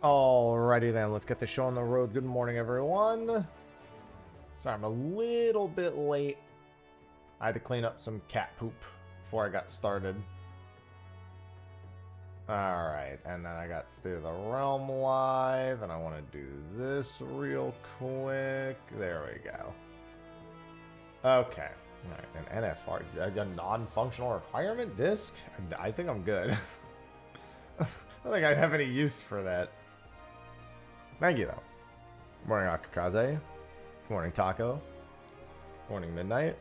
Alrighty then, let's get the show on the road. Good morning, everyone. Sorry, I'm a little bit late. I had to clean up some cat poop before I got started. Alright, and then I got to do the Realm Live, and I want to do this real quick. There we go. Okay. Alright, an NFR. A non-functional requirement disc? I think I'm good. I don't think I have any use for that. Thank you, though. Good morning, Akakaze. Good morning, Taco. Good morning, Midnight.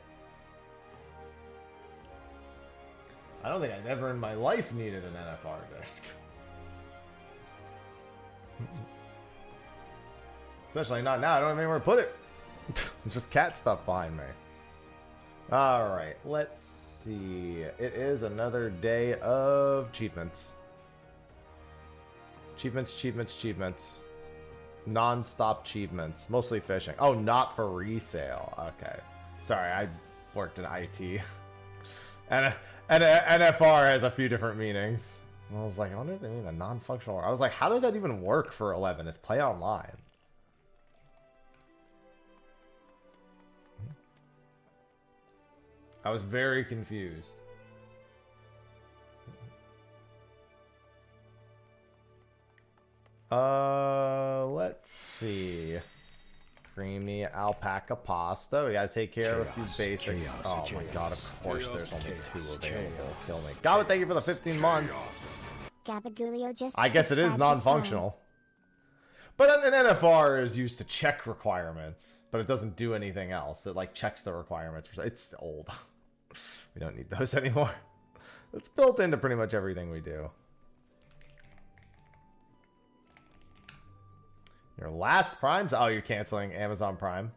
I don't think I've ever in my life needed an NFR disc. Especially not now. I don't have anywhere to put it. It's just cat stuff behind me. Alright, let's see. It is another day of achievements. Achievements. Non-stop achievements. Mostly fishing. Oh, not for resale. Okay. Sorry, I worked in IT. And NFR has a few different meanings. And I was like, I wonder if they mean a non-functional. I was like, how did that even work for 11? It's play online. I was very confused. Let's see. Creamy alpaca pasta. We gotta take care of a few basics. Oh my god, of course there's only two available. Kill me. God, thank you for the 15 months. I guess it is non-functional. But an NFR is used to check requirements, but it doesn't do anything else. It like checks the requirements. It's old. We don't need those anymore. It's built into pretty much everything we do. Your last Primes? Oh, you're canceling Amazon Prime.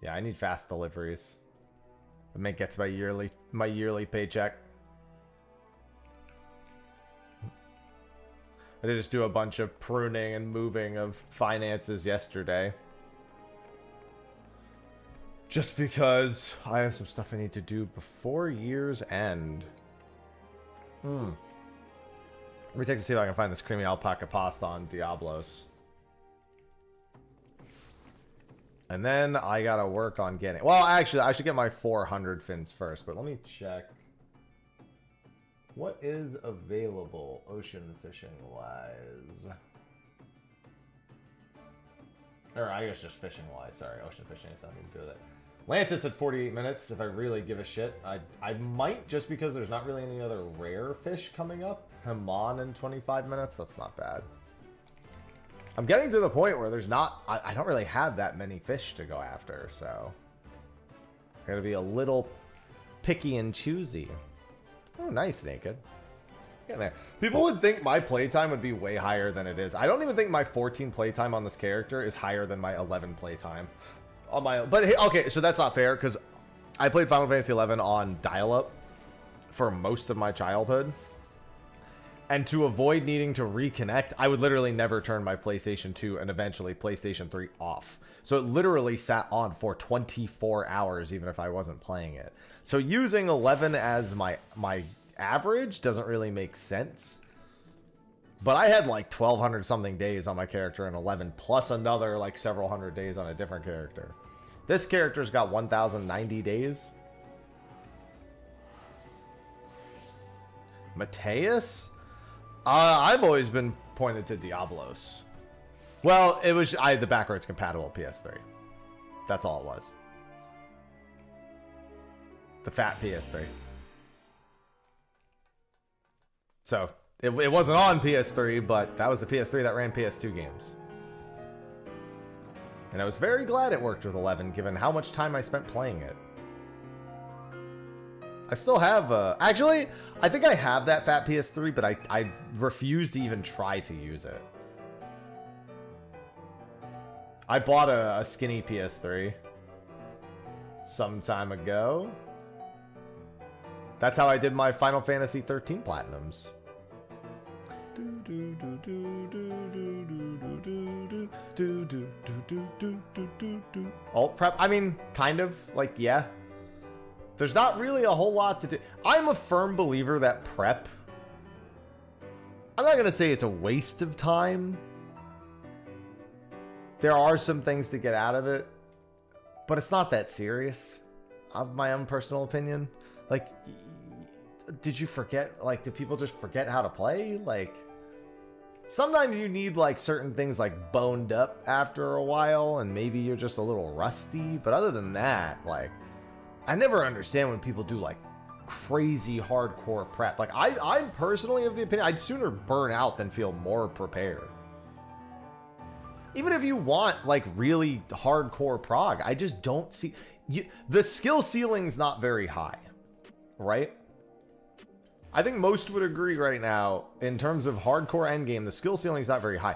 Yeah, I need fast deliveries. It gets my yearly paycheck. I did just do a bunch of pruning and moving of finances yesterday. Just because I have some stuff I need to do before year's end. Let me check to see if I can find this creamy alpaca pasta on Diablos. And then I gotta work on getting... Well, actually, I should get my 400 fins first, but let me check. What is available ocean fishing-wise? Or I guess just fishing-wise. Sorry, ocean fishing has nothing to do with it. Lancet's at 48 minutes if I really give a shit. I might, just because there's not really any other rare fish coming up. Hamon in 25 minutes, that's not bad. I'm getting to the point where there's not... I don't really have that many fish to go after, so... I gotta be a little picky and choosy. Oh, nice, Naked. Get there. People would think my playtime would be way higher than it is. I don't even think my 14 playtime on this character is higher than my 11 playtime. On my... But, hey, okay, so that's not fair, because I played Final Fantasy XI on dial-up for most of my childhood. And to avoid needing to reconnect, I would literally never turn my PlayStation 2 and eventually PlayStation 3 off. So it literally sat on for 24 hours, even if I wasn't playing it. So using 11 as my average doesn't really make sense. But I had like 1,200 something days on my character in 11, plus another like several hundred days on a different character. This character's got 1,090 days. Mateus? I've always been pointed to Diablos. Well, it was I had the backwards compatible PS3. That's all it was. The fat PS3. So it wasn't on PS3, but that was the PS3 that ran PS2 games. And I was very glad it worked with 11, given how much time I spent playing it. I still have, actually, I think I have that fat PS3, but I refuse to even try to use it. I bought a skinny PS3 some time ago. That's how I did my Final Fantasy 13 Platinums. Alt prep, I mean, kind of, like, yeah. There's not really a whole lot to do. I'm a firm believer that prep, I'm not going to say it's a waste of time. There are some things to get out of it, but it's not that serious. Of my own personal opinion. Like, did you forget? Like, do people just forget how to play? Like, sometimes you need like certain things like boned up after a while, and maybe you're just a little rusty. But other than that, like, I never understand when people do like crazy hardcore prep. Like, I'm personally of the opinion I'd sooner burn out than feel more prepared. Even if you want like really hardcore prog, I just don't see the skill ceiling's not very high, right? I think most would agree right now in terms of hardcore endgame, the skill ceiling's not very high.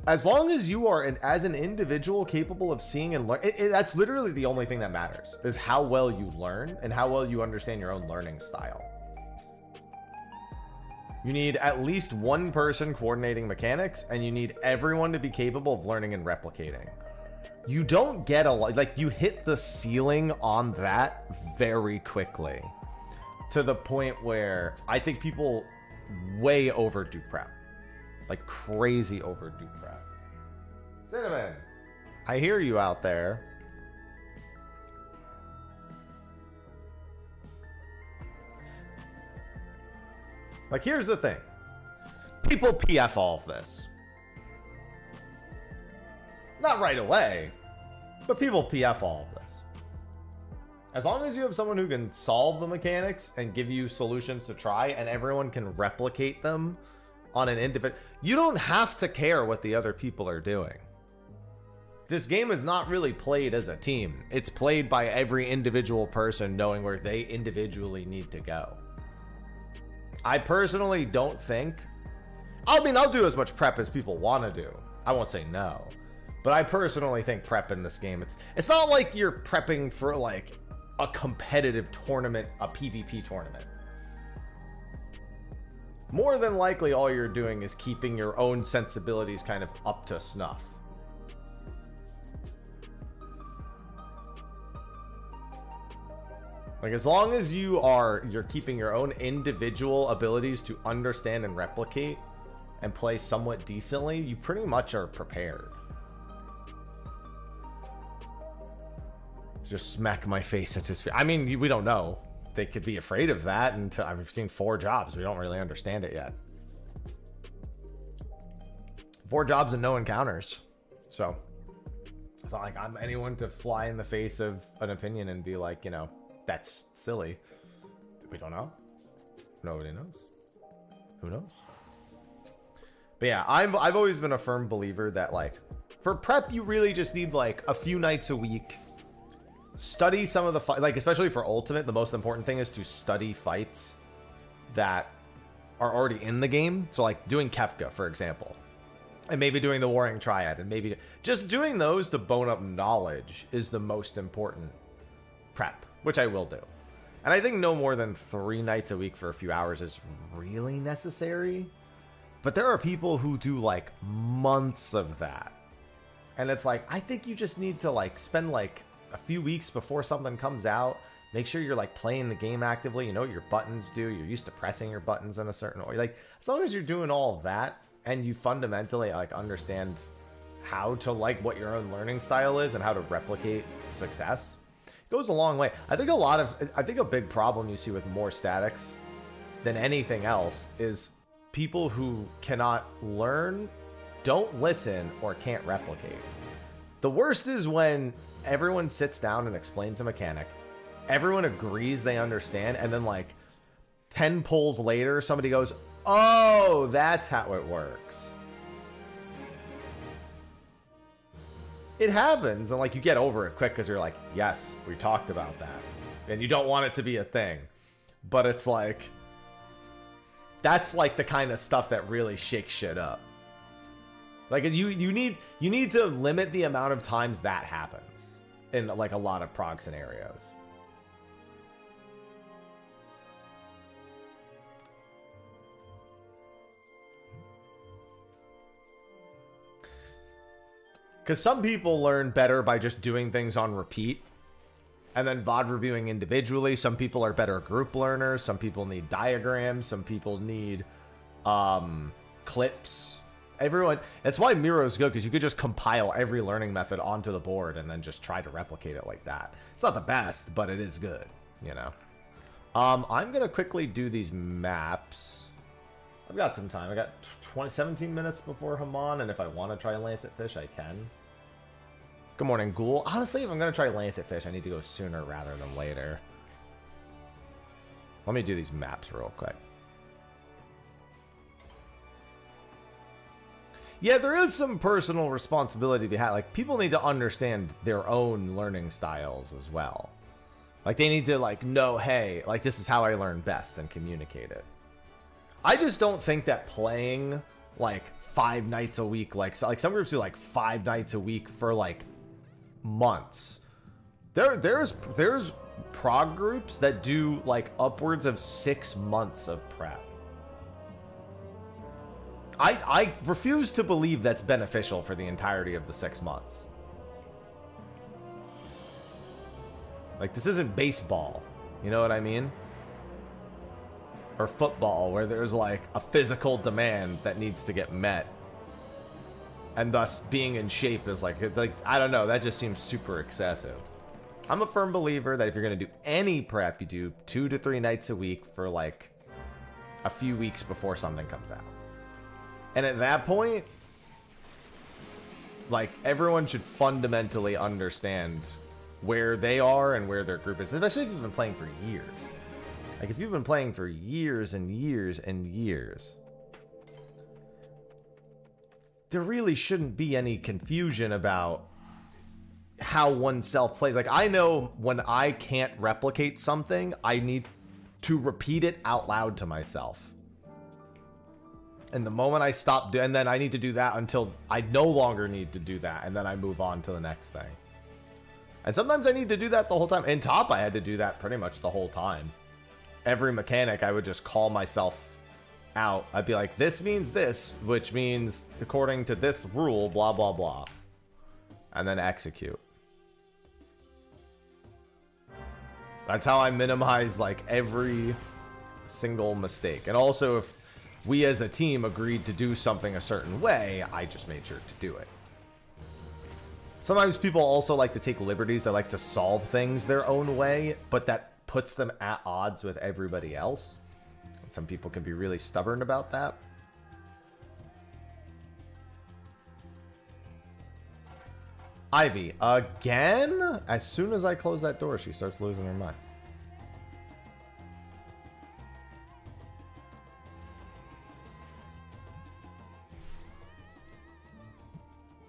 As long as you are as an individual capable of seeing and learn, that's literally the only thing that matters, is how well you learn and how well you understand your own learning style. You need at least one person coordinating mechanics, and you need everyone to be capable of learning and replicating. You don't get a lot, like, you hit the ceiling on that very quickly to the point where I think people way overdo prep. Like, crazy overdo prep. Cinnamon, I hear you out there. Like, here's the thing. People PF all of this. Not right away, but people PF all of this. As long as you have someone who can solve the mechanics and give you solutions to try, and everyone can replicate them on an individual, you don't have to care what the other people are doing. This game is not really played as a team. It's played by every individual person knowing where they individually need to go. I personally don't think, I'll do as much prep as people want to do. I won't say no. But I personally think prep in this game, it's not like you're prepping for like a competitive tournament, a PvP tournament. More than likely, all you're doing is keeping your own sensibilities kind of up to snuff. Like, as long as you're keeping your own individual abilities to understand and replicate and play somewhat decently, you pretty much are prepared. Just smack my face at his face. I mean, we don't know. They could be afraid of that until I've seen 4 jobs. We don't really understand it yet. 4 jobs and no encounters. So it's not like I'm anyone to fly in the face of an opinion and be like, you know, that's silly. We don't know. Nobody knows. Who knows? But yeah, I've always been a firm believer that, like, for prep, you really just need like a few nights a week. Study some of the like, especially for ultimate, the most important thing is to study fights that are already in the game. So like doing Kefka, for example, and maybe doing the Warring Triad, and maybe just doing those to bone up knowledge is the most important prep, which I will do. And I think no more than 3 nights a week for a few hours is really necessary. But there are people who do like months of that. And it's like, I think you just need to like spend like a few weeks before something comes out. Make sure you're like playing the game actively. You know what your buttons do. You're used to pressing your buttons in a certain way. Like, as long as you're doing all of that and you fundamentally like understand how to like what your own learning style is and how to replicate success, goes a long way. I think a big problem you see with more statics than anything else is people who cannot learn, don't listen, or can't replicate. The worst is when everyone sits down and explains a mechanic, everyone agrees they understand, and then like 10 pulls later, somebody goes, oh, that's how it works. It happens, and like you get over it quick because you're like, yes, we talked about that, and you don't want it to be a thing. But it's like, that's like the kind of stuff that really shakes shit up. Like, you need to limit the amount of times that happens in like a lot of prog scenarios. Because some people learn better by just doing things on repeat And then VOD reviewing individually. Some people are better group learners. Some people need diagrams. Some people need clips. Everyone. That's why Miro's good, because you could just compile every learning method onto the board and then just try to replicate it like that. It's not the best, but it is good, you know. I'm going to quickly do these maps. I've got some time. I got 17 minutes before Haman, and if I want to try Lancetfish, I can. Good morning, Ghoul. Honestly, if I'm going to try Lancetfish, I need to go sooner rather than later. Let me do these maps real quick. Yeah, there is some personal responsibility behind. Like, people need to understand their own learning styles as well. Like, they need to, like, know, hey, like, this is how I learn best, and communicate it. I just don't think that playing, like, 5 nights a week, like some groups do, like, 5 nights a week for, like, months. There's prog groups that do, like, upwards of 6 months of prep. I refuse to believe that's beneficial for the entirety of the 6 months. Like, this isn't baseball. You know what I mean? Or football, where there's, like, a physical demand that needs to get met. And thus, being in shape is, like, it's like, I don't know, that just seems super excessive. I'm a firm believer that if you're going to do any prep, you do 2 to 3 nights a week for, like, a few weeks before something comes out. And at that point, like, everyone should fundamentally understand where they are and where their group is, especially if you've been playing for years. Like, if you've been playing for years and years and years, there really shouldn't be any confusion about how oneself plays. Like, I know when I can't replicate something, I need to repeat it out loud to myself. And the moment I stop and then I need to do that until I no longer need to do that, and then I move on to the next thing. And sometimes I need to do that the whole time. In top, I had to do that pretty much the whole time. Every mechanic, I would just call myself out. I'd be like, this means this, which means according to this rule, blah, blah, blah. And then execute. That's how I minimize, like, every single mistake. And also, if we as a team agreed to do something a certain way, I just made sure to do it. Sometimes people also like to take liberties. They like to solve things their own way, but that puts them at odds with everybody else. And some people can be really stubborn about that. Ivy, again? As soon as I close that door, she starts losing her mind.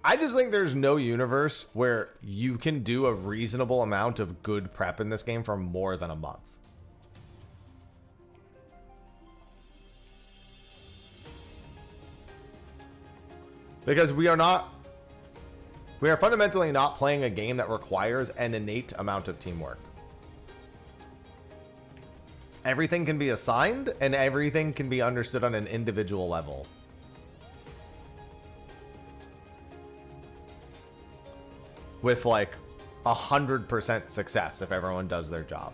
I just think there's no universe where you can do a reasonable amount of good prep in this game for more than a month. Because we are fundamentally not playing a game that requires an innate amount of teamwork. Everything can be assigned, and everything can be understood on an individual level. With like 100% success if everyone does their job.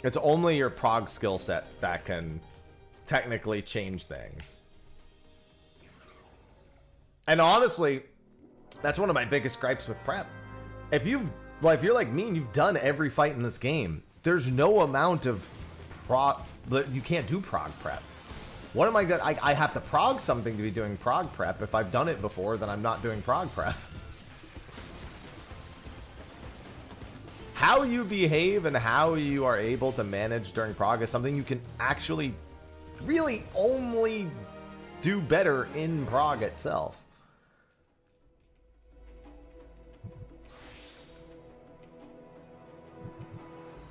It's only your prog skill set that can technically change things. And honestly, that's one of my biggest gripes with prep. If you're like me and you've done every fight in this game, there's no amount of prog, you can't do prog prep. What am I good? I have to prog something to be doing prog prep. If I've done it before, then I'm not doing prog prep. How you behave and how you are able to manage during prog is something you can actually really only do better in prog itself.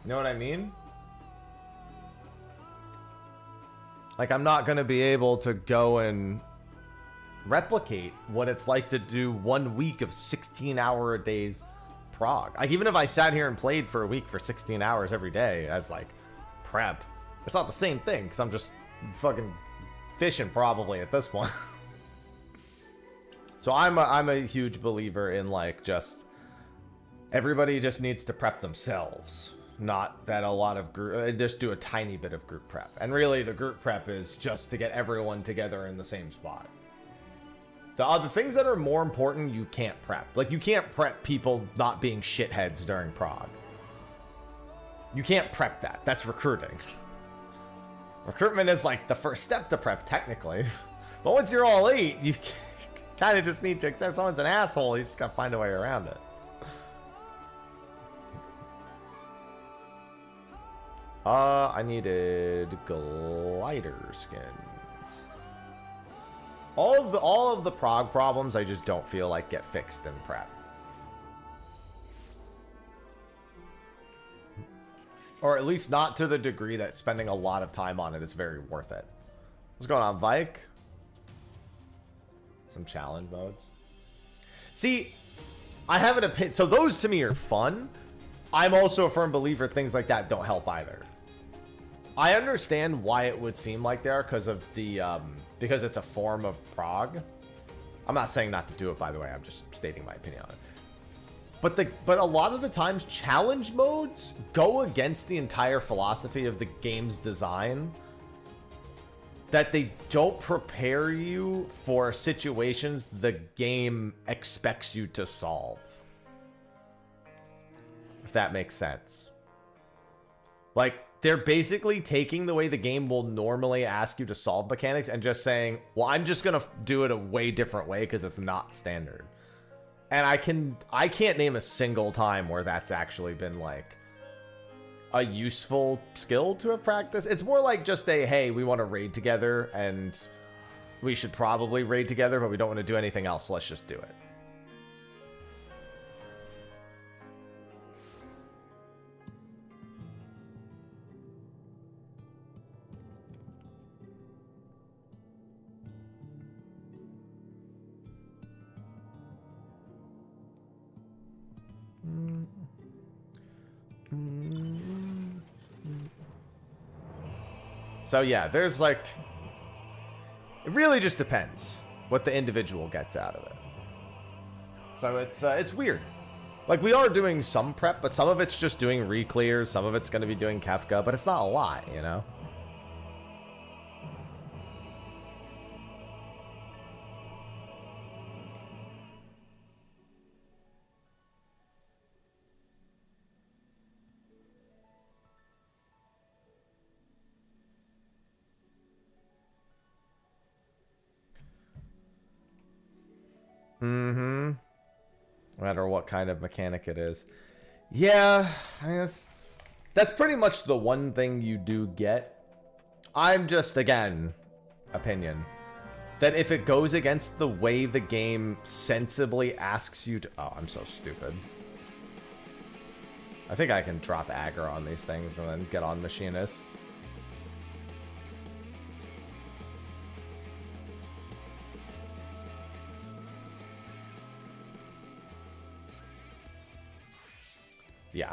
You know what I mean? Like, I'm not going to be able to go and replicate what it's like to do 1 week of 16-hour-a-days prog. Like, even if I sat here and played for a week for 16 hours every day as, like, prep, it's not the same thing, because I'm just fucking fishing probably at this point. So I'm a huge believer in, like, just Everybody just needs to prep themselves. Not that a lot of just do a tiny bit of group prep. And really, the group prep is just to get everyone together in the same spot. The other things that are more important, you can't prep. Like, you can't prep people not being shitheads during Prague. You can't prep that. That's recruiting. Recruitment is like the first step to prep, technically. But once you're all elite, you kind of just need to accept someone's an asshole. You just gotta find a way around it. I needed glider skins. All of the Prague problems I just don't feel like get fixed in prep. Or at least not to the degree that spending a lot of time on it is very worth it. What's going on, Vike? Some challenge modes. See, I have an opinion. So those to me are fun. I'm also a firm believer things like that don't help either. I understand why it would seem like they are because of the because it's a form of Prague. I'm not saying not to do it, by the way. I'm just stating my opinion on it. But a lot of the times challenge modes go against the entire philosophy of the game's design, that they don't prepare you for situations the game expects you to solve. If that makes sense. Like, they're basically taking the way the game will normally ask you to solve mechanics and just saying, well, I'm just going to do it a way different way because it's not standard. And I can't name a single time where that's actually been like a useful skill to have practiced. It's more like just a, hey, we want to raid together and we should probably raid together, but we don't want to do anything else. So let's just do it. So yeah, there's like, it really just depends what the individual gets out of it. So it's weird. Like, we are doing some prep, but some of it's just doing re-clears, some of it's going to be doing Kefka, but it's not a lot, you know? Mm-hmm. No matter what kind of mechanic it is. Yeah, I mean, that's pretty much the one thing you do get. I'm just, again, opinion, that if it goes against the way the game sensibly asks you to... Oh, I'm so stupid. I think I can drop aggro on these things and then get on Machinist. Yeah.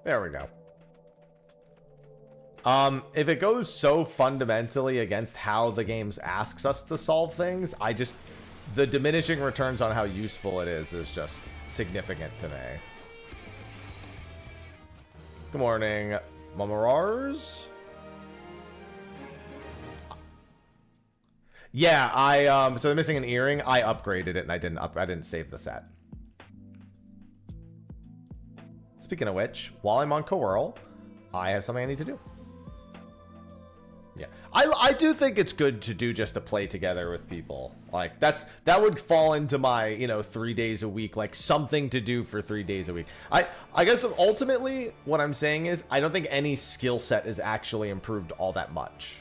There we go. If it goes so fundamentally against how the game asks us to solve things, the diminishing returns on how useful it is just significant to me. Good morning, Mamarars. Yeah, so they're missing an earring. I upgraded it and I didn't save the set. Speaking of which, while I'm on Coerl, I have something I need to do. Yeah, I do think it's good to do just to play together with people. Like, that would fall into my, 3 days a week, like something to do for 3 days a week. I guess ultimately what I'm saying is I don't think any skill set is actually improved all that much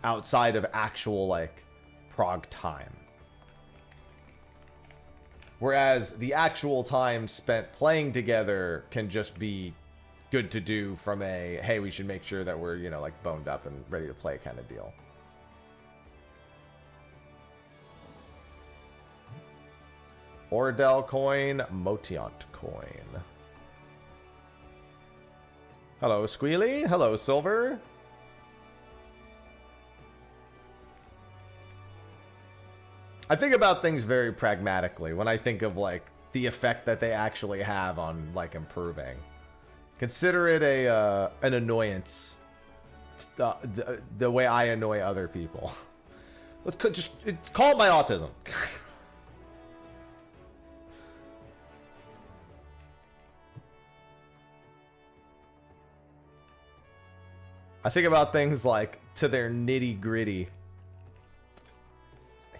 outside of actual, like, Prague time. Whereas the actual time spent playing together can just be good to do from a, hey, we should make sure that we're, like boned up and ready to play kind of deal. Ordell coin, Motiant coin. Hello, Squealy. Hello, Silver. I think about things very pragmatically when I think of, like, the effect that they actually have on like improving. Consider it a an annoyance. The way I annoy other people. Let's just call it my autism. I think about things like to their nitty gritty.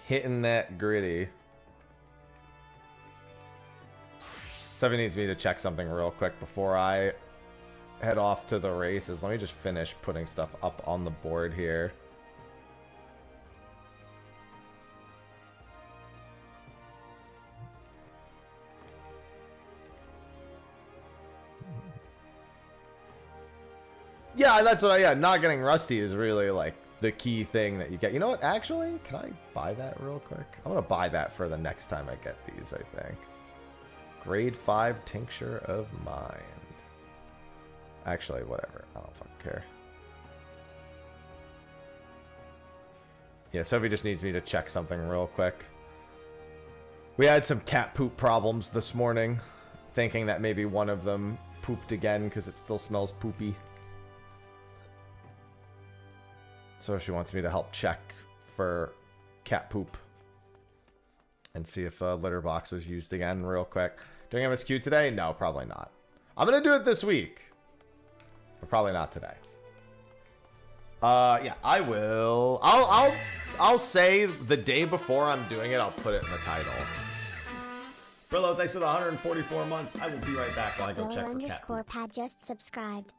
Hitting that gritty. Seven needs me to check something real quick before I head off to the races. Let me just finish putting stuff up on the board here. Yeah, that's what yeah, not getting rusty is really like the key thing that you get. You know what, actually, can I buy that real quick? I'm gonna buy that for the next time I get these, I think. Grade 5 Tincture of Mind. Actually, whatever. I don't fucking care. Yeah, Sophie just needs me to check something real quick. We had some cat poop problems this morning. Thinking that maybe one of them pooped again because it still smells poopy. So she wants me to help check for cat poop. And see if a litter box was used again real quick. Doing MSQ today? No, probably not. I'm going to do it this week. But probably not today. Yeah, I will. I'll say the day before I'm doing it, I'll put it in the title. Brillo, thanks for the 144 months. I will be right back while I go check for cat poop. _pad just subscribed.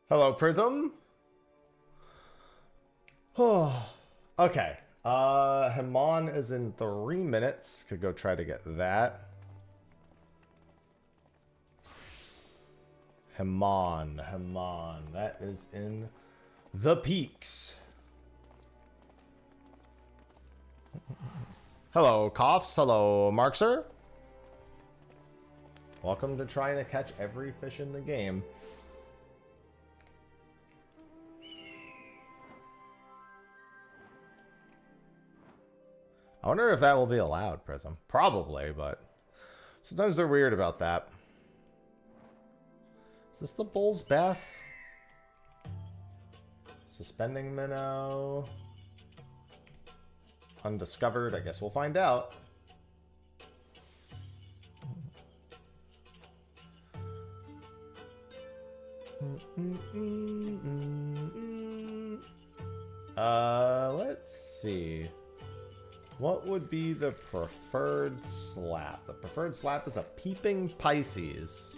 Hello, Prism. Oh, okay. Haman is in 3 minutes. Could go try to get that. Haman. That is in the Peaks. Hello, Coughs. Hello, Markser. Welcome to trying to catch every fish in the game. I wonder if that will be allowed, Prism. Probably, but sometimes they're weird about that. Is this the bull's bath? Suspending minnow. Undiscovered. I guess we'll find out. Let's see. What would be the preferred slap? The preferred slap is a peeping Pisces.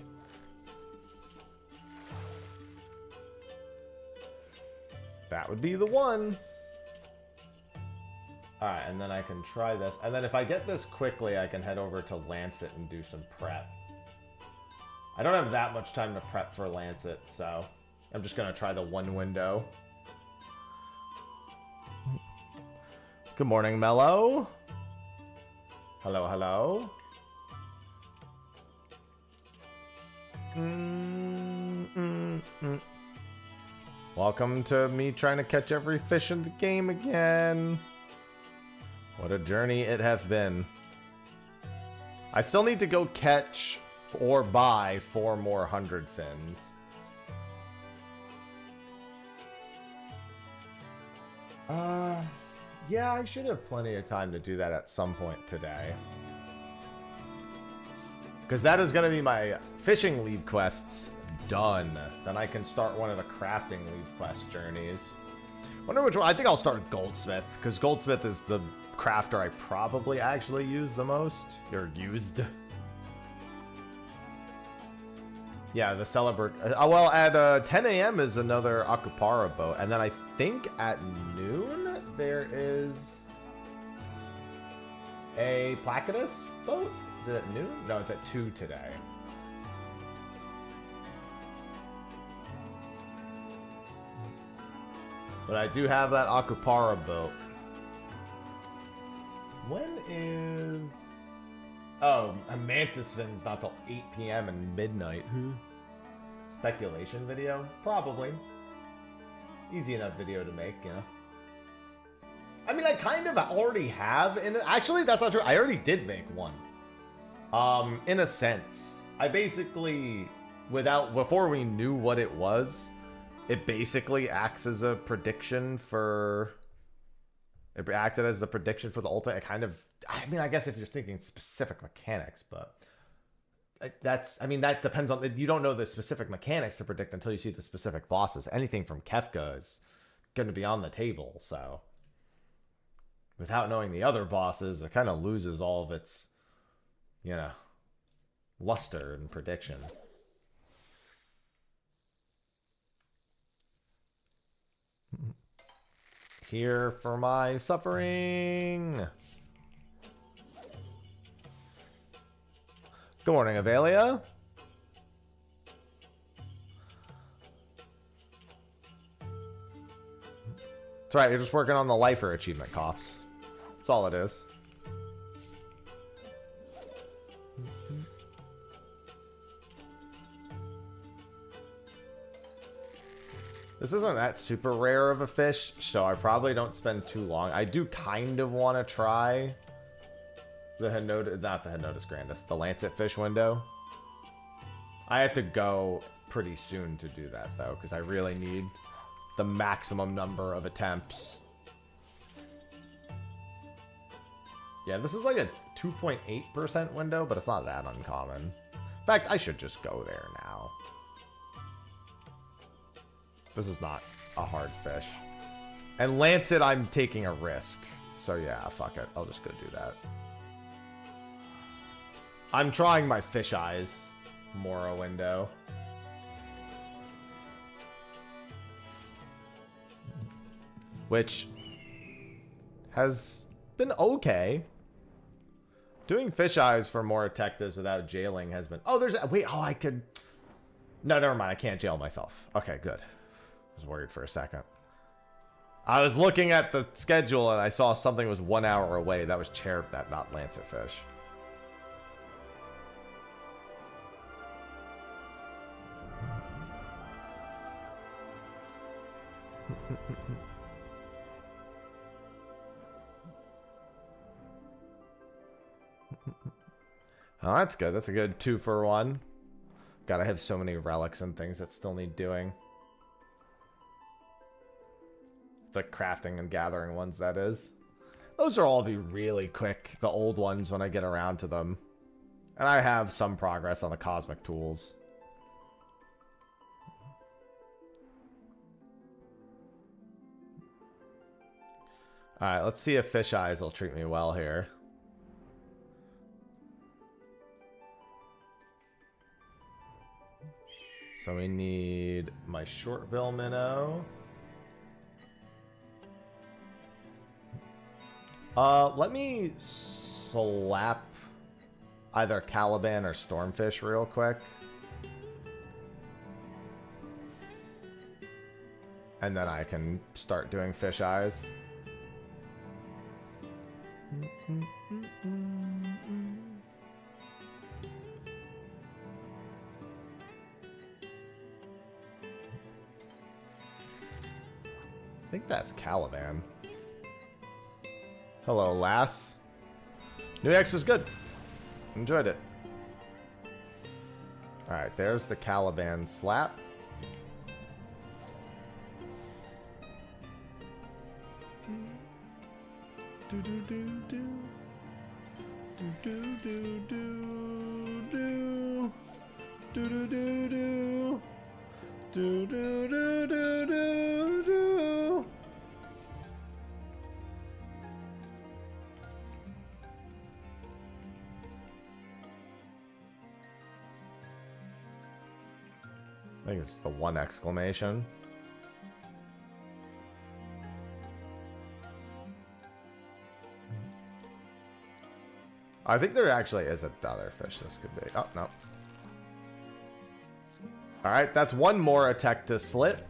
That would be the one. Alright, and then I can try this. And then if I get this quickly, I can head over to Lancet and do some prep. I don't have that much time to prep for Lancet, so I'm just going to try the one window. Good morning, Mello. Hello, hello. Welcome to me trying to catch every fish in the game again. What a journey it hath been. I still need to go catch or buy 4 more 100 fins. Yeah, I should have plenty of time to do that at some point today. Because that is going to be my fishing leave quests done. Then I can start one of the crafting leave quest journeys. Wonder which one. I think I'll start with Goldsmith, because Goldsmith is the crafter I probably actually use the most. Or used. Yeah, the Celebrate. Well, at 10 a.m. is another Akupara boat. And then I think at noon there is a Placidus boat. Is it at noon? No, it's at 2 today. But I do have that Akupara boat. When is... Oh, a Mantis Fin's not till 8 p.m. and midnight. Speculation video? Probably. Easy enough video to make, you know. I mean, I kind of already have. Actually, that's not true. I already did make one. In a sense. I basically, before we knew what it was, it basically acts as a prediction for... It acted as the prediction for the ultimate. It kind of... I mean, I guess if you're thinking specific mechanics, but... that depends on... You don't know the specific mechanics to predict until you see the specific bosses. Anything from Kefka is going to be on the table, so... Without knowing the other bosses, it kind of loses all of its, you know, luster and prediction. Here for my suffering. Good morning, Avelia. That's right, you're just working on the lifer achievement, Coughs. That's all it is. This isn't that super rare of a fish, so I probably don't spend too long. I do kind of want to try the Henoda, not the Henotus grandis, the Lancet fish window. I have to go pretty soon to do that, though, because I really need the maximum number of attempts. Yeah, this is like a 2.8% window, but it's not that uncommon. In fact, I should just go there now. This is not a hard fish. And Lancet, I'm taking a risk. So yeah, fuck it. I'll just go do that. I'm trying my fish eyes Mora window. Which has been okay. Doing fish eyes for more detectives without jailing has been... Oh, there's... Wait, oh, I could... No, never mind. I can't jail myself. Okay, good. I was worried for a second. I was looking at the schedule and I saw something was 1 hour away. That was Cherub, that not Lancet fish. Oh, that's good. That's a good 2 for 1. Gotta have so many relics and things that still need doing. The crafting and gathering ones, that is. Those will all be really quick, the old ones, when I get around to them. And I have some progress on the cosmic tools. Alright, let's see if Fish Eyes will treat me well here. So we need my short bill minnow. Let me slap either Caliban or Stormfish real quick. And then I can start doing Fish Eyes. I think that's Caliban. Hello, lass. New X was good. Enjoyed it. Alright, there's the Caliban slap. Do do do do. Do do do do do. Do do do do. Do do do do do do. I think it's the 1 exclamation. I think there actually is another fish this could be. Oh, no. Alright, that's 1 more attack to slit.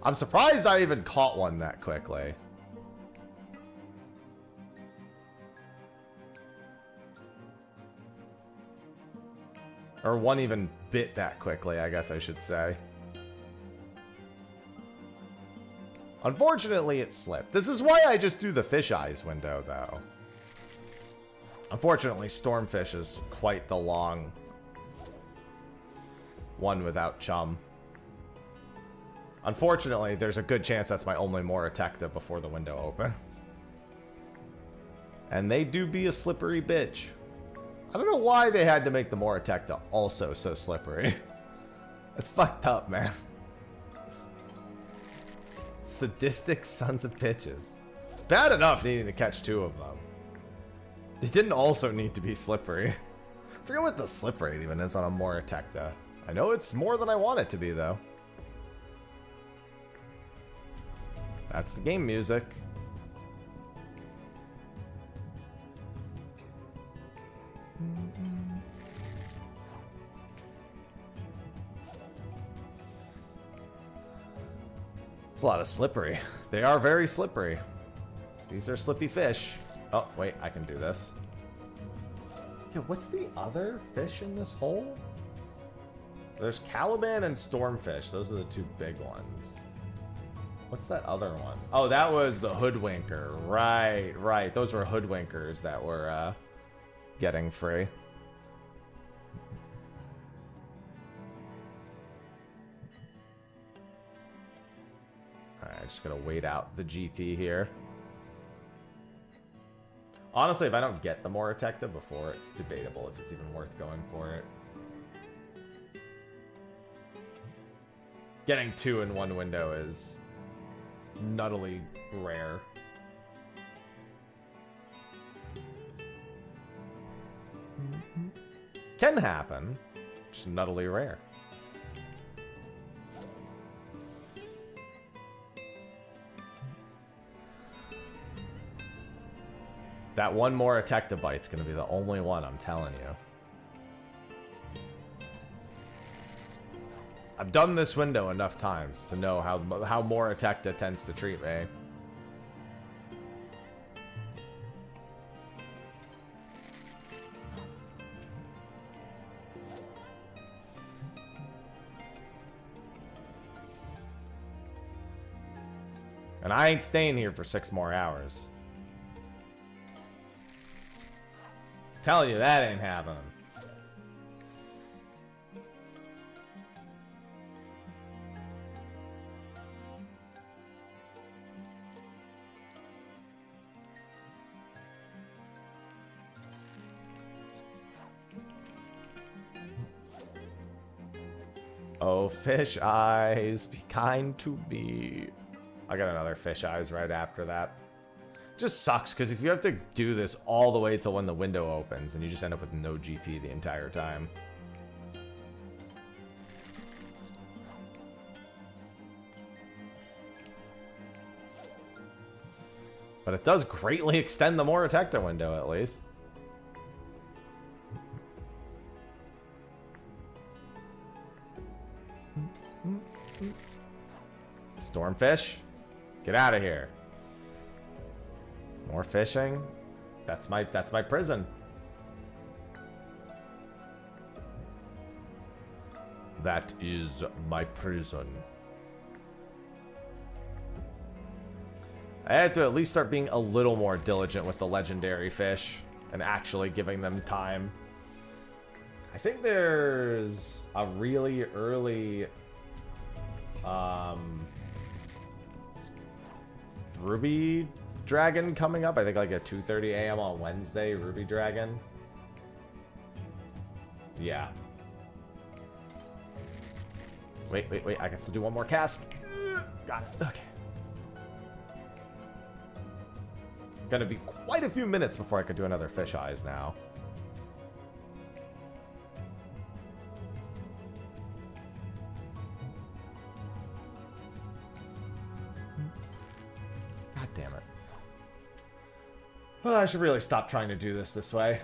I'm surprised I even caught one that quickly. Or one even bit that quickly, I guess I should say. Unfortunately, it slipped. This is why I just do the Fish Eyes window, though. Unfortunately, Stormfish is quite the long one without chum. Unfortunately, there's a good chance that's my only more Morotecta before the window opens. And they do be a slippery bitch. I don't know why they had to make the Morotecta also so slippery. That's fucked up, man. Sadistic sons of bitches. It's bad enough needing to catch 2 of them. They didn't also need to be slippery. I forget what the slip rate even is on a Morotecta. I know it's more than I want it to be, though. That's the game music. It's a lot of slippery. They are very slippery. These are slippy fish. Oh, wait, I can do this. Dude, what's the other fish in this hole? There's Caliban and Stormfish. Those are the 2 big ones. What's that other one? Oh, that was the Hoodwinker. Right, right. Those were Hoodwinkers that were getting free. Alright, I just gotta wait out the GP here. Honestly, if I don't get the Morotecta before, it's debatable if it's even worth going for it. Getting 2 in 1 window is nuttily rare. Can happen, just nuttily rare. That 1 more Morotecta bite's gonna be the only one, I'm telling you. I've done this window enough times to know how Morotecta tends to treat me. And I ain't staying here for 6 more hours. Telling you that ain't happening. Oh, fish eyes, be kind to me. I got another fish eyes right after that. Just sucks, because if you have to do this all the way till when the window opens, and you just end up with no GP the entire time. But it does greatly extend the Moratecta window, at least. Stormfish, get out of here. More fishing. That's my prison. That is my prison. I had to at least start being a little more diligent with the legendary fish and actually giving them time. I think there's a really early Ruby Dragon coming up. I think like at 2:30 a.m. on Wednesday, Ruby Dragon. Yeah. Wait. I can still do one more cast. Got it. Okay. Gonna be quite a few minutes before I could do another fish eyes now. God damn it. Well, I should really stop trying to do this way.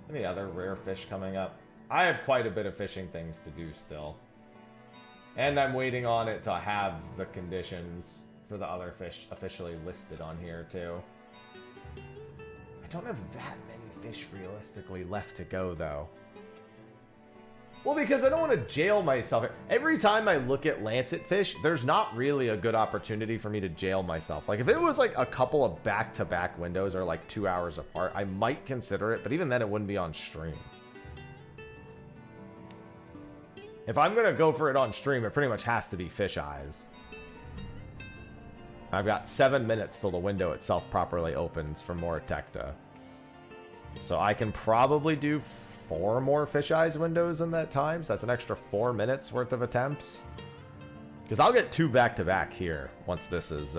Any other rare fish coming up? I have quite a bit of fishing things to do still. And I'm waiting on it to have the conditions for the other fish officially listed on here too. I don't have that many fish realistically left to go though. Well, because I don't want to jail myself. Every time I look at Lancet fish, there's not really a good opportunity for me to jail myself. Like if it was like a couple of back-to-back windows or like 2 hours apart, I might consider it, but even then it wouldn't be on stream. If I'm going to go for it on stream, it pretty much has to be fish eyes. I've got 7 minutes till the window itself properly opens for Moratecta. So I can probably do 4 more fish eyes windows in that time. So that's an extra 4 minutes worth of attempts. Because I'll get 2 back-to-back here once this is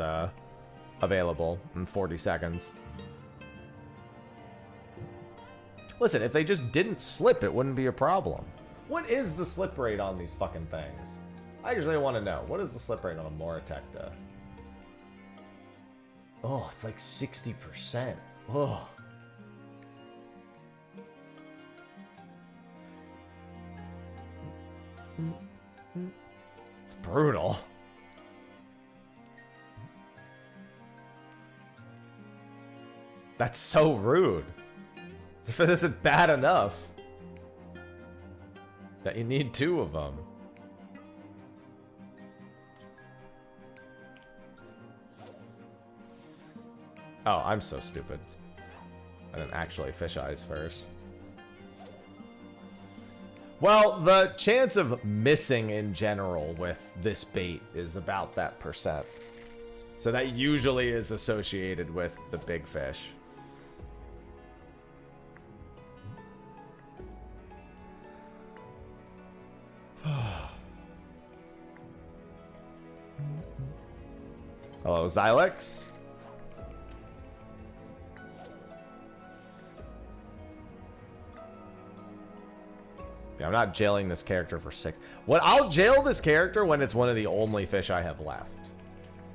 available in 40 seconds. Listen, if they just didn't slip, it wouldn't be a problem. What is the slip rate on these fucking things? I usually want to know. What is the slip rate on a Moratecta? Oh, it's like 60%. Oh. It's brutal. That's so rude. If it isn't bad enough that you need 2 of them. Oh, I'm so stupid. I didn't actually fish eyes first. Well, the chance of missing in general with this bait is about that %. So that usually is associated with the big fish. Hello, Xylex. Yeah, I'm not jailing this character for 6. I'll jail this character when it's one of the only fish I have left.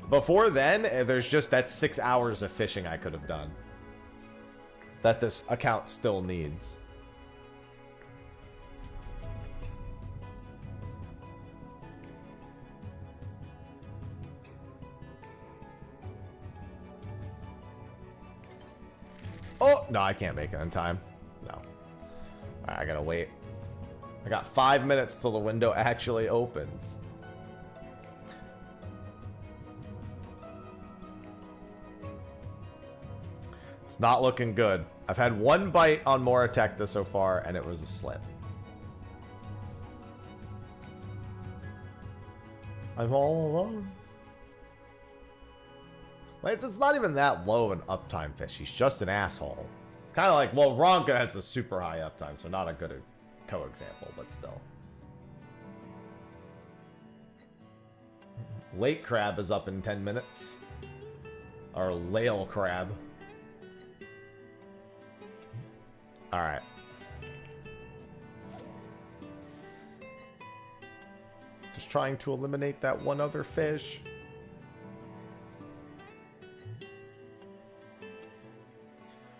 Before then, there's just that 6 hours of fishing I could have done that this account still needs. Oh, no, I can't make it in time. No. I gotta wait. I got 5 minutes till the window actually opens. not looking good. I've had one bite on Moratecta so far, and it was a slip. I'm all alone. It's not even that low an uptime fish. He's just an asshole. It's kind of like, well, Ronka has the super high uptime, so not a good co-example, but still. Lake crab is up in 10 minutes. Or Lale crab. Alright. Just trying to eliminate that one other fish.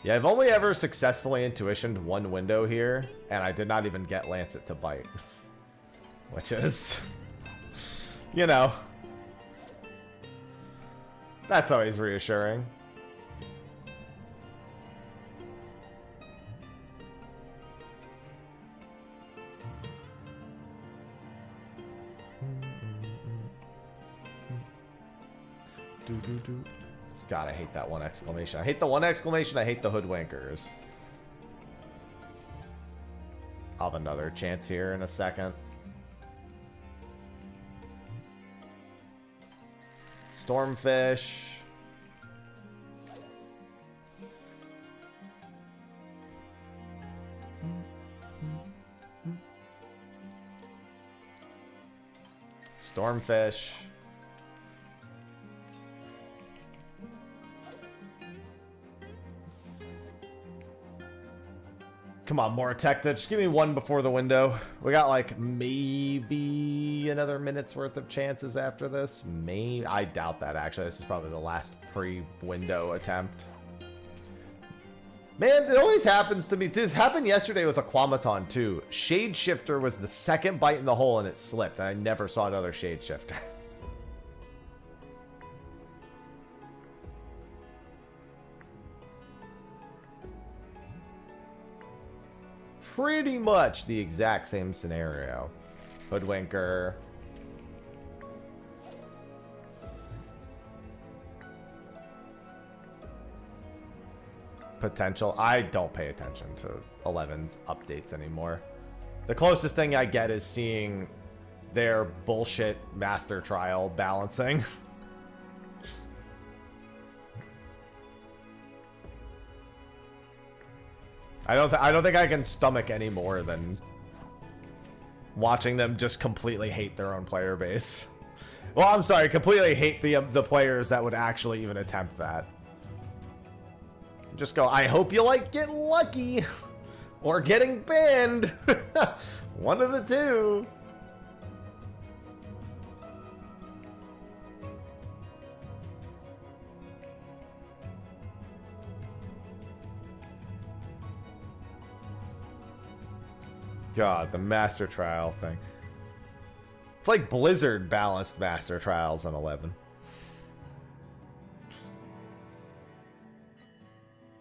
Yeah, I've only ever successfully intuitioned one window here, and I did not even get Lancet to bite. Which is, you know, that's always reassuring. God, I hate that one exclamation. I hate the one exclamation. I hate the hoodwinkers. I'll have another chance here in a second. Stormfish. Stormfish. Come on, Moratecta. Just give me one before the window. We got like maybe another minute's worth of chances after this. Maybe. I doubt that, actually. This is probably the last pre-window attempt. Man, it always happens to me. This happened yesterday with Aquamaton, too. Shade Shifter was the second bite in the hole, and it slipped. And I never saw another Shade Shifter. Pretty much the exact same scenario. Hoodwinker. Potential. I don't pay attention to 11's updates anymore. The closest thing I get is seeing their bullshit master trial balancing. I don't think I can stomach any more than watching them just completely hate their own player base. Well, I'm sorry, completely hate the players that would actually even attempt that. Just go, I hope you like get lucky or getting banned. One of the two. God, the master trial thing. It's like Blizzard balanced master trials on 11.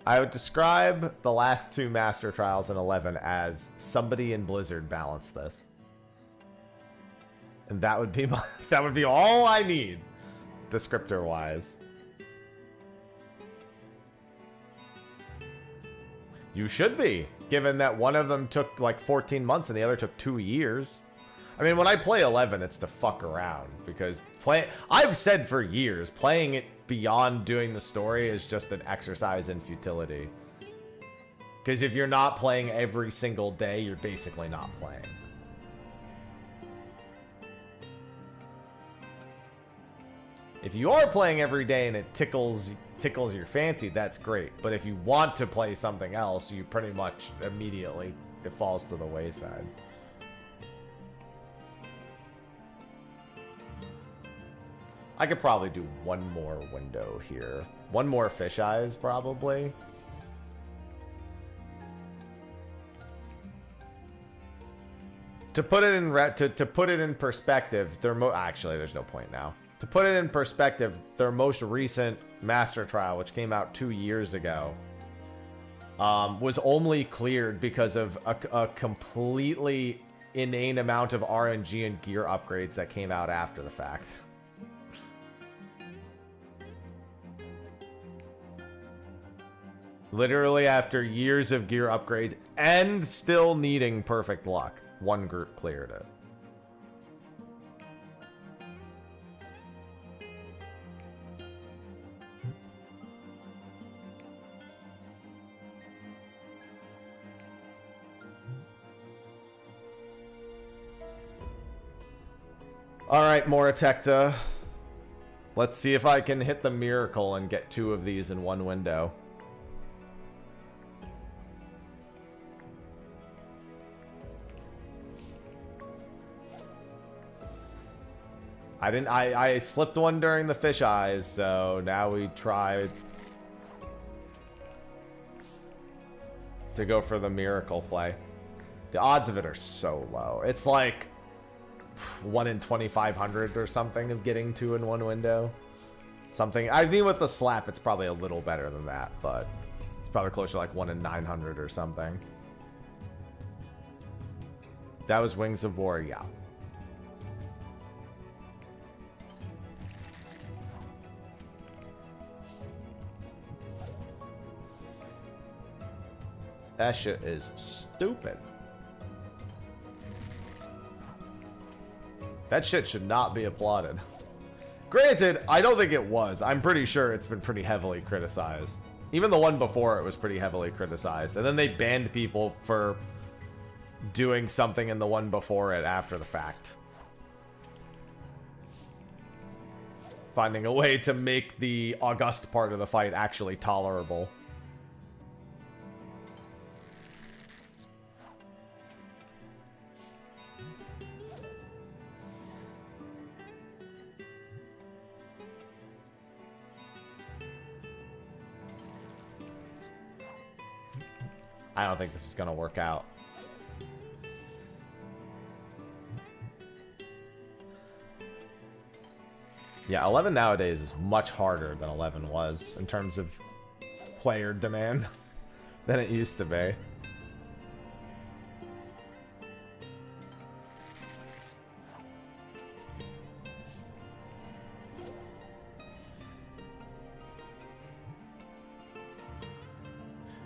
I would describe the last two master trials in 11 as somebody in Blizzard balanced this. And that would be that would be all I need, descriptor wise. You should be, given that one of them took like 14 months and the other took 2 years. I mean, when I play 11, it's to fuck around, because I've said for years, playing it beyond doing the story is just an exercise in futility. Because if you're not playing every single day, you're basically not playing. If you are playing every day and it tickles your fancy, that's great. But if you want to play something else, you pretty much immediately, it falls to the wayside. I could probably do one more window here. One more fish eyes, probably. To put it in to put it in perspective, actually there's no point now. To put it in perspective, their most recent master trial, which came out 2 years ago, was only cleared because of a completely inane amount of RNG and gear upgrades that came out after the fact. Literally after years of gear upgrades and still needing perfect luck, one group cleared it. All right, Moratecta. Let's see if I can hit the miracle and get 2 of these in one window. I slipped one during the fish eyes, so now we try to go for the miracle play. The odds of it are so low. It's like 1 in 2,500 or something of getting 2 in one window. Something. I mean, with the slap, it's probably a little better than that, but it's probably closer to like 1 in 900 or something. That was Wings of War, yeah. That shit is stupid. That shit should not be applauded. Granted, I don't think it was. I'm pretty sure it's been pretty heavily criticized. Even the one before it was pretty heavily criticized. And then they banned people for doing something in the one before it after the fact. Finding a way to make the august part of the fight actually tolerable. I don't think this is going to work out. Yeah, 11 nowadays is much harder than 11 was in terms of player demand than it used to be.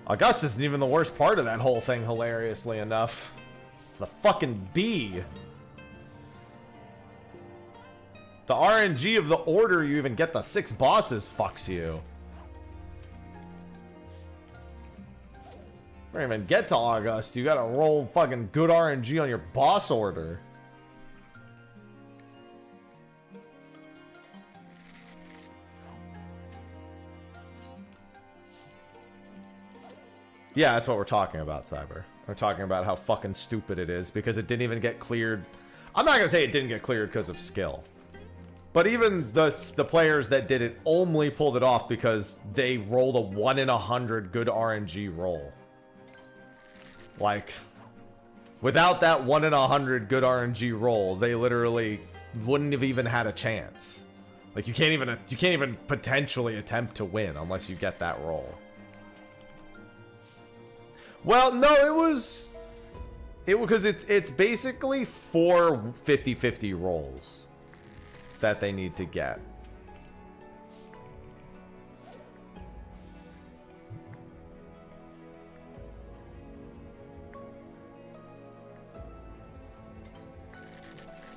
August isn't even the worst part of that whole thing, hilariously enough. It's the fucking B. The RNG of the order you even get the 6 bosses fucks you. You don't even get to August. You gotta roll fucking good RNG on your boss order. Yeah, that's what we're talking about, Cyber. We're talking about how fucking stupid it is because it didn't even get cleared. I'm not gonna say it didn't get cleared because of skill. But even the players that did it only pulled it off because they rolled a 1 in 100 good RNG roll. Like, without that 1 in 100 good RNG roll, they literally wouldn't have even had a chance. Like, you can't even potentially attempt to win unless you get that roll. Well, no, it was because it's basically 4 50-50 rolls that they need to get.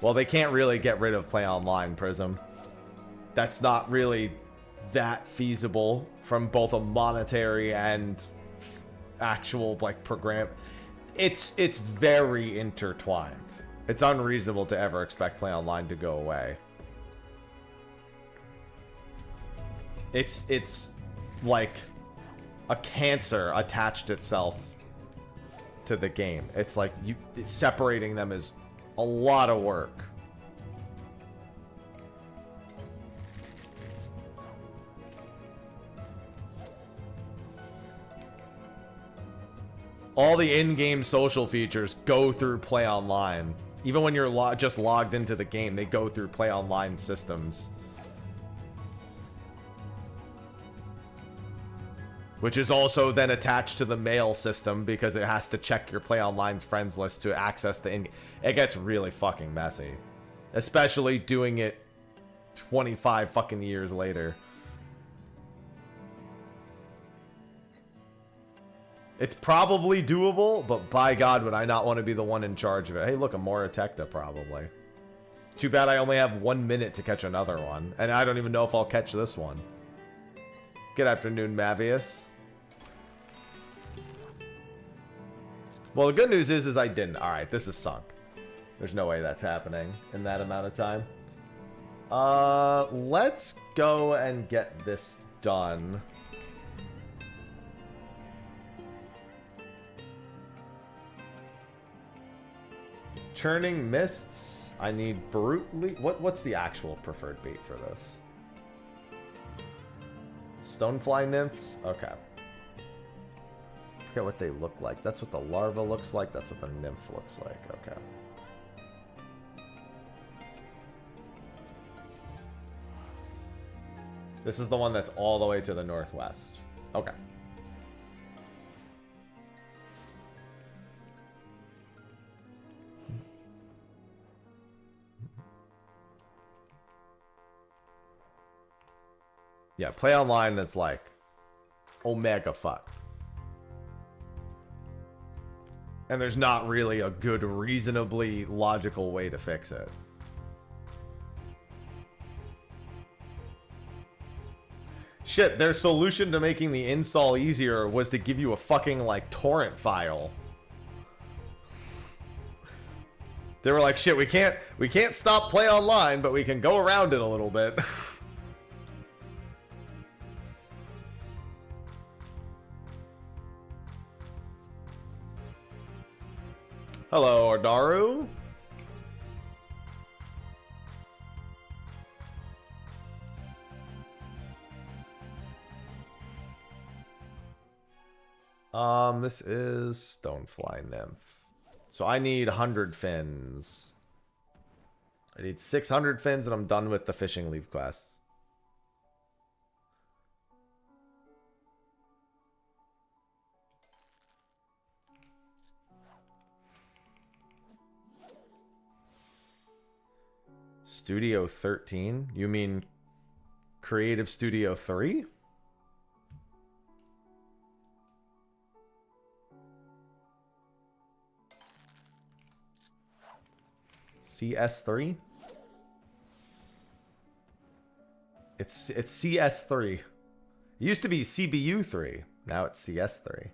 Well, they can't really get rid of Play Online, Prism. That's not really that feasible from both a monetary and actual like program. It's very intertwined. It's unreasonable to ever expect Play Online to go away. It's like a cancer attached itself to the game. It's like separating them is a lot of work. All the in-game social features go through Play Online. Even when you're just logged into the game, they go through Play Online systems. Which is also then attached to the mail system because it has to check your Play Online's friends list to access the in-game. It gets really fucking messy. Especially doing it 25 fucking years later. It's probably doable, but by God, would I not want to be the one in charge of it. Hey, look, a Moratecta probably. Too bad I only have 1 minute to catch another one. And I don't even know if I'll catch this one. Good afternoon, Mavius. Well, the good news is I didn't. Alright, this is sunk. There's no way that's happening in that amount of time. Let's go and get this done. Churning Mists. I need brutally. What's the actual preferred bait for this? Stonefly Nymphs? Okay. Forget what they look like. That's what the larva looks like. That's what the nymph looks like. Okay. This is the one that's all the way to the northwest. Okay. Yeah, play online is like omega fuck. And there's not really a good, reasonably logical way to fix it. Shit, their solution to making the install easier was to give you a fucking, like, torrent file. They were like, shit, we can't stop play online, but we can go around it a little bit. Hello, Ardaru. This is Stonefly Nymph. So I need 100 fins. I need 600 fins and I'm done with the fishing leaf quests. Studio 13? You mean Creative Studio 3? CS3? It's CS3. It used to be CBU3. Now it's CS3.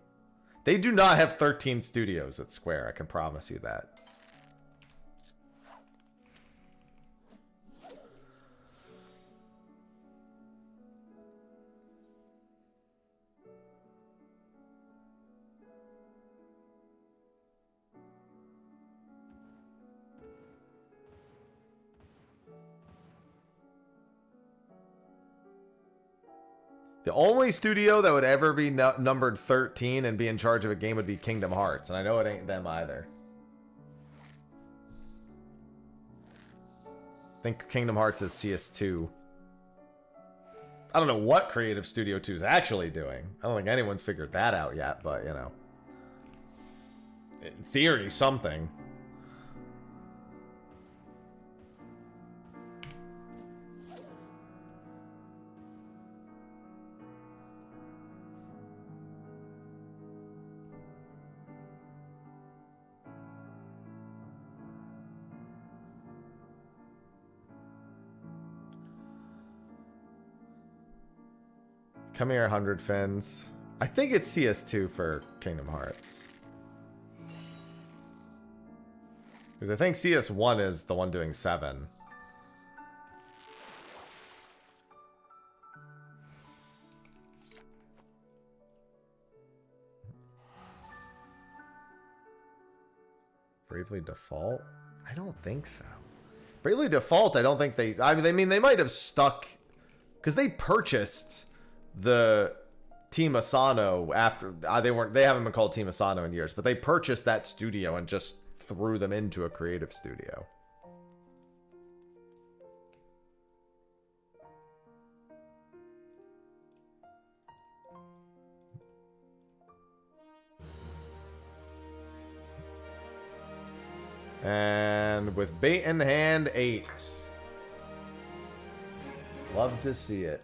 They do not have 13 studios at Square, I can promise you that. The only studio that would ever be numbered 13 and be in charge of a game would be Kingdom Hearts, and I know it ain't them either. I think Kingdom Hearts is CS2. I don't know what Creative Studio 2 is actually doing. I don't think anyone's figured that out yet, but, you know. In theory, something. Come here, 100 fins. I think it's CS2 for Kingdom Hearts. Because I think CS1 is the one doing 7. Bravely Default? I don't think so. Bravely Default, I don't think they... I mean, they might have stuck... Because they purchased... the Team Asano after they haven't been called Team Asano in years, but they purchased that studio and just threw them into a creative studio. And with bait in hand, 8. Love to see it.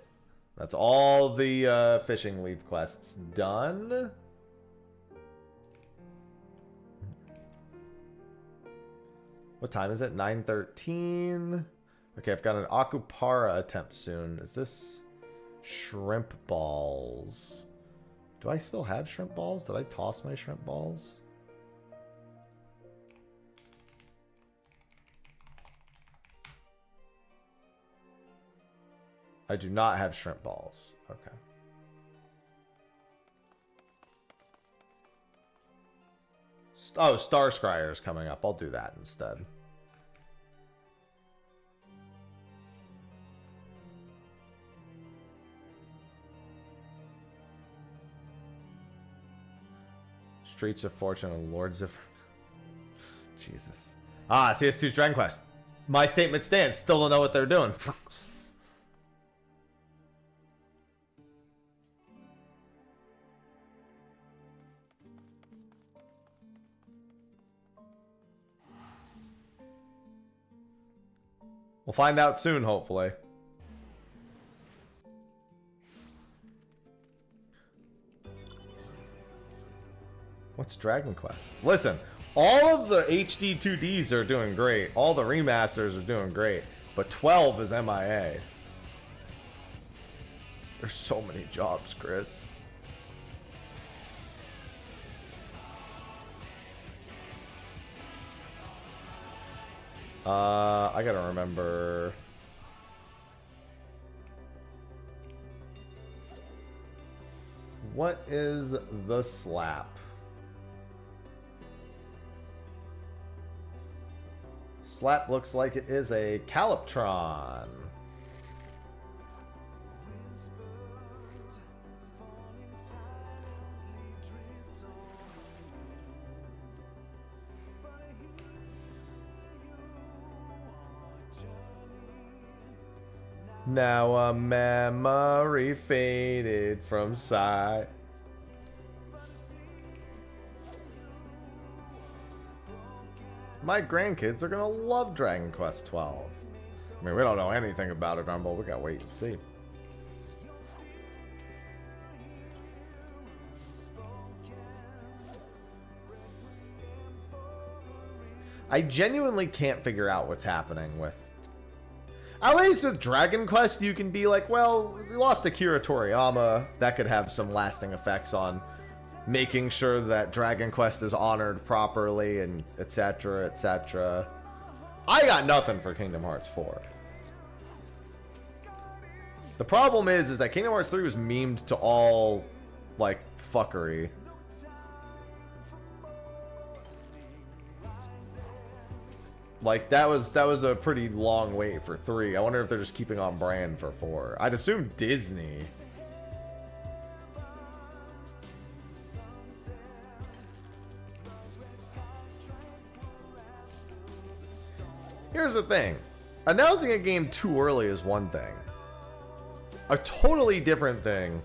That's all the fishing leaf quests done. What time is it? 9:13. Okay, I've got an Akupara attempt soon. Is this shrimp balls? Do I still have shrimp balls? Did I toss my shrimp balls? I do not have shrimp balls. Okay. Oh, Star Scryer is coming up. I'll do that instead. Streets of Fortune and Lords of... Jesus. Ah, CS2's Dragon Quest. My statement stands. Still don't know what they're doing. We'll find out soon, hopefully. What's Dragon Quest? Listen, all of the HD 2Ds are doing great. All the remasters are doing great. But 12 is MIA. There's so many jobs, Chris. I gotta remember. What is the slap? Slap looks like it is a Caliptron. Now a memory faded from sight. My grandkids are gonna love Dragon Quest 12. I mean, we don't know anything about it, but we gotta wait and see. I genuinely can't figure out what's happening with... At least with Dragon Quest, you can be like, well, we lost Akira Toriyama. That could have some lasting effects on making sure that Dragon Quest is honored properly, and etc., etc. I got nothing for Kingdom Hearts 4. The problem is that Kingdom Hearts 3 was memed to all, like, fuckery. Like, that was a pretty long wait for 3. I wonder if they're just keeping on brand for 4. I'd assume Disney. Here's the thing. Announcing a game too early is one thing. A totally different thing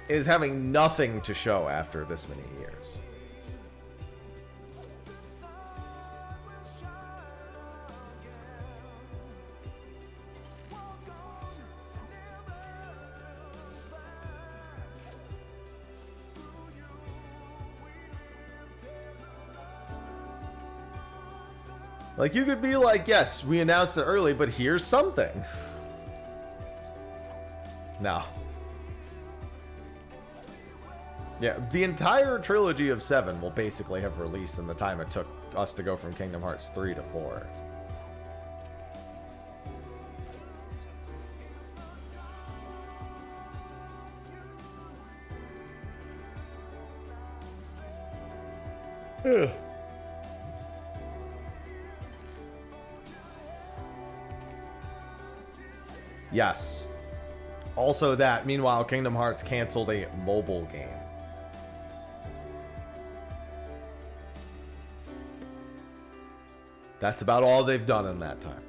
is having nothing to show after this many years. Like, you could be like, yes, we announced it early, but here's something. No. Yeah, the entire trilogy of 7 will basically have released in the time it took us to go from Kingdom Hearts 3 to 4. Ugh. Yes. Also that. Meanwhile, Kingdom Hearts canceled a mobile game. That's about all they've done in that time.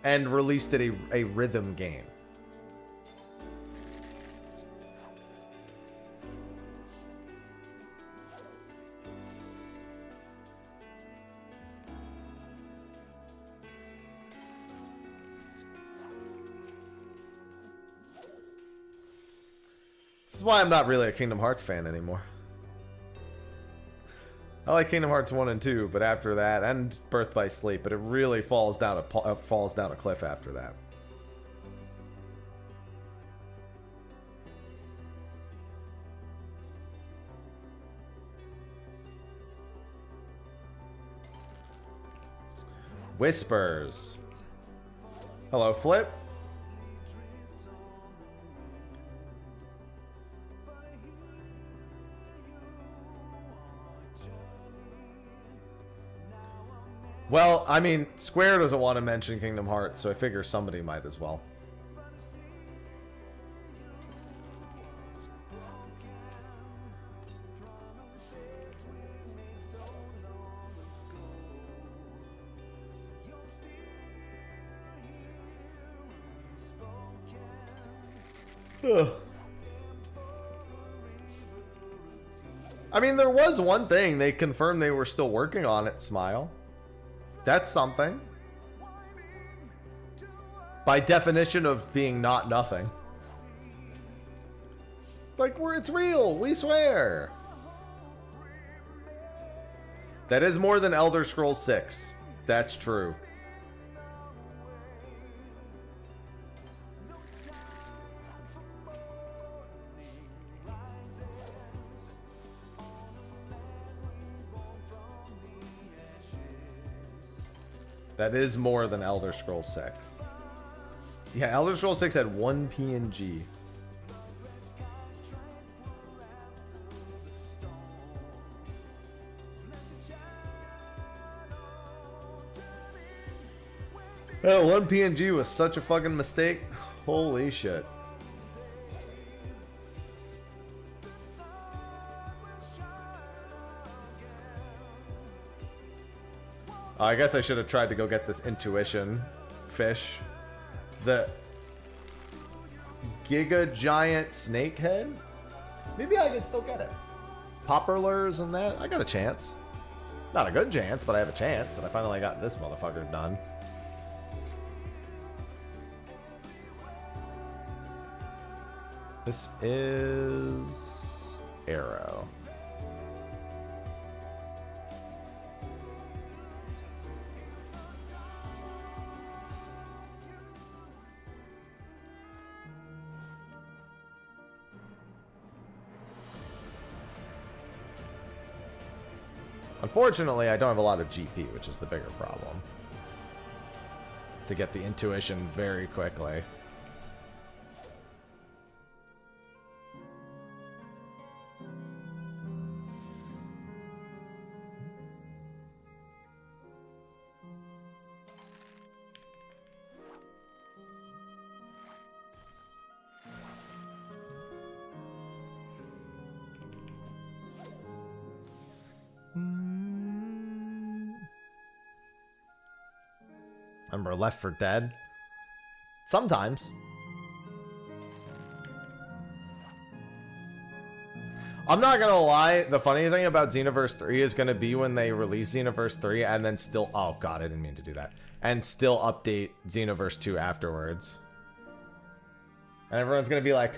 And released it a rhythm game. This is why I'm not really a Kingdom Hearts fan anymore. I like Kingdom Hearts 1 and 2, but after that, and Birth by Sleep, but it really falls down a cliff after that. Whispers. Hello, Flip. Well, I mean, Square doesn't want to mention Kingdom Hearts, so I figure somebody might as well. Ugh. I mean, there was one thing. They confirmed they were still working on it, Smile. That's something. By definition of being not nothing. Like, it's real. We swear. That is more than Elder Scrolls 6. That's true. That is more than Elder Scrolls 6. Yeah, Elder Scrolls 6 had one PNG. Oh, one PNG was such a fucking mistake. Holy shit. I guess I should have tried to go get this intuition fish. The Giga Giant Snakehead? Maybe I can still get it. Popperlures and that? I got a chance. Not a good chance, but I have a chance. And I finally got this motherfucker done. This is Arrow. Unfortunately, I don't have a lot of GP, which is the bigger problem. To get the intuition very quickly. Remember Left 4 Dead? Sometimes. I'm not gonna lie, the funny thing about Xenoverse 3 is gonna be when they release Xenoverse 3 and then still... Oh god, I didn't mean to do that. And still update Xenoverse 2 afterwards. And everyone's gonna be like...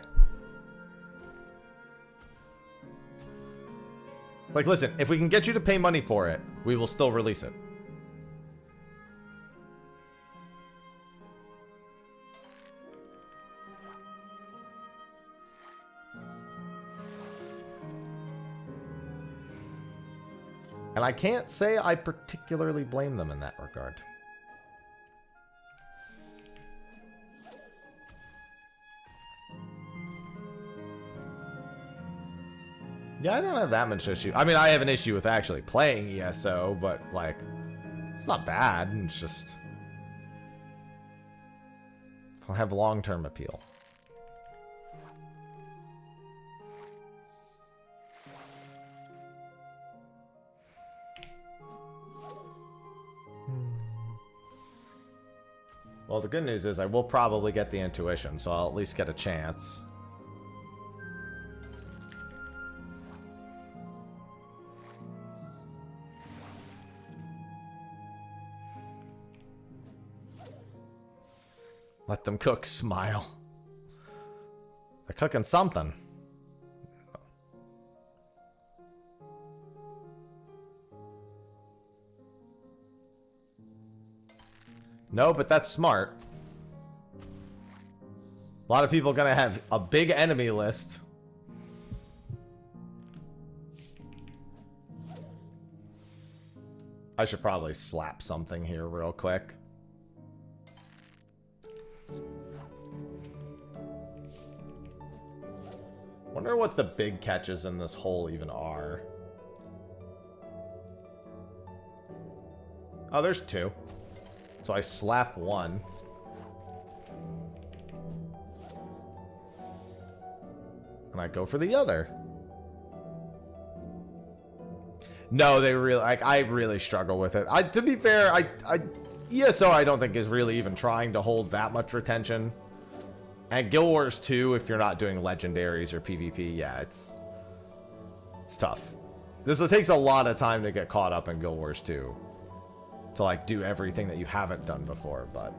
Like, listen, if we can get you to pay money for it, we will still release it. And I can't say I particularly blame them in that regard. Yeah, I don't have that much issue. I mean, I have an issue with actually playing ESO, but, like, it's not bad. It's just... I don't have long-term appeal. Well, the good news is I will probably get the intuition, so I'll at least get a chance. Let them cook, Smile. They're cooking something. No, but that's smart. A lot of people are gonna have a big enemy list. I should probably slap something here real quick. Wonder what the big catches in this hole even are. Oh, there's two. So I slap one. And I go for the other. No, they really, like, I really struggle with it. To be fair, ESO I don't think is really even trying to hold that much retention. And Guild Wars 2, if you're not doing legendaries or PvP, yeah, it's tough. This takes a lot of time to get caught up in Guild Wars 2. To, like, do everything that you haven't done before, but...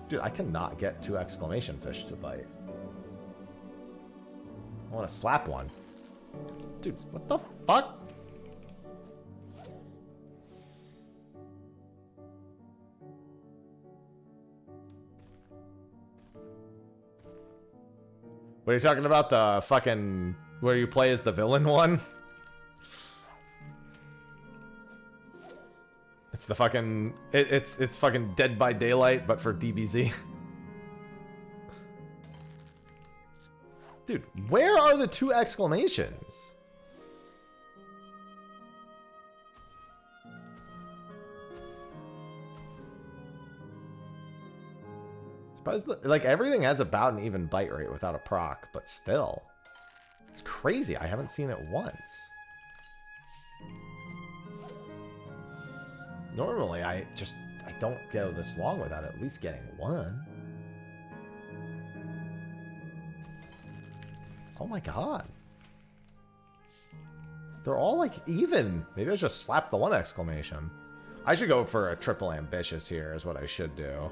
Dude, I cannot get 2 exclamation fish to bite. I want to slap one. Dude, what the fuck? What are you talking about? The fucking... where you play as the villain one? It's the fucking... It's fucking Dead by Daylight, but for DBZ. Dude, where are the 2 exclamations? Surprised, like, everything has about an even bite rate without a proc, but still. It's crazy. I haven't seen it once. Normally, I don't go this long without at least getting one. Oh my god. They're all, like, even. Maybe I just slapped the 1 exclamation. I should go for a triple ambitious here is what I should do.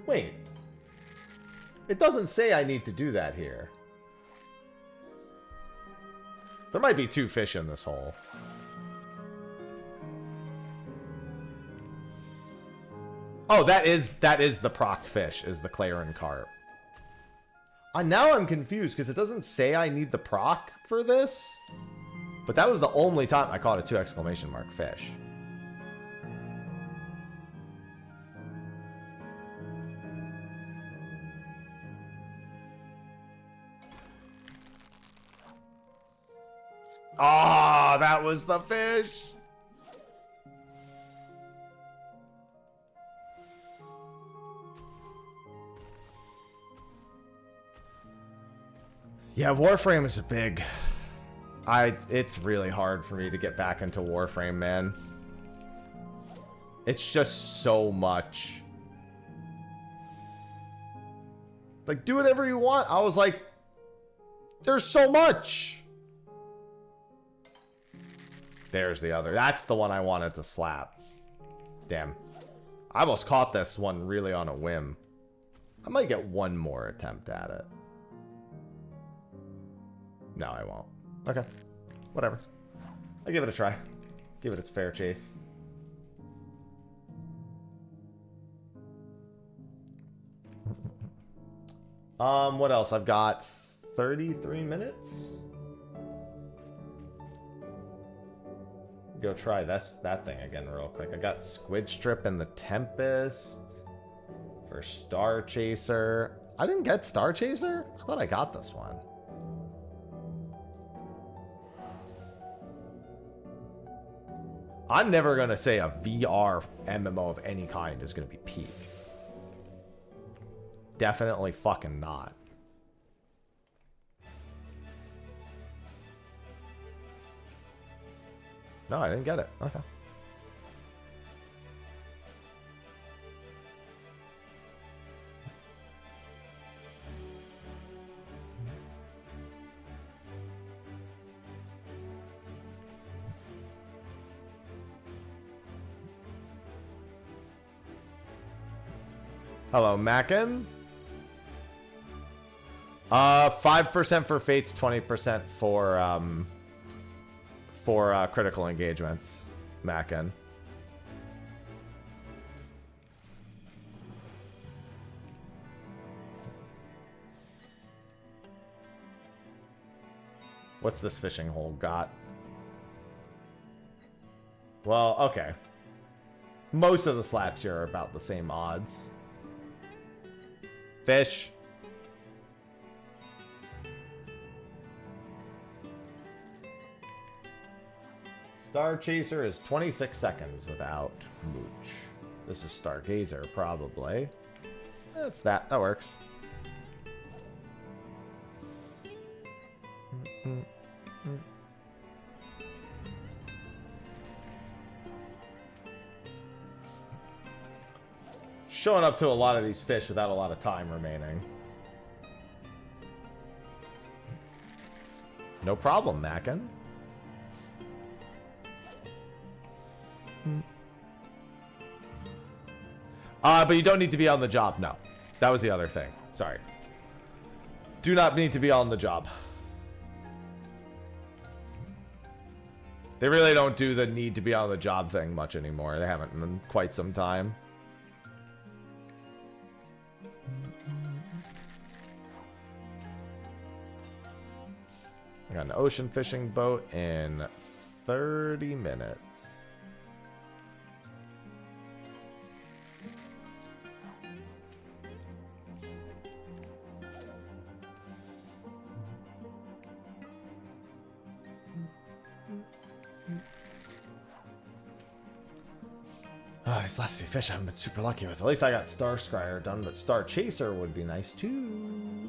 Wait. It doesn't say I need to do that here. There might be 2 fish in this hole. Oh, that is the proc fish, is the Claren carp. Now I'm confused, because it doesn't say I need the proc for this. But that was the only time I caught a 2 exclamation mark fish. Ah, that was the fish. Yeah, Warframe is big. It's really hard for me to get back into Warframe, man. It's just so much. Like, do whatever you want. I was like, there's so much. There's the other. That's the one I wanted to slap. Damn. I almost caught this one really on a whim. I might get one more attempt at it. No, I won't. Okay. Whatever. I'll give it a try. Give it its fair chase. What else? I've got 33 minutes. Go try that thing again real quick. I got Squid Strip and the Tempest for Star Chaser. I didn't get Star Chaser? I thought I got this one. I'm never going to say a VR MMO of any kind is going to be peak. Definitely fucking not. No, I didn't get it. Okay. Hello, Mackin. 5% for Fates, 20% for for critical engagements, Mackin. What's this fishing hole got? Well, okay. Most of the slaps here are about the same odds. Fish. Star Chaser is 26 seconds without Mooch. This is Stargazer, probably. That's that. That works. Showing up to a lot of these fish without a lot of time remaining. No problem, Mackin. But you don't need to be on the job. No. That was the other thing. Sorry. Do not need to be on the job. They really don't do the need to be on the job thing much anymore. They haven't in quite some time. I got an ocean fishing boat in 30 minutes. These last few fish I haven't been super lucky with. At least I got Star Scryer done, but Star Chaser would be nice too.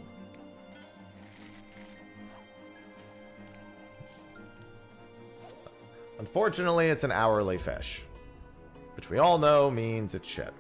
Unfortunately, it's an hourly fish, which we all know means it's shit.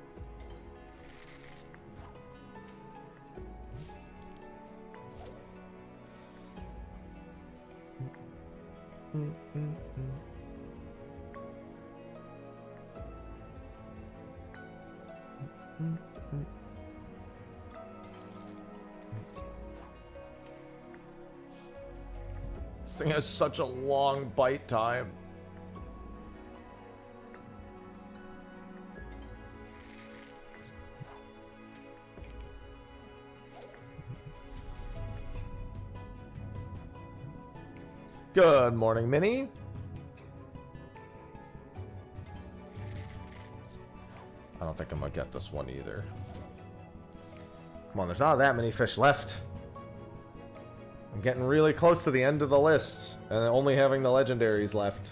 This thing has such a long bite time. Good morning, Minnie. I don't think I'm gonna get this one either. Come on, there's not that many fish left. I'm getting really close to the end of the list, and only having the legendaries left.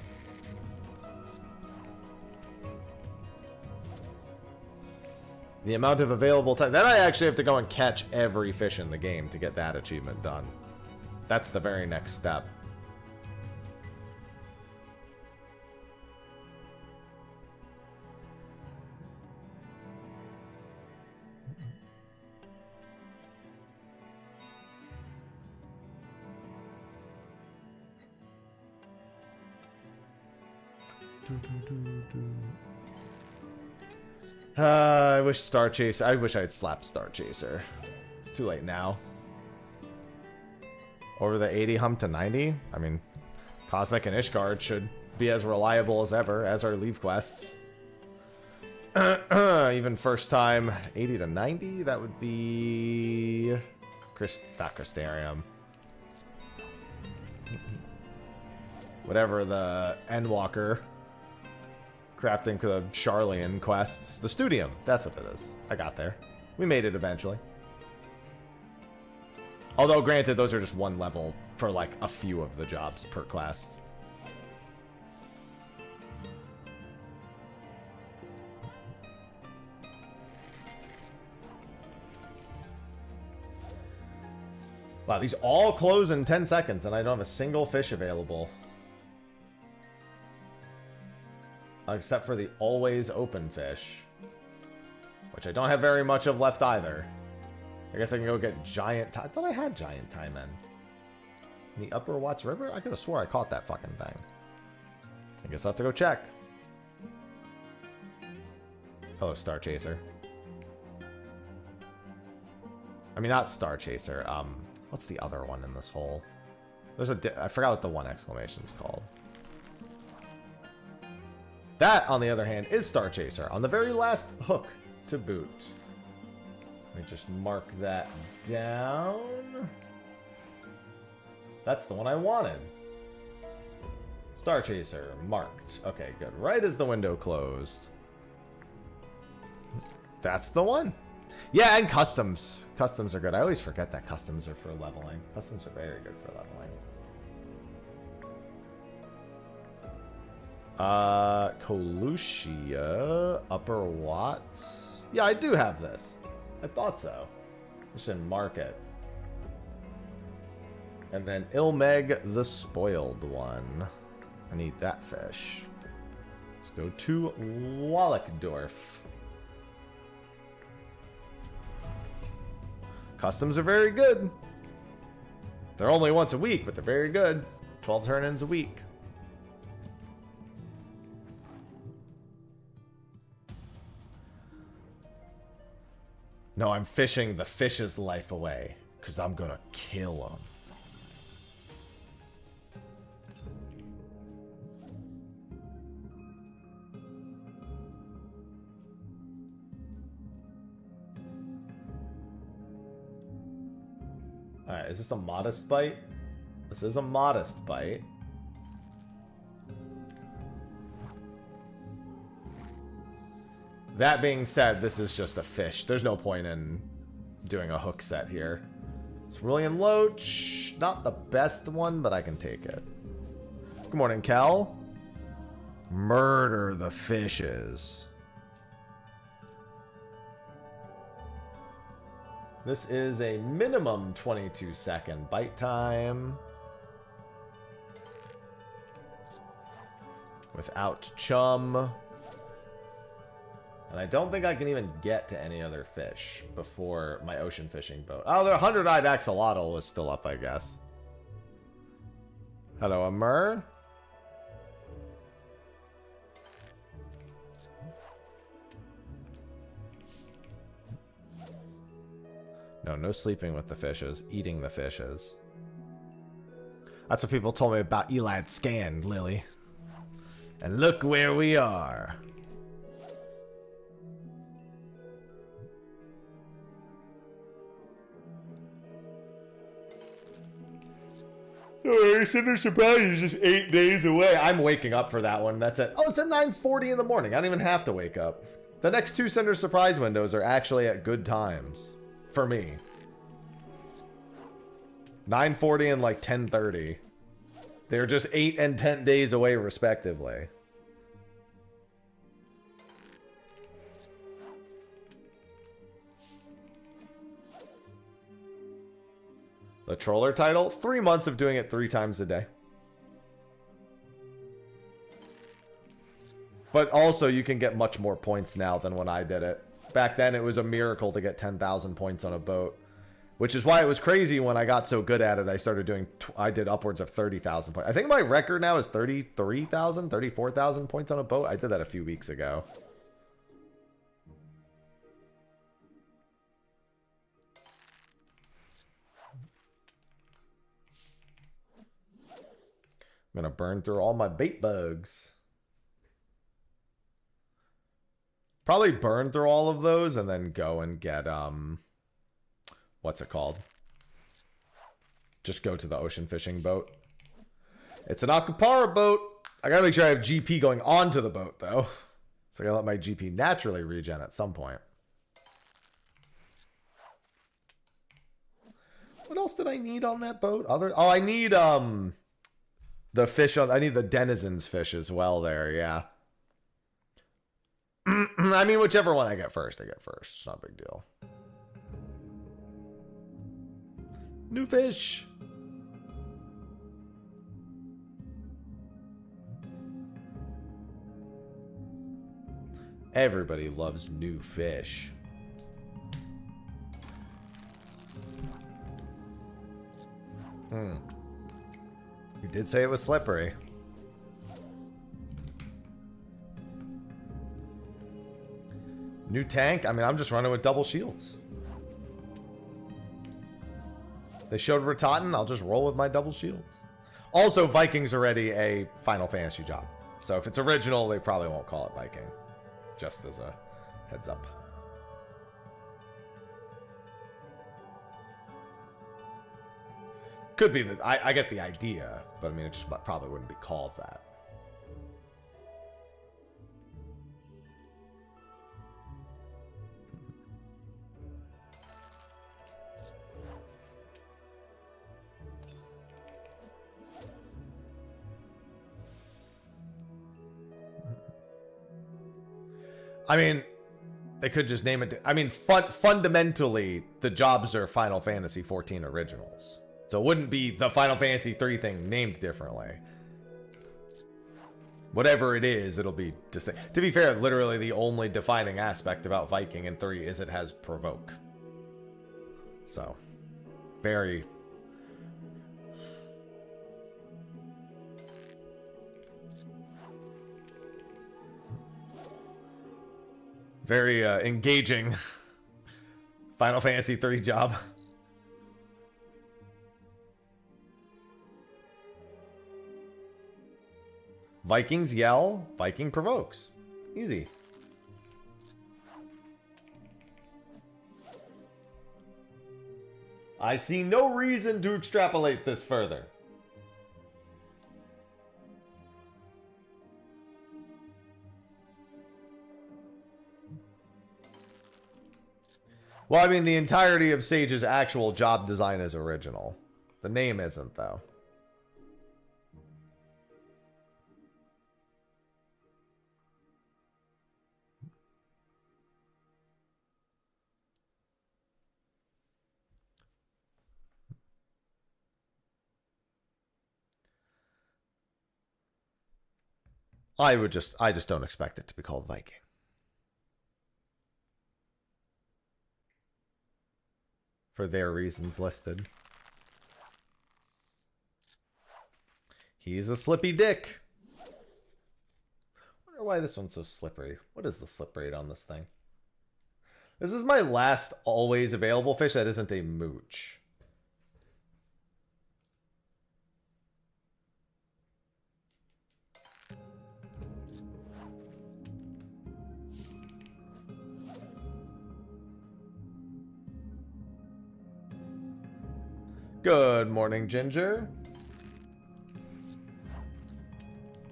The amount of available time. Then I actually have to go and catch every fish in the game to get that achievement done. That's the very next step. I wish Star Chaser. I wish I'd slapped Star Chaser. It's too late now. Over the 80 hump to 90. I mean, Cosmic and Ishgard should be as reliable as ever, as are Leave quests. Even first time 80 to 90. That would be not Crystarium. Whatever the Endwalker. Crafting the Charlian quests. The Studium. That's what it is. I got there. We made it eventually. Although, granted, those are just one level for, like, a few of the jobs per quest. Wow, these all close in 10 seconds, and I don't have a single fish available. Except for the always open fish, which I don't have very much of left either. I guess I can go get giant. I thought I had giant taimen in the Upper Watts River. I could have swore I caught that fucking thing. I guess I'll have to go check. Hello, Star Chaser. I mean, not Star Chaser. What's the other one in this hole? There's a. I forgot what the one exclamation is called. That, on the other hand, is Star Chaser, on the very last hook to boot. Let me just mark that down. That's the one I wanted. Star Chaser, marked. Okay, good. Right as the window closed. That's the one. Yeah, and customs. Customs are good. I always forget that customs are for leveling. Customs are very good for leveling. Colucia, Upper Watts. Yeah, I do have this. I thought so. I should mark it. And then Ilmeg, the spoiled one. I need that fish. Let's go to Wallachdorf. Customs are very good. They're only once a week, but they're very good. 12 turn-ins a week. No, I'm fishing the fish's life away, because I'm gonna kill him. Alright, is this a modest bite? This is a modest bite. That being said, this is just a fish. There's no point in doing a hook set here. Cerulean Loach. Not the best one, but I can take it. Good morning, Cal. Murder the fishes. This is a minimum 22-second bite time. Without chum. And I don't think I can even get to any other fish before my ocean fishing boat. Oh, the 100-eyed axolotl is still up, I guess. Hello, Amur. No, no sleeping with the fishes. Eating the fishes. That's what people told me about Elad Scanned, Lily. And look where we are. Oh, Cinder Surprise is just 8 days away. I'm waking up for that one. That's it. Oh, it's at 9:40 in the morning. I don't even have to wake up. The next two Cinder Surprise windows are actually at good times. For me. 9:40 and like 10:30. They're just 8 and 10 days away, respectively. The Troller title, 3 months of doing it 3 times a day. But also, you can get much more points now than when I did it. Back then, it was a miracle to get 10,000 points on a boat. Which is why it was crazy when I got so good at it. I started doing, I did upwards of 30,000 points. I think my record now is 33,000, 34,000 points on a boat. I did that a few weeks ago. I'm going to burn through all my bait bugs. Probably burn through all of those and then go and get, what's it called? Just go to the ocean fishing boat. It's an Akapara boat. I got to make sure I have GP going onto the boat, though. So I got to let my GP naturally regen at some point. What else did I need on that boat? Oh, I need, the fish on, I need the denizens fish as well there, yeah. I mean, whichever one I get first, I get first. It's not a big deal. New fish. Everybody loves new fish. You did say it was slippery. New tank? I mean, I'm just running with double shields. They showed Ratatin, I'll just roll with my double shields. Also, Vikings already a Final Fantasy job. So if it's original, they probably won't call it Viking. Just as a heads up. Could be that I get the idea, but I mean, it just probably wouldn't be called that. I mean, they could just name it. I mean, fundamentally, the jobs are Final Fantasy XIV originals. So it wouldn't be the Final Fantasy III thing named differently. Whatever it is, it'll be distinct. To be fair, literally the only defining aspect about Viking in 3 is it has provoke. So, very... very engaging Final Fantasy III job. Vikings yell, Viking provokes. Easy. I see no reason to extrapolate this further. Well, I mean, the entirety of Sage's actual job design is original. The name isn't, though. I just don't expect it to be called Viking. For their reasons listed. He's a slippy dick. Wonder why this one's so slippery. What is the slip rate on this thing? This is my last always available fish that isn't a mooch. Good morning, Ginger.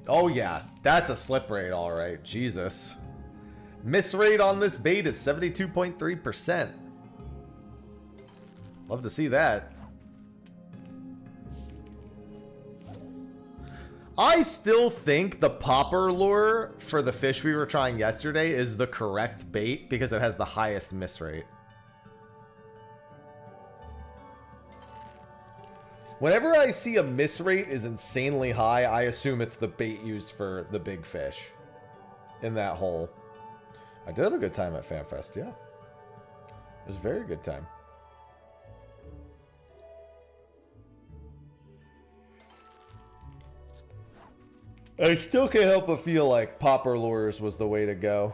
Oh yeah, that's a slip rate, all right. Jesus. Miss rate on this bait is 72.3%. Love to see that. I still think the popper lure for the fish we were trying yesterday is the correct bait because it has the highest miss rate. Whenever I see a miss rate is insanely high, I assume it's the bait used for the big fish in that hole. I did have a good time at FanFest, yeah. It was a very good time. I still can't help but feel like popper lures was the way to go.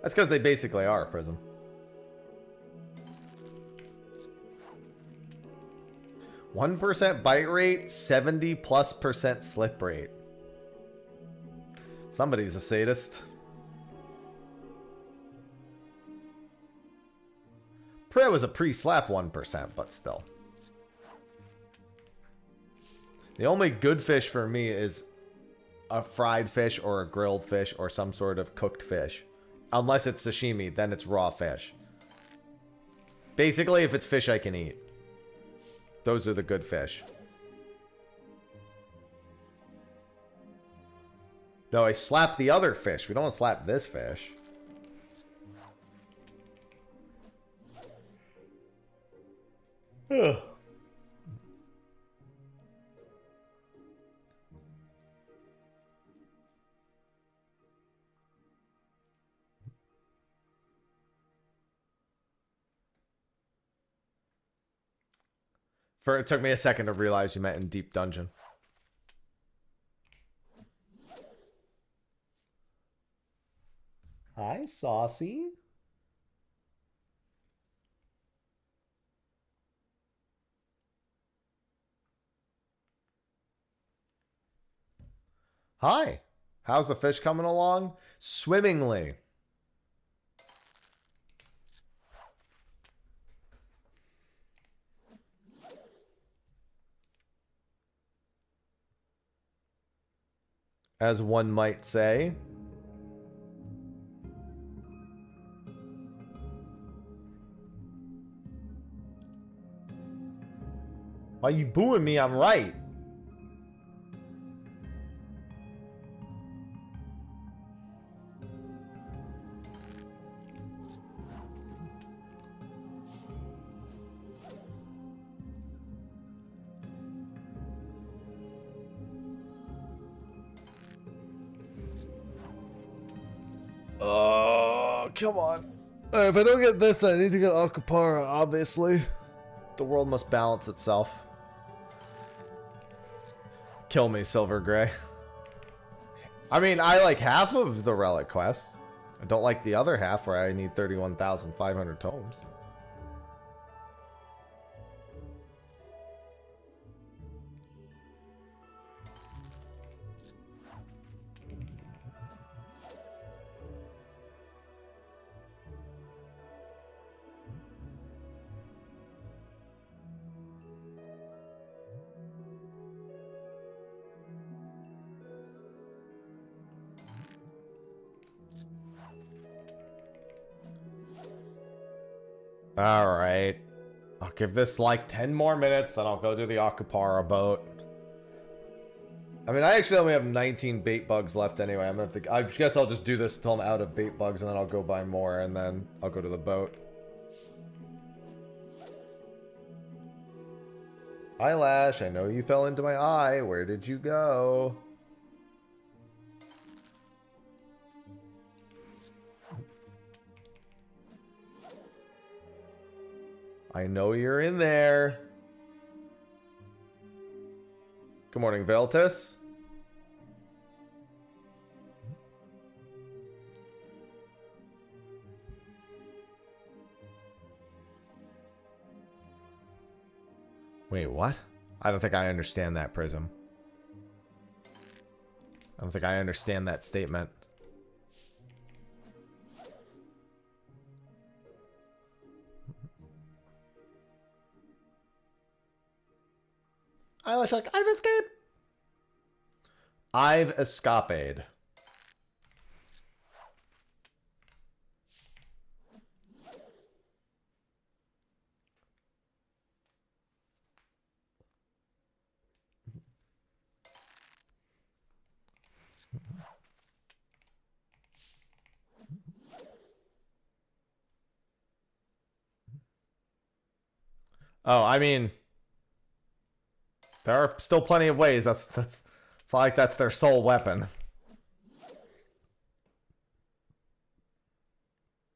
That's because they basically are a prism. %1 bite rate, 70+% slip rate. Somebody's a sadist. Pre was a pre-slap 1%, but still. The only good fish for me is a fried fish or a grilled fish or some sort of cooked fish. Unless it's sashimi, then it's raw fish. Basically, if it's fish I can eat. Those are the good fish. No, I slap the other fish. We don't want to slap this fish. Ugh. It took me a second to realize you meant in deep dungeon. Hi, Saucy. Hi. How's the fish coming along? Swimmingly. As one might say. Why you booing me? I'm right. Oh, come on. If I don't get this, I need to get Akapara, obviously. The world must balance itself. Kill me, Silver Gray. I mean, I like half of the relic quest. I don't like the other half where I need 31,500 tomes. Alright. I'll give this like 10 more minutes, then I'll go do the Akapara boat. I mean, I actually only have 19 bait bugs left anyway. I'm gonna have to, I guess I'll just do this until I'm out of bait bugs, and then I'll go buy more, and then I'll go to the boat. Eyelash, I know you fell into my eye. Where did you go? I know you're in there. Good morning, Veltus. Wait, what? I don't think I understand that, Prism. I don't think I understand that statement. Eyelash like, I've escaped. I've escaped. Oh, I mean, there are still plenty of ways. It's like that's their sole weapon.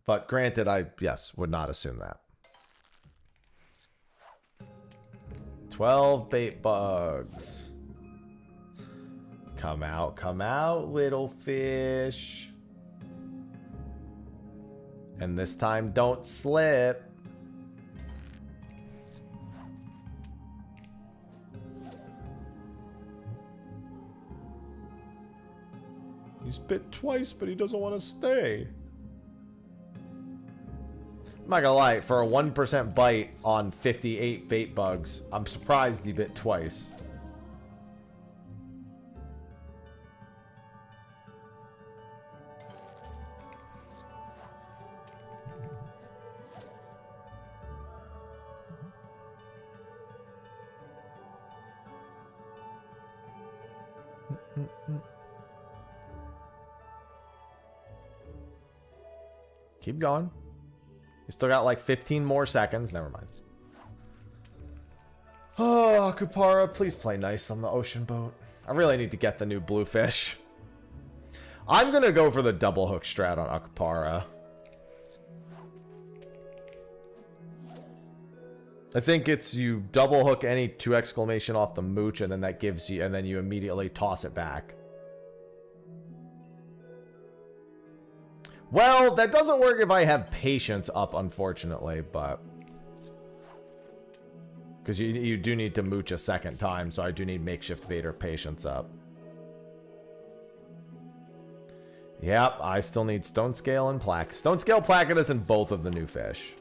But granted, I, yes, would not assume that. 12 bait bugs. Come out, little fish. And this time, don't slip. He's bit twice, but he doesn't want to stay. I'm not gonna lie, for a 1% bite on 58 bait bugs, I'm surprised he bit twice. Keep going. You still got like 15 more seconds. Never mind. Oh, Akupara, please play nice on the ocean boat. I really need to get the new bluefish. I'm going to go for the double hook strat on Akupara. I think it's you double hook any 2 exclamation off the mooch, and then that gives you, and then you immediately toss it back. Well, that doesn't work if I have patience up, unfortunately, but... Because you do need to mooch a second time, so I do need makeshift bait or patience up. Yep, I still need stone scale and plaque. Stone scale placidus in both of the new fish.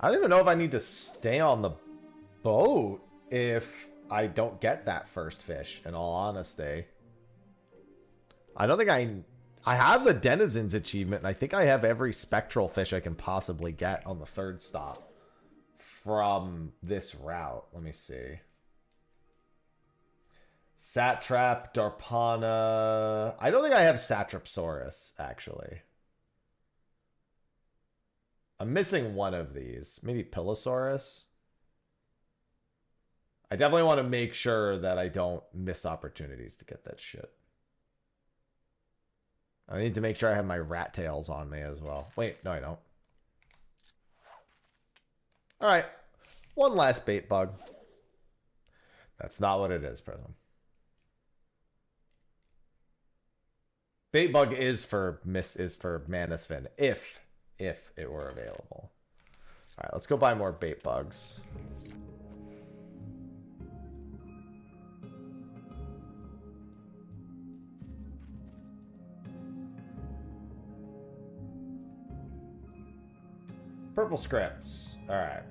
I don't even know if I need to stay on the boat if I don't get that first fish, in all honesty. I don't think I have the Denizens achievement, and I think I have every spectral fish I can possibly get on the 3rd stop from this route. Let me see. Satrap, Darpana. I don't think I have Satrapsaurus, actually. I'm missing one of these. Maybe Pilosaurus? I definitely want to make sure that I don't miss opportunities to get that shit. I need to make sure I have my rat tails on me as well. Wait, no I don't. Alright. One last bait bug. That's not what it is, Prism. Bait bug is for Manus Fin, if it were available. Alright, let's go buy more bait bugs. Purple scripts. Alright.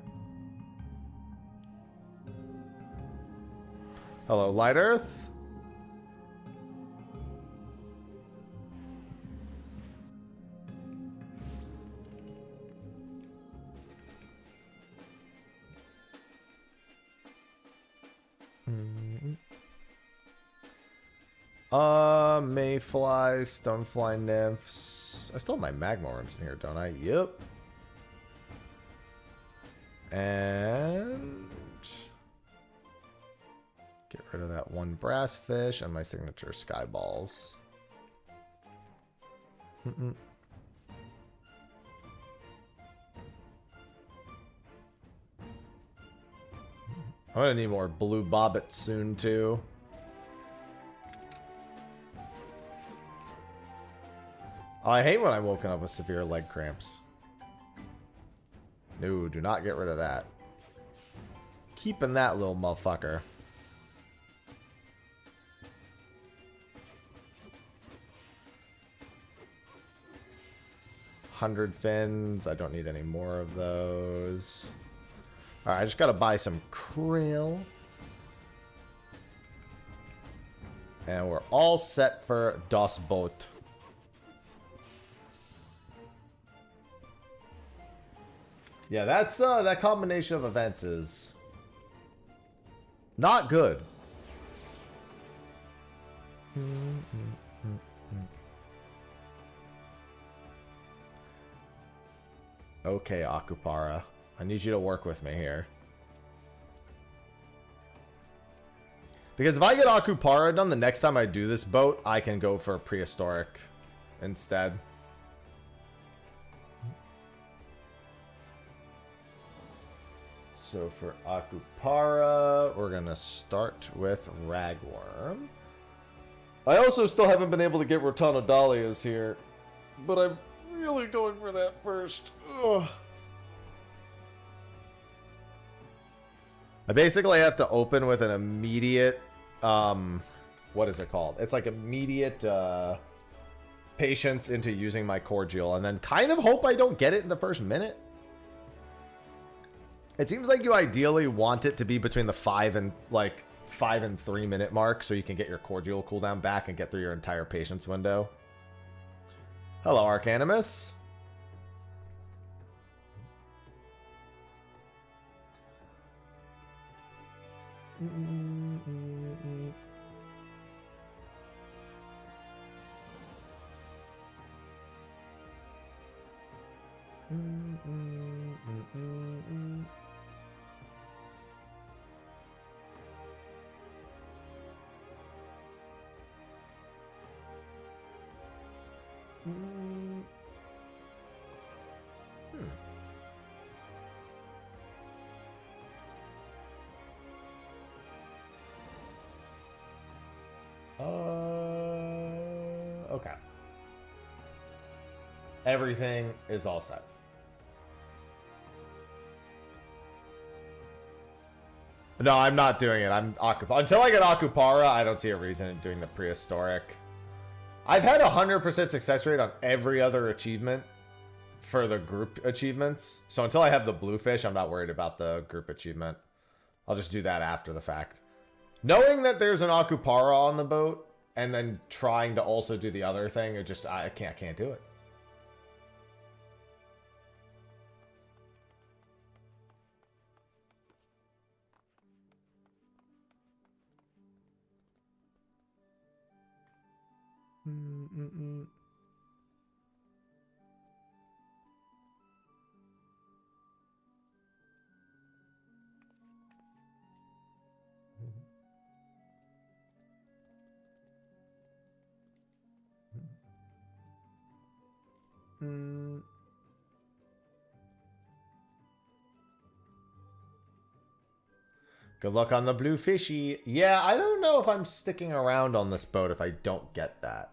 Hello, Light Earth. Mayfly, stonefly nymphs. I still have my magma worms in here, don't I? Yep. And get rid of that one brass fish and my signature sky balls. I'm gonna need more blue bobbits soon too. Oh, I hate when I'm woken up with severe leg cramps. No, do not get rid of that. Keeping that little motherfucker. $100 fins. I don't need any more of those. Alright, I just gotta buy some krill. And we're all set for Das Boot. Yeah, that's that combination of events is not good. Okay, Akupara. I need you to work with me here. Because if I get Akupara done, the next time I do this boat, I can go for prehistoric instead. So for Akupara, we're going to start with Ragworm. I also still haven't been able to get Rotondalias here, but I'm really going for that first. Ugh. I basically have to open with an immediate, what is it called? It's like immediate patience into using my cordial, and then kind of hope I don't get it in the first minute. It seems like you ideally want it to be between the 5 and 3 minute mark, so you can get your cordial cooldown back and get through your entire patience window. Hello, Arcanimus. Okay. Everything is all set. No, I'm not doing it. I'm until I get Akupara, I don't see a reason in doing the prehistoric. I've had 100% success rate on every other achievement for the group achievements. So until I have the bluefish, I'm not worried about the group achievement. I'll just do that after the fact. Knowing that there's an Akupara on the boat and then trying to also do the other thing, it just I can't do it. Good luck on the blue fishy. Yeah, I don't know if I'm sticking around on this boat if I don't get that.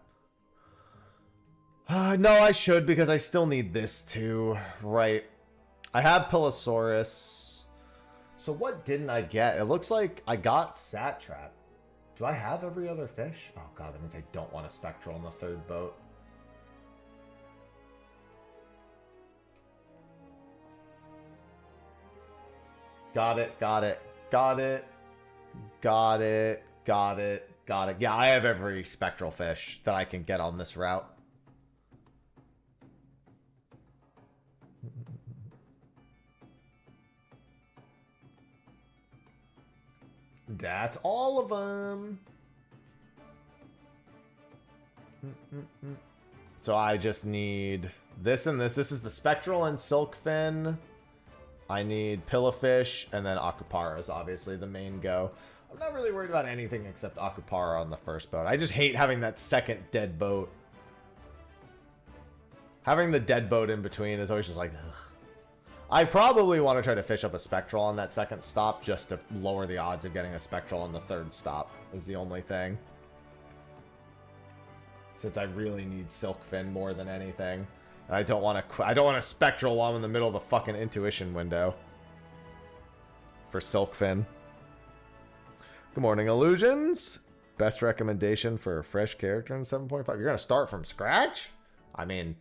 No, I should because I still need this too. Right. I have Pilosaurus. So what didn't I get? It looks like I got Satrap. Do I have every other fish? Oh god, that means I don't want a Spectral on the third boat. Got it, got it, got it, got it, got it, got it. Yeah, I have every Spectral fish that I can get on this route. That's all of them. So I just need this and this. This is the Spectral and Silkfin. I need Pillafish, and then Akupara is obviously the main go. I'm not really worried about anything except Akupara on the first boat. I just hate having that second dead boat. Having the dead boat in between is always just like, ugh. I probably want to try to fish up a Spectral on that second stop just to lower the odds of getting a Spectral on the third stop is the only thing. Since I really need Silkfin more than anything. And I don't want a Spectral while I'm in the middle of a fucking intuition window. For Silkfin. Good morning, Illusions. Best recommendation for a fresh character in 7.5. You're going to start from scratch? I mean,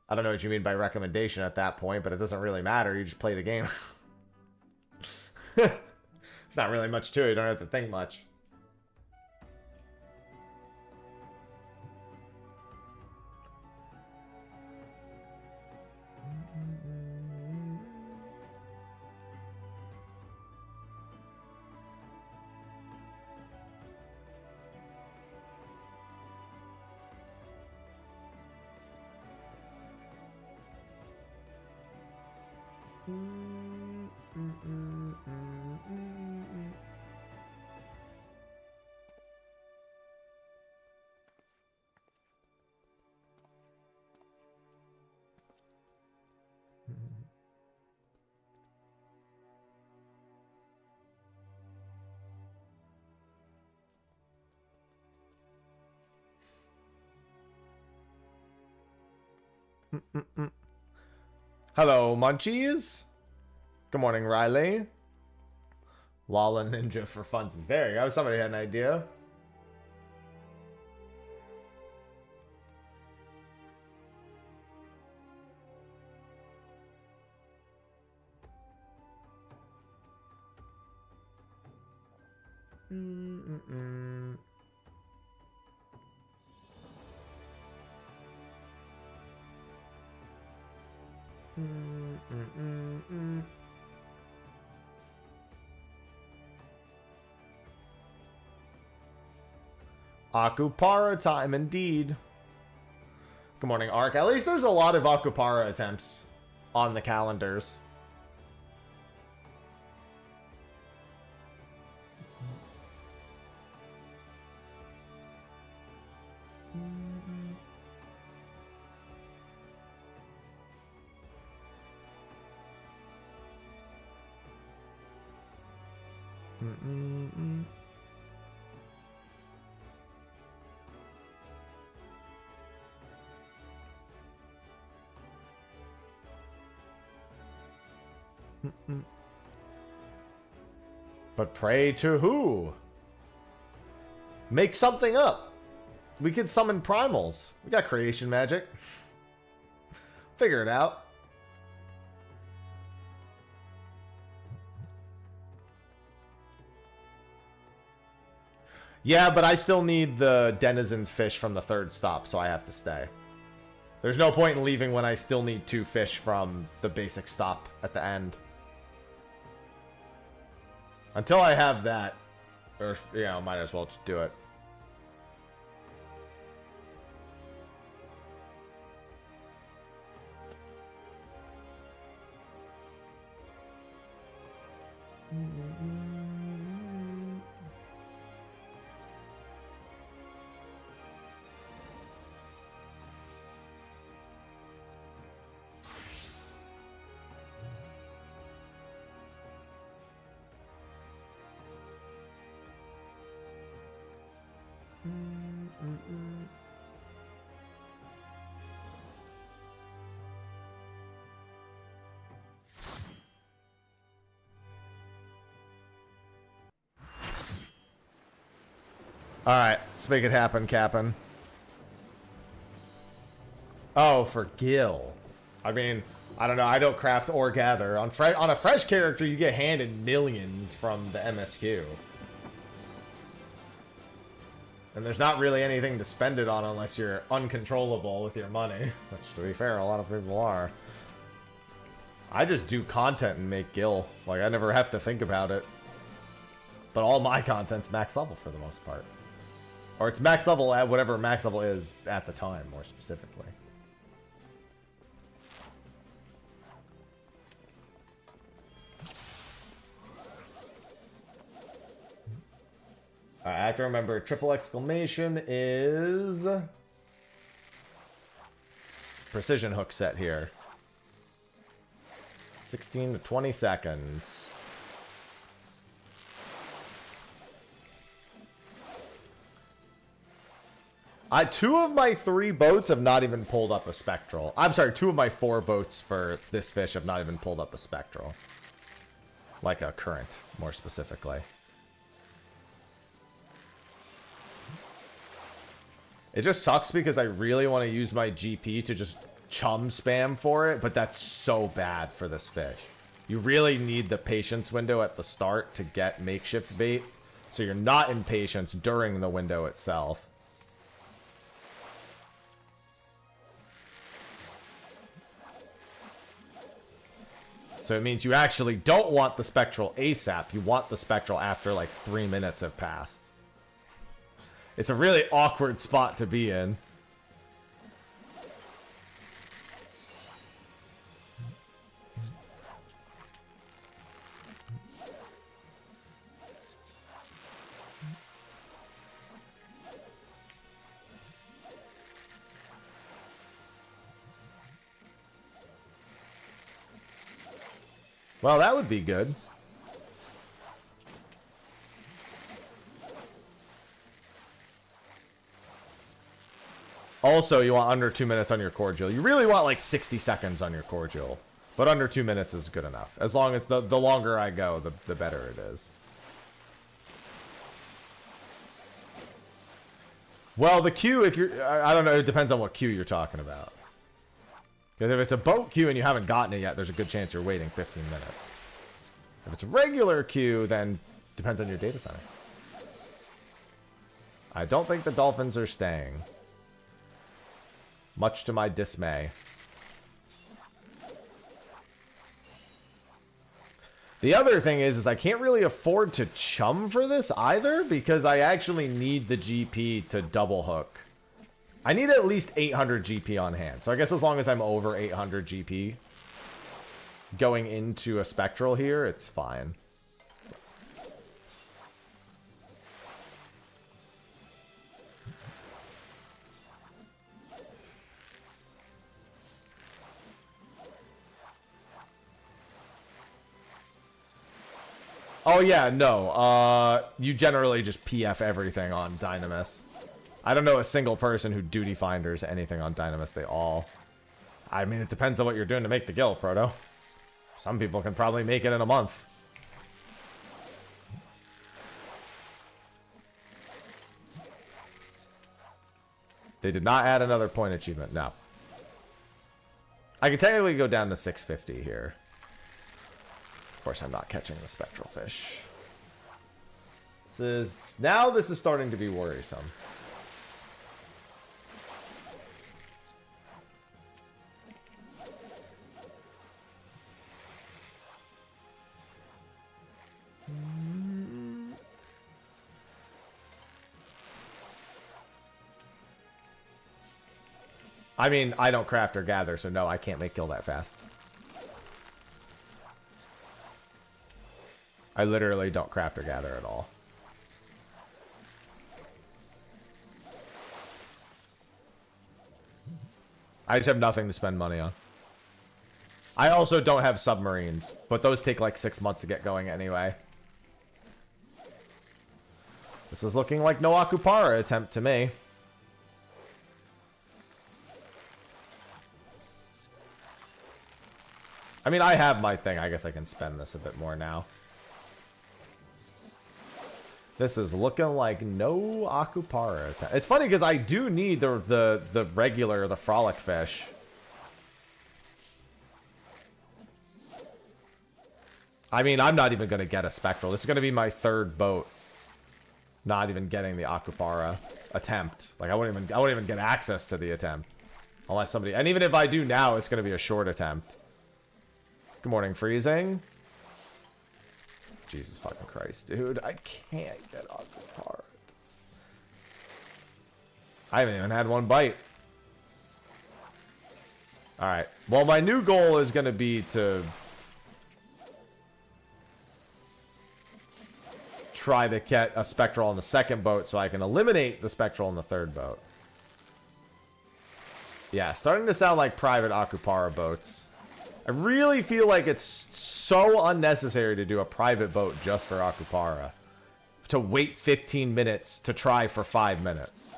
I don't know what you mean by recommendation at that point, but it doesn't really matter. You just play the game. It's not really much to it. You don't have to think much. Hello, Munchies. Good morning, Riley. Lala Ninja for funsies. There you go. Somebody had an idea. Akupara time indeed. Good morning, Ark. At least there's a lot of Akupara attempts on the calendars. But pray to who? Make something up. We can summon primals. We got creation magic. Figure it out. Yeah, but I still need the Denizen's fish from the third stop, so I have to stay. There's no point in leaving when I still need 2 fish from the basic stop at the end. Until I have that, or, you know, might as well just do it. Alright, let's make it happen, Cap'n. Oh, for Gil. I mean, I don't know. I don't craft or gather. On a fresh character, you get handed millions from the MSQ. And there's not really anything to spend it on unless you're uncontrollable with your money. Which, to be fair, a lot of people are. I just do content and make Gil. Like, I never have to think about it. But all my content's max level for the most part. Or it's max level at whatever max level is at the time, more specifically. Alright, I have to remember, triple exclamation is precision hook set here. 16 to 20 seconds. Two of my 3 boats have not even pulled up a spectral. I'm sorry, 2 of my 4 boats for this fish have not even pulled up a spectral. Like a current, more specifically. It just sucks because I really want to use my GP to just chum spam for it, but that's so bad for this fish. You really need the patience window at the start to get makeshift bait, so you're not in patience during the window itself. So it means you actually don't want the spectral ASAP. You want the spectral after like 3 minutes have passed. It's a really awkward spot to be in. Well, that would be good. Also, you want under 2 minutes on your cordial. You really want like 60 seconds on your cordial. But under 2 minutes is good enough. As long as the longer I go, the better it is. Well, the queue, if you're... I don't know, it depends on what queue you're talking about. Because if it's a boat queue and you haven't gotten it yet, there's a good chance you're waiting 15 minutes. If it's a regular queue, then depends on your data center. I don't think the dolphins are staying. Much to my dismay. The other thing is I can't really afford to chum for this either, because I actually need the GP to double hook. I need at least 800 GP on hand. So I guess as long as I'm over 800 GP, going into a spectral here, it's fine. Oh yeah, no. You generally just PF everything on Dynamis. I don't know a single person who duty finders anything on Dynamis. They all... I mean, it depends on what you're doing to make the guild, Proto. Some people can probably make it in a month. They did not add another point achievement, no. I can technically go down to 650 here. Of course, I'm not catching the spectral fish. Now this is starting to be worrisome. I mean, I don't craft or gather, so no, I can't make kill that fast. I literally don't craft or gather at all. I just have nothing to spend money on. I also don't have submarines, but those take like 6 months to get going anyway. This is looking like no Akupara attempt to me. I mean, I have my thing. I guess I can spend this a bit more now. This is looking like no Akupara attempt. It's funny because I do need the regular, the frolic fish. I mean, I'm not even going to get a spectral. This is going to be my third boat. Not even getting the Akupara attempt. Like, I won't even get access to the attempt. Unless somebody... And even if I do now, it's going to be a short attempt. Good morning, freezing. Jesus fucking Christ, dude. I can't get Akupara. I haven't even had one bite. Alright. Well, my new goal is going to be to... try to get a spectral on the second boat so I can eliminate the spectral on the third boat. Yeah, starting to sound like private Akupara boats. I really feel like it's so unnecessary to do a private boat just for Akupara. To wait 15 minutes to try for 5 minutes.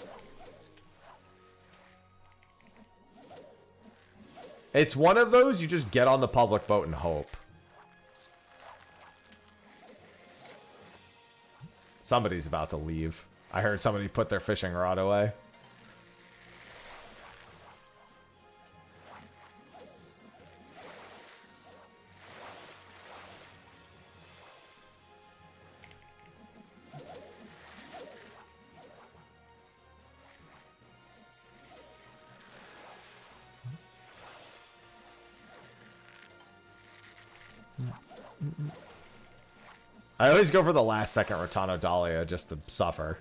It's one of those you just get on the public boat and hope. Somebody's about to leave. I heard somebody put their fishing rod away. I always go for the last second Rotano Dahlia just to suffer.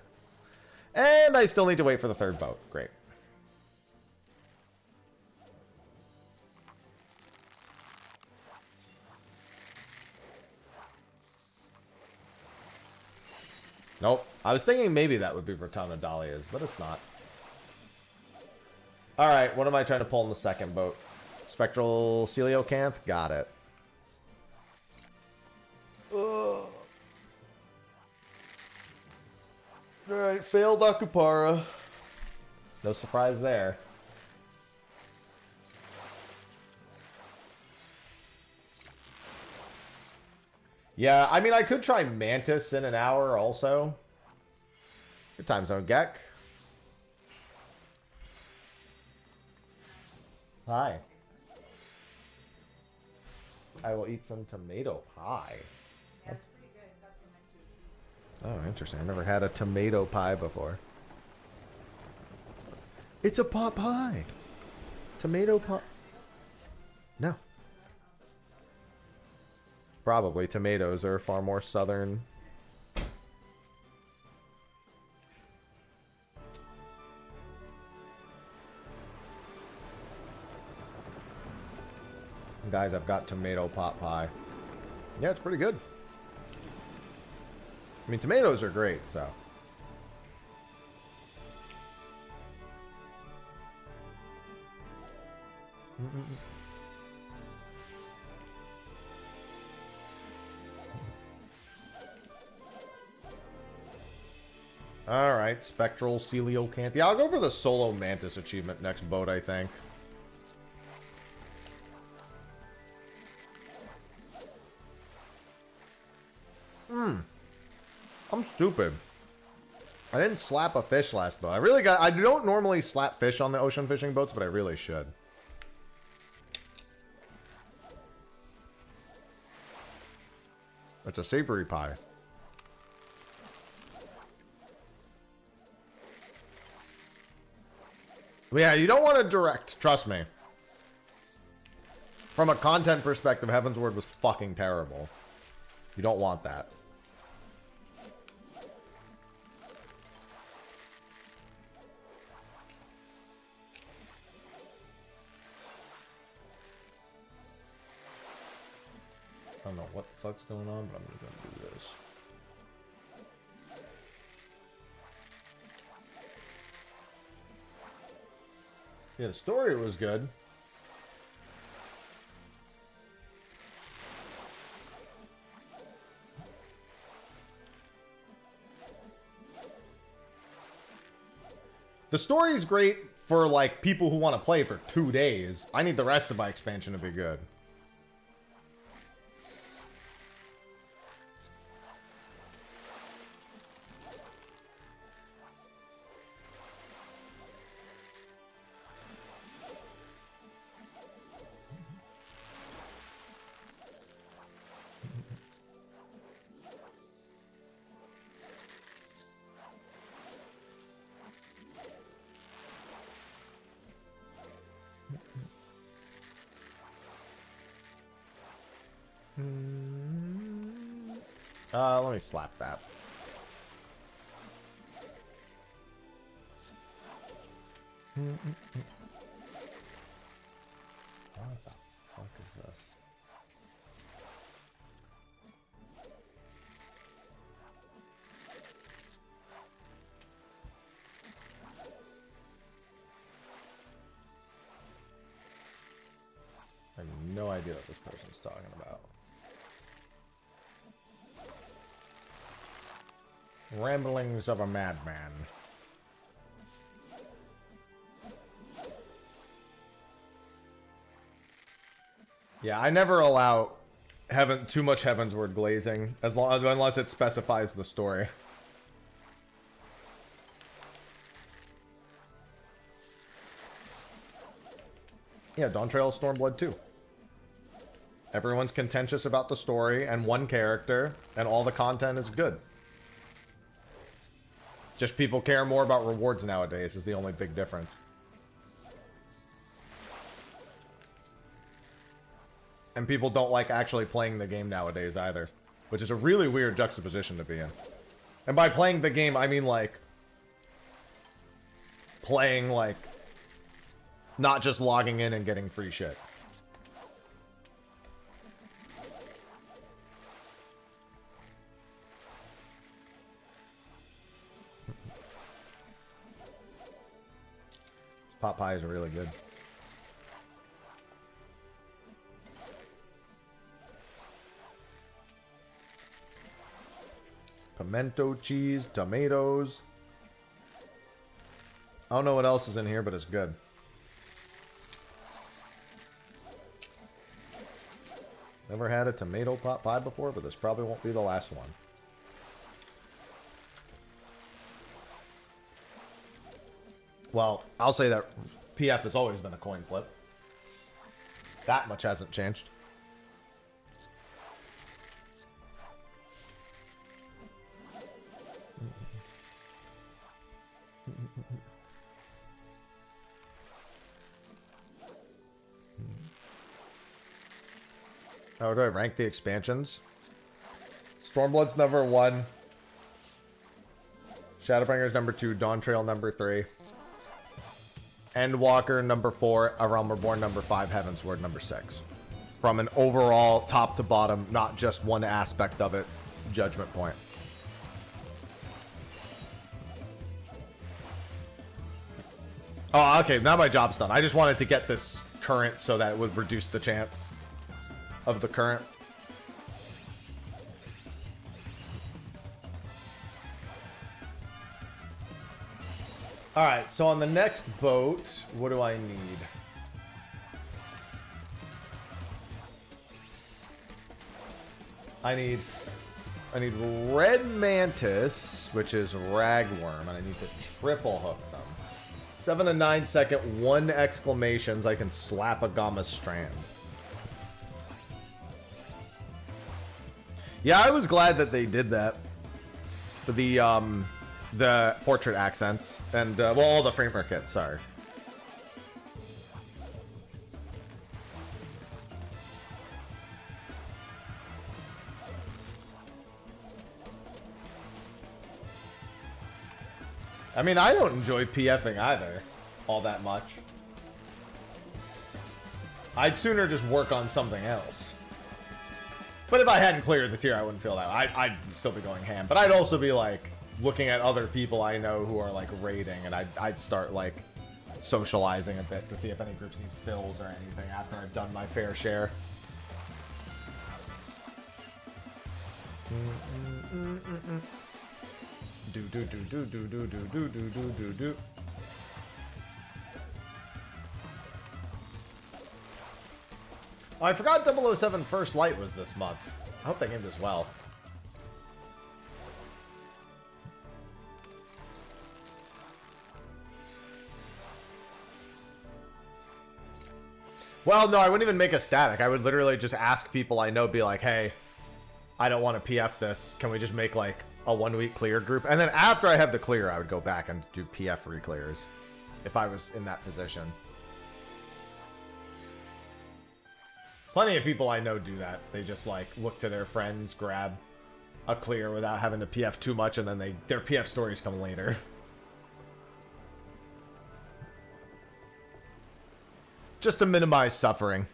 And I still need to wait for the third boat. Great. Nope. I was thinking maybe that would be Rotano Dahlias, but it's not. Alright, what am I trying to pull in the second boat? Spectral Coelacanth? Got it. Ugh. Alright, failed Akupara. No surprise there. Yeah, I mean, I could try Mantis in an hour also. Good time zone, Gek. Hi. I will eat some tomato pie. Yeah, it's pretty good. It's got tomato. Oh, interesting. I've never had a tomato pie before. It's a pot pie. Tomato pie. No. Probably. Tomatoes are far more southern. Guys, I've got tomato pot pie. Yeah, it's pretty good. I mean, tomatoes are great, so. Alright, Spectral Coelacanth. Yeah, I'll go for the Solo Mantis achievement next boat, I think. I'm stupid. I didn't slap a fish last boat. I don't normally slap fish on the ocean fishing boats, but I really should. It's a savory pie. But yeah, you don't want to direct. Trust me. From a content perspective, Heaven's Word was fucking terrible. You don't want that. I don't know what the fuck's going on, but I'm gonna do this. Yeah, the story was good. The story is great for, like, people who want to play for 2 days. I need the rest of my expansion to be good. Let me slap that. What the fuck is this? I have no idea what this person's talking about. Ramblings of a madman. Yeah, I never allow too much Heaven's Word glazing unless it specifies the story. Yeah, Dawn Trail Stormblood too. Everyone's contentious about the story and one character, and all the content is good. Just people care more about rewards nowadays is the only big difference. And people don't like actually playing the game nowadays either, which is a really weird juxtaposition to be in. And by playing the game, I mean like playing like not just logging in and getting free shit. Pot pies are really good. Pimento cheese, tomatoes. I don't know what else is in here, but it's good. Never had a tomato pot pie before, but this probably won't be the last one. Well, I'll say that PF has always been a coin flip. That much hasn't changed. How do I rank the expansions? Stormblood's number 1. Shadowbringer's number 2. Dawn Trail number 3. Endwalker number 4. A Realm Reborn number 5. Heaven's Word number 6. from an overall top to bottom, not just one aspect of it, judgment point. Oh, okay, now my job's done. I just wanted to get this current so that it would reduce the chance of the current. Alright, so on the next boat, what do I need? I need red mantis, which is ragworm, and I need to triple hook them. 7 to 9 second, 1 exclamations, I can slap a gamma strand. Yeah, I was glad that they did that. The portrait accents and well, all the framer kits, sorry. I mean, I don't enjoy PFing either all that much. I'd sooner just work on something else. But if I hadn't cleared the tier, I wouldn't feel that. I'd still be going ham. But I'd also be like looking at other people I know who are like raiding, and I'd start like socializing a bit to see if any groups need fills or anything after I've done my fair share. Do. Oh, I forgot 007 First Light was this month. I hope that game does well. Well, no, I wouldn't even make a static. I would literally just ask people I know, be like, hey, I don't want to PF this. Can we just make like a 1 week clear group? And then after I have the clear, I would go back and do PF re-clears if I was in that position. Plenty of people I know do that. They just like look to their friends, grab a clear without having to PF too much, and then their PF stories come later. Just to minimize suffering.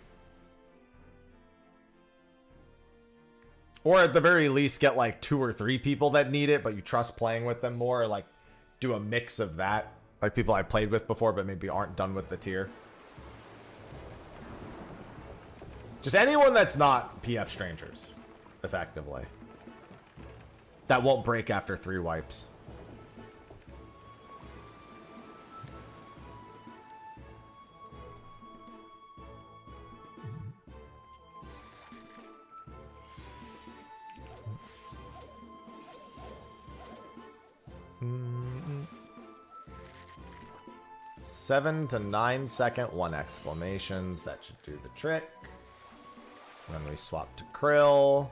Or at the very least get like 2 or 3 people that need it, but you trust playing with them more, or like do a mix of that. Like people I played with before, but maybe aren't done with the tier. Just anyone that's not PF strangers, effectively. That won't break after 3 wipes. Mm-mm. 7 to 9 second, 1 exclamations. That should do the trick. And then we swap to Krill.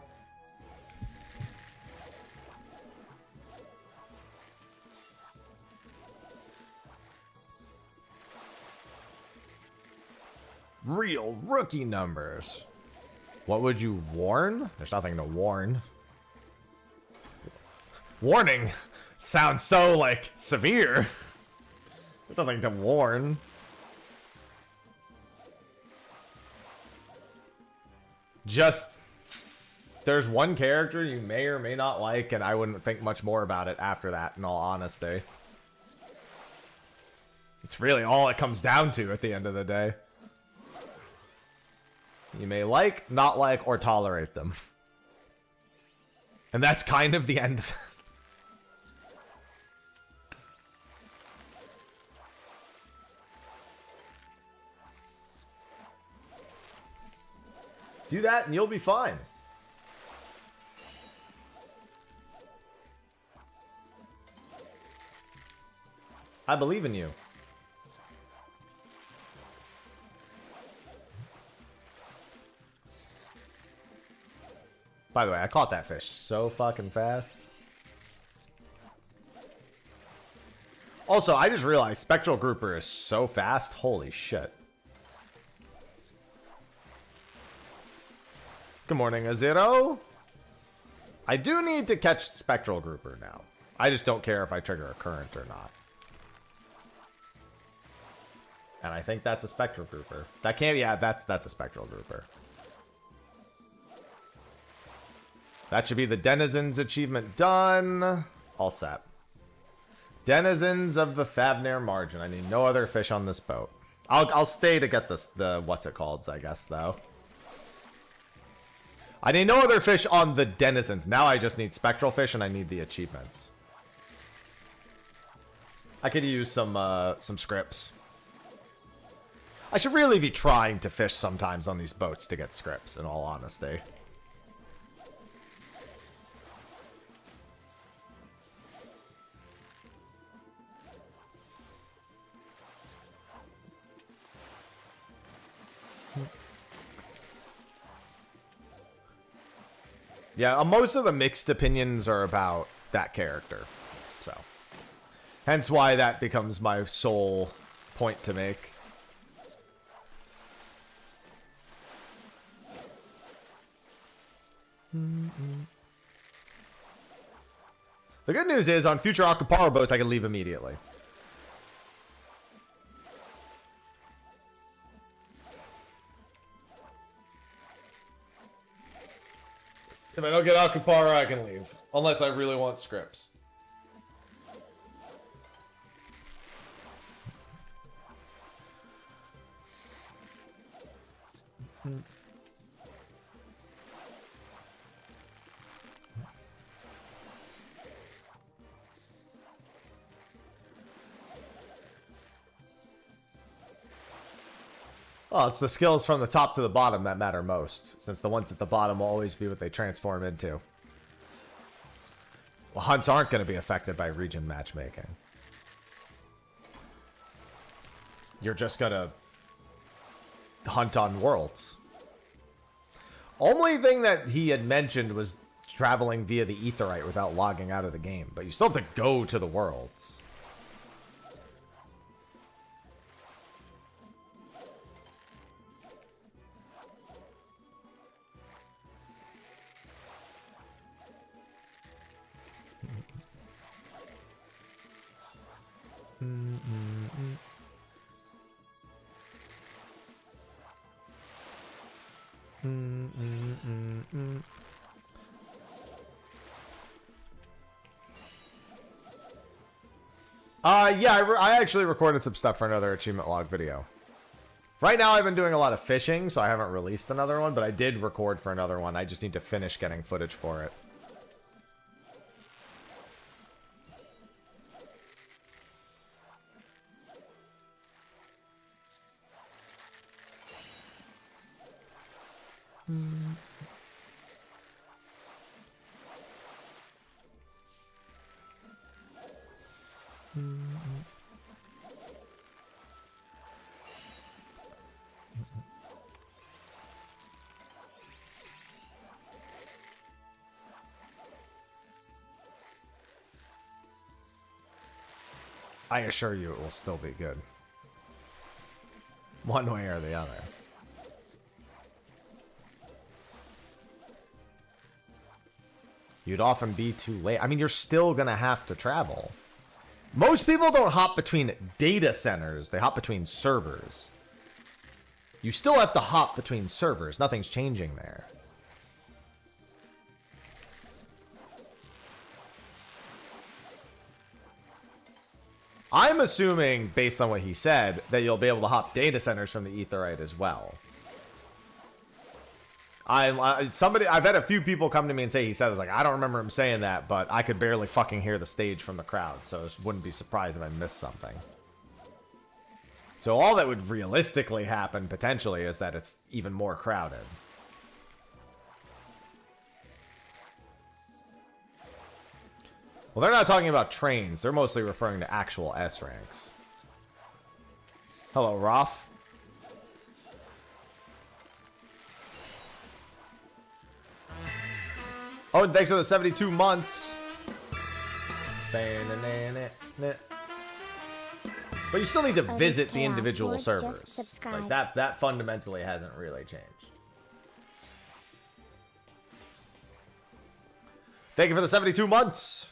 Real rookie numbers. What would you warn? There's nothing to warn. Warning sounds so like severe. There's nothing to warn. Just there's one character you may or may not like, and I wouldn't think much more about it after that, in all honesty. It's really all it comes down to at the end of the day. You may like, not like, or tolerate them. And that's kind of the end of it. Do that and you'll be fine. I believe in you. By the way, I caught that fish so fucking fast. Also, I just realized Spectral Grouper is so fast. Holy shit. Good morning, Zeno. I do need to catch Spectral Grouper now. I just don't care if I trigger a current or not. And I think that's a Spectral Grouper. That can't be, yeah, that's a Spectral Grouper. That should be the Denizens achievement done. All set. Denizens of the Thavnir margin. I need no other fish on this boat. I'll stay to get the what's it called, I guess, though. I need no other fish on the Denizens. Now I just need spectral fish and I need the achievements. I could use some scripts. I should really be trying to fish sometimes on these boats to get scripts, in all honesty. Yeah, most of the mixed opinions are about that character. So, hence why that becomes my sole point to make. The good news is, on future Akapara boats, I can leave immediately. If I don't get Akapara, I can leave. Unless I really want scripts. Well, it's the skills from the top to the bottom that matter most, since the ones at the bottom will always be what they transform into. Well, hunts aren't going to be affected by region matchmaking. You're just going to hunt on worlds. Only thing that he had mentioned was traveling via the Aetheryte without logging out of the game, but you still have to go to the worlds. Yeah, I actually recorded some stuff for another achievement log video. Right now I've been doing a lot of fishing, so I haven't released another one, but I did record for another one. I just need to finish getting footage for it. I assure you it will still be good. One way or the other. You'd often be too late. I mean, you're still going to have to travel. Most people don't hop between data centers. They hop between servers. You still have to hop between servers. Nothing's changing there. I'm assuming, based on what he said, that you'll be able to hop data centers from the Aetheryte as well. I've had a few people come to me and say he said, like, I don't remember him saying that, but I could barely fucking hear the stage from the crowd, so I wouldn't be surprised if I missed something. So all that would realistically happen, potentially, is that it's even more crowded. Well, they're not talking about trains. They're mostly referring to actual S ranks. Hello, Roth. Oh, and thanks for the 72 months. But you still need to visit the individual servers. Like that fundamentally hasn't really changed. Thank you for the 72 months.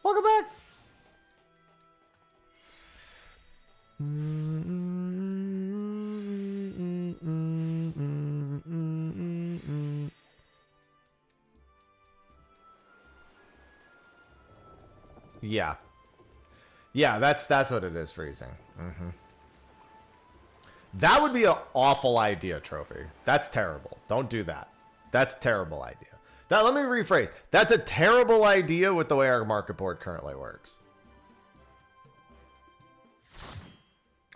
Welcome back. Yeah. Yeah, that's what it is, freezing. Mm-hmm. That would be an awful idea, Trophy. That's terrible. Don't do that. That's a terrible idea. Now, let me rephrase. That's a terrible idea with the way our market board currently works.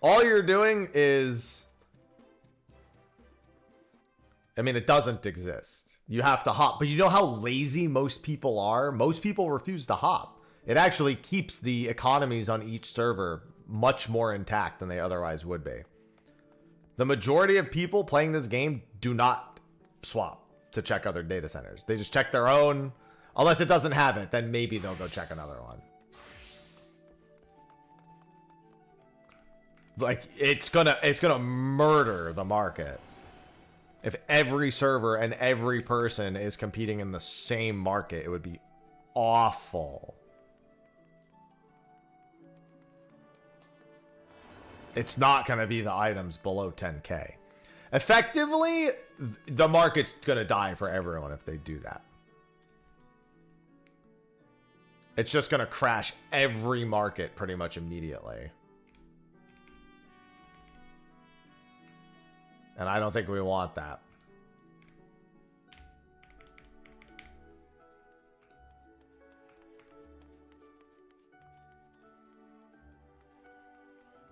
All you're doing is... I mean, it doesn't exist. You have to hop. But you know how lazy most people are? Most people refuse to hop. It actually keeps the economies on each server much more intact than they otherwise would be. The majority of people playing this game do not swap to check other data centers. They just check their own. Unless it doesn't have it, then maybe they'll go check another one. Like, it's gonna murder the market. If every server and every person is competing in the same market, it would be awful. It's not going to be the items below 10K. Effectively, the market's going to die for everyone if they do that. It's just going to crash every market pretty much immediately. And I don't think we want that.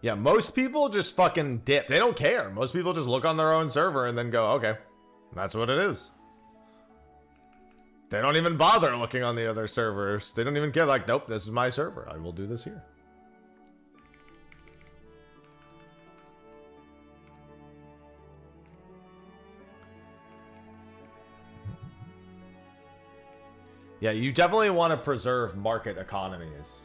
Yeah, most people just fucking dip. They don't care. Most people just look on their own server and then go, okay, that's what it is. They don't even bother looking on the other servers. They don't even care. Like, nope, this is my server. I will do this here. Yeah, you definitely want to preserve market economies.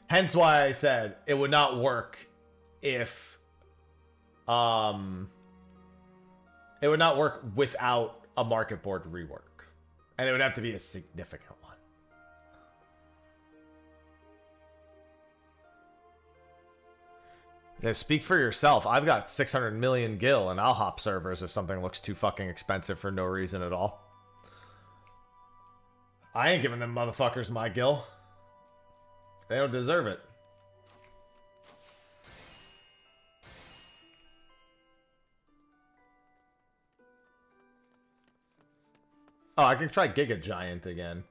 Hence why I said it would not work if, it would not work without a market board rework. And it would have to be a significant one. Yeah, speak for yourself. I've got 600 million gil and I'll hop servers if something looks too fucking expensive for no reason at all. I ain't giving them motherfuckers my gil. They don't deserve it. Oh, I can try Giga Giant again.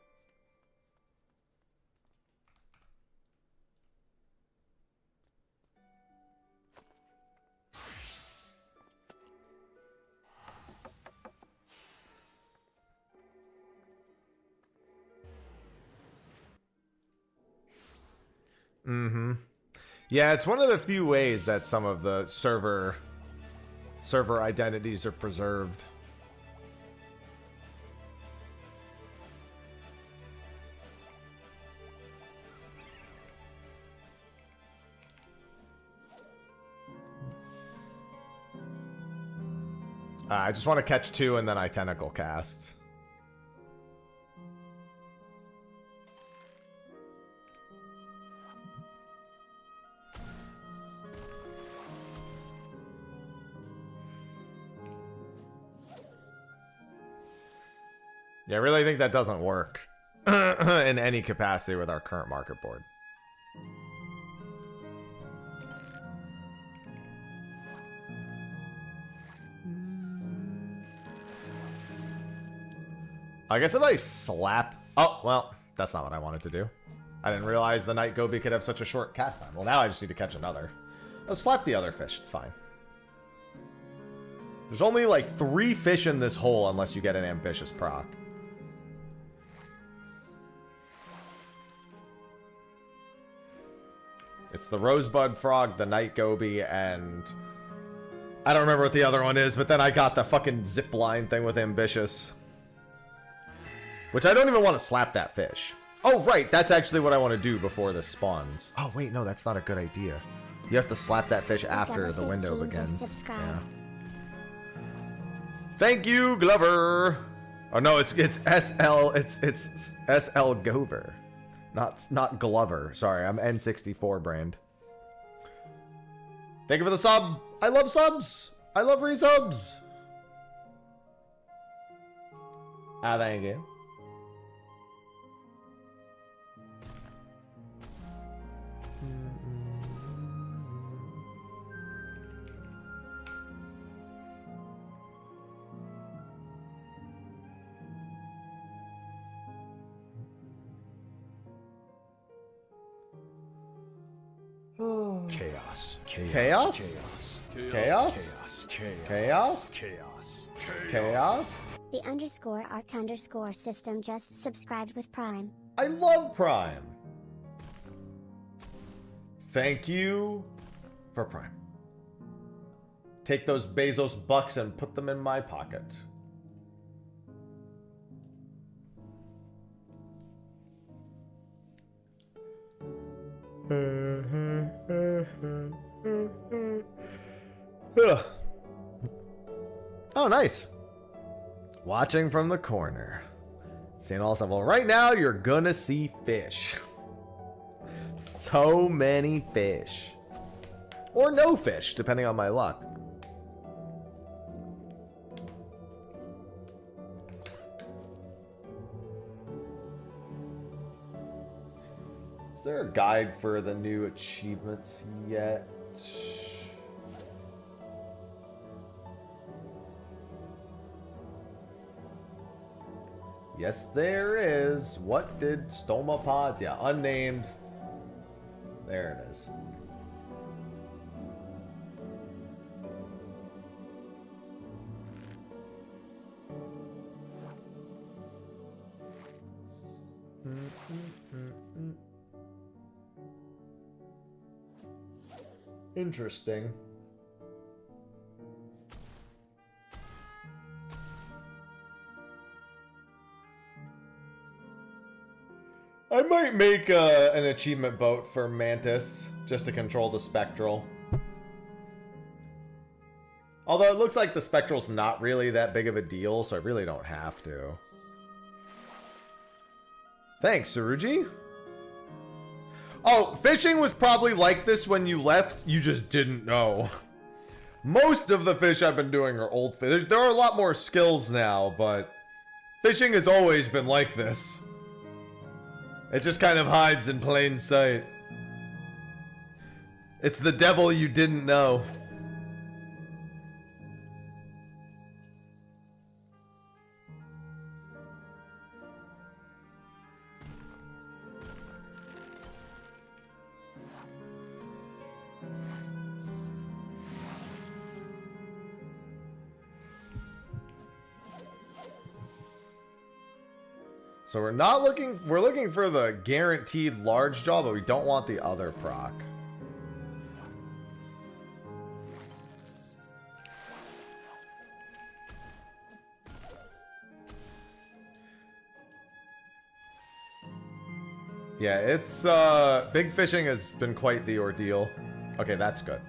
Mm-hmm. Yeah, it's one of the few ways that some of the server identities are preserved. I just want to catch 2 and then I tentacle cast. Yeah, I really think that doesn't work in any capacity with our current market board. I guess if I slap... Oh, well, that's not what I wanted to do. I didn't realize the Night Goby could have such a short cast time. Well, now I just need to catch another. I'll slap the other fish. It's fine. There's only like 3 fish in this hole unless you get an ambitious proc. It's the Rosebud Frog, the Night Goby, and... I don't remember what the other one is, but then I got the fucking zipline thing with ambitious. Which I don't even want to slap that fish. Oh, right. That's actually what I want to do before this spawns. Oh, wait. No, that's not a good idea. You have to slap that fish after the window begins. Yeah. Thank you, Glover. Oh, no, it's SL. It's SL Gover. Not Glover. Sorry, I'm N64 brand. Thank you for the sub. I love subs. I love resubs. Ah, thank you. Chaos. Chaos? Chaos? Chaos? Chaos? The _arc_ system just subscribed with Prime. I love Prime. Thank you for Prime. Take those Bezos bucks and put them in my pocket. Oh, nice. Watching from the corner. Seeing all stuff. Well, right now you're gonna see fish. So many fish. Or no fish, depending on my luck. Is there a guide for the new achievements yet? Yes, there is. What did stomapods? Yeah, unnamed. There it is. Interesting. I might make an achievement boat for Mantis, just to control the Spectral. Although it looks like the Spectral's not really that big of a deal, so I really don't have to. Thanks, Saruji. Oh, fishing was probably like this when you left, you just didn't know. Most of the fish I've been doing are old fish. There are a lot more skills now, but fishing has always been like this. It just kind of hides in plain sight. It's the devil you didn't know. So we're looking for the guaranteed large jaw, but we don't want the other proc. Yeah, it's big fishing has been quite the ordeal. Okay, that's good.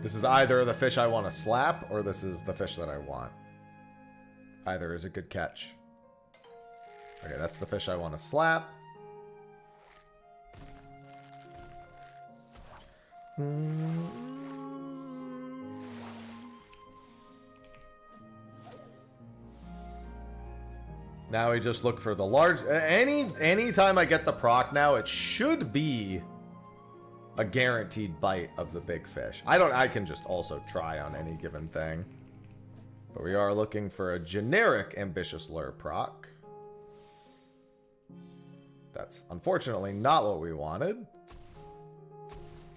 This is either the fish I want to slap or this is the fish that I want. Either is a good catch. Okay, that's the fish I want to slap. Now we just look for the large. Anytime I get the proc now, it should be a guaranteed bite of the big fish. I can just also try on any given thing. But we are looking for a generic ambitious lure proc. That's unfortunately not what we wanted.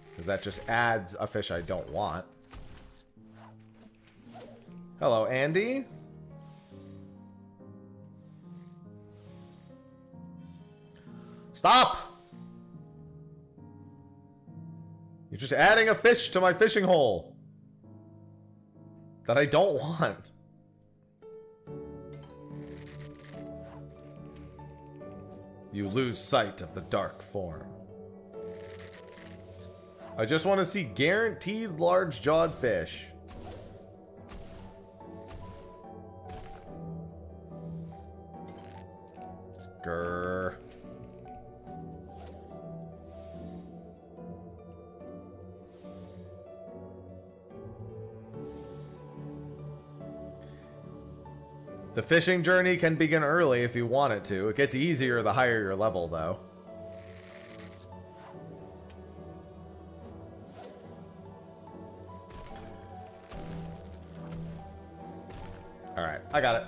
Because that just adds a fish I don't want. Hello, Andy. Stop! You're just adding a fish to my fishing hole that I don't want. You lose sight of the dark form. I just want to see guaranteed large-jawed fish. Grrr. The fishing journey can begin early if you want it to. It gets easier the higher your level, though. Alright, I got it.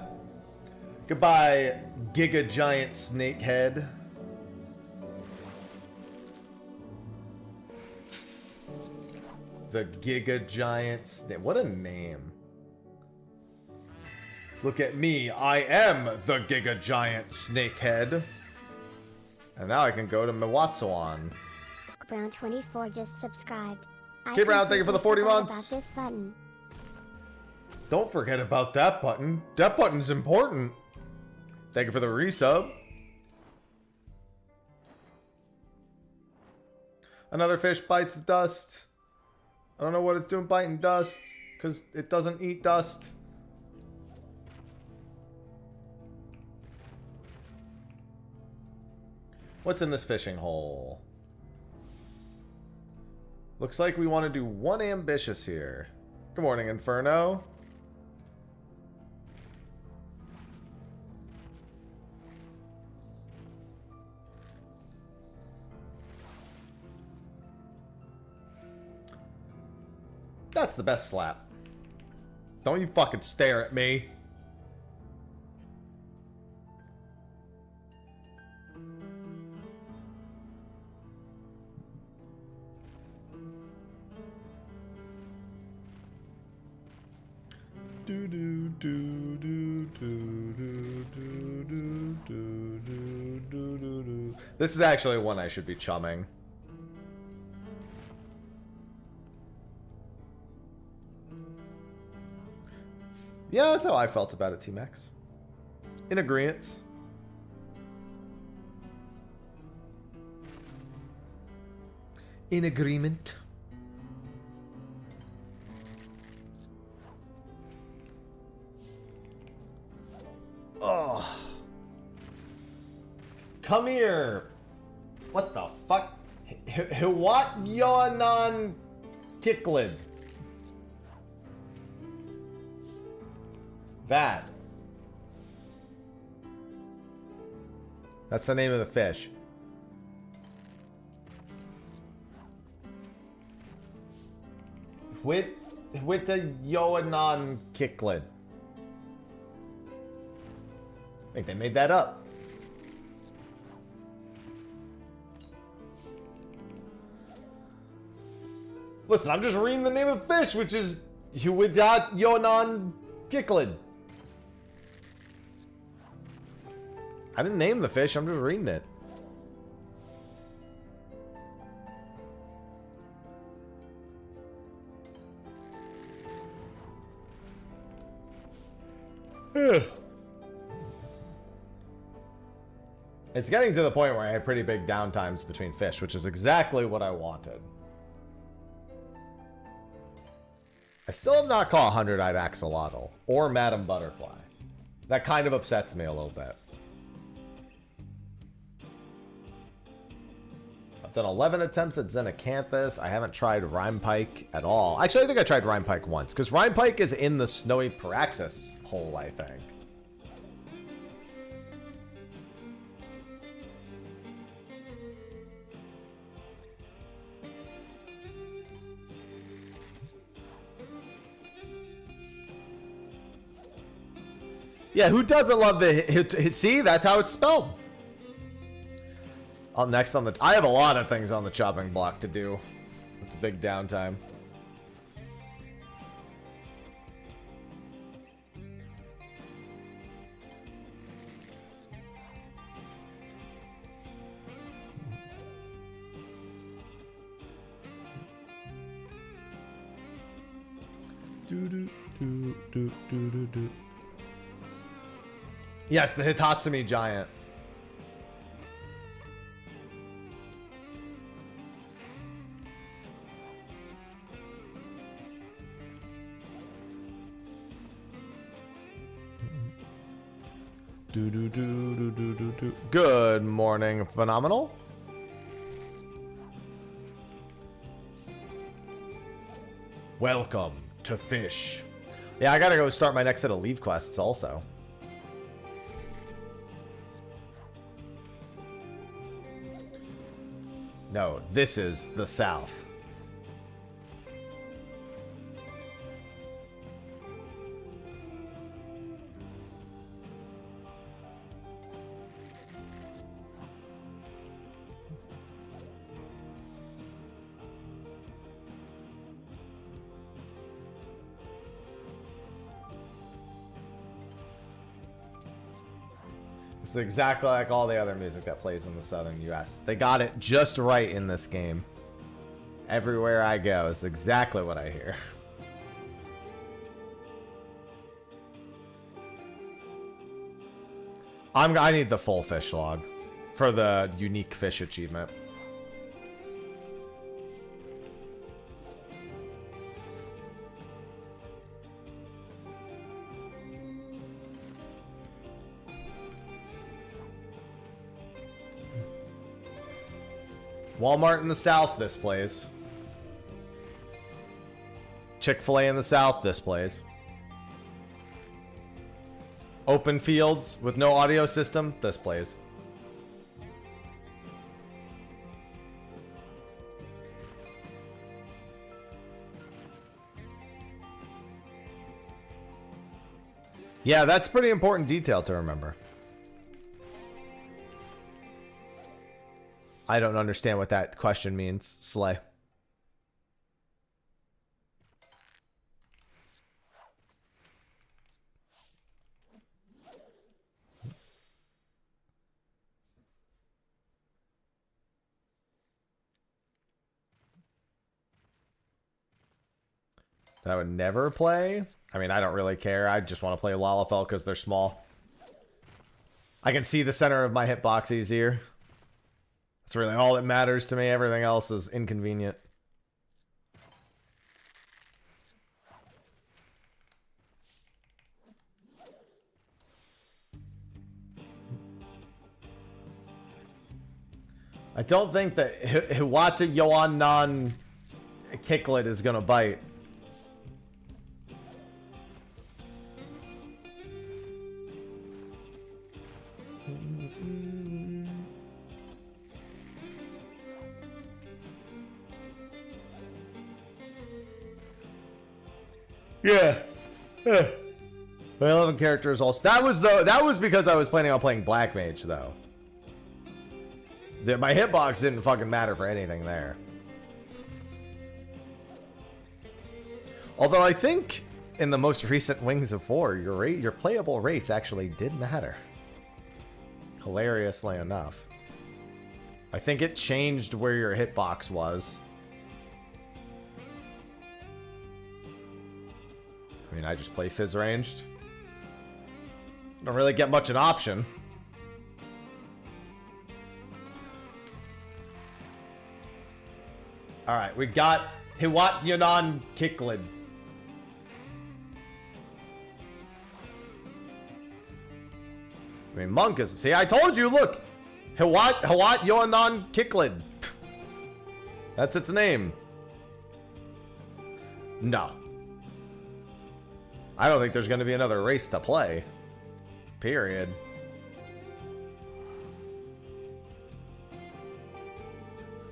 Goodbye, Giga Giant Snakehead. The Giga Giant Snake. What a name. Look at me, I am the Giga Giant Snakehead. And now I can go to Miwatsuan. Brown 24 just subscribed. Kid Brown, thank you for the 40 months. About this button. Don't forget about that button. That button's important. Thank you for the resub. Another fish bites the dust. I don't know what it's doing biting dust, because it doesn't eat dust. What's in this fishing hole? Looks like we want to do one ambitious here. Good morning, Inferno. That's the best slap. Don't you fucking stare at me. This is actually one I should be chumming. Yeah, that's how I felt about it, T-Max. In agreement. In agreement. Oh. Come here. What the fuck? What Yonan Kicklid? That. That's the name of the fish. With the Yoanon Kicklid. I think they made that up. Listen, I'm just reading the name of the fish, which is Huidat Yonan Kicklid. I didn't name the fish, I'm just reading it. It's getting to the point where I had pretty big downtimes between fish, which is exactly what I wanted. I still have not caught 100-eyed axolotl or Madam Butterfly. That kind of upsets me a little bit. I've done 11 attempts at Xenacanthus. I haven't tried Rime Pike at all. Actually, I think I tried Rime Pike once, because Rime Pike is in the Snowy Paraxis hole, I think. Yeah, who doesn't love the... See, that's how it's spelled. Next on the... I have a lot of things on the chopping block to do. With the big downtime. Yes, the Hitatsumi giant. Good morning, Phenomenal. Welcome to Fish. Yeah, I gotta go start my next set of leave quests also. No, this is the south. It's exactly like all the other music that plays in the southern US. They got it just right in this game. Everywhere I go, it's exactly what I hear. I need the full fish log for the unique fish achievement. Walmart in the south, this plays. Chick-fil-A in the south, this plays. Open fields with no audio system, this plays. Yeah, that's pretty important detail to remember. I don't understand what that question means, Slay. That I would never play? I mean, I don't really care. I just want to play Lalafell because they're small. I can see the center of my hitbox easier. That's really all that matters to me. Everything else is inconvenient. I don't think that Hiwata Yoannan Kicklet is going to bite. Yeah. My 11 characters also. That was because I was planning on playing Black Mage though. My hitbox didn't fucking matter for anything there. Although I think in the most recent Wings of War, your playable race actually did matter. Hilariously enough. I think it changed where your hitbox was. I mean, I just play Fizz ranged. Don't really get much an option. Alright, we got Hiwat Yanan Kicklid. I mean, Monk is... See, I told you, look! Hiwat Yanan Kicklid. That's its name. No. I don't think there's going to be another race to play. Period.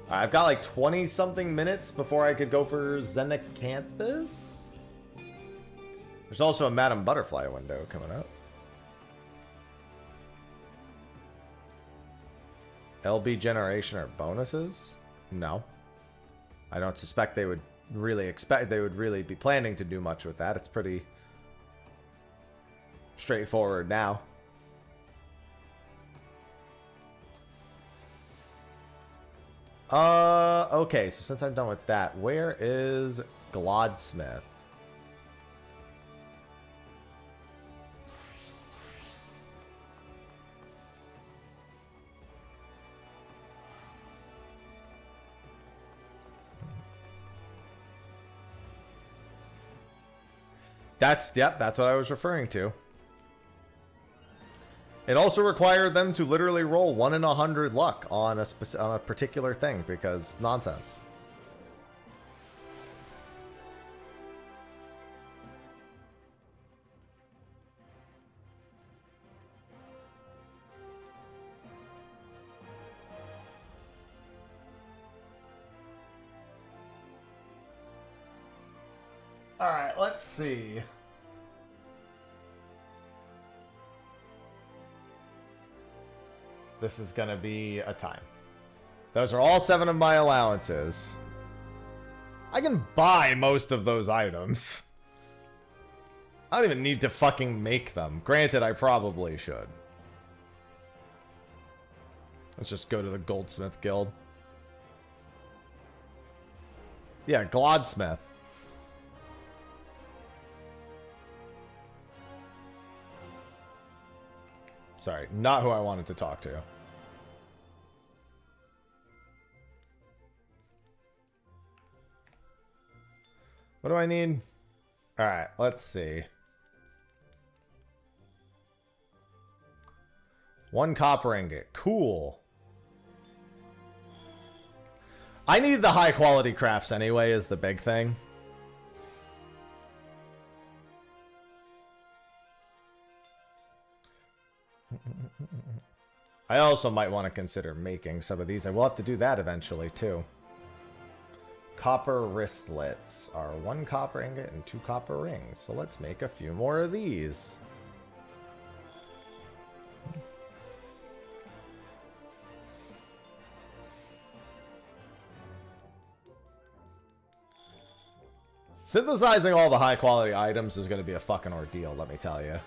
I've got like 20-something minutes before I could go for Xenacanthus. There's also a Madame Butterfly window coming up. LB generation or bonuses? No. I don't suspect they would really be planning to do much with that. It's pretty straightforward now. Okay, so since I'm done with that, where is Glodsmith? Yep, that's what I was referring to. It also required them to literally roll 1 in 100 luck on a particular thing because nonsense. Alright, let's see. This is gonna be a time. Those are all 7 of my allowances. I can buy most of those items. I don't even need to fucking make them. Granted, I probably should. Let's just go to the Goldsmith Guild. Yeah, Glodsmith. Sorry, not who I wanted to talk to. What do I need? Alright, let's see. 1 copper ingot. Cool. I need the high quality crafts anyway, is the big thing. I also might want to consider making some of these. I will have to do that eventually too. Copper wristlets are 1 copper ingot and 2 copper rings. So let's make a few more of these. Synthesizing all the high quality items is going to be a fucking ordeal, let me tell you.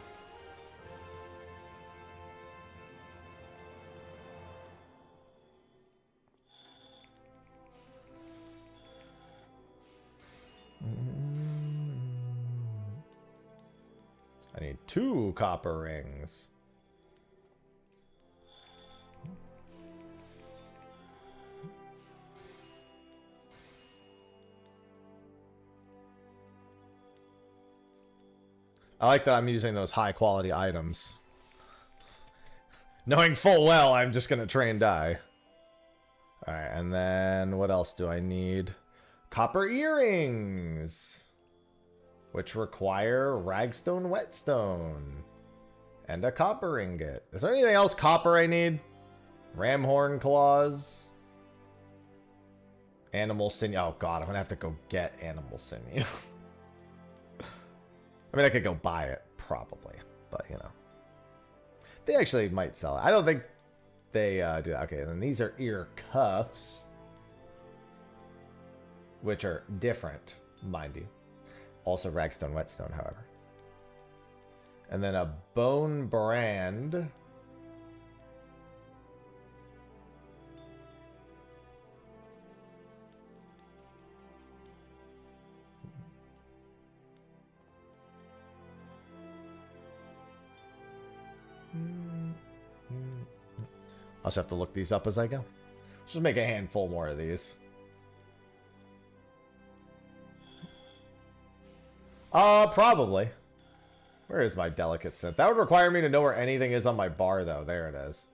I need 2 copper rings. I like that I'm using those high quality items. Knowing full well I'm just going to train die. Alright, and then what else do I need? Copper earrings, which require ragstone whetstone and a copper ingot. Is there anything else copper I need? Ramhorn claws, animal sinew. Oh god, I'm gonna have to go get animal sinew. I mean, I could go buy it probably, but you know, they actually might sell it. I don't think they do that. Okay, then these are ear cuffs, which are different, mind you. Also ragstone whetstone, however. And then a bone brand. I'll just have to look these up as I go. Just make a handful more of these. Probably. Where is my delicate synth? That would require me to know where anything is on my bar, though. There it is.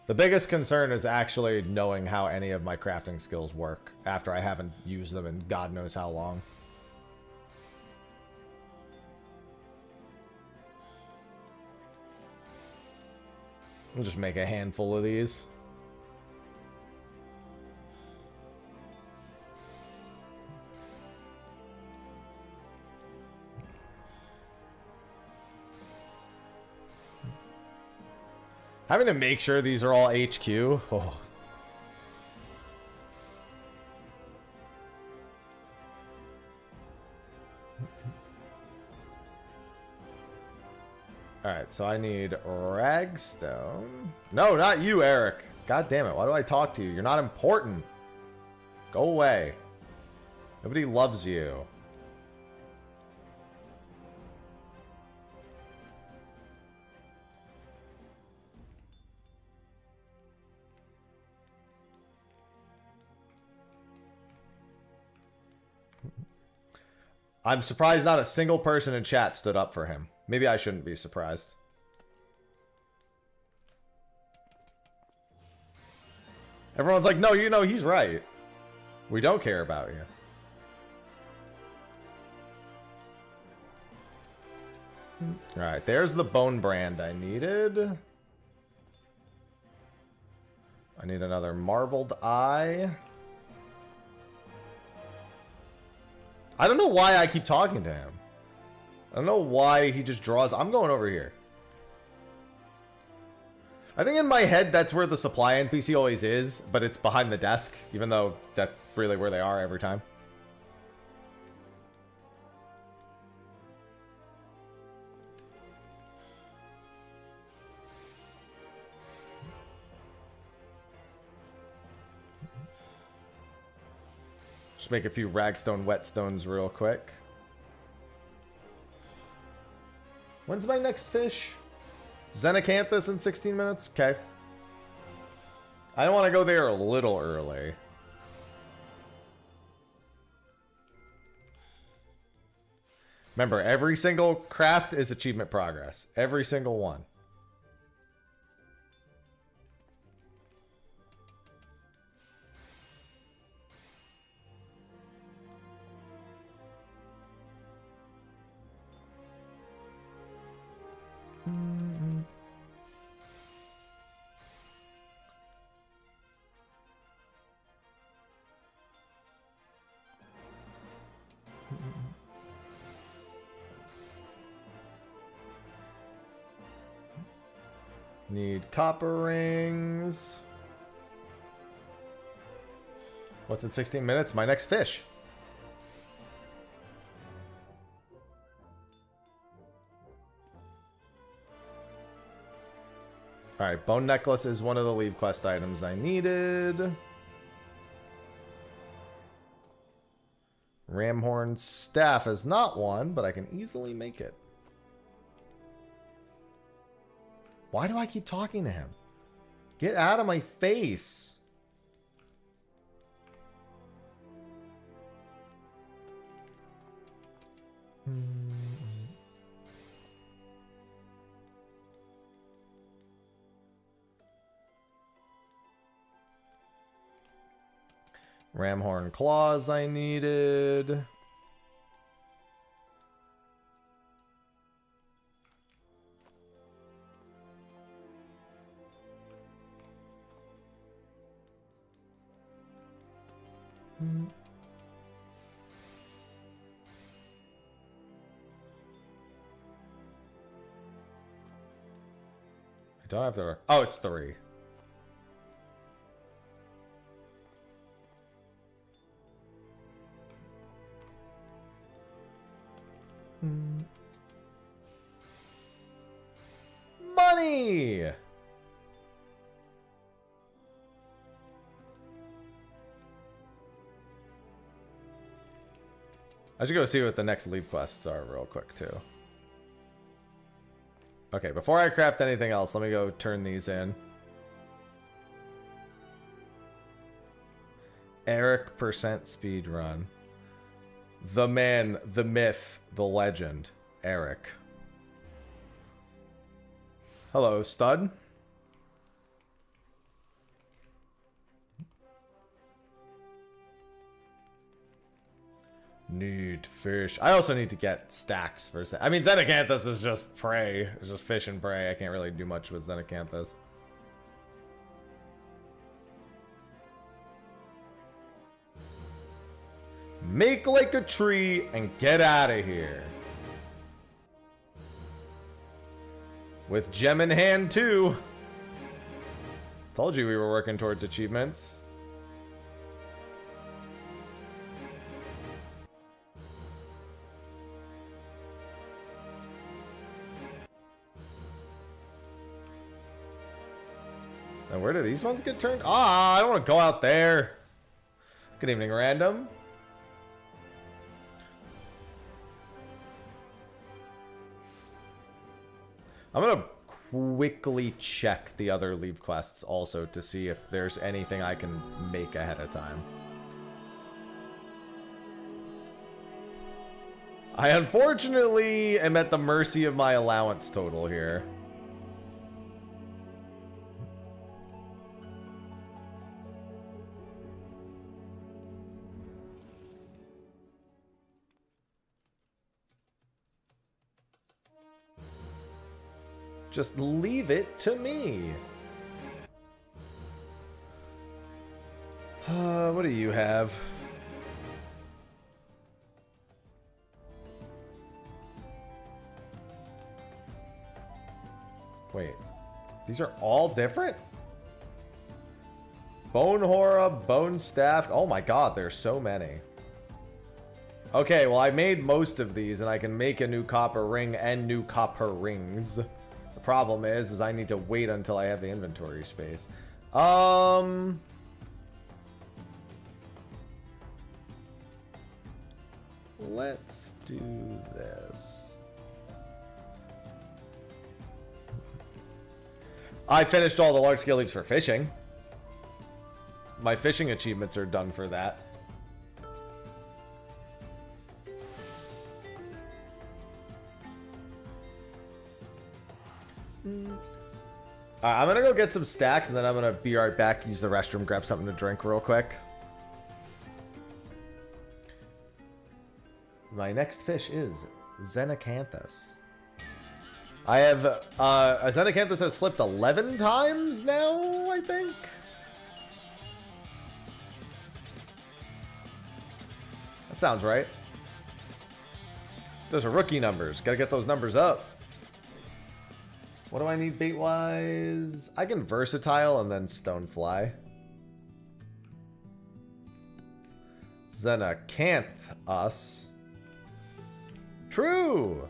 The biggest concern is actually knowing how any of my crafting skills work after I haven't used them in God knows how long. I'll just make a handful of these. Having to make sure these are all HQ. Oh. Alright, so I need ragstone. No, not you, Eric. God damn it, why do I talk to you? You're not important. Go away. Nobody loves you. I'm surprised not a single person in chat stood up for him. Maybe I shouldn't be surprised. Everyone's like, no, you know, he's right. We don't care about you. Alright, there's the bone brand I needed. I need another marbled eye. I don't know why I keep talking to him. I don't know why he just draws. I'm going over here. I think in my head that's where the supply NPC always is, but it's behind the desk, even though that's really where they are every time. Just make a few ragstone whetstones real quick. When's my next fish? Xenacanthus in 16 minutes? Okay. I don't want to go there a little early. Remember, every single craft is achievement progress. Every single one. Need copper rings. What's in 16 minutes? My next fish. Alright, bone necklace is one of the leave quest items I needed. Ramhorn staff is not one, but I can easily make it. Why do I keep talking to him? Get out of my face. Ramhorn claws I needed. I don't have the... Oh, it's 3. Money! I should go see what the next leave quests are real quick, too. Okay, before I craft anything else, let me go turn these in. Eric % speed run. The man, the myth, the legend, Eric. Hello, stud. Need fish. I also need to get stacks for... I mean, Xenacanthus is just prey. It's just fish and prey. I can't really do much with Xenacanthus. Make like a tree and get out of here. With gem in hand, too. Told you we were working towards achievements. Now, where do these ones get turned? Ah, I don't want to go out there. Good evening, random. I'm going to quickly check the other leave quests also to see if there's anything I can make ahead of time. I unfortunately am at the mercy of my allowance total here. Just leave it to me. What do you have? Wait. These are all different? Bone Hora, Bone Staff. Oh my god, there's so many. Okay, well I made most of these and I can make a new copper ring and new copper rings. The problem is I need to wait until I have the inventory space. Let's do this. I finished all the large scale leaves for fishing. My fishing achievements are done for that. I'm gonna go get some stacks and then I'm gonna be right back, use the restroom, grab something to drink real quick. My next fish is Xenacanthus. I have, Xenacanthus has slipped 11 times now, I think. That sounds right. Those are rookie numbers. Gotta get those numbers up. What do I need bait-wise? I can versatile and then stonefly. Xenacanthus. True!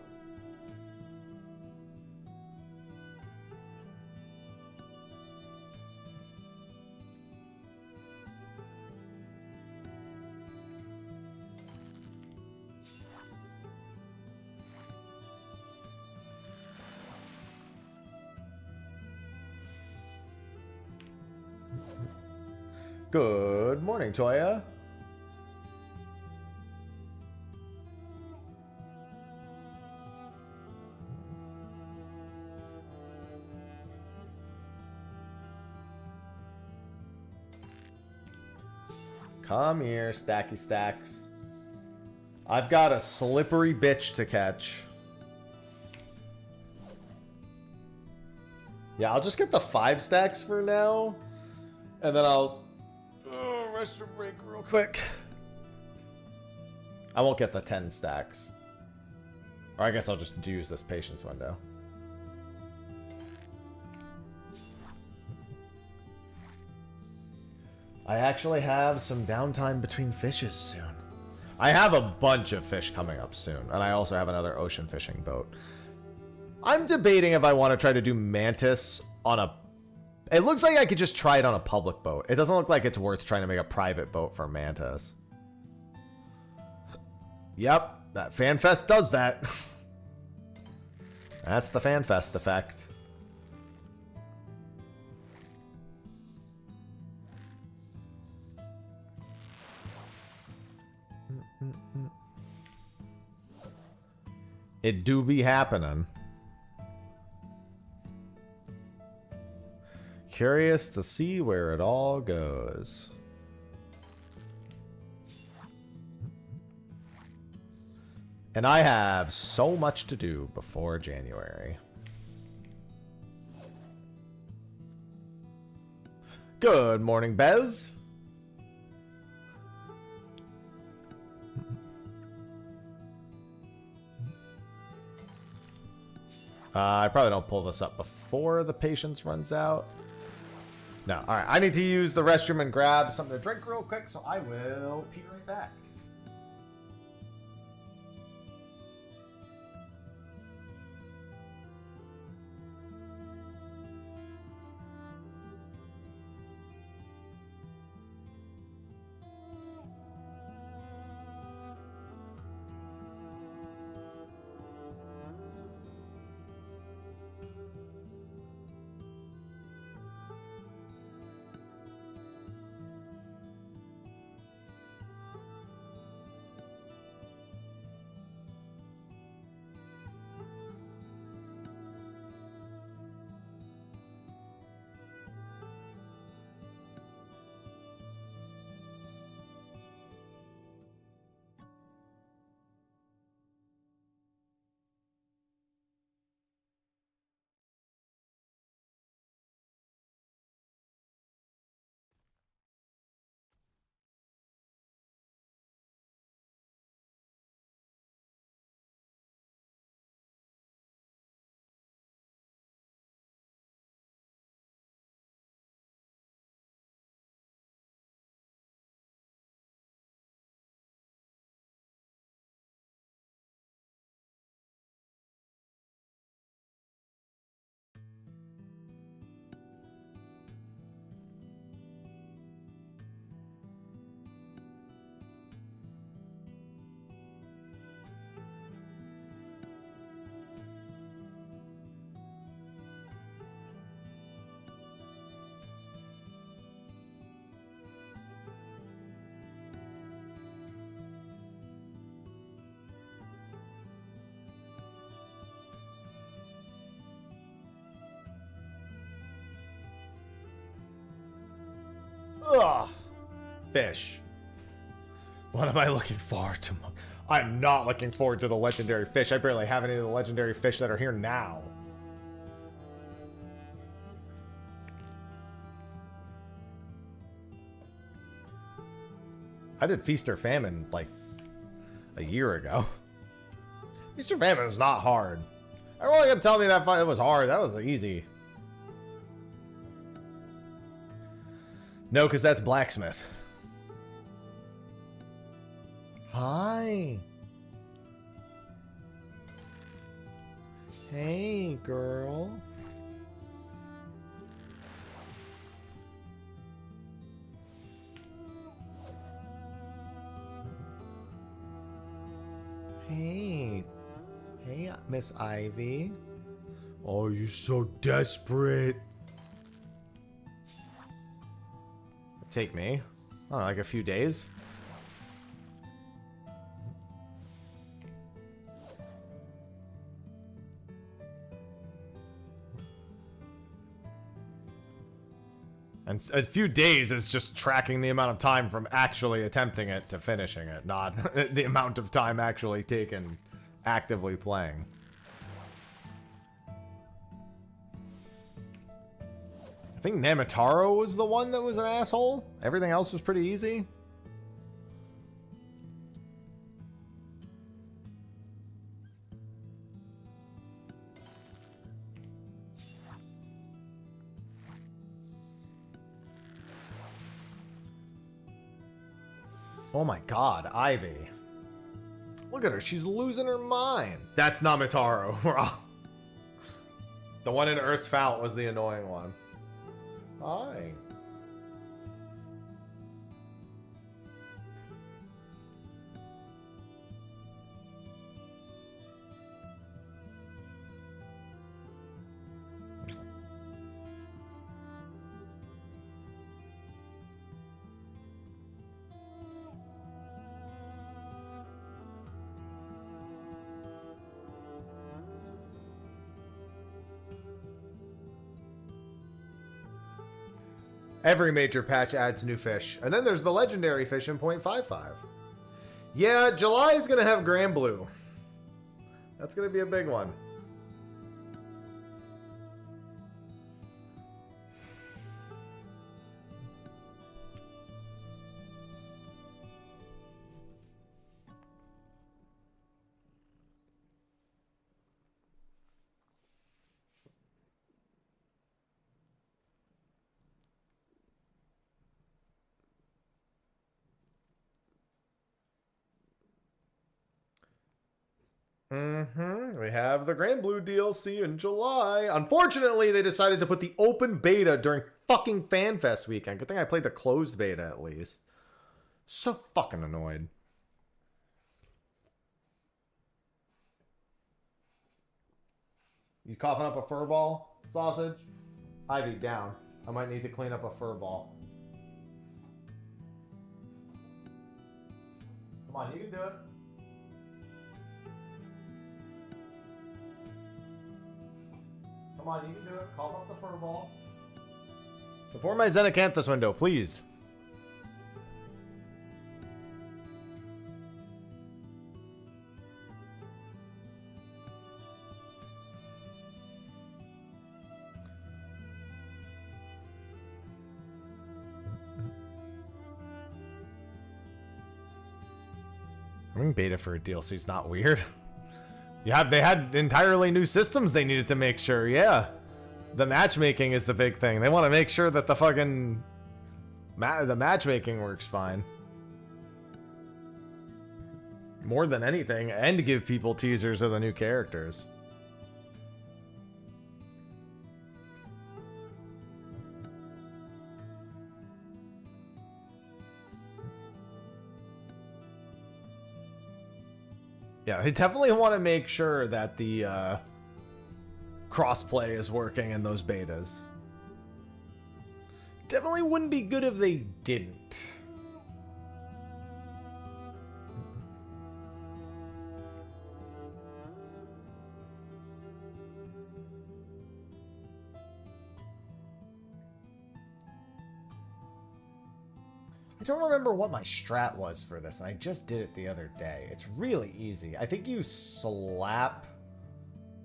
Good morning, Toya. Come here, stacky stacks. I've got a slippery bitch to catch. Yeah, I'll just get the 5 stacks for now. And then I'll rest a break real quick. I won't get the 10 stacks. Or I guess I'll just use this patience window. I actually have some downtime between fishes soon. I have a bunch of fish coming up soon. And I also have another ocean fishing boat. I'm debating if I want to try to do mantis on a... It looks like I could just try it on a public boat. It doesn't look like it's worth trying to make a private boat for mantis. Yep, that FanFest does that. That's the FanFest effect. It do be happening. Curious to see where it all goes. And I have so much to do before January. Good morning, Bez. I probably don't pull this up before the patience runs out. No, all right. I need to use the restroom and grab something to drink real quick, so I will be right back. Ugh. Fish. What am I looking forward to? I'm not looking forward to the legendary fish. I barely have any of the legendary fish that are here now. I did Feast or Famine like a year ago. Feast or Famine is not hard. Everyone can tell me that it was hard. That was easy. No, because that's blacksmith. Hi. Hey, girl. Hey. Hey, Miss Ivy. Oh, you're so desperate. Take me. Oh, like a few days. And a few days is just tracking the amount of time from actually attempting it to finishing it, not the amount of time actually taken actively playing. I think Namataro was the one that was an asshole. Everything else was pretty easy. Oh my god, Ivy. Look at her, she's losing her mind. That's Namataro. The one in Earth's Fount was the annoying one. Hi. Every major patch adds new fish. And then there's the legendary fish in 0.55. Yeah, July is going to have Grand Blue. That's going to be a big one. We have the Grand Blue DLC in July. Unfortunately, they decided to put the open beta during fucking FanFest weekend. Good thing I played the closed beta at least. So fucking annoyed. You coughing up a fur ball, sausage? Ivy, down. I might need to clean up a fur ball. Come on, you can do it. Come on, you can do it. Cough up the fur ball. Support my Xenacanthus window, please. Running beta for a DLC is not weird. They had entirely new systems they needed to make sure, yeah. The matchmaking is the big thing. They want to make sure that the fucking... the matchmaking works fine. More than anything, and give people teasers of the new characters. Yeah, they definitely want to make sure that the crossplay is working in those betas. Definitely wouldn't be good if they didn't. I don't remember what my strat was for this, and I just did it the other day. It's really easy. I think you slap...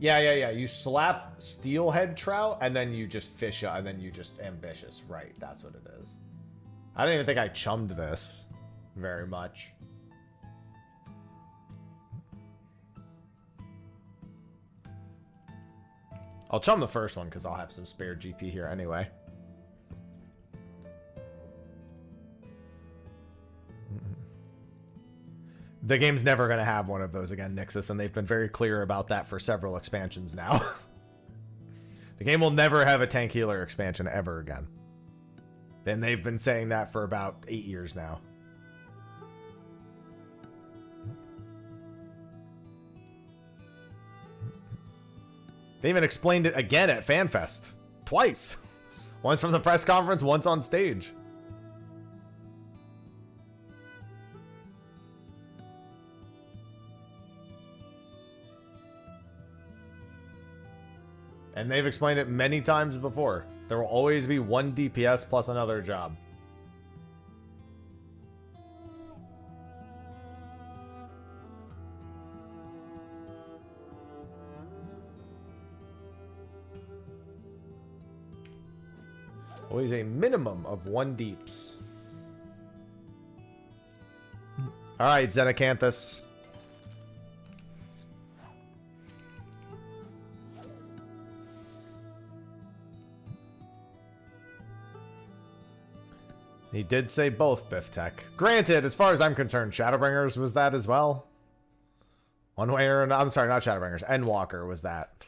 Yeah. You slap steelhead trout, and then you just fish up, and then you just ambitious. Right, that's what it is. I don't even think I chummed this very much. I'll chum the first one, because I'll have some spare GP here anyway. The game's never going to have one of those again, Nixus, and they've been very clear about that for several expansions now. The game will never have a tank healer expansion ever again. And they've been saying that for about 8 years now. They even explained it again at FanFest. Twice. Once from the press conference, once on stage. And they've explained it many times before. There will always be one DPS plus another job. Always a minimum of 1 deeps. Alright, Xenacanthus. He did say both, Biff Tech. Granted, as far as I'm concerned, Shadowbringers was that as well. One way or another. I'm sorry, not Shadowbringers. Endwalker was that.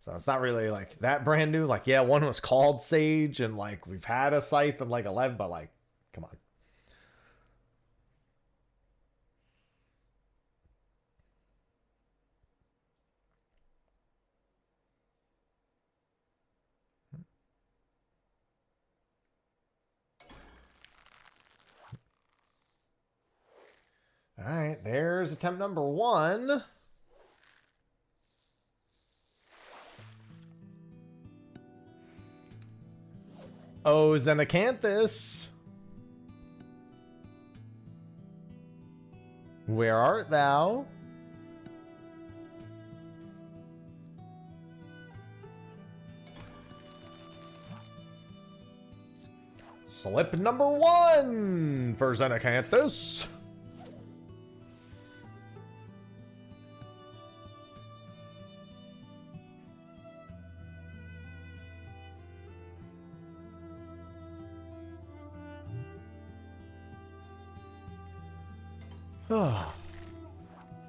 So it's not really like that brand new. Like, yeah, one was called Sage, and like we've had a Scythe in like 11, but like, come on. All right, there's attempt number 1. Oh, Xenacanthus. Where art thou? Slip number 1 for Xenacanthus.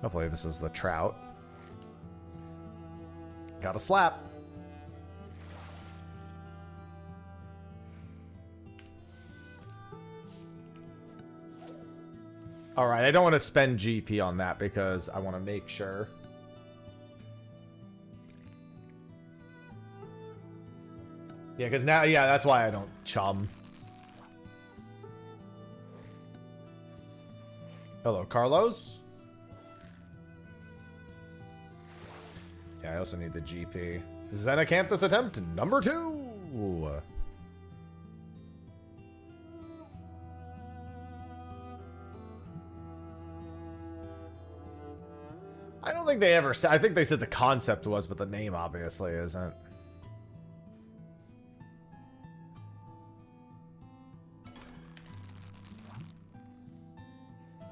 Hopefully this is the trout. Got a slap. Alright, I don't want to spend GP on that because I want to make sure. Yeah, because now, yeah, that's why I don't chum. Hello, Carlos. Yeah, I also need the GP. Xenacanthus attempt number 2. I don't think they ever said. I think they said the concept was, but the name obviously isn't.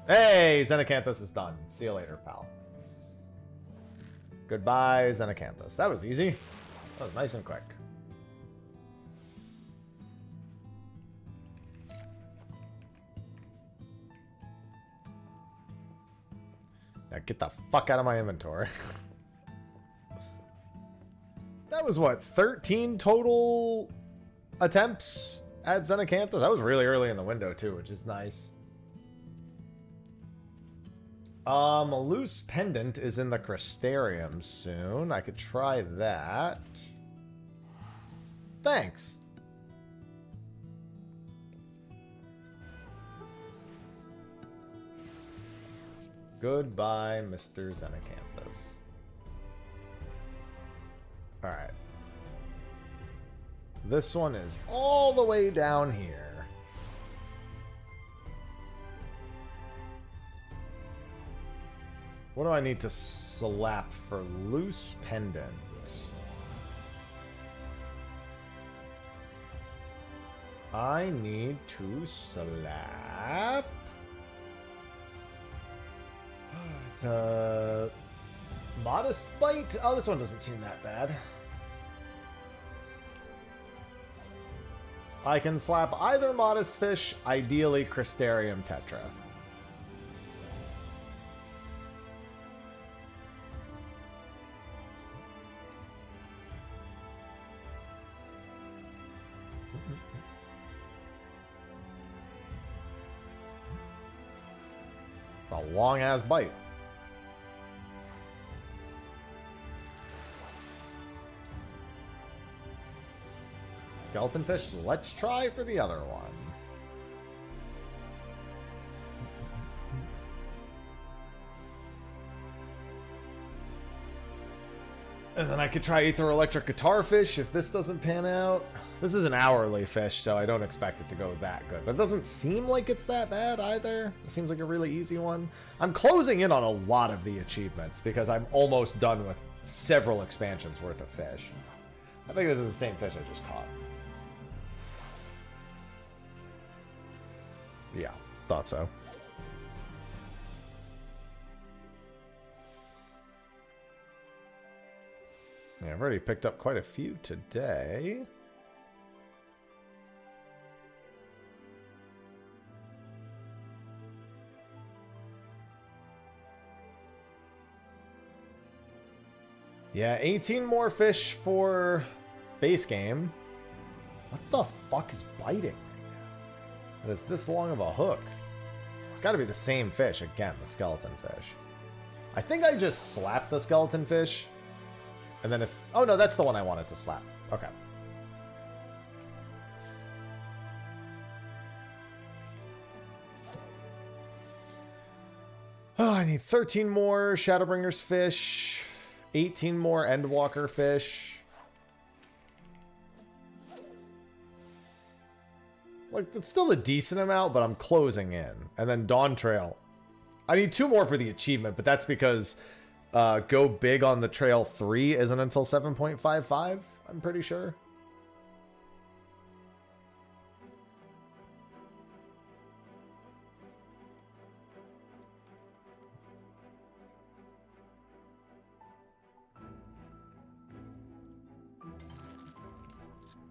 Hey, Xenacanthus is done. See you later, pal. Goodbye, Xenacanthus. That was easy. That was nice and quick. Now get the fuck out of my inventory. That was what, 13 total attempts at Xenacanthus? That was really early in the window too, which is nice. A loose pendant is in the Crystarium soon. I could try that. Thanks. Goodbye, Mr. Xenacanthus. Alright. This one is all the way down here. What do I need to slap for loose pendant? I need to slap... Modest bite? Oh, this one doesn't seem that bad. I can slap either modest fish, ideally Crystarium Tetra. It's a long-ass bite. Skeleton fish, let's try for the other one. And then I could try Ether Electric Guitar Fish if this doesn't pan out. This is an hourly fish, so I don't expect it to go that good. But it doesn't seem like it's that bad either. It seems like a really easy one. I'm closing in on a lot of the achievements because I'm almost done with several expansions worth of fish. I think this is the same fish I just caught. Yeah, thought so. Yeah, I've already picked up quite a few today. Yeah, 18 more fish for base game. What the fuck is biting? And it's this long of a hook. It's got to be the same fish again, the skeleton fish. I think I just slapped the skeleton fish. And then if... Oh, no, that's the one I wanted to slap. Okay. Oh, I need 13 more Shadowbringers fish. 18 more Endwalker fish. Like, it's still a decent amount, but I'm closing in. And then Dawn Trail. I need 2 more for the achievement, but that's because Go Big on the Trail 3 isn't until 7.55, I'm pretty sure.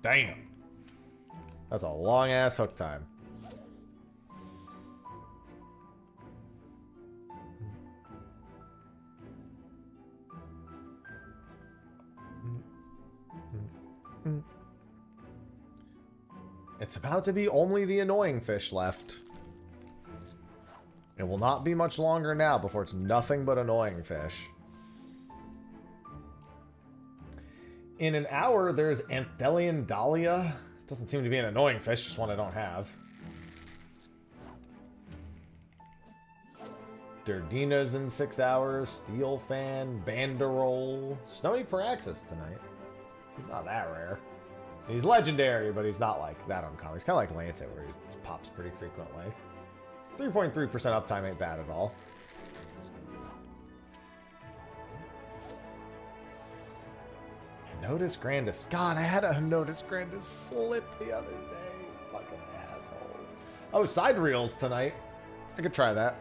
Damn. That's a long-ass hook time. It's about to be only the annoying fish left. It will not be much longer now before it's nothing but annoying fish. In an hour, there's Anthelian Dahlia. Doesn't seem to be an annoying fish, just one I don't have. Durdina's in 6 hours. Steel Fan, Banderole. Snowy Paraxis tonight. He's not that rare. He's legendary, but he's not like that uncommon. He's kind of like Lancet, where he pops pretty frequently. 3.3% uptime ain't bad at all. Notice Grandis. God, I had a Notice Grandis slip the other day. Fucking asshole. Oh, side reels tonight. I could try that.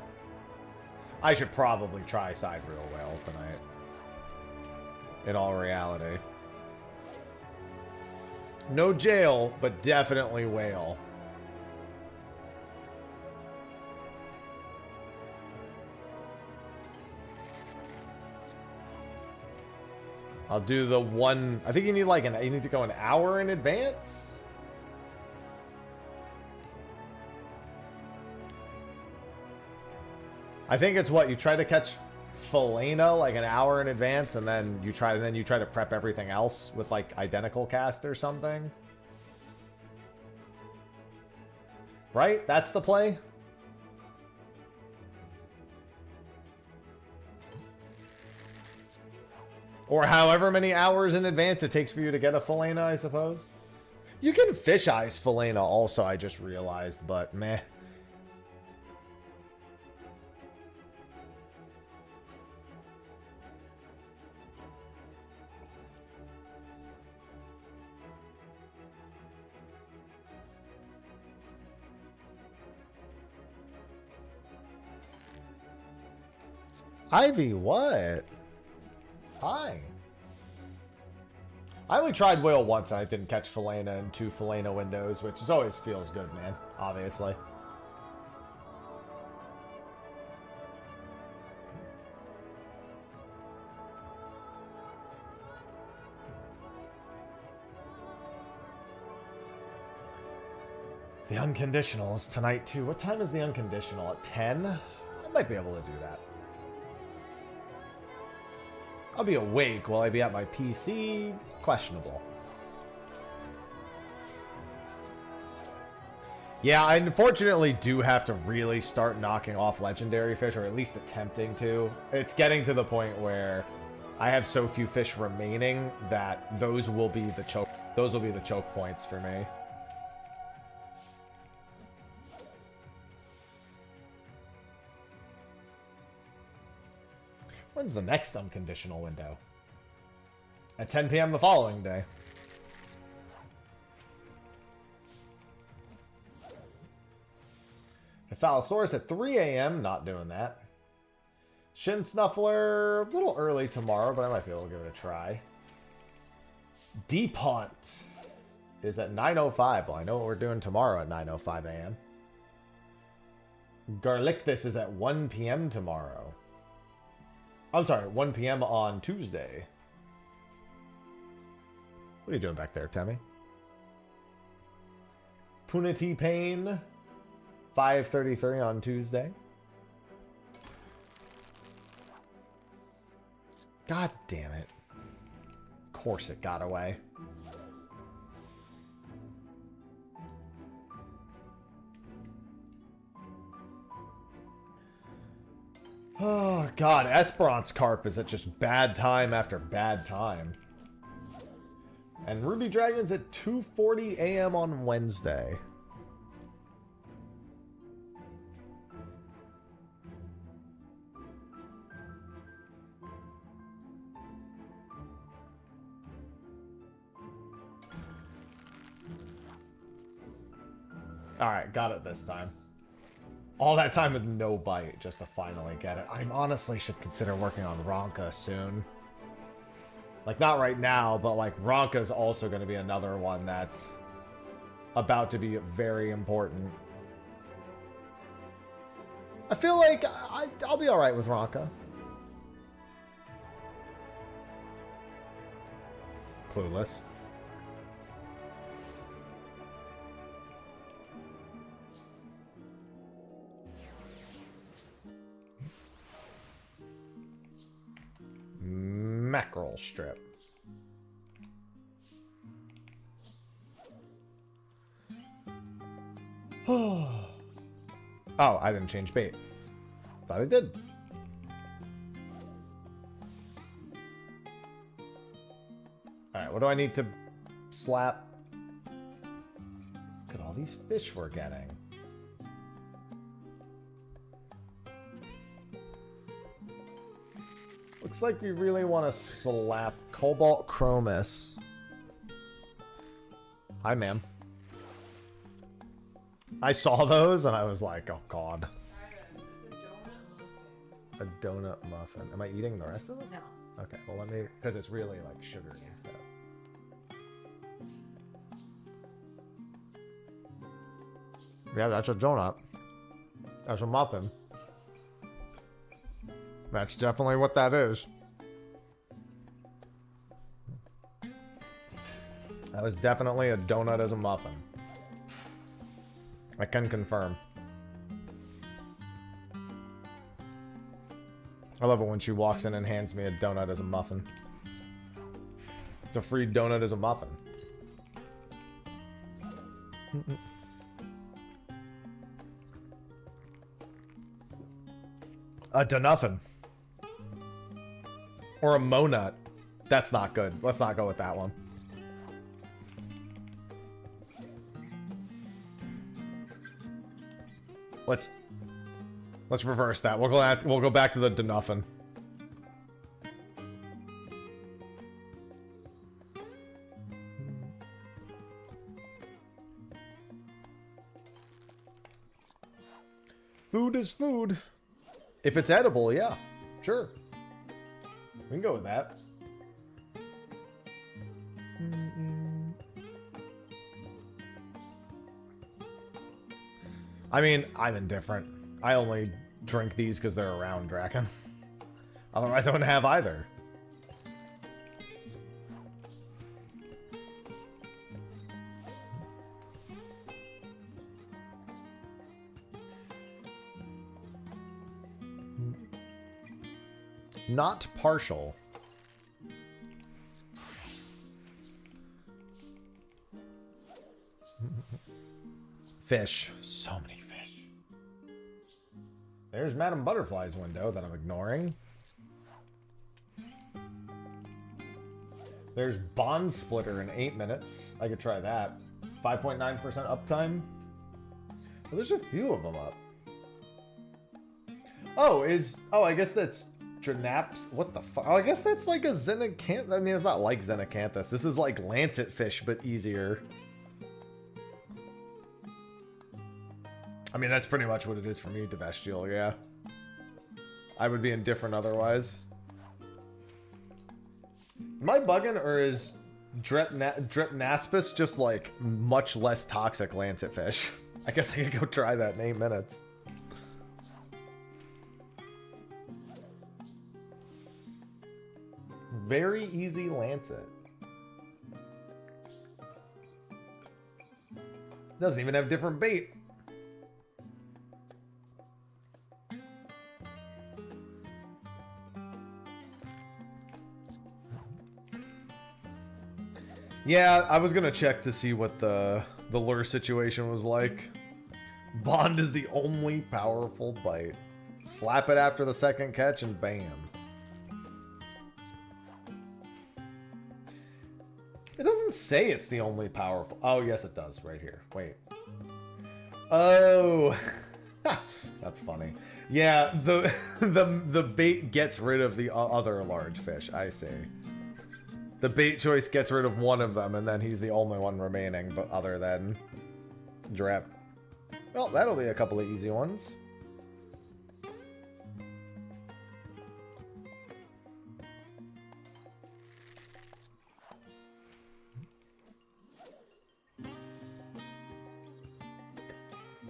I should probably try side reel whale tonight. In all reality. No jail, but definitely whale. I'll do the one. I think you need like you need to go an hour in advance. I think it's what you try to catch Felina like an hour in advance, and then you try to prep everything else with like identical cast or something. Right? That's the play. Or however many hours in advance it takes for you to get a Felina, I suppose. You can fish eyes Felina also, I just realized, but meh. Ivy, what? Hi. I only tried whale once and I didn't catch Philena in 2 Philena windows, which is always feels good, man. Obviously. The unconditionals tonight too. What time is the unconditional? At 10? I might be able to do that. I'll be awake. Will I be at my PC? Questionable. Yeah, I unfortunately do have to really start knocking off legendary fish, or at least attempting to. It's getting to the point where I have so few fish remaining that those will be the choke. Those will be the choke points for me. When's the next unconditional window? At 10 p.m. the following day. Cephalosaurus at 3 a.m. Not doing that. Shin Snuffler, a little early tomorrow, but I might be able to give it a try. Deep Hunt is at 9:05. Well, I know what we're doing tomorrow at 9:05 a.m. Garlicthus is at 1 p.m. tomorrow. I'm sorry, 1 p.m. on Tuesday. What are you doing back there, Tammy? Punity Pain, 5:33 on Tuesday. God damn it. Of course it got away. Oh, God. Esperance Carp is at just bad time after bad time. And Ruby Dragon's at 2:40 a.m. on Wednesday. Alright, got it this time. All that time with no bite just to finally get it. I honestly should consider working on Ronka soon. Like, not right now, but like Ronka's also going to be another one that's about to be very important. I feel like I'll be alright with Ronka. Clueless. Mackerel strip. Oh, I didn't change bait. Thought I did. Alright, what do I need to slap? Look at all these fish we're getting. Looks like we really want to slap Cobalt Chromis. Hi, ma'am. I saw those and I was like, oh god. A donut muffin. Am I eating the rest of it? No. Okay, well let me, because it's really like sugary and stuff. Yeah, that's a donut. That's a muffin. That's definitely what that is. That was definitely a donut as a muffin. I can confirm. I love it when she walks in and hands me a donut as a muffin. It's a free donut as a muffin. A donuthin. Or a monut. That's not good. Let's not go with that one. Let's reverse that. We'll go back to the donuffin. Food is food. If it's edible, yeah. Sure. We can go with that. I mean, I'm indifferent. I only drink these because they're around Draken. Otherwise, I wouldn't have either. Not partial. Fish. So many fish. There's Madame Butterfly's window that I'm ignoring. There's Bond Splitter in 8 minutes. I could try that. 5.9% uptime. Well, there's a few of them up. Oh, I guess that's Dranaps. What the fuck? Oh, I guess that's like a Xenacanthus. I mean, it's not like Xenacanthus. This is like Lancet fish, but easier. I mean, that's pretty much what it is for me, Bestial, yeah. I would be indifferent otherwise. Am I bugging, or is Drepnaspis just like much less toxic Lancet fish? I guess I could go try that in 8 minutes. Very easy Lancet. Doesn't even have different bait. Yeah, I was gonna check to see what the lure situation was like. Bond is the only powerful bite. Slap it after the second catch and bam. It doesn't say it's the only powerful. Oh, yes, it does right here. Wait. Oh, that's funny. Yeah, the bait gets rid of the other large fish. I see. The bait choice gets rid of one of them, and then he's the only one remaining, but other than Drep. Well, that'll be a couple of easy ones.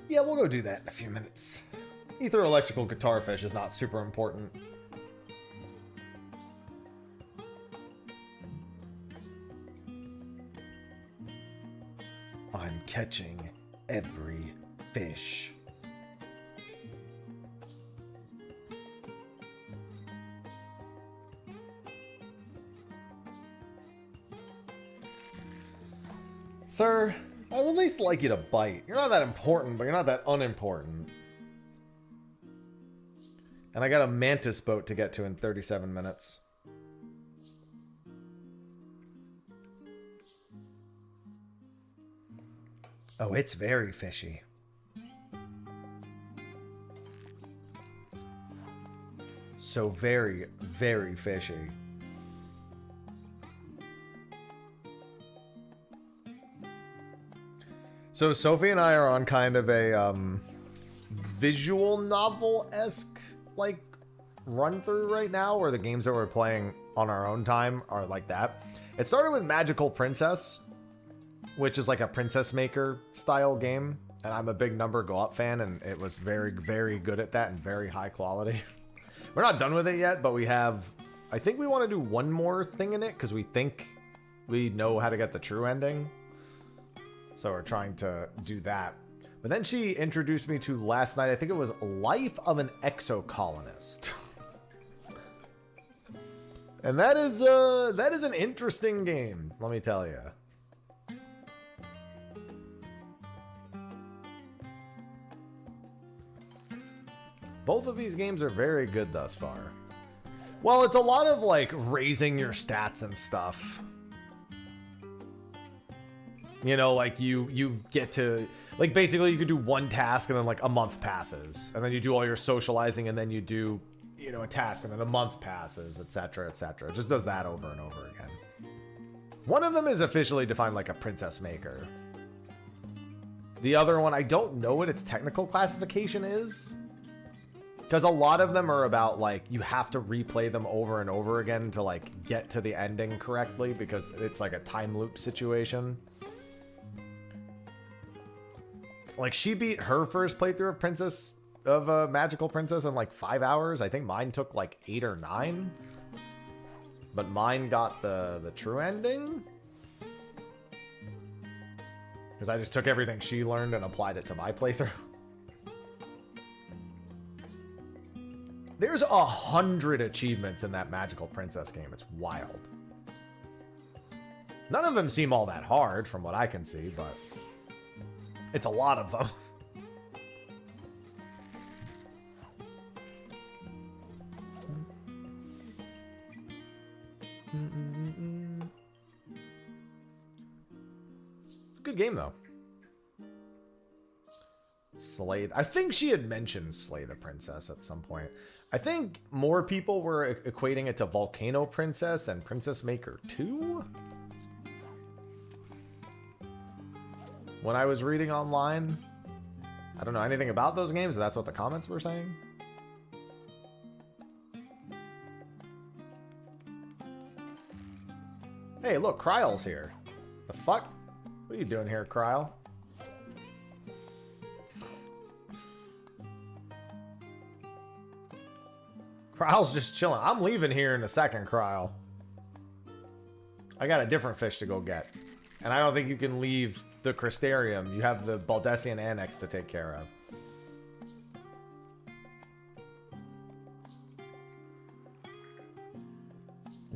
Yeah, we'll go do that in a few minutes. Ether electrical guitar fish is not super important. I'm catching every fish. Sir, I would at least like you to bite. You're not that important, but you're not that unimportant. And I got a mantis boat to get to in 37 minutes. Oh, it's very fishy. So very, very fishy. So Sophie and I are on kind of a visual novel-esque like run through right now, where the games that we're playing on our own time are like that. It started with Magical Princess, which is like a princess maker style game, and I'm a big number go up fan, and it was very, very good at that and very high quality. We're not done with it yet, but we have, I think we want to do one more thing in it because we think we know how to get the true ending. So we're trying to do that. But then she introduced me to last night, I think it was Life of an Exocolonist. And that is an interesting game, let me tell you. Both of these games are very good thus far. Well, it's a lot of like raising your stats and stuff. You know, like you get to, like, basically you could do one task and then like a month passes, and then you do all your socializing, and then you do, you know, a task and then a month passes, etc., etc. It just does that over and over again. One of them is officially defined like a princess maker. The other one, I don't know what its technical classification is. Because a lot of them are about, like, you have to replay them over and over again to, like, get to the ending correctly because it's, like, a time loop situation. Like, she beat her first playthrough of Magical Princess in, like, 5 hours. I think mine took, like, 8 or 9. But mine got the true ending. Because I just took everything she learned and applied it to my playthrough. There's 100 achievements in that Magical Princess game. It's wild. None of them seem all that hard from what I can see, but it's a lot of them. It's a good game, though. Slay. I think she had mentioned Slay the Princess at some point. I think more people were equating it to Volcano Princess and Princess Maker 2. When I was reading online. I don't know anything about those games, but that's what the comments were saying. Hey, look, Kryle's here. The fuck? What are you doing here, Kryle? Kryle's just chilling. I'm leaving here in a second, Kryle. I got a different fish to go get. And I don't think you can leave the Crystarium. You have the Baldessian Annex to take care of.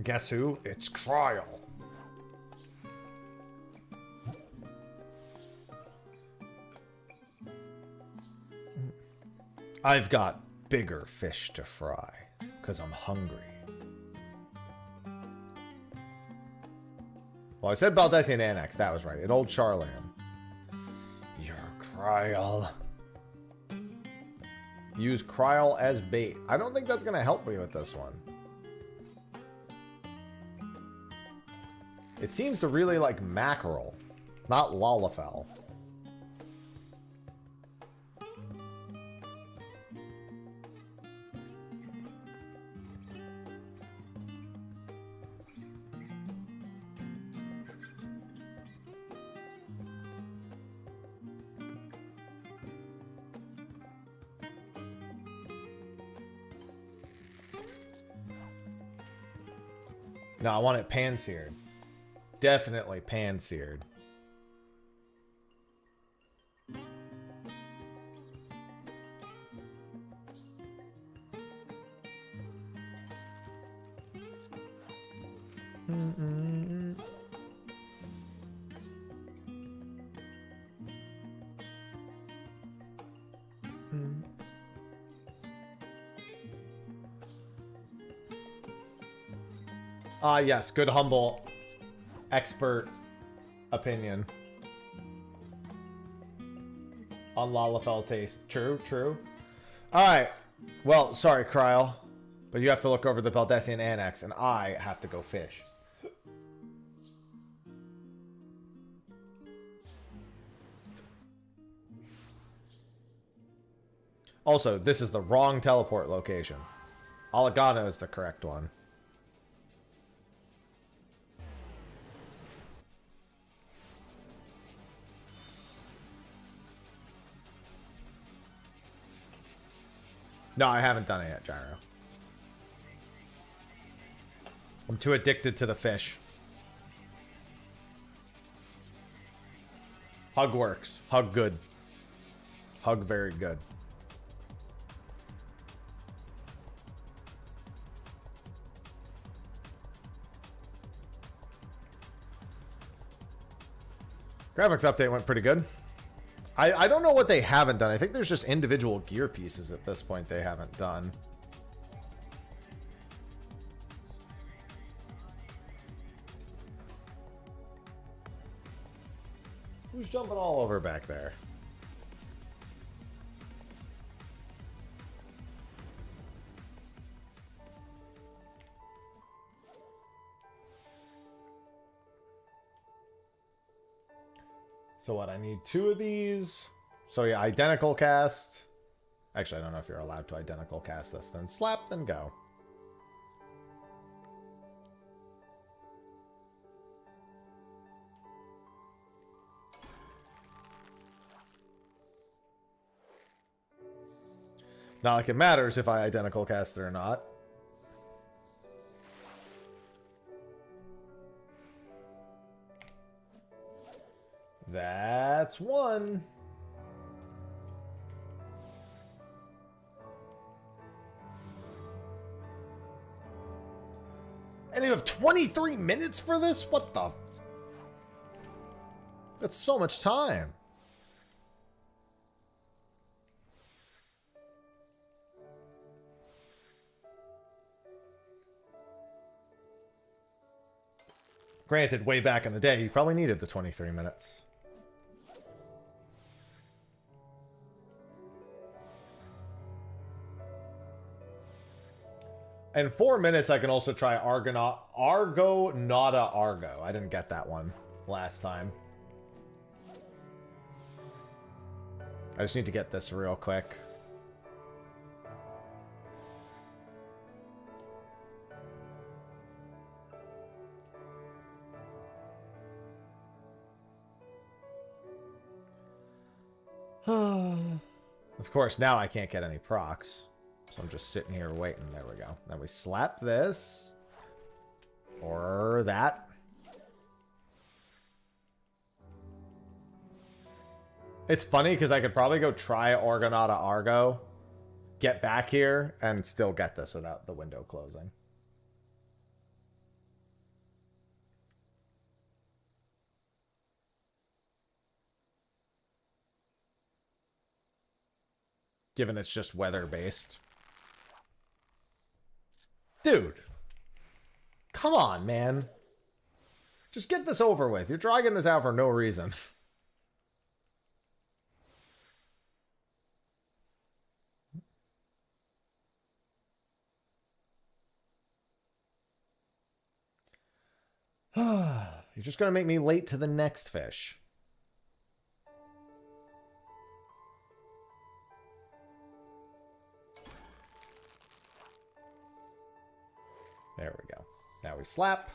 Guess who? It's Kryle. I've got bigger fish to fry. Because I'm hungry. Well, I said Baldessian Annex. That was right. At Old Charland. You're Kryle. Use Kryle as bait. I don't think that's going to help me with this one. It seems to really like mackerel. Not Lalafell. No, I want it pan-seared. Definitely pan-seared. Yes, good humble expert opinion on Lalafell taste. True, true. Alright. Well, sorry, Kryle, but you have to look over the Baldessian Annex, and I have to go fish. Also, this is the wrong teleport location. Alagano is the correct one. No, I haven't done it yet, Gyro. I'm too addicted to the fish. Hug works. Hug good. Hug very good. Graphics update went pretty good. I don't know what they haven't done. I think there's just individual gear pieces at this point they haven't done. Who's jumping all over back there? So what, I need 2 of these. So yeah, identical cast. Actually, I don't know if you're allowed to identical cast this. Then slap, then go. Not like it matters if I identical cast it or not. That's one. And you have 23 minutes for this? What the? That's so much time. Granted, way back in the day, you probably needed the 23 minutes. In 4 minutes, I can also try Argo Nada Argo. I didn't get that one last time. I just need to get this real quick. Of course, now I can't get any procs. So I'm just sitting here waiting. There we go. Then we slap this. Or that. It's funny because I could probably go try Orgonata Argo, get back here, and still get this without the window closing. Given it's just weather-based. Dude. Come on, man. Just get this over with. You're dragging this out for no reason. You're just going to make me late to the next fish. There we go. Now we slap.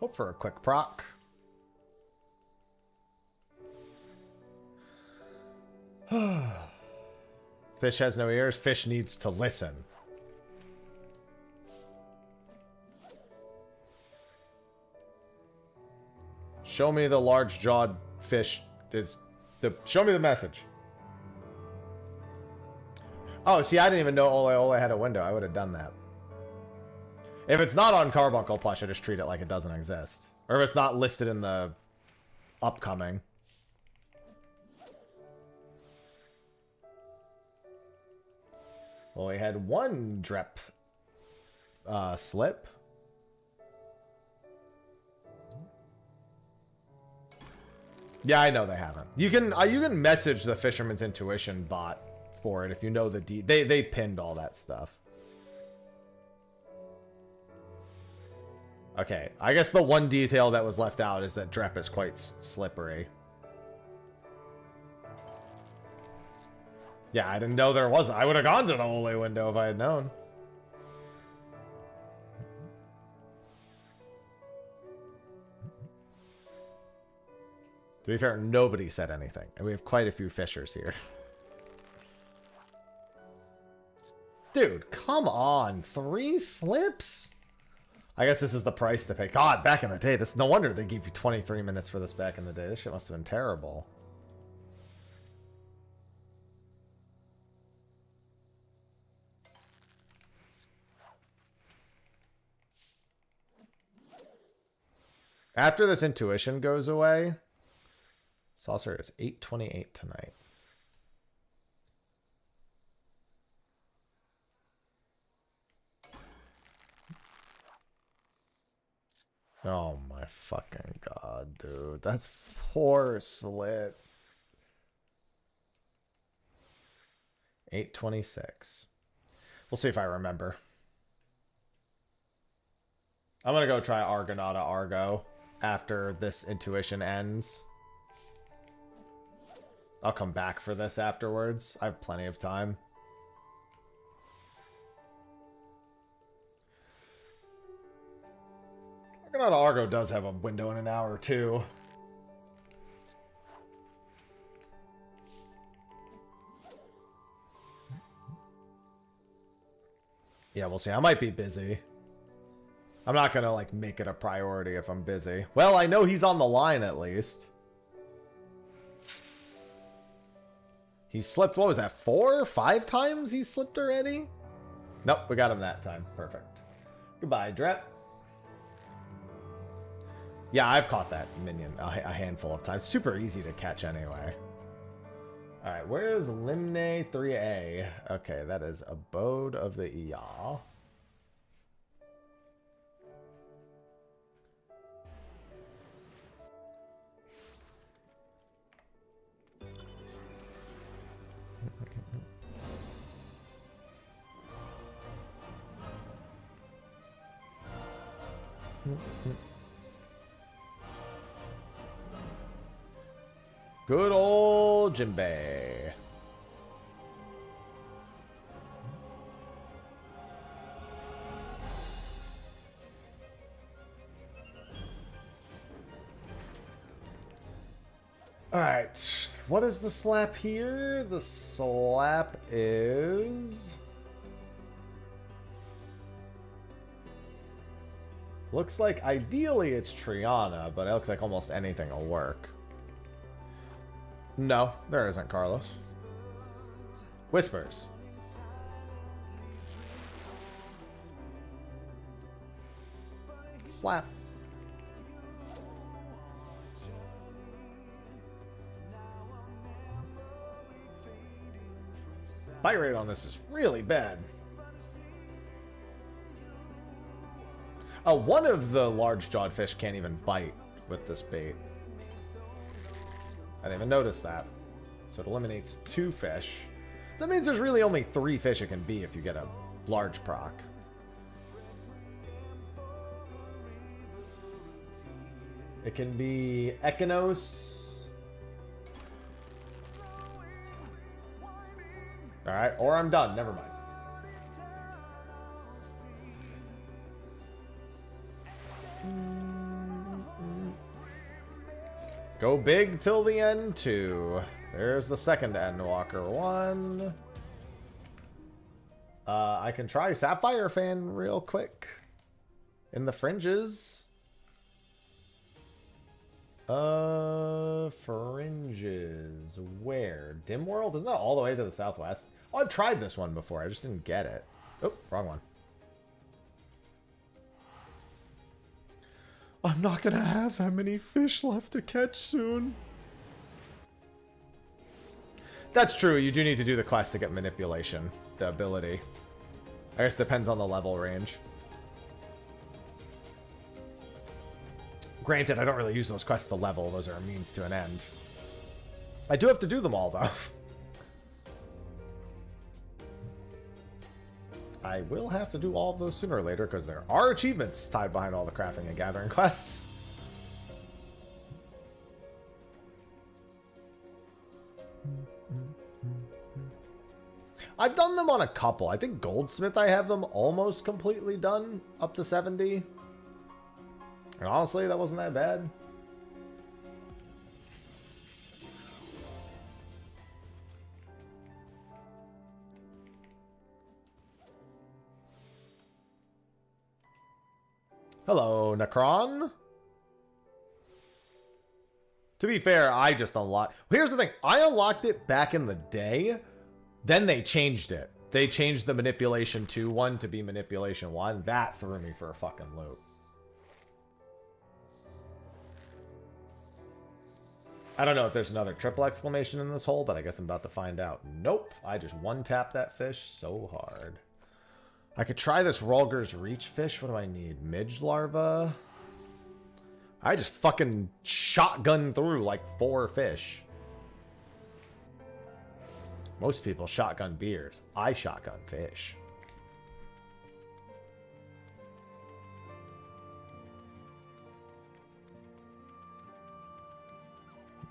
Hope for a quick proc. Fish has no ears. Fish needs to listen. Show me the large-jawed fish. Show me the message. Oh, see, I didn't even know Ole Ole had a window. I would have done that. If it's not on Carbuncle Plush, I just treat it like it doesn't exist. Or if it's not listed in the upcoming. Well, we had one Drep slip. Yeah, I know they haven't. You can message the Fisherman's Intuition bot for it if you know the they pinned all that stuff. Okay, I guess the one detail that was left out is that Drep is quite slippery. Yeah, I didn't know there wasn't. I would have gone to the Ole window if I had known. To be fair, nobody said anything. And we have quite a few fishers here. Dude, come on. 3 slips? I guess this is the price to pay. God, back in the day, no wonder they gave you 23 minutes for this back in the day. This shit must have been terrible. After this intuition goes away, Saucer is 828 tonight. Oh my fucking god, dude. That's 4 slips. 826. We'll see if I remember. I'm gonna go try Argonauta Argo after this intuition ends. I'll come back for this afterwards. I have plenty of time. Argonauta Argo does have a window in an hour too. Yeah, we'll see. I might be busy. I'm not gonna, like, make it a priority if I'm busy. Well, I know he's on the line, at least. He slipped, what was that, 4 or 5 times he slipped already? Nope, we got him that time. Perfect. Goodbye, Drep. Yeah, I've caught that minion a handful of times. Super easy to catch anyway. Alright, where's Limne 3A? Okay, that is Abode of the Eyal. Good old Jinbei. Alright, what is the slap here? The slap is... Looks like ideally it's Triana, but it looks like almost anything will work. No, there isn't, Carlos. Whispers. Slap. Bite rate on this is really bad. Oh, one of the large-jawed fish can't even bite with this bait. I didn't even notice that. So it eliminates 2 fish. So that means there's really only 3 fish it can be if you get a large proc. It can be Echinos. Alright, or I'm done. Never mind. Go big till the end, 2. There's the second Endwalker 1. I can try Sapphire Fan real quick. In the fringes. Fringes. Where? Dim World? Isn't that all the way to the southwest? Oh, I've tried this one before. I just didn't get it. Oh, wrong one. I'm not gonna have that many fish left to catch soon. That's true. You do need to do the quest to get manipulation, the ability. I guess it depends on the level range. Granted, I don't really use those quests to level. Those are a means to an end. I do have to do them all, though. I will have to do all of those sooner or later because there are achievements tied behind all the crafting and gathering quests. I've done them on a couple. I think Goldsmith I have them almost completely done up to 70. And honestly, that wasn't that bad. Hello, Necron. To be fair, I just unlocked... Here's the thing. I unlocked it back in the day. Then they changed it. They changed the Manipulation 2 one to be Manipulation 1. That threw me for a fucking loop. I don't know if there's another triple exclamation in this hole, but I guess I'm about to find out. Nope. I just one-tapped that fish so hard. I could try this Rulger's Reach fish. What do I need? Midge larva? I just fucking shotgun through like 4 fish. Most people shotgun beers. I shotgun fish.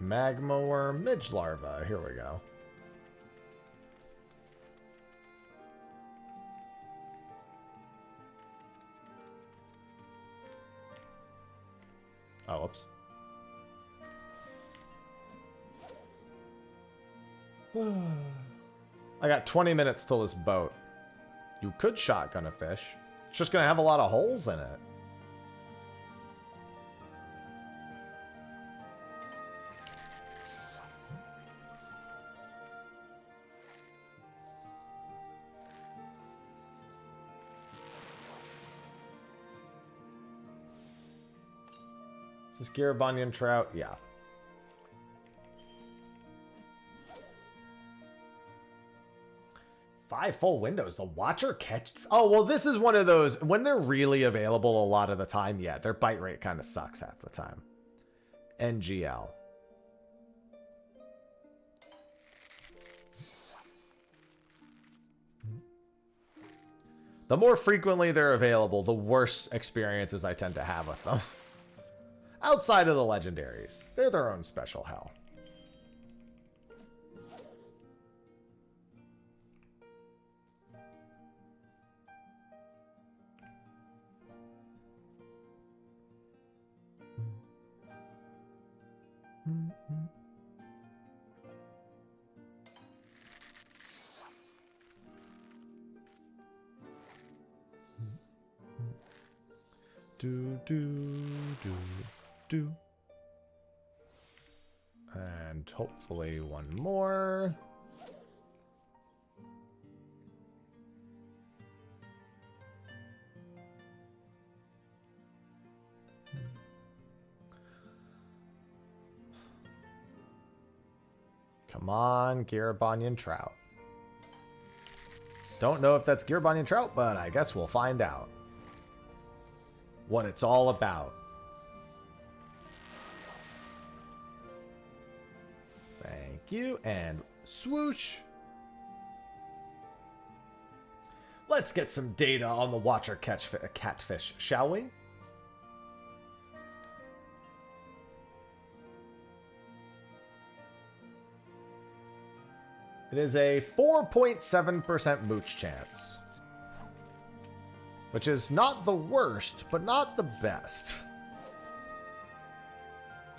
Magma worm, midge larva. Here we go. Oh, whoops. I got 20 minutes till this boat. You could shotgun a fish. It's just going to have a lot of holes in it. Is this Garabonian trout? Yeah. Five full windows. The watcher catch. Oh, well, this is one of those. When they're really available a lot of the time, yeah, their bite rate kind of sucks half the time. NGL. The more frequently they're available, the worse experiences I tend to have with them. Outside of the legendaries, they're their own special hell. Do. And hopefully one more. Come on, Garabonian trout. Don't know if that's Garabonian trout, but I guess we'll find out what it's all about. Thank you, and swoosh. Let's get some data on the watcher catfish, shall we? It is a 4.7% mooch chance. Which is not the worst, but not the best.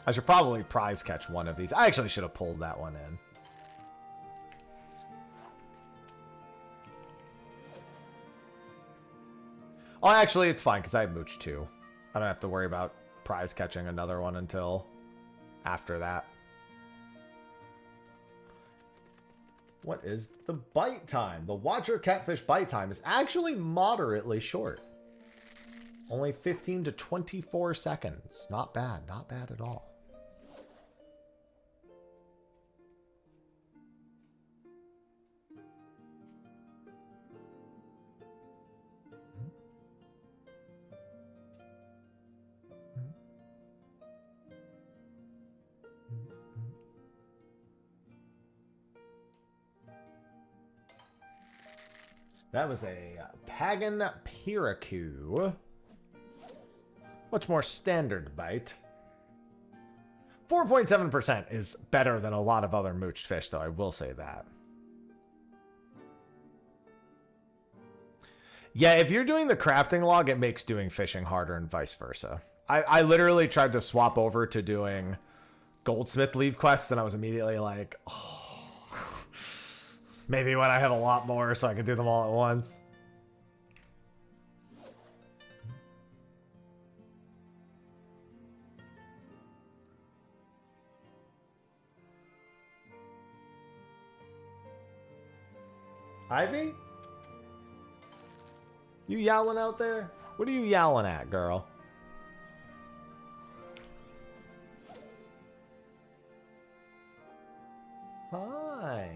I should probably prize catch one of these. I actually should have pulled that one in. Oh, actually, it's fine, because I have mooch too. I don't have to worry about prize catching another one until after that. What is the bite time? The watcher catfish bite time is actually moderately short. Only 15 to 24 seconds. Not bad. Not bad at all. That was a Pagan Piraku. Much more standard bite. 4.7% is better than a lot of other mooched fish, though, I will say that. Yeah, if you're doing the crafting log, it makes doing fishing harder and vice versa. I literally tried to swap over to doing Goldsmith Leave quests, and I was immediately like, oh. Maybe when I have a lot more so I can do them all at once. Ivy? You yowling out there? What are you yowling at, girl? Hi.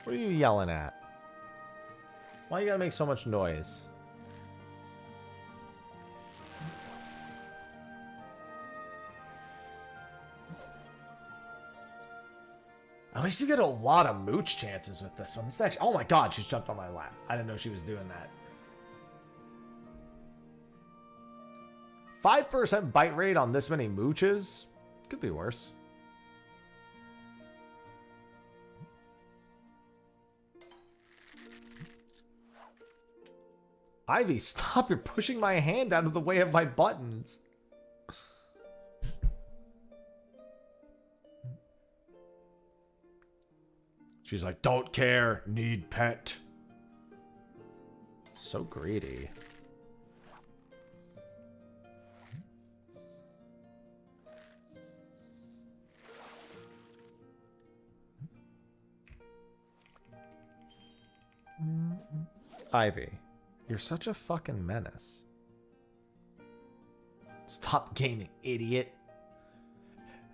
What are you yelling at? Why you gotta make so much noise? At least you get a lot of mooch chances with this one. This actually, oh my god, she's jumped on my lap. I didn't know she was doing that. 5% bite rate on this many mooches? Could be worse. Ivy, stop. You're pushing my hand out of the way of my buttons. She's like, don't care. Need pet. So greedy. Ivy, you're such a fucking menace. Stop gaming, idiot.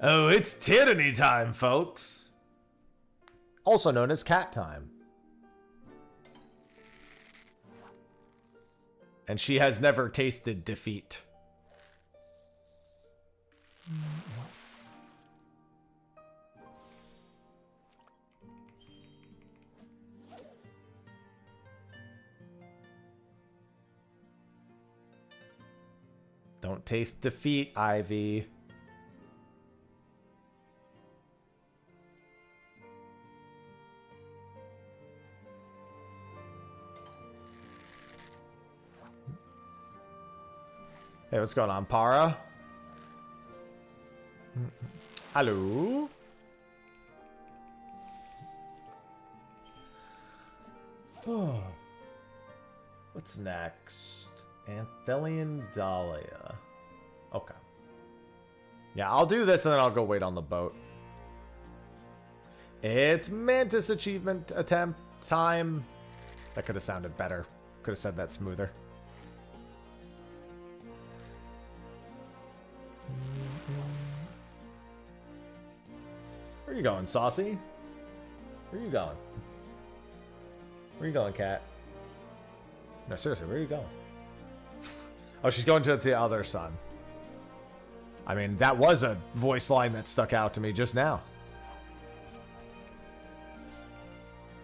Oh, it's tyranny time, folks. Also known as cat time. And she has never tasted defeat. Don't taste defeat, Ivy. Hey, what's going on, Para? Hello? Oh. What's next? Anthelian Dahlia. Okay. Yeah, I'll do this and then I'll go wait on the boat. It's Mantis achievement attempt time. That could have sounded better. Could have said that smoother. Where you going, Saucy? Where you going? Where you going, cat? No, seriously, where are you going? Oh, she's going to the other son. I mean, that was a voice line that stuck out to me just now.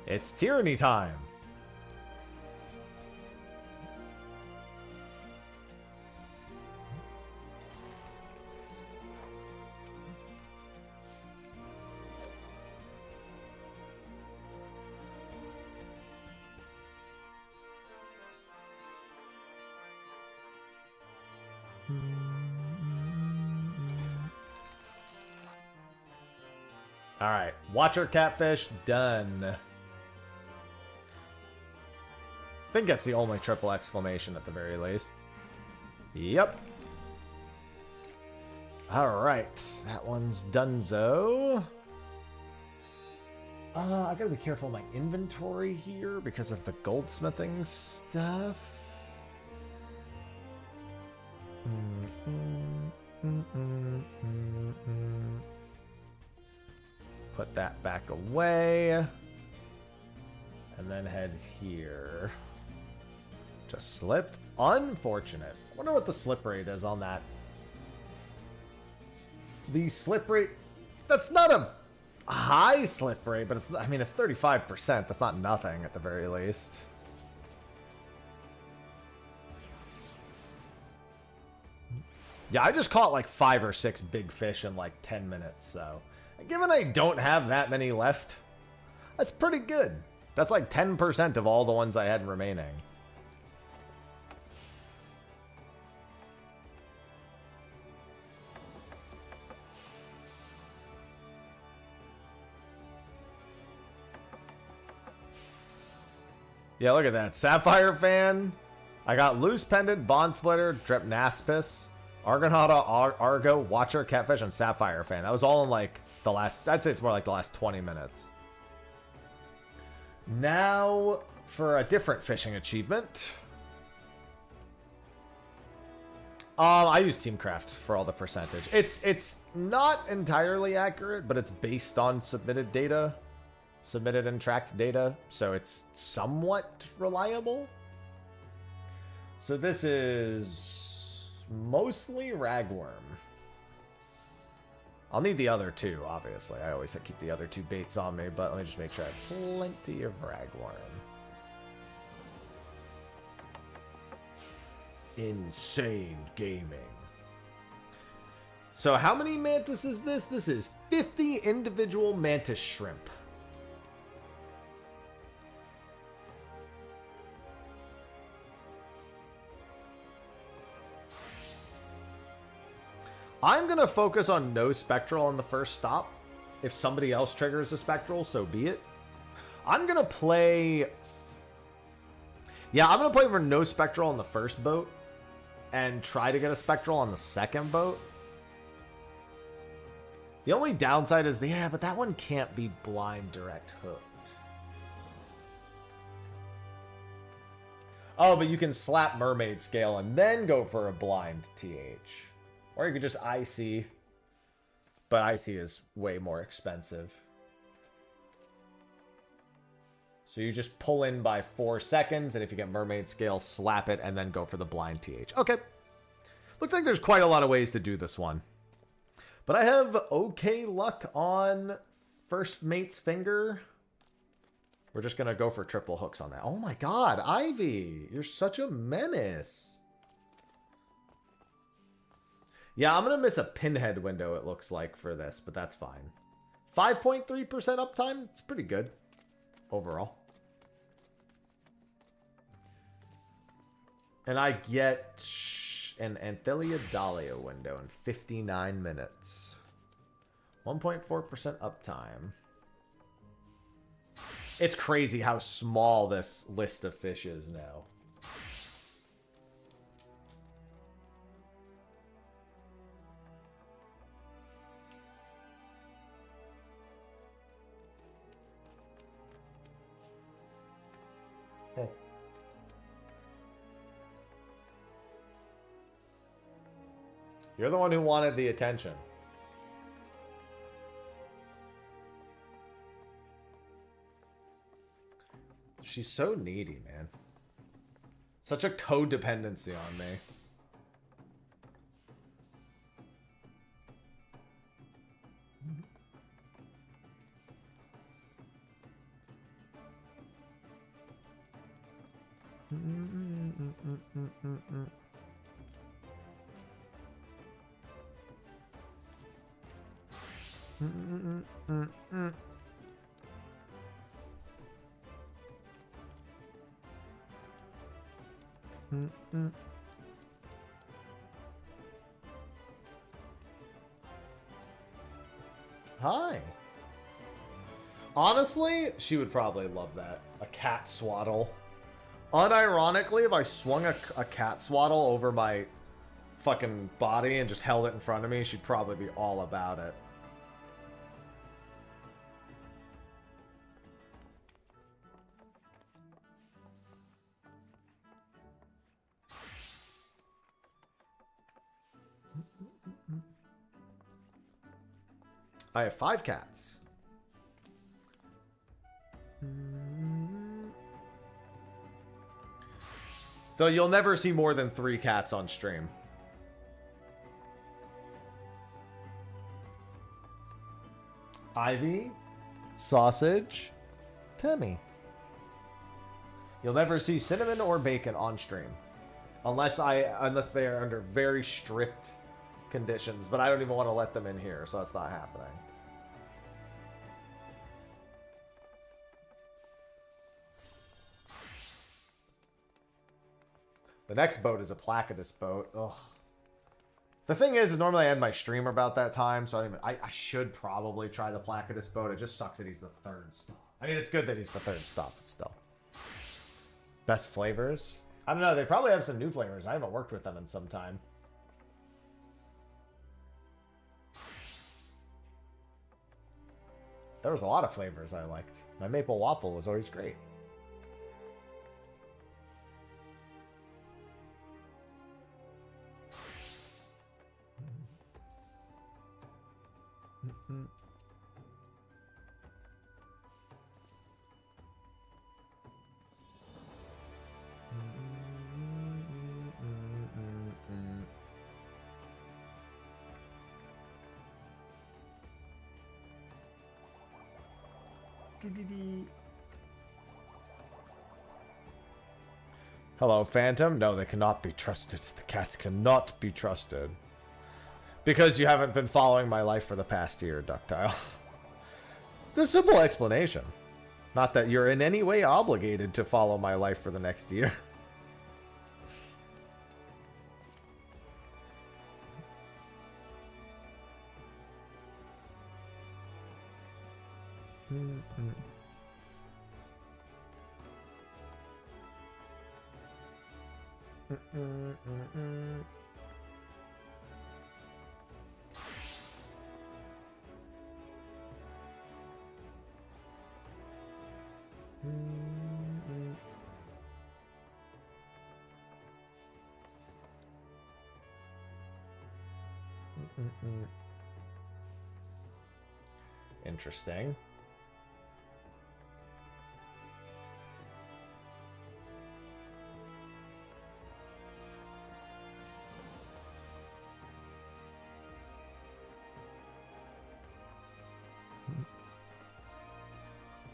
It's tyranny time. All right, Watcher Catfish done. I think that's the only triple exclamation at the very least. Yep. All right, that one's donezo. I gotta be careful of my inventory here because of the goldsmithing stuff. Put that back away. And then head here. Just slipped. Unfortunate. I wonder what the slip rate is on that. The slip rate... That's not a high slip rate, but it's... I mean, it's 35%. That's not nothing at the very least. Yeah, I just caught like 5 or 6 big fish in like 10 minutes, so... Given I don't have that many left, that's pretty good. That's like 10% of all the ones I had remaining. Yeah, look at that. Sapphire Fan. I got Loose Pendant, Bond Splitter, Drepnaspis, Argonauta, Argo, Watcher, Catfish, and Sapphire Fan. That was all in like the last... I'd say it's more like the last 20 minutes. Now for a different fishing achievement. I use Teamcraft for all the percentage. It's not entirely accurate, but it's based on submitted data. Submitted and tracked data, so it's somewhat reliable. So this is mostly ragworm. I'll need the other two, obviously. I always keep the other two baits on me, but let me just make sure I have plenty of ragworm. Insane gaming. So how many mantis is this? This is 50 individual mantis shrimp. I'm going to focus on no spectral on the first stop. If somebody else triggers a spectral, so be it. I'm going to play... Yeah, I'm going to play for no spectral on the first boat and try to get a spectral on the second boat. The only downside is, yeah, but that one can't be blind direct hooked. Oh, but you can slap mermaid scale and then go for a blind TH. Or you could just IC. But IC is way more expensive. So you just pull in by 4 seconds, and if you get mermaid scale, slap it, and then go for the blind TH. Okay. Looks like there's quite a lot of ways to do this one. But I have okay luck on first mate's finger. We're just going to go for triple hooks on that. Oh my god, Ivy! You're such a menace. Yeah, I'm going to miss a pinhead window, it looks like, for this, but that's fine. 5.3% uptime? It's pretty good overall. And I get an Anthelia Dahlia window in 59 minutes. 1.4% uptime. It's crazy how small this list of fish is now. Hey. You're the one who wanted the attention. She's so needy, man. Such a codependency on me. Hi. Honestly, she would probably love that. A cat swaddle. Unironically, if I swung a cat swaddle over my fucking body and just held it in front of me, she'd probably be all about it. I have 5 cats. Though you'll never see more than 3 cats on stream. Ivy, Sausage, Timmy. You'll never see Cinnamon or Bacon on stream. Unless they are under very strict conditions, but I don't even want to let them in here, so that's not happening. The next boat is a Placidus boat. Ugh. The thing is normally I end my stream about that time, so I should probably try the Placidus boat. It just sucks that he's the 3rd stop. I mean, it's good that he's the 3rd stop, but still. Best flavors? I don't know. They probably have some new flavors. I haven't worked with them in some time. There was a lot of flavors I liked. My maple waffle was always great. Hello, Phantom. No, they cannot be trusted. The cats cannot be trusted. Because you haven't been following my life for the past year, Ductile. It's a simple explanation. Not that you're in any way obligated to follow my life for the next year. Interesting.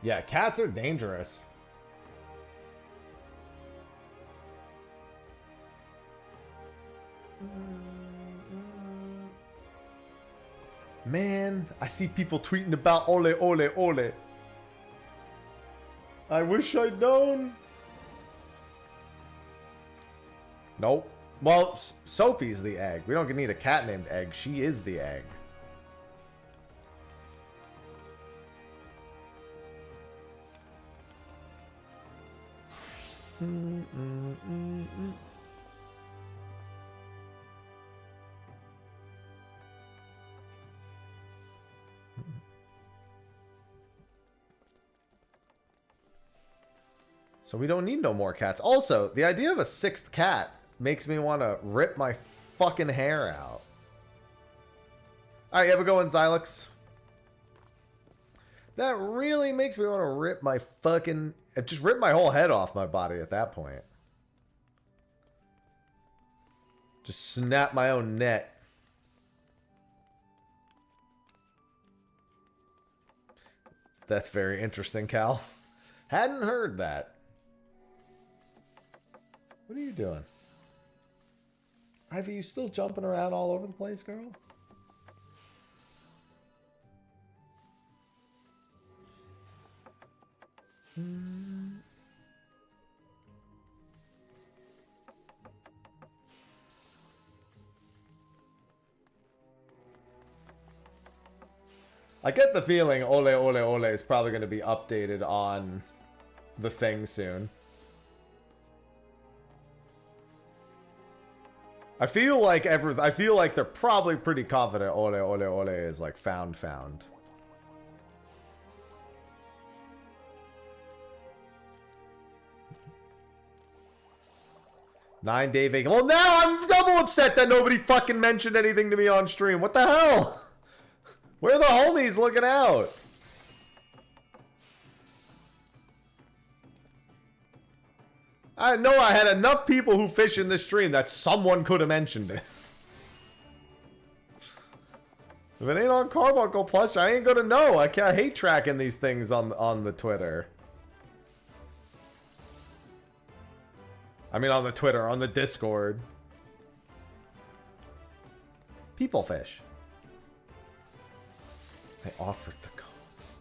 Yeah, cats are dangerous. Man, I see people tweeting about ole, ole, ole. I wish I'd known. Nope. Well, Sophie's the egg. We don't need a cat named Egg. She is the egg. So we don't need no more cats. Also, the idea of a sixth cat makes me want to rip my fucking hair out. Alright, you have a go on, Xylix. That really makes me want to rip my fucking... Just rip my whole head off my body at that point. Just snap my own neck. That's very interesting, Cal. Hadn't heard that. What are you doing? Ivy, you still jumping around all over the place, girl? I get the feeling Ole Ole Ole is probably going to be updated on the thing soon. I feel like they're probably pretty confident Ole Ole Ole is like found. 9-day vacation. Well, now I'm double upset that nobody fucking mentioned anything to me on stream. What the hell? Where are the homies looking out? I know I had enough people who fish in this stream that someone could have mentioned it. If it ain't on Carbuncle Plush, I ain't gonna know. I hate tracking these things on the Twitter. I mean on the Twitter, on the Discord. People fish. They offered the codes.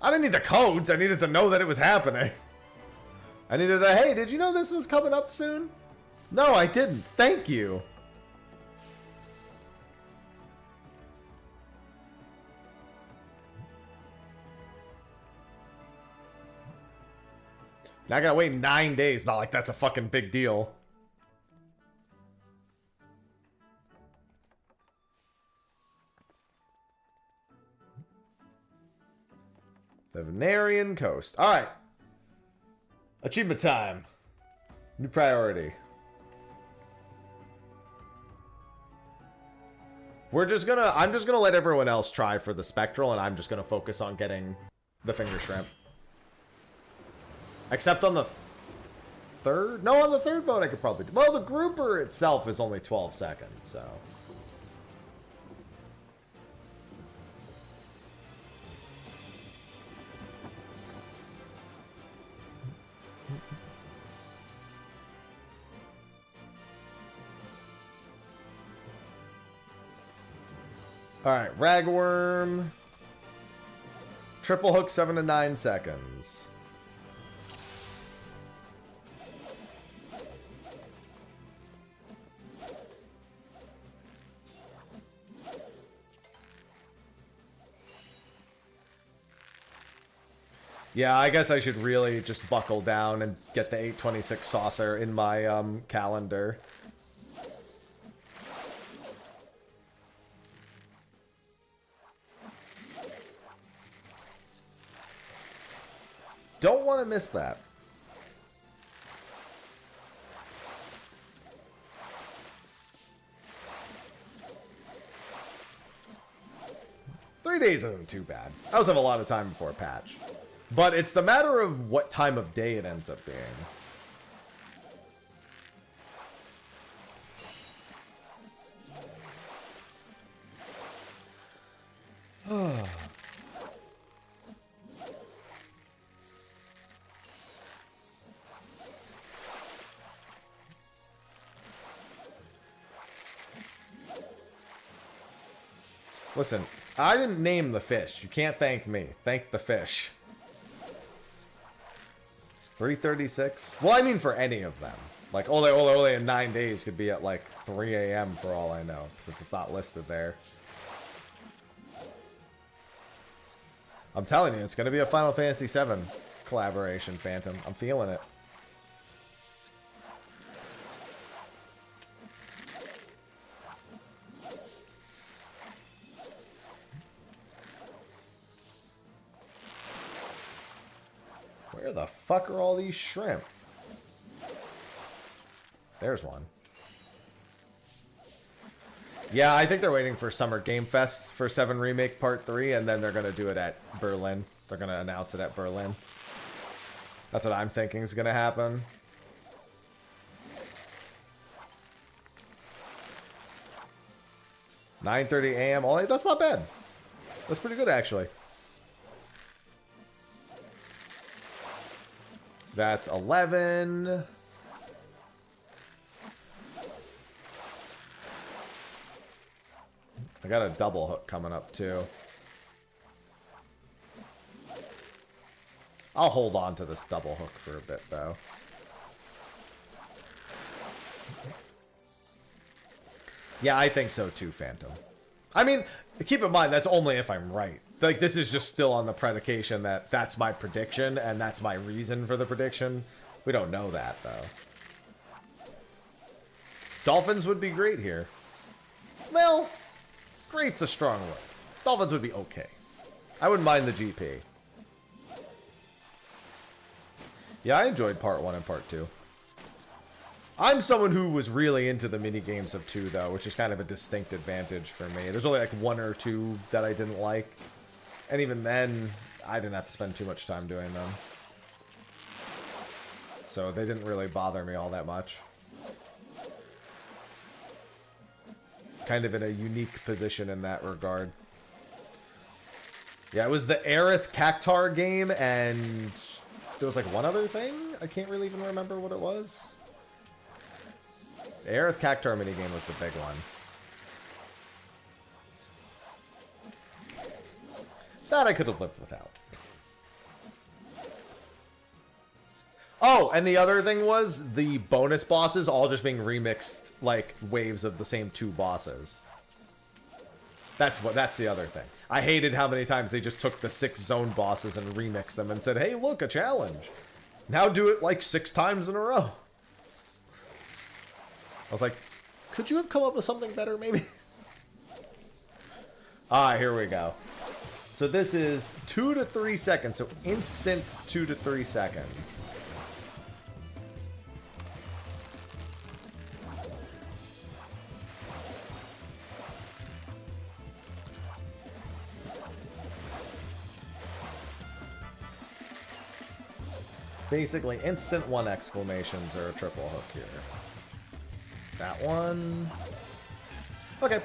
I didn't need the codes. I needed to know that it was happening. I needed to, hey, did you know this was coming up soon? No, I didn't. Thank you. Now I gotta wait 9 days. Not like that's a fucking big deal. The Venarian Coast. Alright. Achievement time. New priority. I'm just gonna let everyone else try for the Spectral, and I'm just gonna focus on getting the Finger Shrimp. Except on the third? No, on the third boat I could probably do. Well, the grouper itself is only 12 seconds, so... All right, ragworm. Triple hook 7 to 9 seconds. Yeah, I guess I should really just buckle down and get the 826 saucer in my calendar. Don't want to miss that. $3 isn't too bad. I also have a lot of time before a patch. But it's the matter of what time of day it ends up being. Listen, I didn't name the fish. You can't thank me. Thank the fish. 3:36? Well, I mean for any of them. Like, only in 9 days could be at like 3 a.m. for all I know, since it's not listed there. I'm telling you, it's going to be a Final Fantasy VII collaboration, Phantom. I'm feeling it. Where the fuck are all these shrimp? There's one. Yeah, I think they're waiting for Summer Game Fest for 7 Remake Part 3, and then they're going to do it at Berlin. They're going to announce it at Berlin. That's what I'm thinking is going to happen. $9:30 a.m. All that's not bad. That's pretty good, actually. That's 11. I got a double hook coming up, too. I'll hold on to this double hook for a bit, though. Yeah, I think so, too, Phantom. I mean, keep in mind, that's only if I'm right. Like, this is just still on the predication that that's my prediction, and that's my reason for the prediction. We don't know that, though. Dolphins would be great here. Well, great's a strong word. Dolphins would be okay. I wouldn't mind the GP. Yeah, I enjoyed Part 1 and Part 2. I'm someone who was really into the minigames of 2, though, which is kind of a distinct advantage for me. There's only like 1 or 2 that I didn't like. And even then, I didn't have to spend too much time doing them. So they didn't really bother me all that much. Kind of in a unique position in that regard. Yeah, it was the Aerith Cactar game, and there was like one other thing? I can't really even remember what it was. The Aerith Cactar minigame was the big one. That I could have lived without. Oh, and the other thing was the bonus bosses all just being remixed, like, waves of the same 2 bosses. That's the other thing. I hated how many times they just took the 6 zone bosses and remixed them and said, hey, look, a challenge. Now do it like 6 times in a row. I was like, could you have come up with something better, maybe? Ah, here we go. So this is 2 to 3 seconds, so instant 2 to 3 seconds. Basically, instant 1 exclamations or a triple hook here. That one. Okay.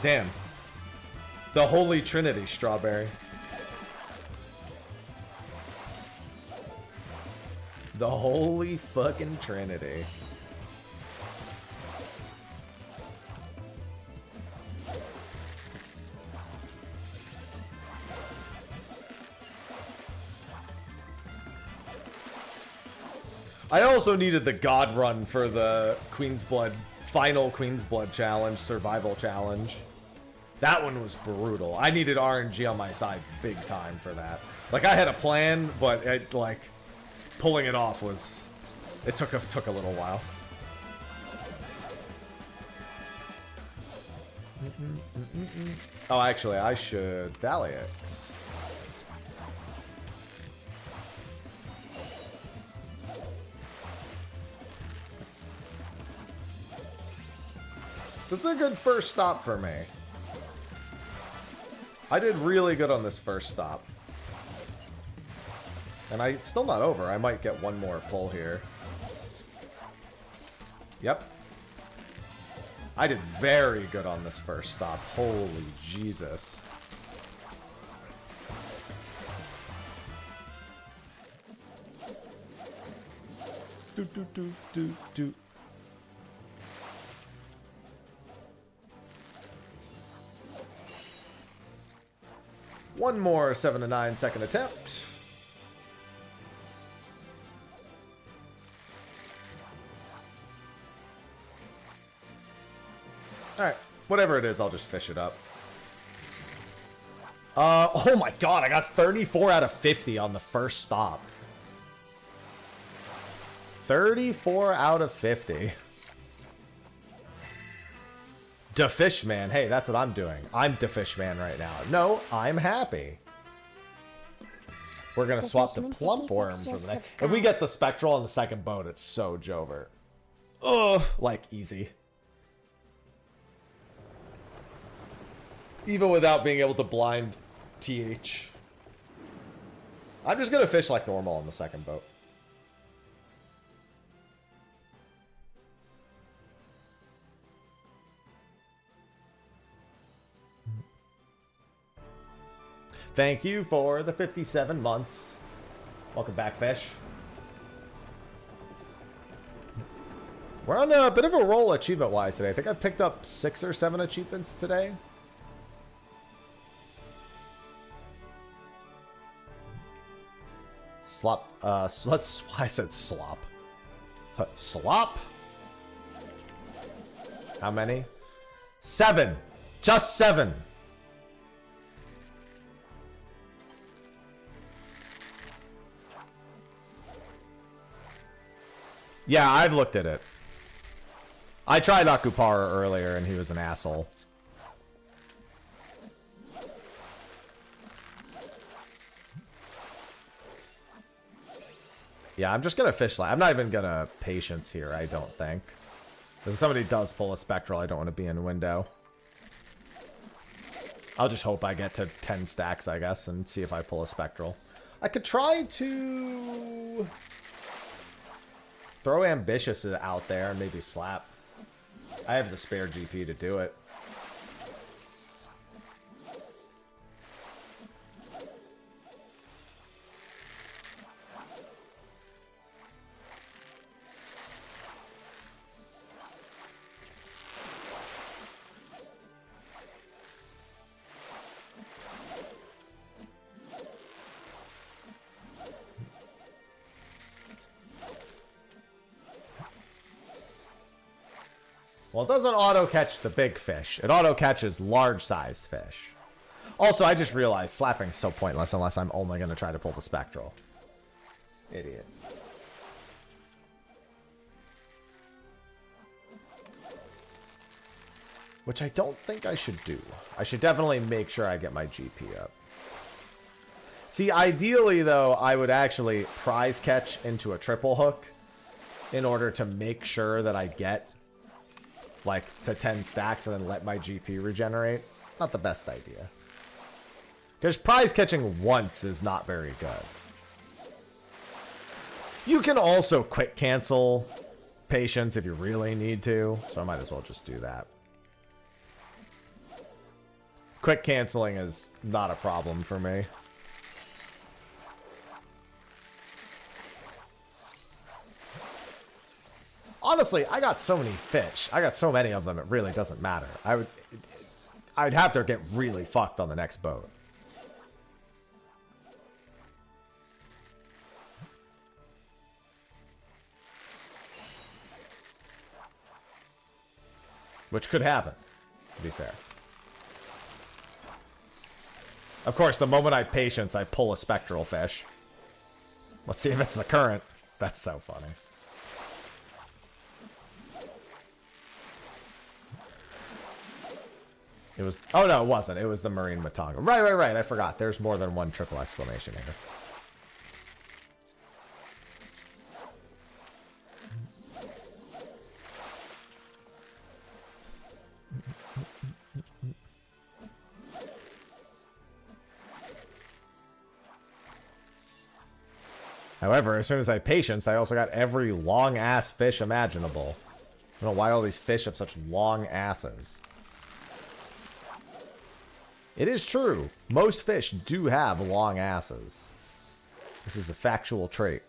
Damn. The Holy Trinity, Strawberry. The holy fucking trinity. I also needed the God Run for the Queen's Blood, final Queen's Blood challenge, survival challenge. That one was brutal. I needed RNG on my side big time for that. Like, I had a plan, but it, like, pulling it off was, it took a little while. Oh, actually, I should Dalix. This is a good first stop for me. I did really good on this first stop. And it's still not over. I might get one more pull here. Yep. I did very good on this first stop. Holy Jesus. Do, do, do, do, do. One more 7 to 9 second attempt. Alright, whatever it is, I'll just fish it up. Oh my god, I got 34 out of 50 on the first stop. 34 out of 50. DeFishman. Hey, that's what I'm doing. I'm DeFishman right now. No, I'm happy. We're going to swap to Plumpworm for the next. If we get the Spectral on the second boat, it's so Jover. Ugh, like easy. Even without being able to blind TH. I'm just going to fish like normal on the second boat. Thank you for the 57 months. Welcome back, fish. We're on a bit of a roll achievement-wise today. I think I picked up 6 or 7 achievements today. Slop. I said slop. Slop? How many? 7. Just 7. Yeah, I've looked at it. I tried Akupara earlier, and he was an asshole. Yeah, I'm just gonna fish like I'm not even gonna patience here, I don't think. If somebody does pull a Spectral, I don't want to be in window. I'll just hope I get to 10 stacks, I guess, and see if I pull a Spectral. I could try to throw Ambitious out there and maybe slap. I have the spare GP to do it. Well, it doesn't auto-catch the big fish. It auto-catches large-sized fish. Also, I just realized slapping's so pointless unless I'm only going to try to pull the Spectral. Idiot. Which I don't think I should do. I should definitely make sure I get my GP up. See, ideally, though, I would actually prize catch into a triple hook in order to make sure that I get like to 10 stacks and then let my GP regenerate. Not the best idea. Because prize catching once is not very good. You can also quick cancel patience if you really need to, so I might as well just do that. Quick canceling is not a problem for me. Honestly, I got so many fish. I got so many of them, it really doesn't matter. I'd have to get really fucked on the next boat. Which could happen, to be fair. Of course, the moment I patience, I pull a spectral fish. Let's see if it's the current. That's so funny. It was... Oh, no, it wasn't. It was the marine matanga. Right. I forgot. There's more than one triple exclamation here. However, as soon as I patience, I also got every long-ass fish imaginable. I don't know why all these fish have such long asses. It is true. Most fish do have long asses. This is a factual trait.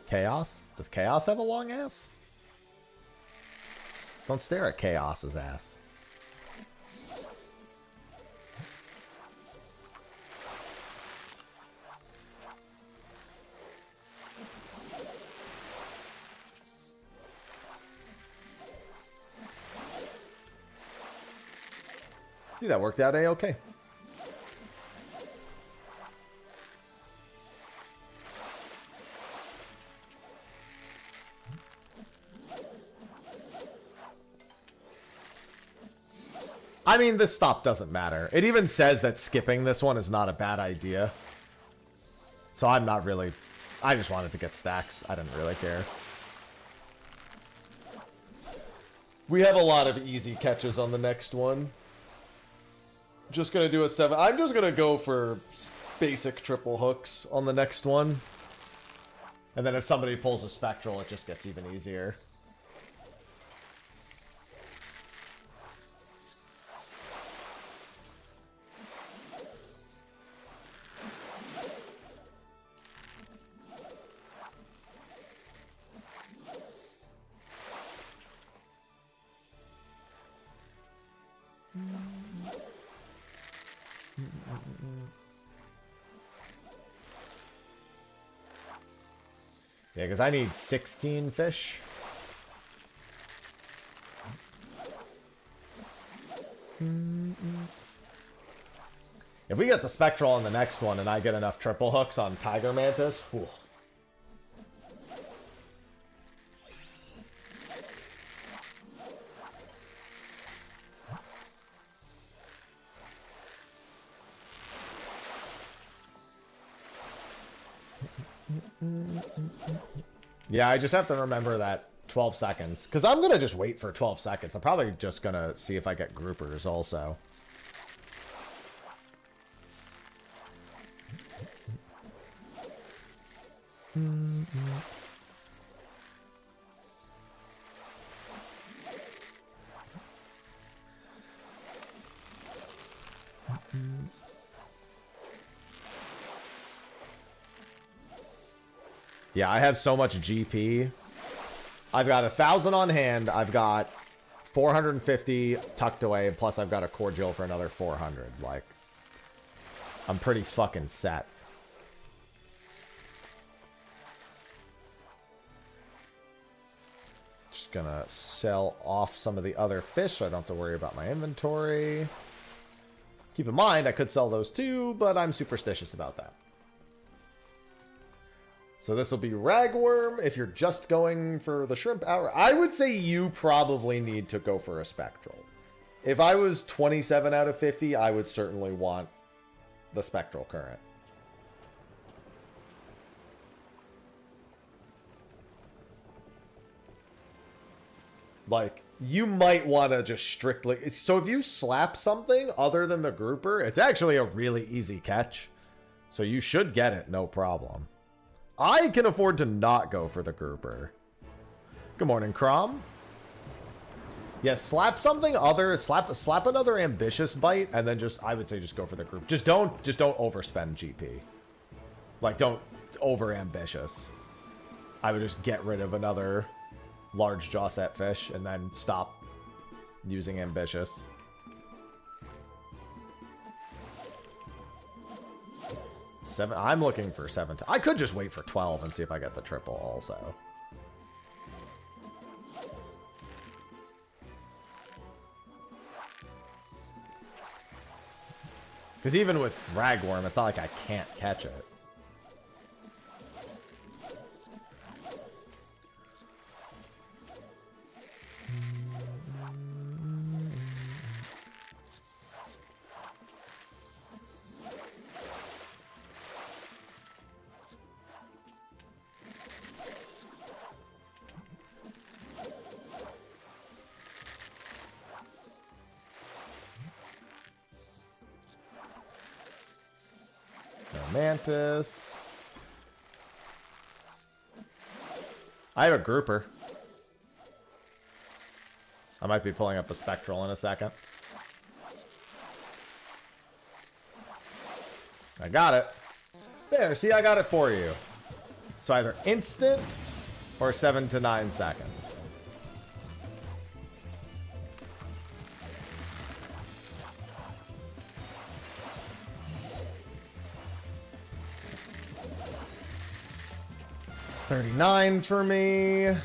Chaos? Does Chaos have a long ass? Don't stare at Chaos's ass. See, that worked out A-okay. I mean, this stop doesn't matter. It even says that skipping this one is not a bad idea. So I'm not really... I just wanted to get stacks. I didn't really care. We have a lot of easy catches on the next one. Just gonna do a 7. I'm just gonna go for basic triple hooks on the next one. And then if somebody pulls a spectral, it just gets even easier. Yeah, because I need 16 fish. If we get the Spectral on the next one and I get enough triple hooks on Tiger Mantis, whew. Yeah, I just have to remember that 12 seconds. Because I'm going to just wait for 12 seconds. I'm probably just going to see if I get groupers also. Yeah, I have so much GP. I've got 1,000 on hand. I've got 450 tucked away. Plus, I've got a cordial for another 400. Like, I'm pretty fucking set. Just gonna sell off some of the other fish so I don't have to worry about my inventory. Keep in mind, I could sell those too, but I'm superstitious about that. So this will be Ragworm. If you're just going for the Shrimp Hour, I would say you probably need to go for a Spectral. If I was 27 out of 50, I would certainly want the Spectral Current. Like, you might want to just strictly... So if you slap something other than the grouper, it's actually a really easy catch. So you should get it, no problem. I can afford to not go for the grouper. Good morning, Crom. Yes, slap something other, slap another ambitious bite, and then just, I would say just go for the group. Just don't overspend GP. Like, don't over ambitious. I would just get rid of another large jaw set fish and then stop using ambitious. I'm looking for 7. I could just wait for 12 and see if I get the triple also. Because even with Ragworm, it's not like I can't catch it. Mantis. I have a grouper. I might be pulling up a spectral in a second. I got it. There, see, I got it for you. So either instant or 7 to 9 seconds. $39 for me.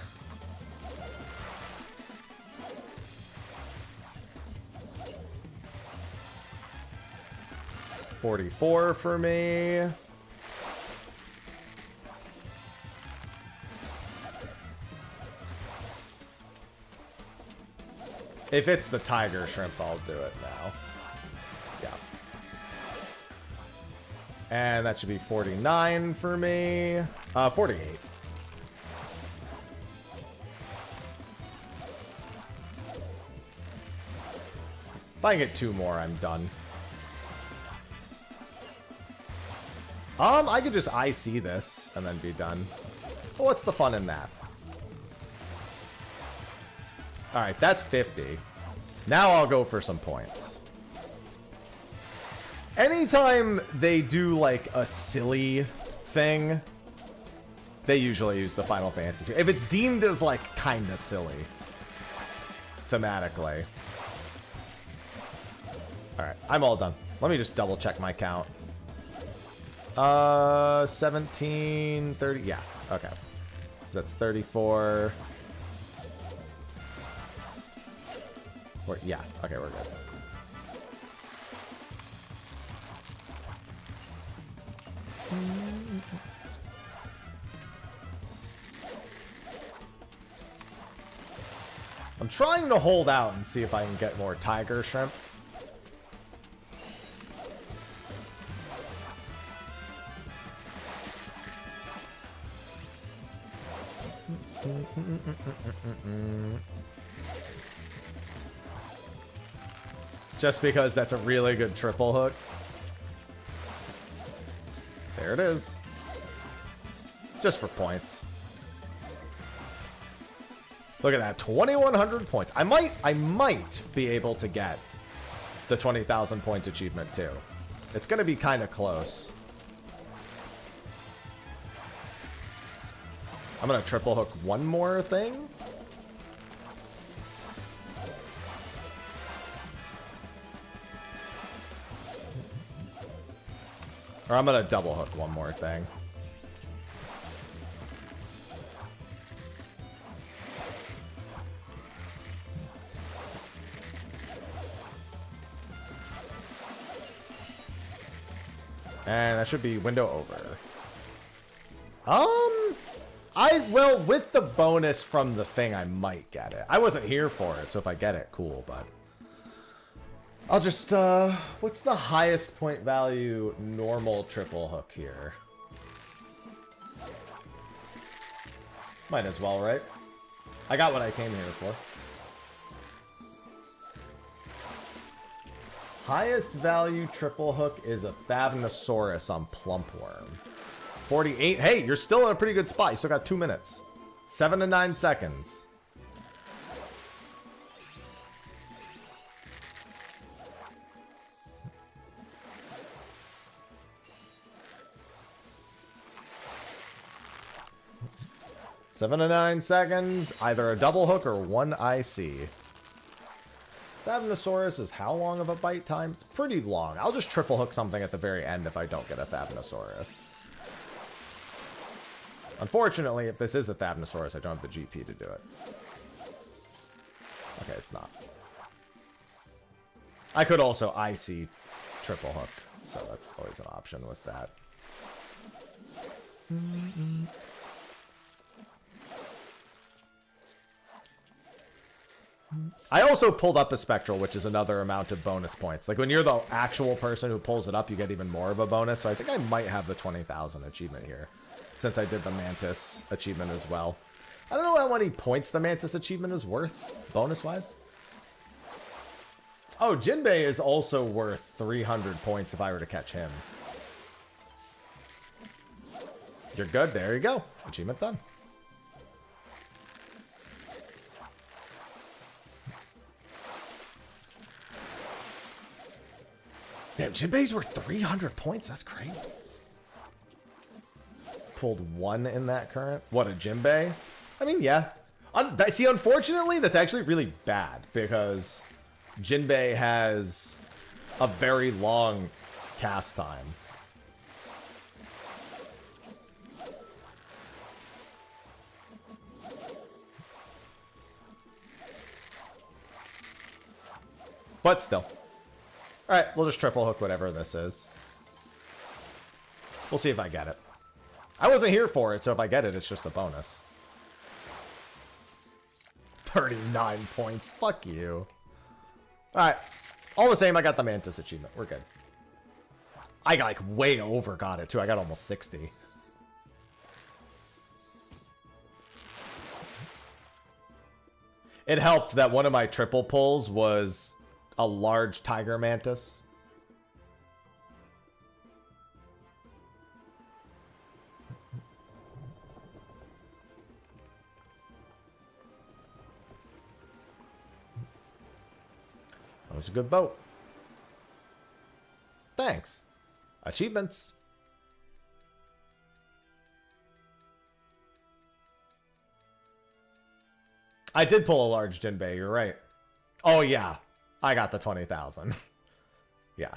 $44 for me. If it's the tiger shrimp, I'll do it now. Yeah. And that should be 49 for me. 48. If I can get 2 more, I'm done. I could just IC this and then be done. But what's the fun in that? Alright, that's 50. Now I'll go for some points. Anytime they do, like, a silly thing, they usually use the Final Fantasy 2. If it's deemed as, like, kinda silly, thematically. Alright, I'm all done. Let me just double check my count. 17, 30, yeah, okay. So that's 34. Yeah, okay, we're good. I'm trying to hold out and see if I can get more tiger shrimp. Just because that's a really good triple hook. There it is. Just for points. Look at that, 2,100 points. I might be able to get the 20,000 point achievement too. It's gonna be kind of close. I'm gonna triple hook one more thing. Or I'm gonna double hook one more thing. And that should be window over. Well, with the bonus from the thing, I might get it. I wasn't here for it, so if I get it, cool, but... I'll just, what's the highest point value normal triple hook here? Might as well, right? I got what I came here for. Highest value triple hook is a Thavnosaurus on Plumpworm. 48. Hey, you're still in a pretty good spot. You still got 2 minutes. 7 to 9 seconds. Seven to 9 seconds, either a double hook or one IC. Thavnosaurus is how long of a bite time? It's pretty long. I'll just triple hook something at the very end if I don't get a Thavnosaurus. Unfortunately, if this is a Thavnosaurus, I don't have the GP to do it. Okay, it's not. I could also IC triple hook, so that's always an option with that. I also pulled up a Spectral, which is another amount of bonus points. Like, when you're the actual person who pulls it up, you get even more of a bonus. So I think I might have the 20,000 achievement here, since I did the Mantis achievement as well. I don't know how many points the Mantis achievement is worth, bonus-wise. Oh, Jinbei is also worth 300 points if I were to catch him. You're good. There you go. Achievement done. Damn, Jinbei's worth 300 points. That's crazy. Pulled 1 in that current. What, a Jinbei? I mean, yeah. See, unfortunately, that's actually really bad because Jinbei has a very long cast time. But still. Alright, we'll just triple hook whatever this is. We'll see if I get it. I wasn't here for it, so if I get it, it's just a bonus. 39 points. Fuck you. Alright. All the same, I got the Mantis achievement. We're good. I got, like, way over got it, too. I got almost 60. It helped that one of my triple pulls was a large tiger mantis. That was a good boat. Thanks. Achievements. I did pull a large Jinbei, you're right. Oh yeah. I got the 20,000. Yeah,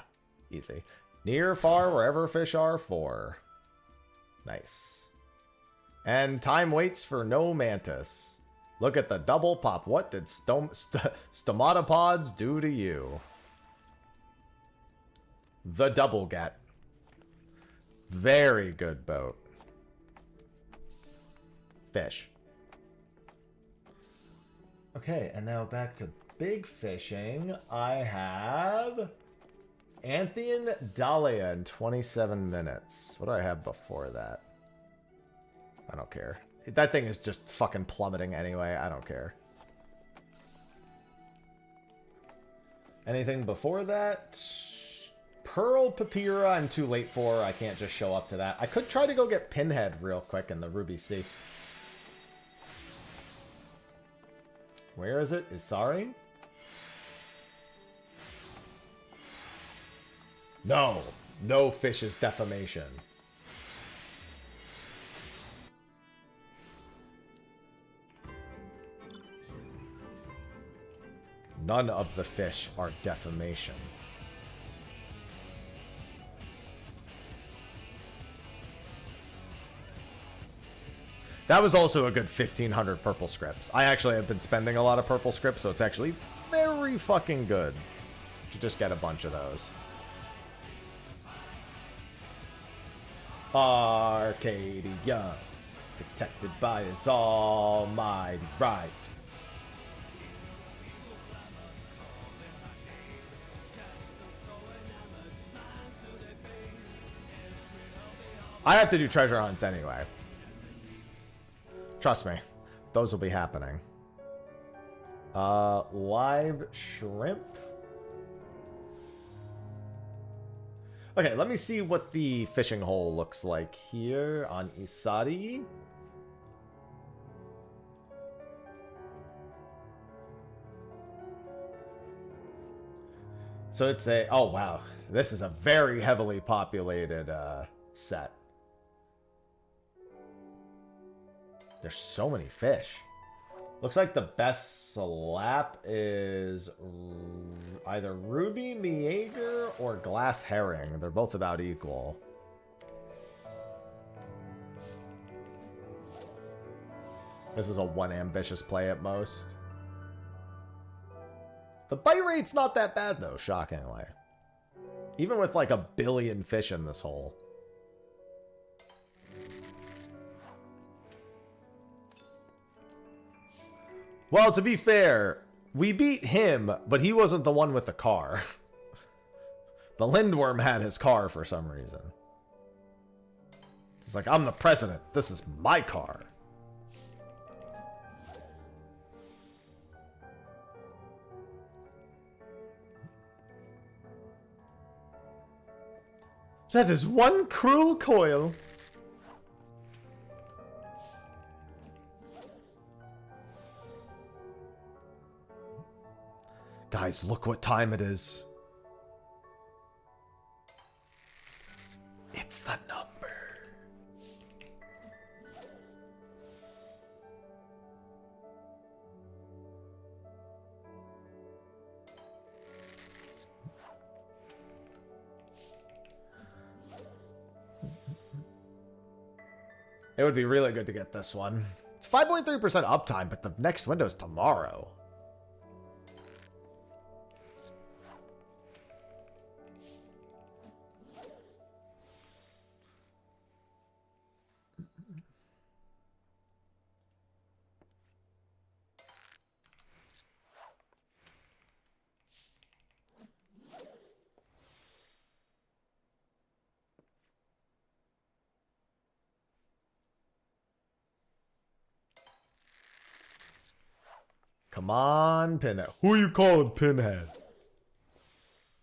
easy. Near, far, wherever fish are for. Nice. And time waits for no mantis. Look at the double pop. What did stomatopods do to you? The double get. Very good boat. Fish. Okay, and now back to big fishing. I have Anthean Dahlia in 27 minutes. What do I have before that? I don't care. That thing is just fucking plummeting anyway. I don't care. Anything before that? Pearl Papyra I'm too late for. I can't just show up to that. I could try to go get Pinhead real quick in the Ruby Sea. Where is it? Isari? No. No fish is defamation. None of the fish are defamation. That was also a good 1,500 purple scripts. I actually have been spending a lot of purple scripts, so it's actually very fucking good to just get a bunch of those. Arcadia, protected by his almighty right. I have to do treasure hunts anyway. Trust me, those will be happening. Live shrimp. Okay, let me see what the fishing hole looks like here on Isari. So it's a... Oh, wow. This is a very heavily populated set. There's so many fish. Looks like the best slap is either ruby Meager or glass herring. They're both about equal. This is a one ambitious play at most. The bite rate's not that bad though, shockingly. Even with like 1 billion fish in this hole. Well, to be fair, we beat him, but he wasn't the one with the car. The Lindworm had his car for some reason. He's like, I'm the president. This is my car. That is one cruel coil. Guys, look what time it is. It's the number. It would be really good to get this one. It's 5.3% uptime, but the next window's tomorrow. Come on, Pinhead. Who you calling Pinhead?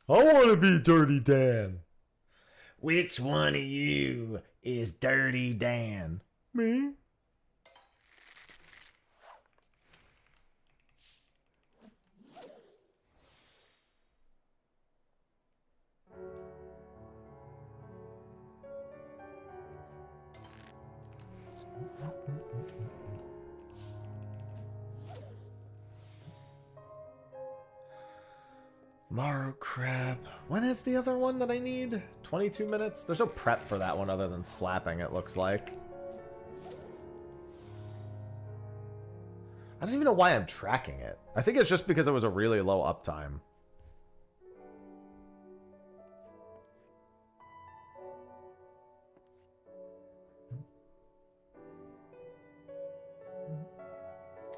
I want to be Dirty Dan. Which one of you is Dirty Dan? Me? Morrow crab. When is the other one that I need? 22 minutes? There's no prep for that one other than slapping, it looks like. I don't even know why I'm tracking it. I think it's just because it was a really low uptime.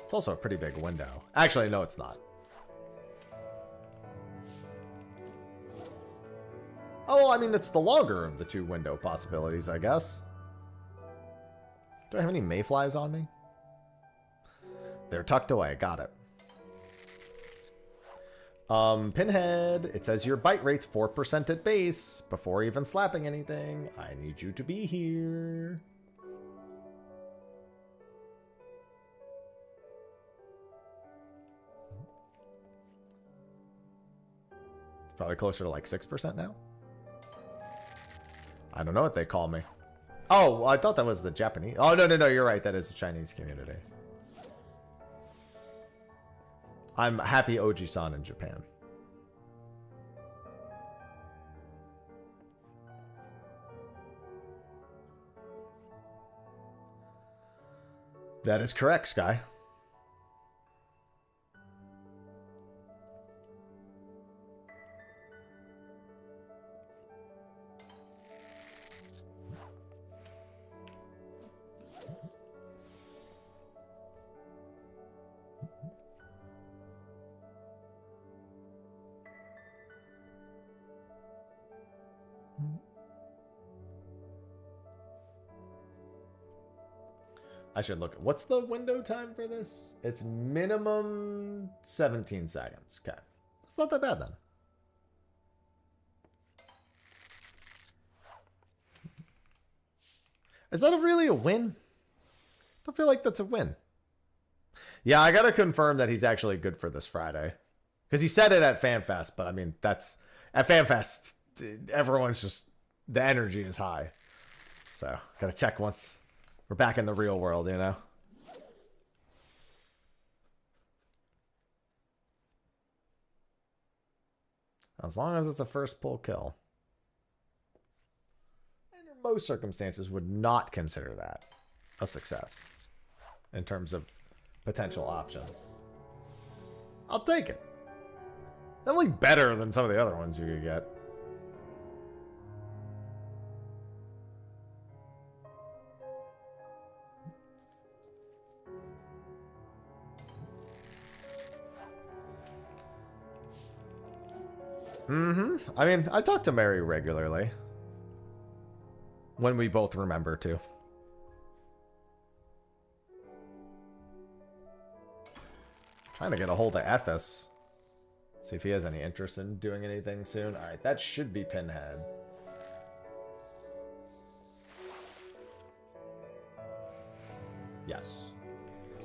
It's also a pretty big window. Actually, no, it's not. Oh, well, I mean, it's the longer of the two window possibilities, I guess. Do I have any mayflies on me? They're tucked away. Got it. Pinhead, it says your bite rate's 4% at base. Before even slapping anything, I need you to be here. It's probably closer to like 6% now. I don't know what they call me. Oh, I thought that was the Japanese. Oh, no, you're right. That is the Chinese community. I'm happy Oji-san in Japan. That is correct, Sky. I should look. What's the window time for this? It's minimum 17 seconds. Okay. It's not that bad then. Is that really a win? I don't feel like that's a win. Yeah, I gotta confirm that he's actually good for this Friday. Because he said it at FanFest, but I mean, that's... At FanFest, everyone's just... The energy is high. So, gotta check once we're back in the real world, you know? As long as it's a first pull kill. Under most circumstances, would not consider that a success. In terms of potential options. I'll take it. Definitely better than some of the other ones you could get. I mean, I talk to Mary regularly. When we both remember to. Trying to get a hold of Ethos. See if he has any interest in doing anything soon. Alright, that should be Pinhead. Yes.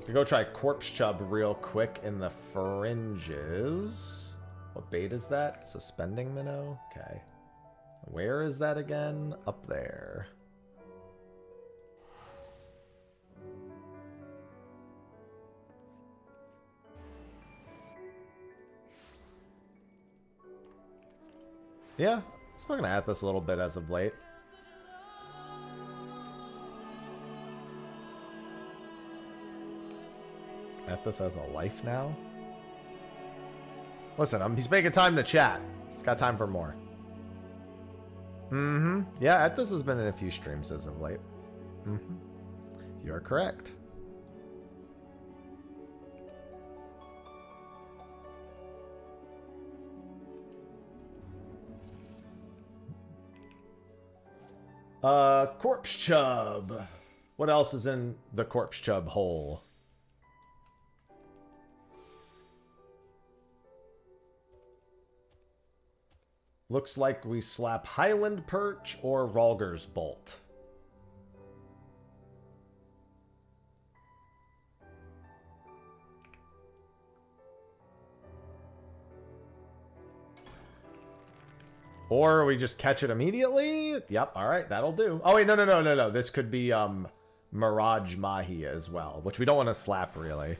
We go try Corpse Chub real quick in the fringes. What bait is that? Suspending minnow? Okay. Where is that again? Up there. Yeah, spoken at this a little bit as of late. Ethos has a life now? Listen, he's making time to chat. He's got time for more. Yeah, Ethos has been in a few streams as of late. You're correct. Corpse Chub. What else is in the Corpse Chub hole? Looks like we slap Highland Perch or Ralger's Bolt. Or we just catch it immediately. Yep, alright, that'll do. Oh wait, no. This could be Mirage Mahi as well, which we don't want to slap really.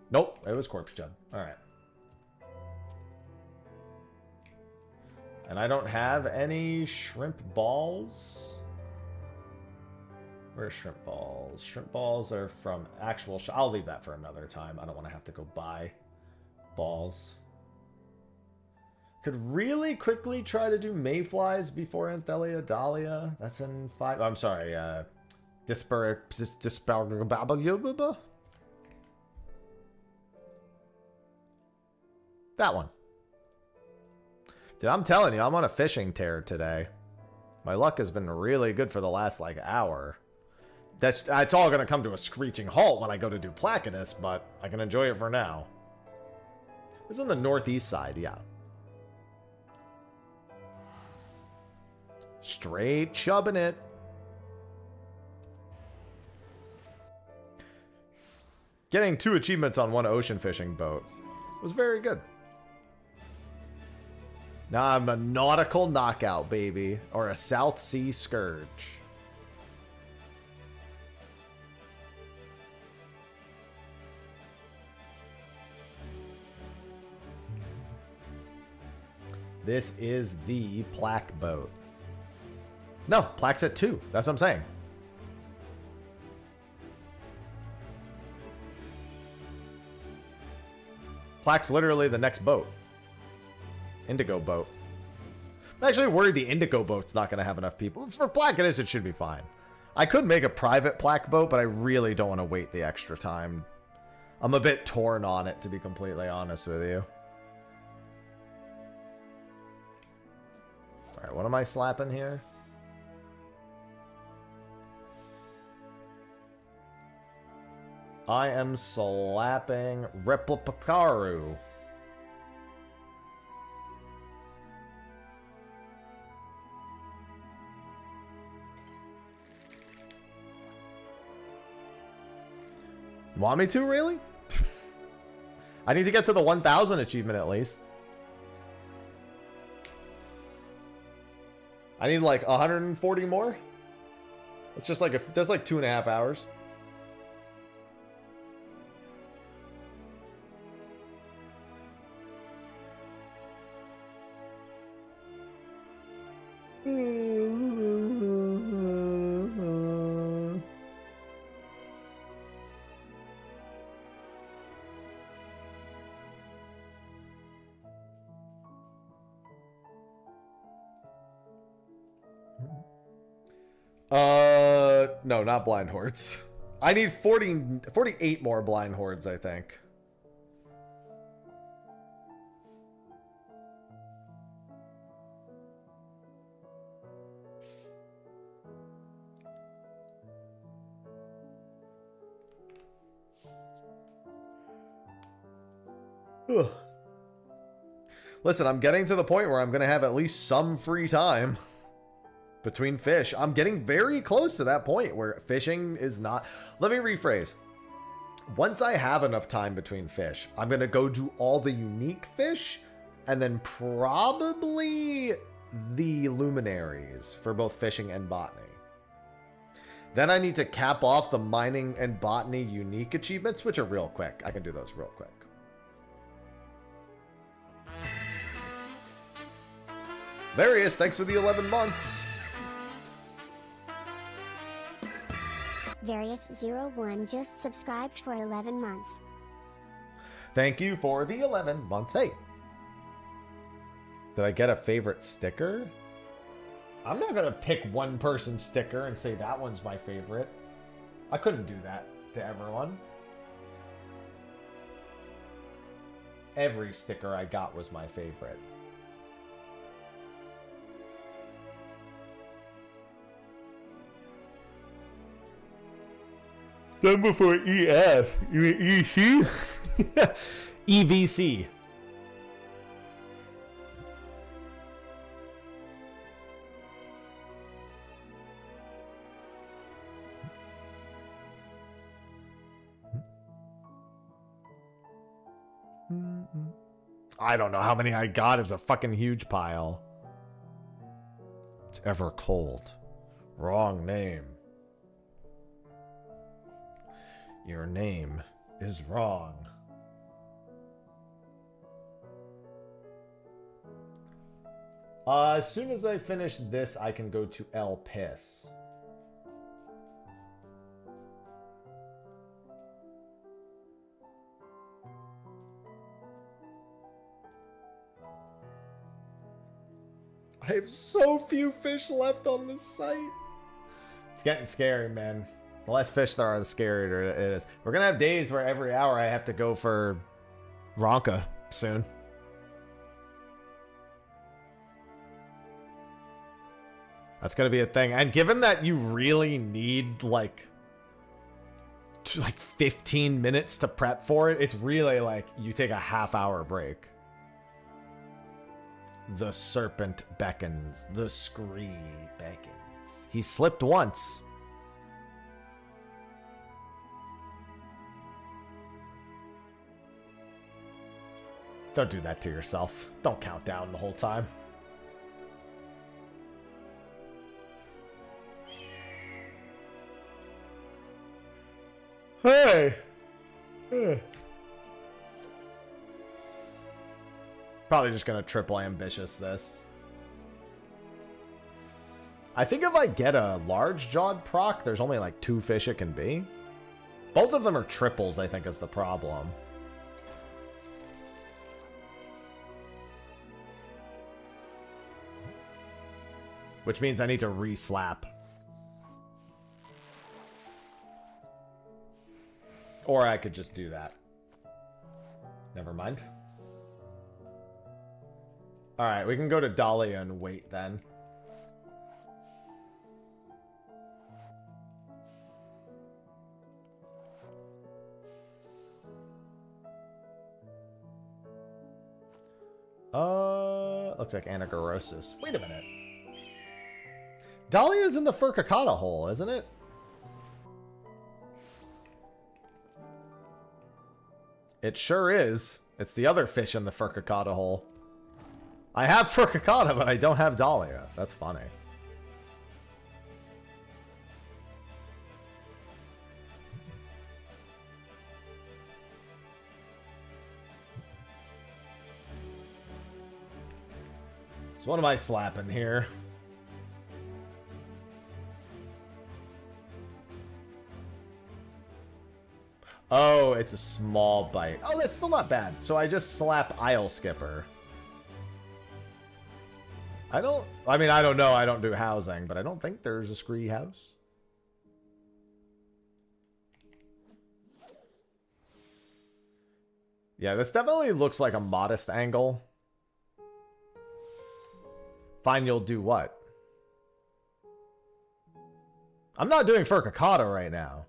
Nope, it was Corpse Chub. Alright. And I don't have any shrimp balls. Where's shrimp balls? Shrimp balls are from actual... I'll leave that for another time. I don't want to have to go buy balls. Could really quickly try to do mayflies before Anthelia Dahlia. That's in 5... I'm sorry. That one. Dude, I'm telling you, I'm on a fishing tear today. My luck has been really good for the last, like, hour. It's all going to come to a screeching halt when I go to do Placidus, but I can enjoy it for now. It's on the northeast side, yeah. Straight chubbing it. Getting 2 achievements on 1 ocean fishing boat was very good. Now I'm a nautical knockout, baby. Or a South Sea Scourge. This is the Plaque boat. No, Plaque's at 2. That's what I'm saying. Plaque's literally the next boat. Indigo boat. I'm actually worried the Indigo boat's not going to have enough people. For Placidus, it should be fine. I could make a private Plaque boat, but I really don't want to wait the extra time. I'm a bit torn on it, to be completely honest with you. Alright, what am I slapping here? I am slapping Replicaru. Want me to, really? I need to get to the 1,000 achievement at least. I need like 140 more. It's just like that's like 2.5 hours. No, not blind hordes. I need 48 more blind hordes, I think. Ugh. Listen, I'm getting to the point where I'm going to have at least some free time between fish. I'm getting very close to that point where fishing is not... Let me rephrase. Once I have enough time between fish, I'm going to go do all the unique fish and then probably the luminaries for both fishing and botany. Then I need to cap off the mining and botany unique achievements, which are real quick. I can do those real quick. Various, thanks for the 11 months. Various01 just subscribed for 11 months. Thank you for the 11 months. Hey, did I get a favorite sticker? I'm not going to pick one person's sticker and say that one's my favorite. I couldn't do that to everyone. Every sticker I got was my favorite. Done before EF. You mean EC? EVC. I don't know how many I got. It's a fucking huge pile. It's ever cold. Wrong name. Your name is wrong. As soon as I finish this, I can go to El Piss. I have so few fish left on this site. It's getting scary, man. The less fish there are, the scarier it is. We're going to have days where every hour I have to go for Ronka soon. That's going to be a thing. And given that you really need like 15 minutes to prep for it, it's really like you take a half-hour break. The serpent beckons. The scree beckons. He slipped once. Don't do that to yourself. Don't count down the whole time. Hey! Probably just gonna triple ambitious this. I think if I get a large jawed proc, there's only like 2 fish it can be. Both of them are triples, I think, is the problem. Which means I need to re-slap. Or I could just do that. Never mind. Alright, we can go to Dahlia and wait then. Looks like anagorosis. Wait a minute. Dahlia's in the Furcicata hole, isn't it? It sure is. It's the other fish in the Furcicata hole. I have Furcicata, but I don't have Dahlia. That's funny. So what am I slapping here? Oh, it's a small bite. Oh, that's still not bad. So I just slap Isle Skipper. I don't know. I don't do housing, but I don't think there's a scree house. Yeah, this definitely looks like a modest angle. Fine, you'll do what? I'm not doing Furcicata right now.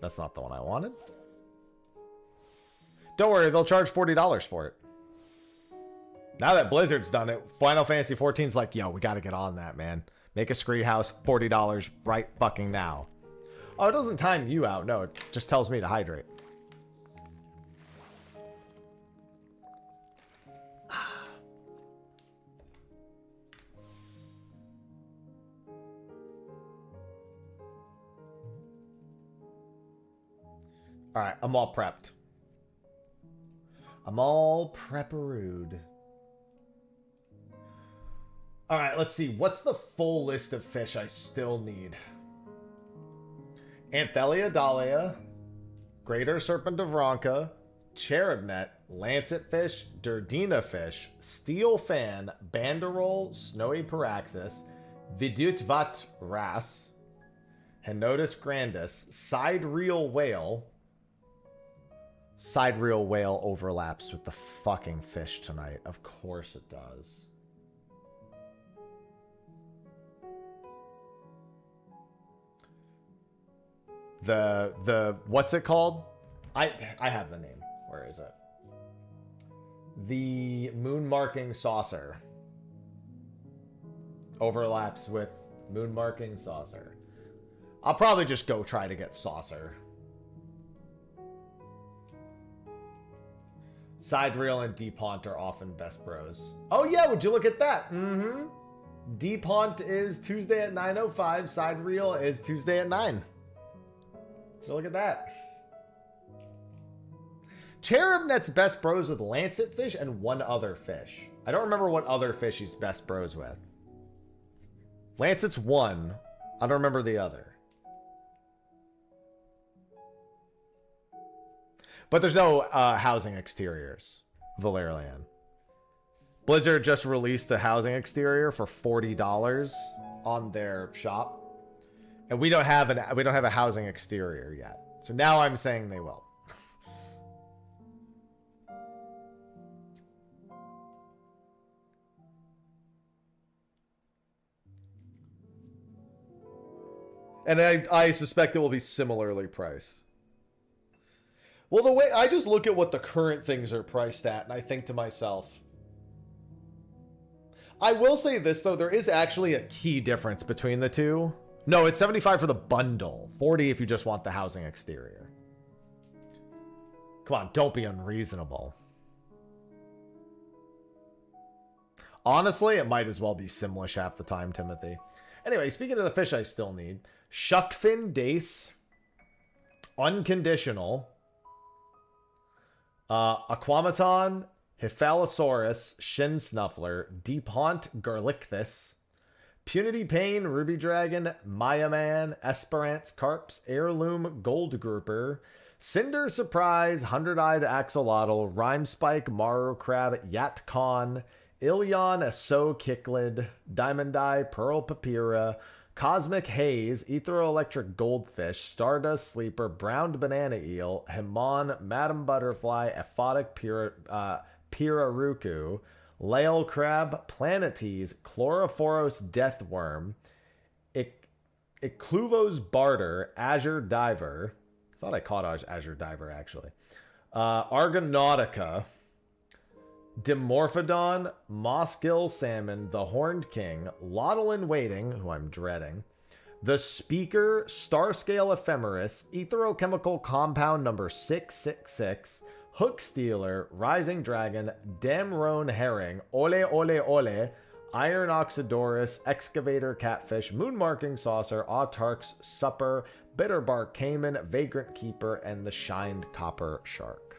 That's not the one I wanted. Don't worry, they'll charge $40 for it. Now that Blizzard's done it, Final Fantasy XIV's like, yo, we gotta get on that, man. Make a scree house, $40 right fucking now. Oh, it doesn't time you out. No, it just tells me to hydrate. All right, I'm all prepped. I'm all prepperood. All right, let's see. What's the full list of fish I still need? Anthelia dahlia, Greater Serpent of Ronka, Cherubnet, Lancet fish, Durdina fish, Steel fan, Banderol, Snowy Paraxis, Vidutvat wrasse, Henotus grandis, Side reel whale. Side reel whale overlaps with the fucking fish tonight. Of course it does. The what's it called? I have the name. Where is it? The moon marking saucer overlaps with moon marking saucer. I'll probably just go try to get saucer. Side reel and deep haunt are often best bros. Oh yeah, would you look at that? Mm-hmm. Deep haunt is Tuesday at 9:05. Side reel is Tuesday at 9. So look at that. Cherubnet's best bros with Lancet fish and one other fish. I don't remember what other fish he's best bros with. Lancet's one. I don't remember the other. But there's no housing exteriors, Valerian. Blizzard just released a housing exterior for $40 on their shop. And we don't have a housing exterior yet. So now I'm saying they will. And I suspect it will be similarly priced. Well, the way I just look at what the current things are priced at, and I think to myself, I will say this though, there is actually a key difference between the two. No, it's $75 for the bundle, $40 if you just want the housing exterior. Come on, don't be unreasonable. Honestly, it might as well be Simlish half the time, Timothy. Anyway, speaking of the fish I still need, Shuckfin dace, unconditional, Aquamaton, Hyphalosaurus, Shin Snuffler, Deep Haunt, Garlichthus, Punity Pain, Ruby Dragon, Maya Man, Esperance Carps, Heirloom Gold Grouper, Cinder Surprise, Hundred-Eyed Axolotl, Rhyme Spike, Maru Crab, Yat Con, Ilion, Aso Kicklid, Diamond Eye, Pearl Papyra, Cosmic Haze, Etheroelectric Goldfish, Stardust Sleeper, Browned Banana Eel, Himon, Madam Butterfly, Aphotic Piraruku, Lael Crab, Planetes, Chlorophoros Deathworm, Ecluvos Barter, Azure Diver. I thought I caught Azure Diver, actually. Argonautica, Dimorphodon, Mossgill Salmon, the Horned King, Lottle in Waiting, who I'm dreading, the Speaker, Starscale Ephemeris, Etherochemical Compound number 666, Hook Stealer, Rising Dragon, Damrone Herring, Ole Ole Ole, Iron Oxydorus, Excavator Catfish, Moonmarking Saucer, Autark's Supper, Bitterbark Cayman, Vagrant Keeper, and the Shined Copper Shark.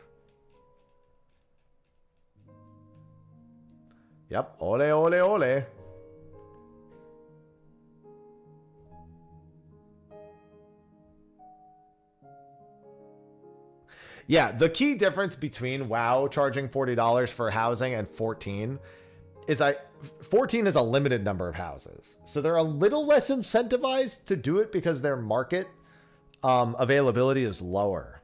Yep, ole ole ole. Yeah, the key difference between WoW charging $40 for housing and 14 is 14 is a limited number of houses. So they're a little less incentivized to do it because their market availability is lower.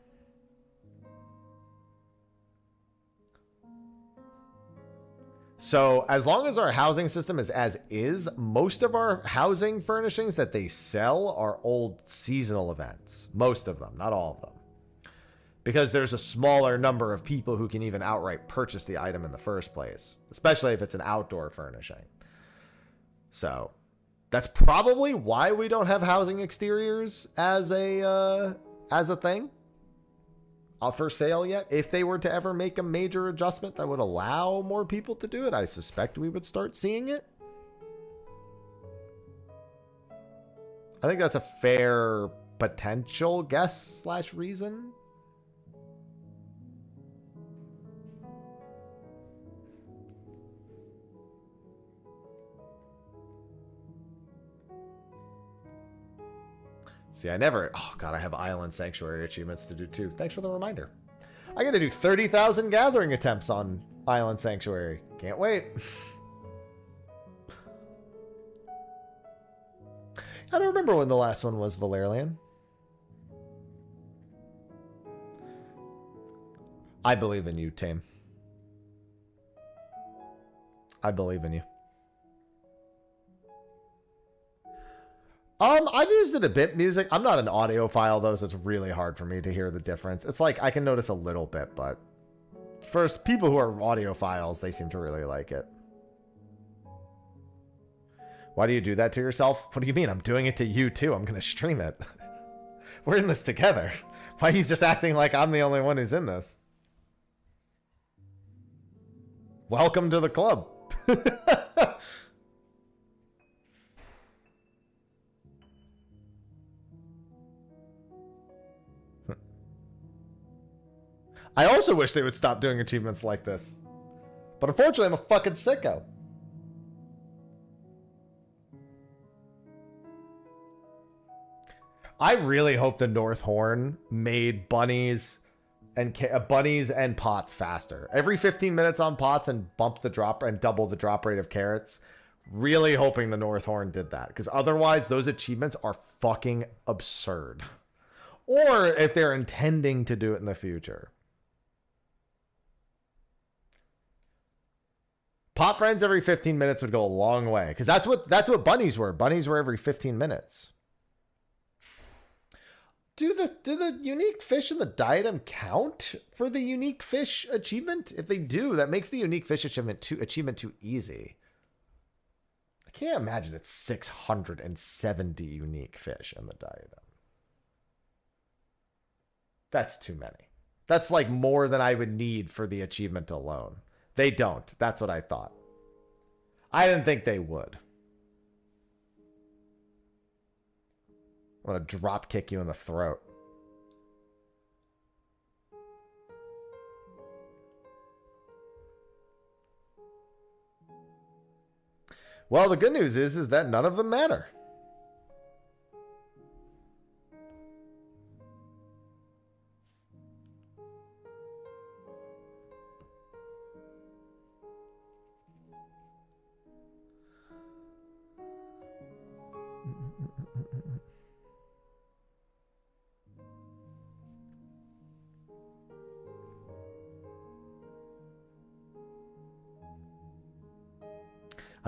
So as long as our housing system is as is, most of our housing furnishings that they sell are old seasonal events. Most of them, not all of them. Because there's a smaller number of people who can even outright purchase the item in the first place, especially if it's an outdoor furnishing. So that's probably why we don't have housing exteriors as a thing for sale yet. If they were to ever make a major adjustment that would allow more people to do it, I suspect we would start seeing it. I think that's a fair potential guess / reason. See, I never... Oh, God, I have Island Sanctuary achievements to do, too. Thanks for the reminder. I got to do 30,000 gathering attempts on Island Sanctuary. Can't wait. I don't remember when the last one was, Valerian. I believe in you, Tame. I believe in you. I've used it a bit, music. I'm not an audiophile, though, so it's really hard for me to hear the difference. It's like I can notice a little bit, but for people who are audiophiles, they seem to really like it. Why do you do that to yourself? What do you mean? I'm doing it to you, too. I'm going to stream it. We're in this together. Why are you just acting like I'm the only one who's in this? Welcome to the club. I also wish they would stop doing achievements like this. But unfortunately, I'm a fucking sicko. I really hope the North Horn made bunnies and pots faster. Every 15 minutes on pots and bump the drop and double the drop rate of carrots. Really hoping the North Horn did that. Because otherwise, those achievements are fucking absurd. Or if they're intending to do it in the future. Pot friends every 15 minutes would go a long way. Because that's what bunnies were. Bunnies were every 15 minutes. Do the unique fish in the diadem count for the unique fish achievement? If they do, that makes the unique fish achievement too easy. I can't imagine it's 670 unique fish in the diadem. That's too many. That's like more than I would need for the achievement alone. They don't. That's what I thought. I didn't think they would. I'm going to drop kick you in the throat. Well, the good news is that none of them matter.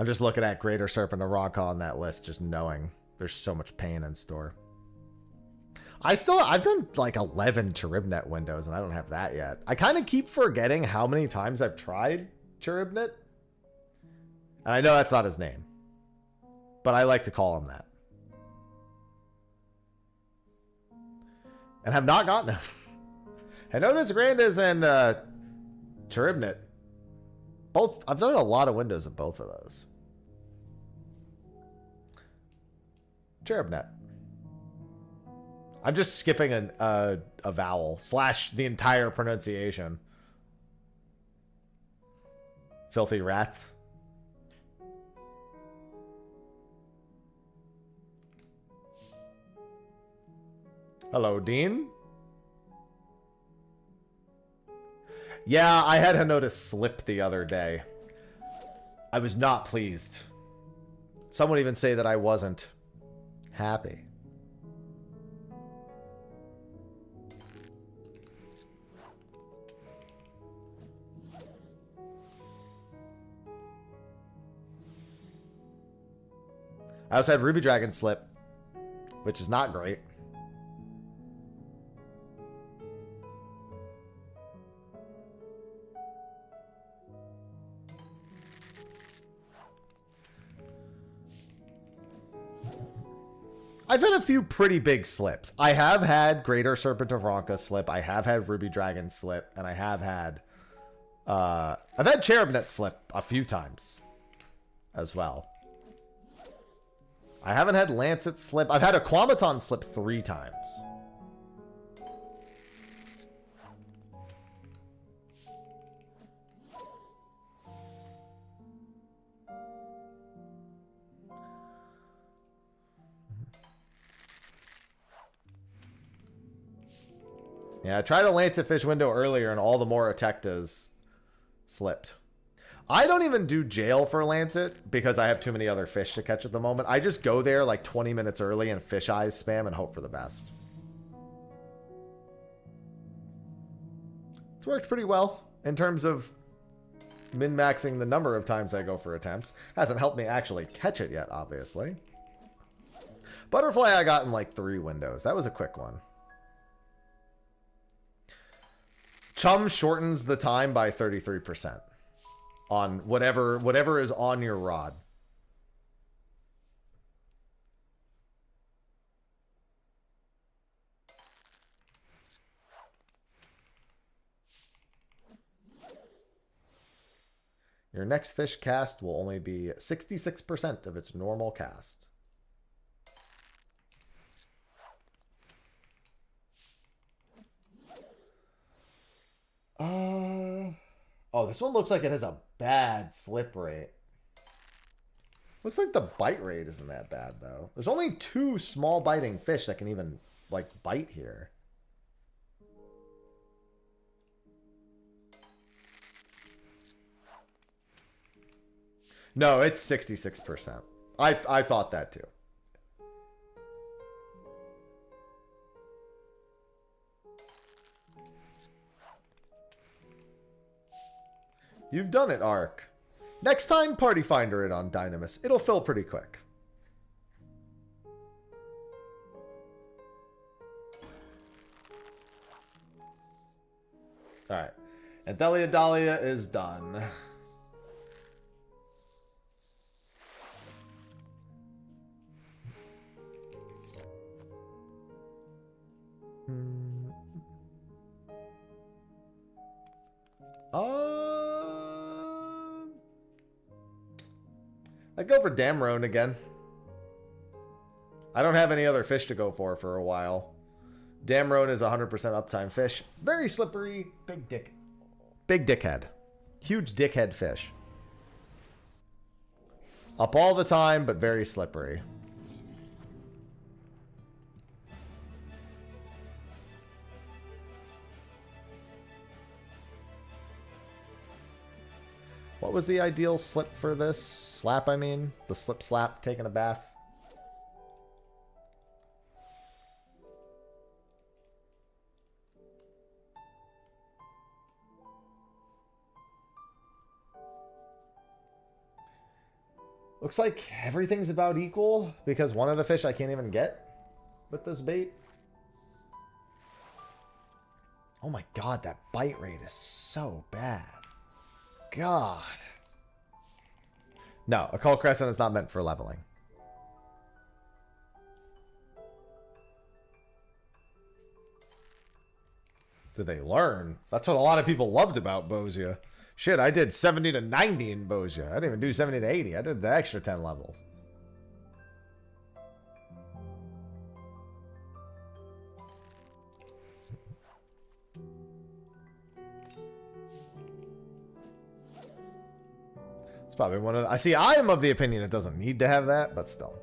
I'm just looking at Greater Serpent of Ronka on that list, just knowing there's so much pain in store. I've done like 11 Charybnet windows, and I don't have that yet. I kind of keep forgetting how many times I've tried Cherubnit. And I know that's not his name, but I like to call him that. And have not gotten him. Henodas Grandes and Cherubnit. Both. I've done a lot of windows of both of those. Cherubnet. I'm just skipping a vowel / the entire pronunciation. Filthy rats. Hello, Dean. Yeah, I had Henodas slip the other day. I was not pleased. Some would even say that I wasn't happy. I also had Ruby Dragon slip, which is not great. I've had a few pretty big slips. I have had Greater Serpent of Ronka slip. I have had Ruby Dragon slip. And I have had... I've had Cherubnet slip a few times as well. I haven't had Lancet slip. I've had a Quamaton slip 3 times. Yeah, I tried a Lancet fish window earlier and all the more Atectas slipped. I don't even do jail for Lancet because I have too many other fish to catch at the moment. I just go there like 20 minutes early and fish eyes spam and hope for the best. It's worked pretty well in terms of min-maxing the number of times I go for attempts. Hasn't helped me actually catch it yet, obviously. Butterfly I got in like 3 windows. That was a quick one. Chum shortens the time by 33% on whatever is on your rod. Your next fish cast will only be 66% of its normal cast. Oh, this one looks like it has a bad slip rate. Looks like the bite rate isn't that bad, though. There's only 2 small biting fish that can even, like, bite here. No, it's 66%. I thought that, too. You've done it, Ark. Next time, Party Finder it on Dynamis. It'll fill pretty quick. Alright. And Delia Dahlia is done. I'd go for Damrone again. I don't have any other fish to go for a while. Damrone is 100% uptime fish. Very slippery. Big dickhead. Huge dickhead fish. Up all the time, but very slippery. What was the ideal slip for this? Slap, I mean. The slip slap, taking a bath. Looks like everything's about equal because one of the fish I can't even get with this bait. Oh my god, that bite rate is so bad. God. No, Occult Crescent is not meant for leveling. Did they learn? That's what a lot of people loved about Bosia. Shit, I did 70 to 90 in Bosia. I didn't even do 70 to 80. I did the extra 10 levels. It's probably one of the... I see, I am of the opinion it doesn't need to have that, but still.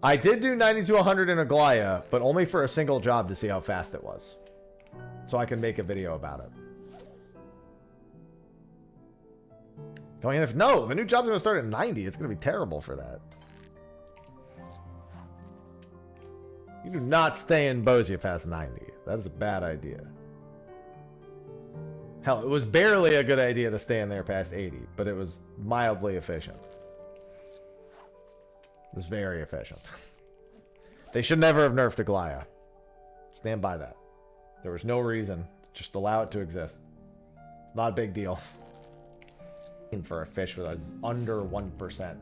I did do 90 to 100 in Aglaya, but only for a single job to see how fast it was. So I can make a video about it. Going in, no, the new job's going to start at 90. It's going to be terrible for that. You do not stay in Bosia past 90. That is a bad idea. Hell, it was barely a good idea to stay in there past 80, but it was mildly efficient. It was very efficient. They should never have nerfed Aglaya. Stand by that. There was no reason. Just allow it to exist. It's not a big deal. For a fish with an under 1%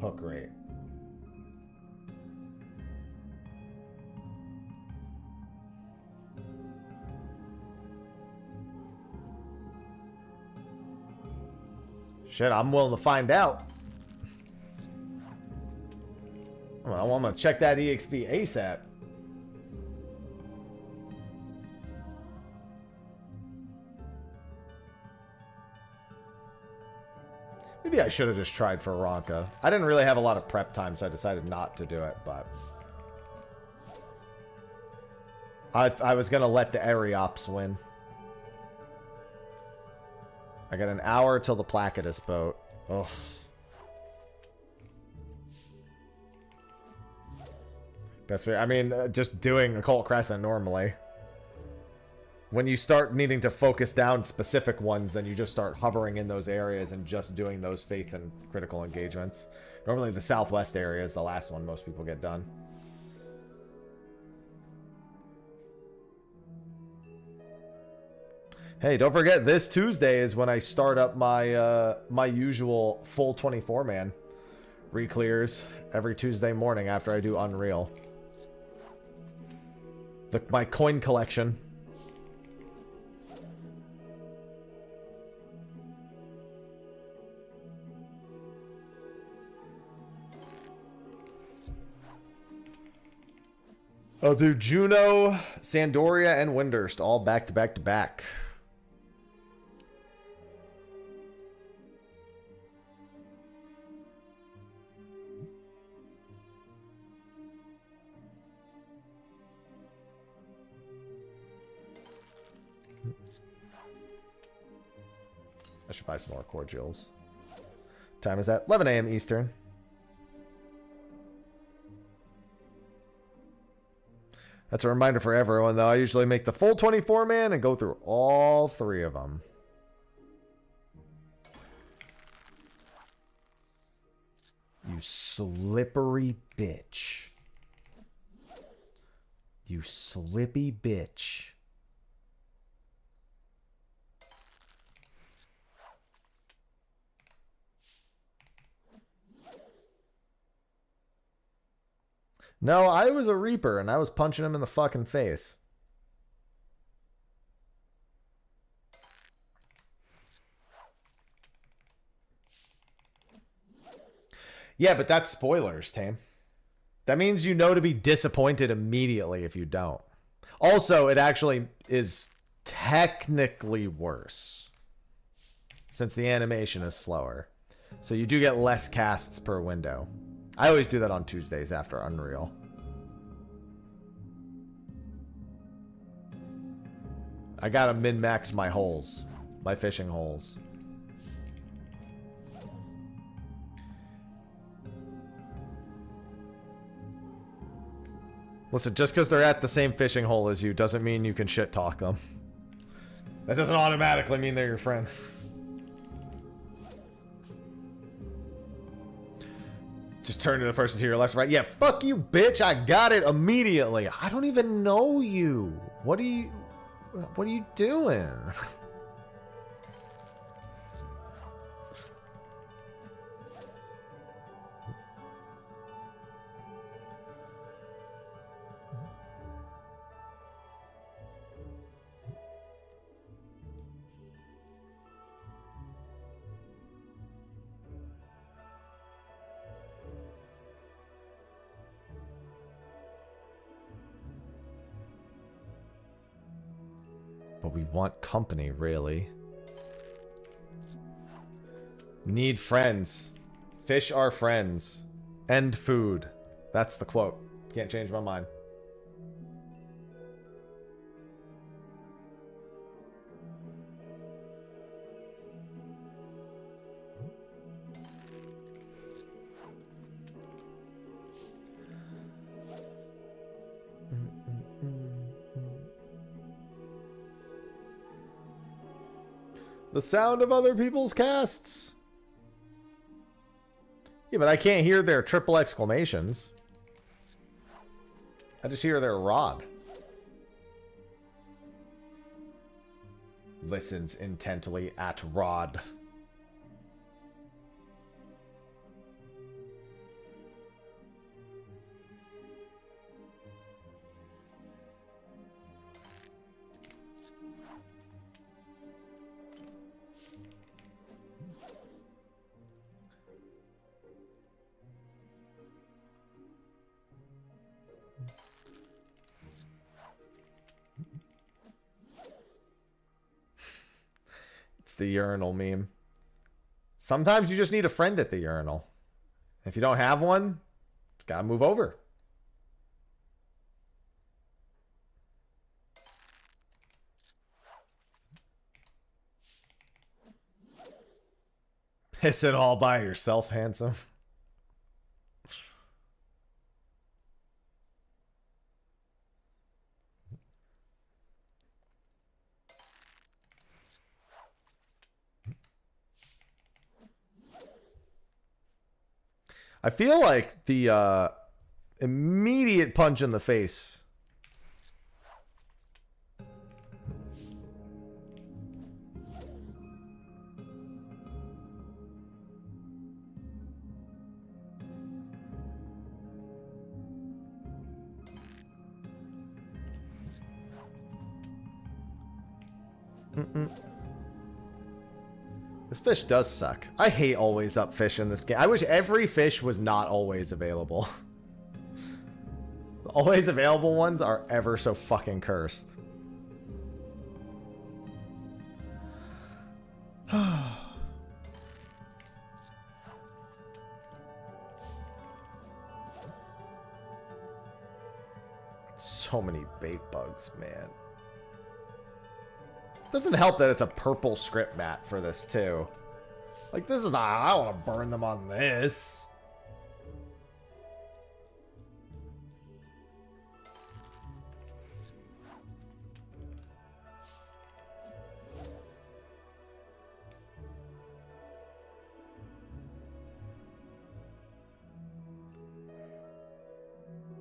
hook rate. Shit, I'm willing to find out. Well, I'm gonna check that EXP ASAP. Maybe I should have just tried for Ronka. I didn't really have a lot of prep time, so I decided not to do it, but... I was gonna let the Ariops win. I got an hour till the Placidus boat. Ugh. Best way, I mean, just doing Occult Crescent normally. When you start needing to focus down specific ones, then you just start hovering in those areas and just doing those fates and critical engagements. Normally the southwest area is the last one most people get done. Hey, don't forget, this Tuesday is when I start up my my usual full 24-man re-clears every Tuesday morning after I do Unreal. My coin collection. I'll do Juno, Sandoria, and Windurst all back to back to back. I should buy some more cordials. Time is at 11 a.m. Eastern. That's a reminder for everyone, though. I usually make the full 24-man and go through all three of them. You slippery bitch. You slippy bitch. No, I was a Reaper, and I was punching him in the fucking face. Yeah, but that's spoilers, Tame. That means you know to be disappointed immediately if you don't. Also, it actually is technically worse, since the animation is slower. So you do get less casts per window. I always do that on Tuesdays after Unreal. I gotta min-max my holes. My fishing holes. Listen, just because they're at the same fishing hole as you doesn't mean you can shit talk them. That doesn't automatically mean they're your friend. Just turn to the person to your left, right. Yeah, fuck you, bitch. I got it immediately. I don't even know you. What are you doing? But we want company, really. Need friends. Fish are friends. End food. That's the quote. Can't change my mind. The sound of other people's casts. Yeah, but I can't hear their triple exclamations. I just hear their rod. Listens intently at rod. The urinal meme. Sometimes you just need a friend at the urinal. If you don't have one, you gotta move over. Piss it all by yourself, handsome. I feel like the immediate punch in the face. This fish does suck. I hate always up fish in this game. I wish every fish was not always available. The always available ones are ever so fucking cursed. So many bait bugs, man. Doesn't help that it's a purple script mat for this, too. Like, this is not... I don't want to burn them on this.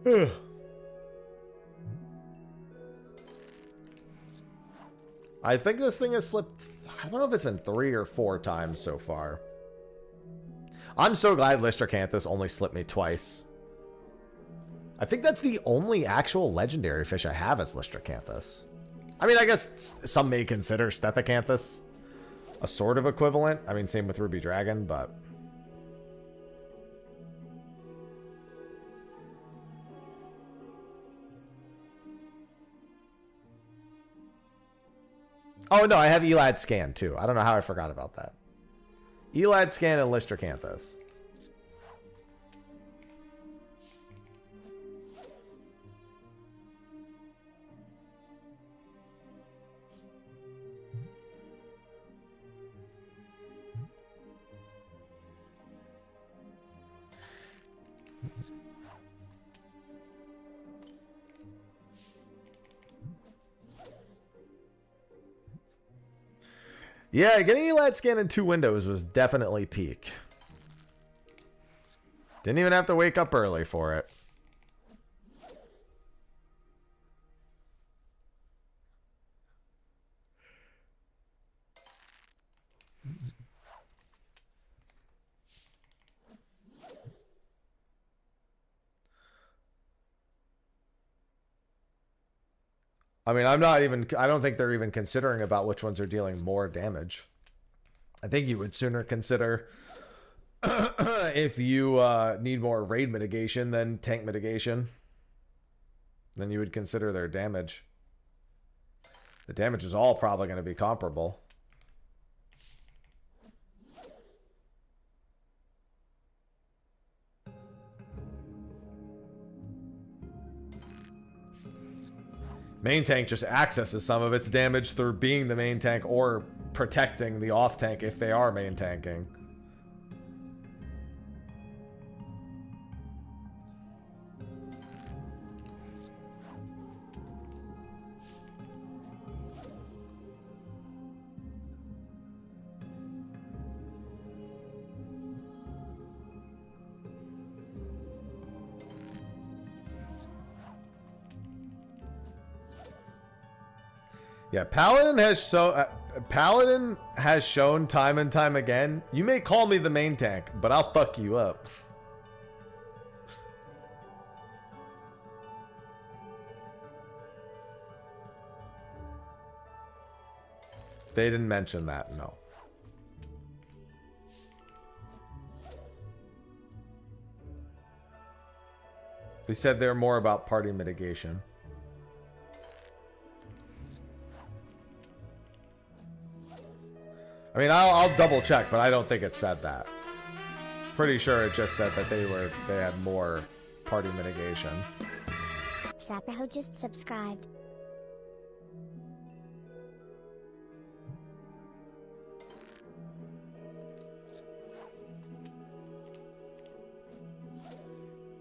Ugh. I think this thing has slipped... I don't know if it's been 3 or 4 times so far. I'm so glad Listercanthus only slipped me twice. I think that's the only actual legendary fish I have as Listercanthus. I mean, I guess some may consider Stethocanthus a sort of equivalent. I mean, same with Ruby Dragon, but... Oh, no, I have Elad Scan, too. I don't know how I forgot about that. Elad Scan and Listercanthus. Yeah, getting ELAD scan in 2 windows was definitely peak. Didn't even have to wake up early for it. I mean, I don't think they're even considering about which ones are dealing more damage. I think you would sooner consider if you need more raid mitigation than tank mitigation. Then you would consider their damage. The damage is all probably going to be comparable. Main tank just accesses some of its damage through being the main tank or protecting the off tank if they are main tanking. Yeah, Paladin has shown time and time again, you may call me the main tank, but I'll fuck you up. They didn't mention that, no. They said they're more about party mitigation. I mean, I'll double check, but I don't think it said that. Pretty sure it just said that they had more party mitigation. Sapaho just subscribed.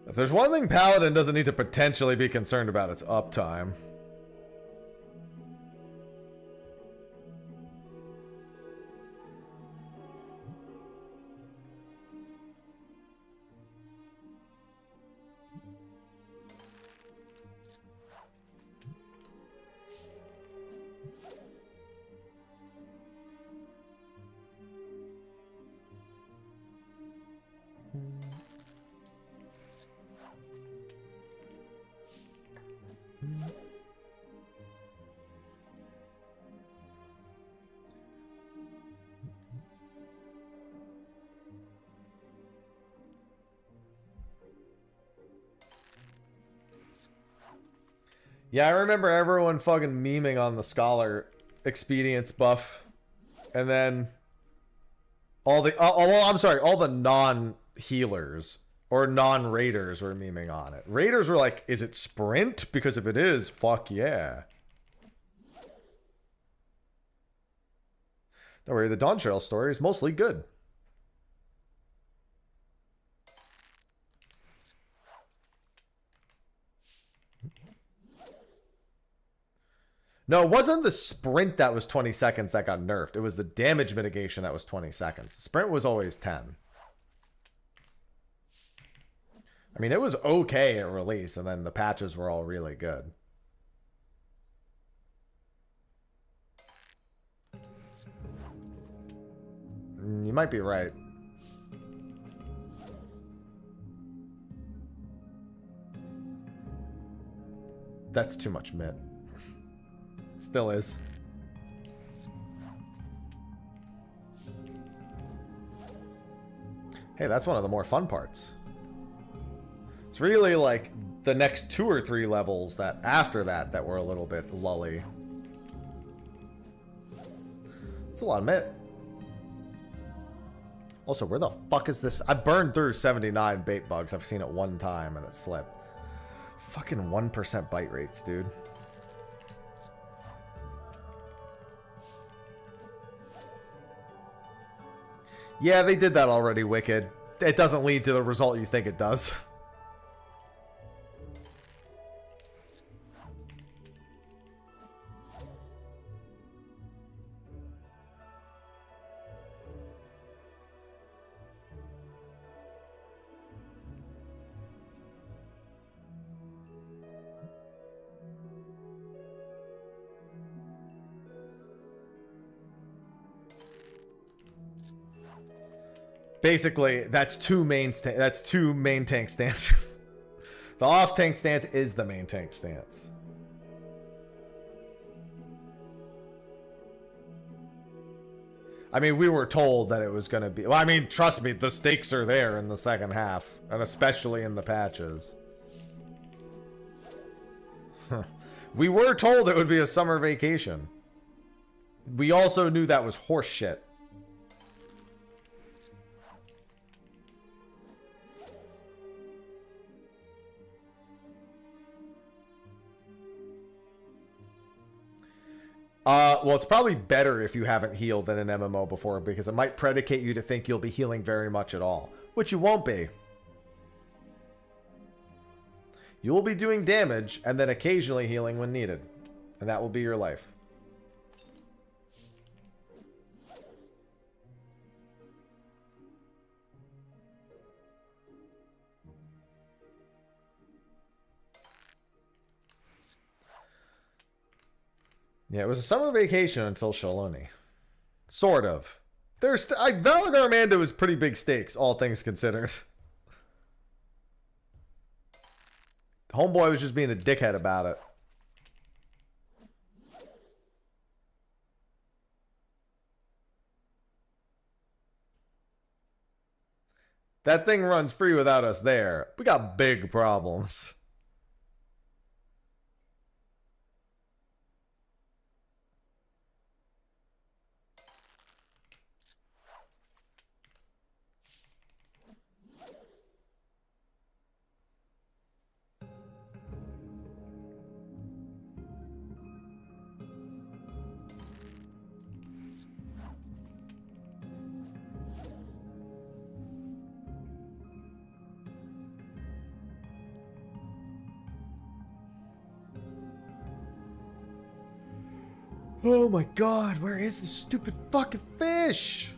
If there's one thing Paladin doesn't need to potentially be concerned about, it's uptime. Yeah, I remember everyone fucking memeing on the Scholar expedience buff. And then all the all the non-healers or non-raiders were memeing on it. Raiders were like, is it sprint? Because if it is, fuck yeah. Don't worry, the Dawn Trail story is mostly good. No, it wasn't the sprint that was 20 seconds that got nerfed. It was the damage mitigation that was 20 seconds. The sprint was always 10. I mean, it was okay at release, and then the patches were all really good. You might be right. That's too much mid. Still is. Hey, that's one of the more fun parts. It's really like the next 2 or 3 levels that after that were a little bit lully. It's a lot of mid. Also, where the fuck is this? I burned through 79 bait bugs. I've seen it one time and it slipped. Fucking 1% bite rates, dude. Yeah, they did that already, Wicked. It doesn't lead to the result you think it does. Basically, that's two main tank stances. The off tank stance is the main tank stance. I mean, we were told that it was going to be... Well, I mean, trust me, the stakes are there in the second half, and especially in the patches. We were told it would be a summer vacation. We also knew that was horse shit. Well, it's probably better if you haven't healed in an MMO before, because it might predicate you to think you'll be healing very much at all, which you won't be. You will be doing damage and then occasionally healing when needed, and that will be your life. Yeah, it was a summer vacation until Shaloni. Sort of. Valor Armando is pretty big stakes, all things considered. Homeboy was just being a dickhead about it. That thing runs free without us there. We got big problems. Oh my god, where is this stupid fucking fish?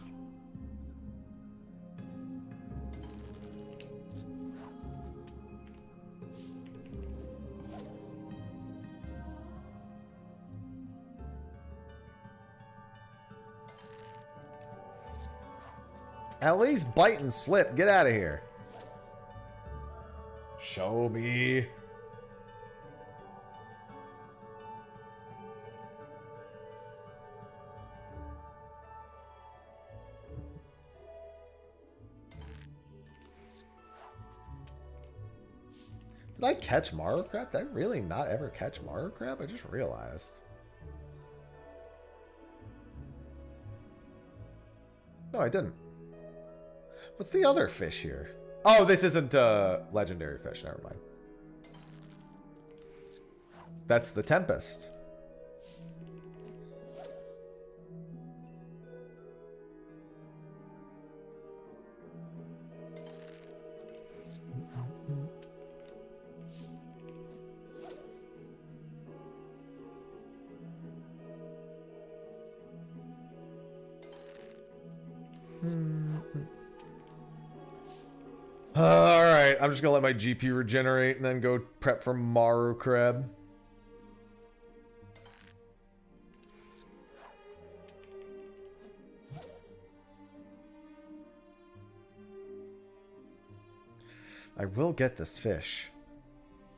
At least bite and slip. Get out of here. Show me. Did I catch Maru Crab? Did I really not ever catch Maru Crab? I just realized. No, I didn't. What's the other fish here? Oh, this isn't a legendary fish. Never mind. That's the Tempest. Alright, I'm just gonna let my GP regenerate and then go prep for Maru Crab. I will get this fish.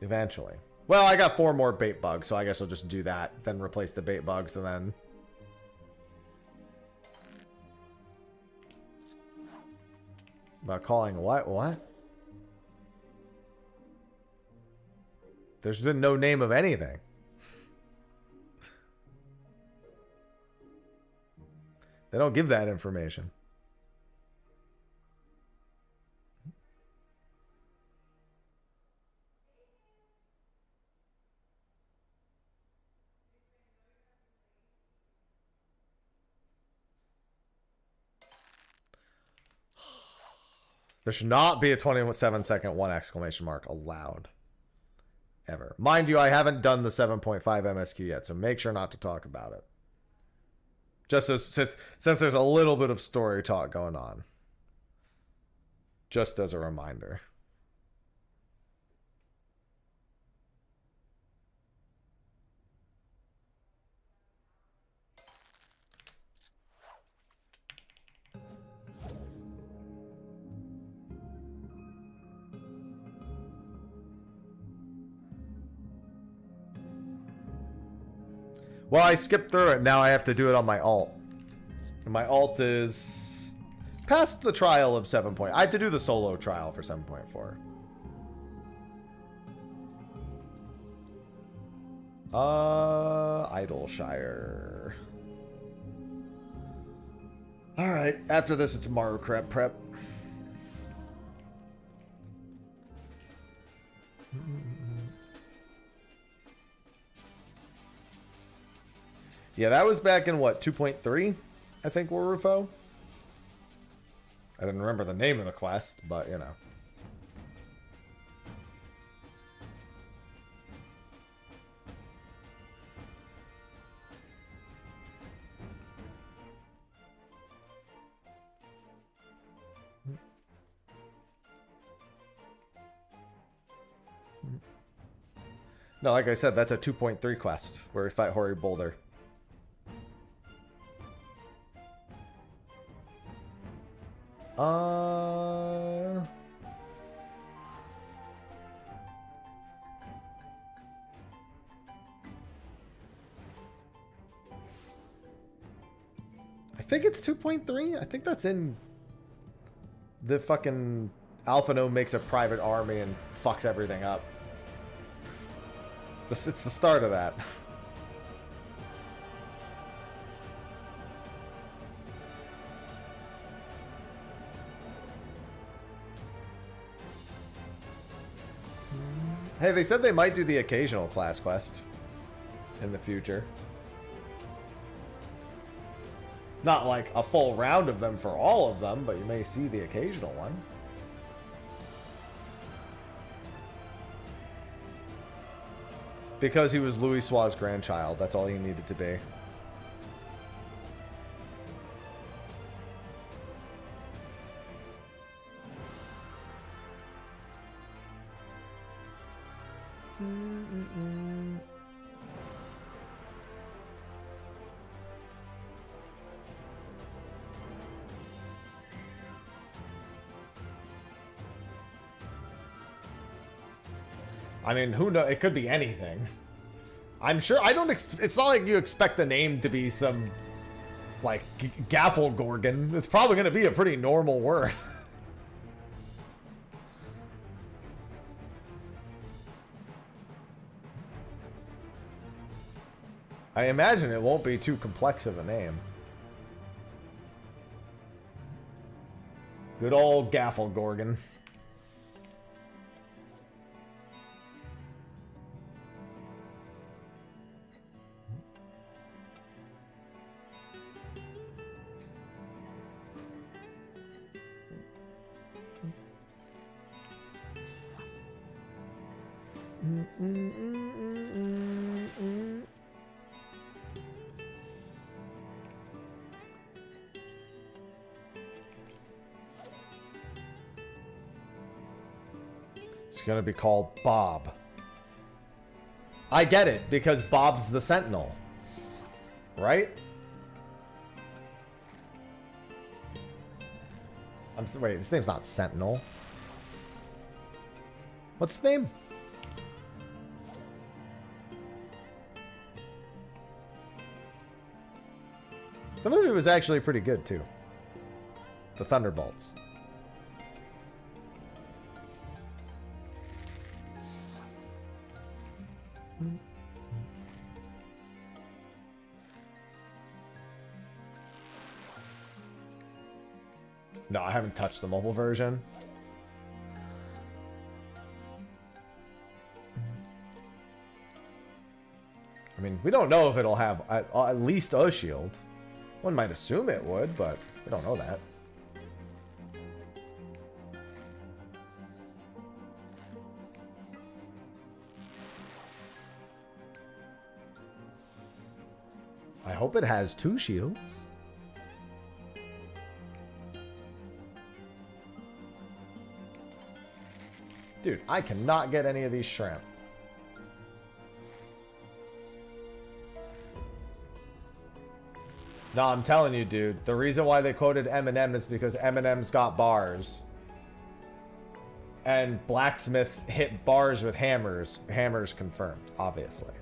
Eventually. Well, I got 4 more bait bugs, so I guess I'll just do that. Then replace the bait bugs and then... About calling what? What? There's been no name of anything. They don't give that information. There should not be a 27-second 1 exclamation mark allowed. Ever. Mind you, I haven't done the 7.5 MSQ yet, so make sure not to talk about it. Just as, since there's a little bit of story talk going on. Just as a reminder. Well, I skipped through it. Now I have to do it on my alt. And my alt is past the trial of 7. I have to do the solo trial for 7.4. Idleshire. Alright, after this it's Maru Crep Prep. Yeah, that was back in what, 2.3? I think, were Rufo. I didn't remember the name of the quest, but you know. No, like I said, that's a 2.3 quest where we fight Hoary Boulder. I think it's 2.3. I think that's in the fucking Alphino makes a private army and fucks everything up. It's the start of that. Hey, they said they might do the occasional class quest in the future. Not like a full round of them for all of them, but you may see the occasional one. Because he was Louis Sua's grandchild, that's all he needed to be. I mean, who knows? It could be anything. I'm sure. I don't. It's not like you expect the name to be some, like, Gafflegorgon. It's probably going to be a pretty normal word. I imagine it won't be too complex of a name. Good old Gafflegorgon. It's gonna be called Bob. I get it, because Bob's the Sentinel. Right? Wait, his name's not Sentinel. What's his name? The movie was actually pretty good, too. The Thunderbolts. No, I haven't touched the mobile version. I mean, we don't know if it'll have at least a shield. One might assume it would, but we don't know that. I hope it has 2 shields. Dude, I cannot get any of these shrimp. No, I'm telling you, dude. The reason why they quoted Eminem is because Eminem's got bars. And blacksmiths hit bars with hammers. Hammers confirmed, obviously.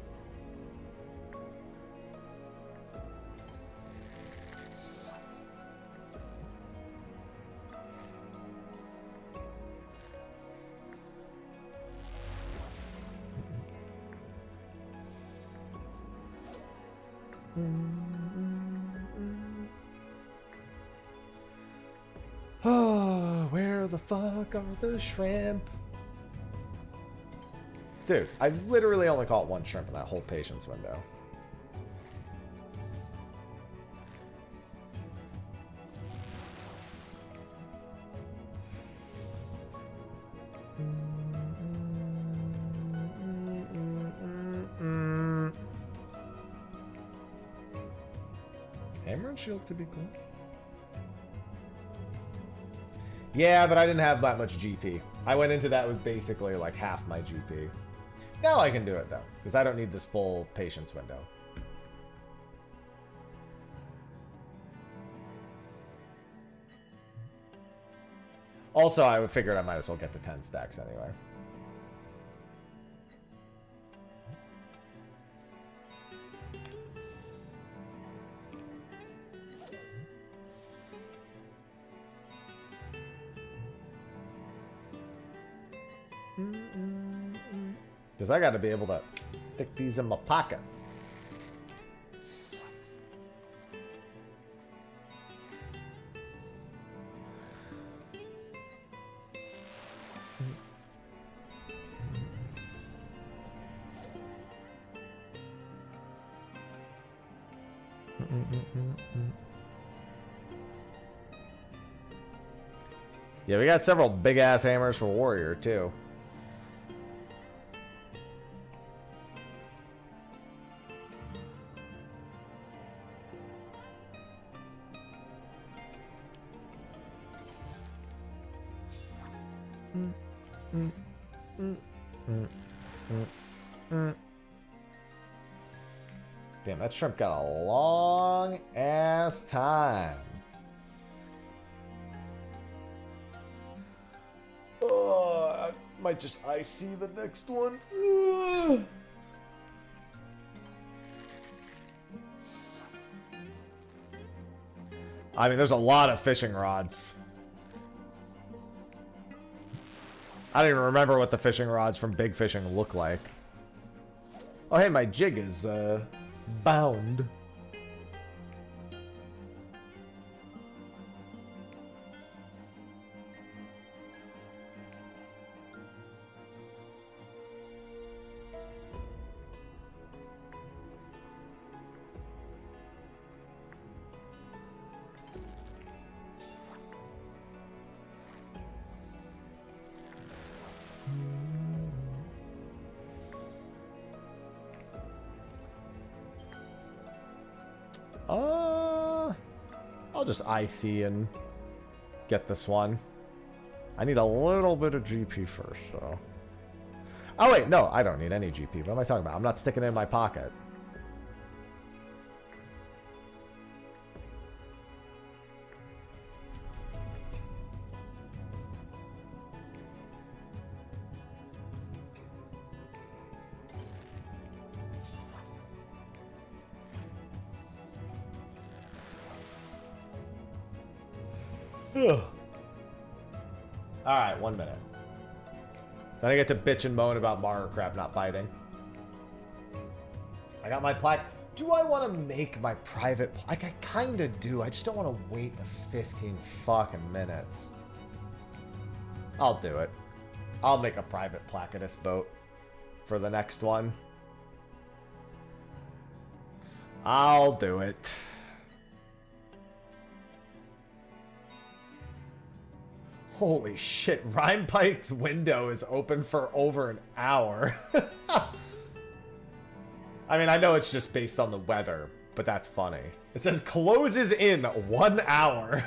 Oh, where the fuck are the shrimp? Dude, I literally only caught one shrimp in that whole patience window. Hammer and shield could be cool. Yeah, but I didn't have that much GP. I went into that with basically like half my GP. Now I can do it though, because I don't need this full patience window. Also, I figured I might as well get the 10 stacks anyway. Because I got to be able to stick these in my pocket. Yeah, we got several big-ass hammers for Warrior, too. Damn, that shrimp got a long-ass time. Oh, I might just IC the next one. Ugh. I mean, there's a lot of fishing rods. I don't even remember what the fishing rods from Big Fishing look like. Oh, hey, my jig is, bound. I'll just IC and get this one. I need a little bit of GP first, though. Oh, wait, no, I don't need any GP. What am I talking about? I'm not sticking it in my pocket. Alright, 1 minute. Then I get to bitch and moan about Mario Crap not biting. I got my plaque. Do I want to make my private plaque? I kind of do. I just don't want to wait the 15 fucking minutes. I'll do it. I'll make a private placidus boat for the next one. I'll do it. Holy shit, Rhyme Pike's window is open for over an hour. I mean, I know it's just based on the weather, but that's funny. It says closes in 1 hour.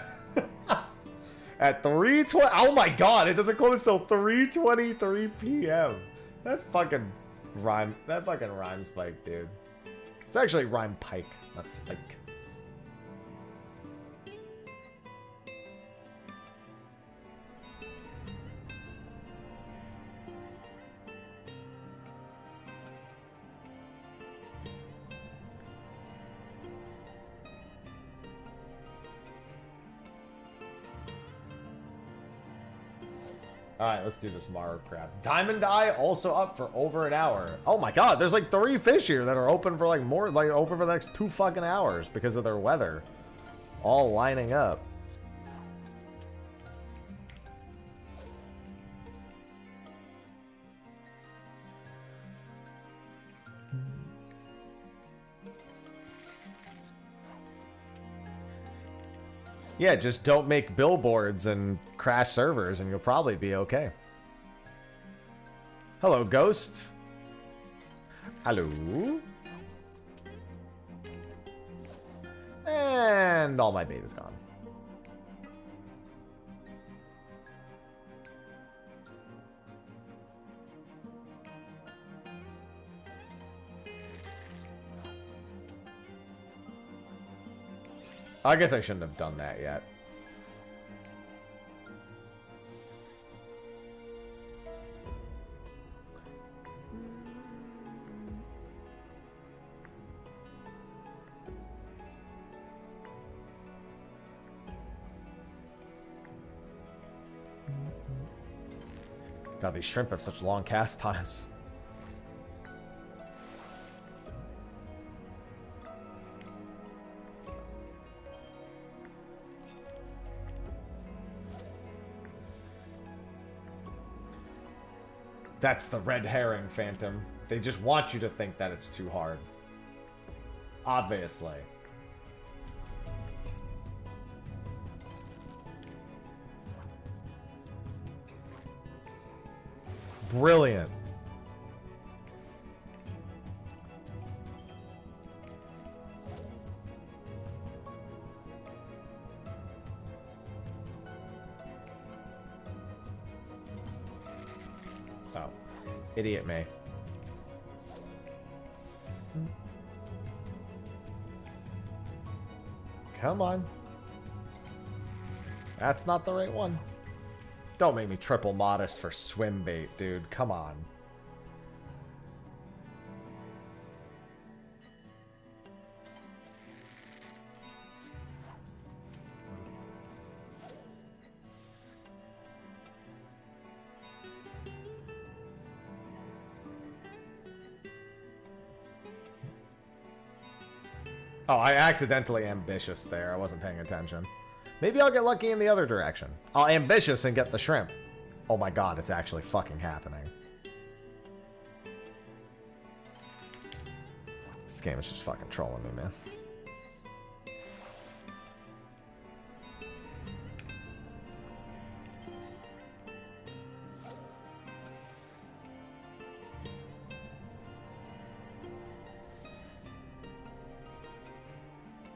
At 3:20. Oh my god, it doesn't close till 3:23 p.m. That fucking Rhyme Spike, dude. It's actually Rhyme Pike, not Spike. Alright, let's do this Maru crab. Diamond Eye also up for over an hour. Oh my god, there's like 3 fish here that are open for like more, like open for the next 2 fucking hours because of their weather. All lining up. Yeah, just don't make billboards and crash servers and you'll probably be okay. Hello, Ghost. Hello. And all my bait is gone. I guess I shouldn't have done that yet. God, these shrimp have such long cast times. That's the red herring, Phantom. They just want you to think that it's too hard. Obviously. Brilliant. Oh, idiot me. Come on. That's not the right one. Don't make me triple modest for swim bait, dude. Come on. Oh, I accidentally ambitious there. I wasn't paying attention. Maybe I'll get lucky in the other direction. I'll ambitious and get the shrimp. Oh my god, it's actually fucking happening. This game is just fucking trolling me, man.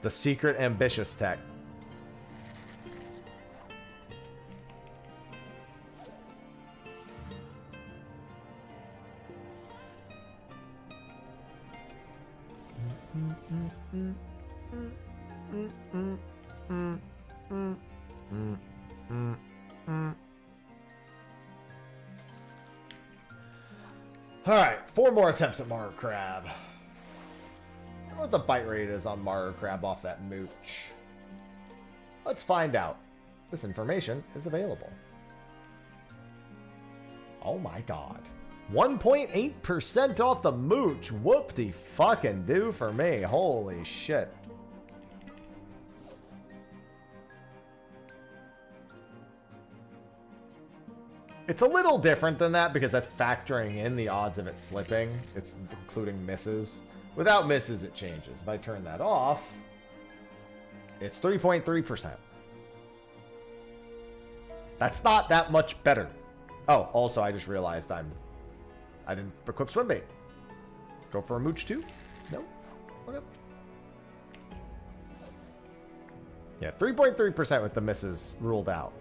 The secret ambitious tech. Alright, 4 more attempts at Maru Crab. I wonder what the bite rate is on Maru Crab off that mooch. Let's find out. This information is available. Oh my god. 1.8% off the mooch. Whoop-de fucking do for me. Holy shit. It's a little different than that because that's factoring in the odds of it slipping. It's including misses. Without misses, it changes. If I turn that off, it's 3.3%. That's not that much better. Oh, also, I just realized I didn't equip swim bait. Go for a mooch too? No? Okay. Yeah, 3.3% with the misses ruled out.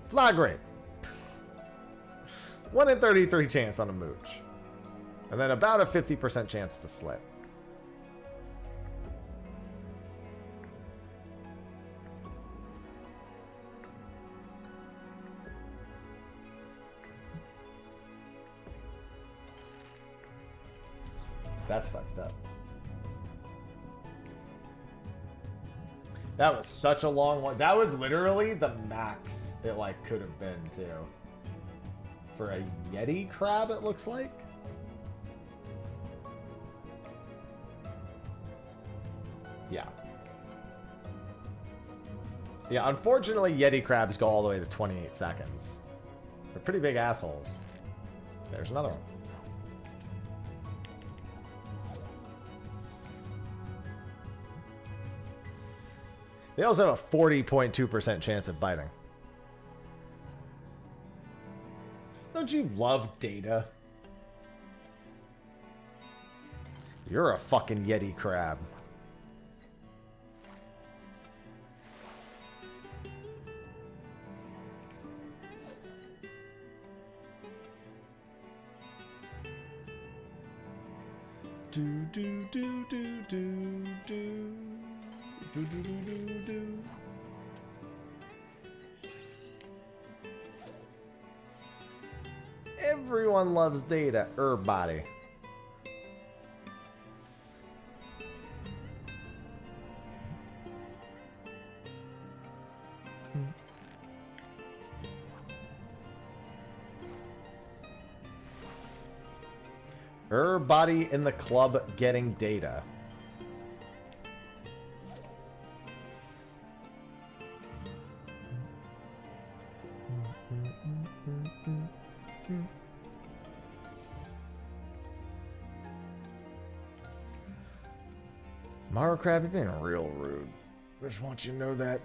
It's not great. 1 in 33 chance on a mooch. And then about a 50% chance to slip. That's fucked up. That was such a long one. That was literally the max it like could have been too. For a Yeti crab, it looks like. Yeah. Yeah, unfortunately, Yeti crabs go all the way to 28 seconds. They're pretty big assholes. There's another one. They also have a 40.2% chance of biting. Don't you love data? You're a fucking Yeti crab. Do do do do do do do do do do. Everyone loves data. Body. Body in the club getting data. Mario Crab, you're being real rude. Just want you to know that.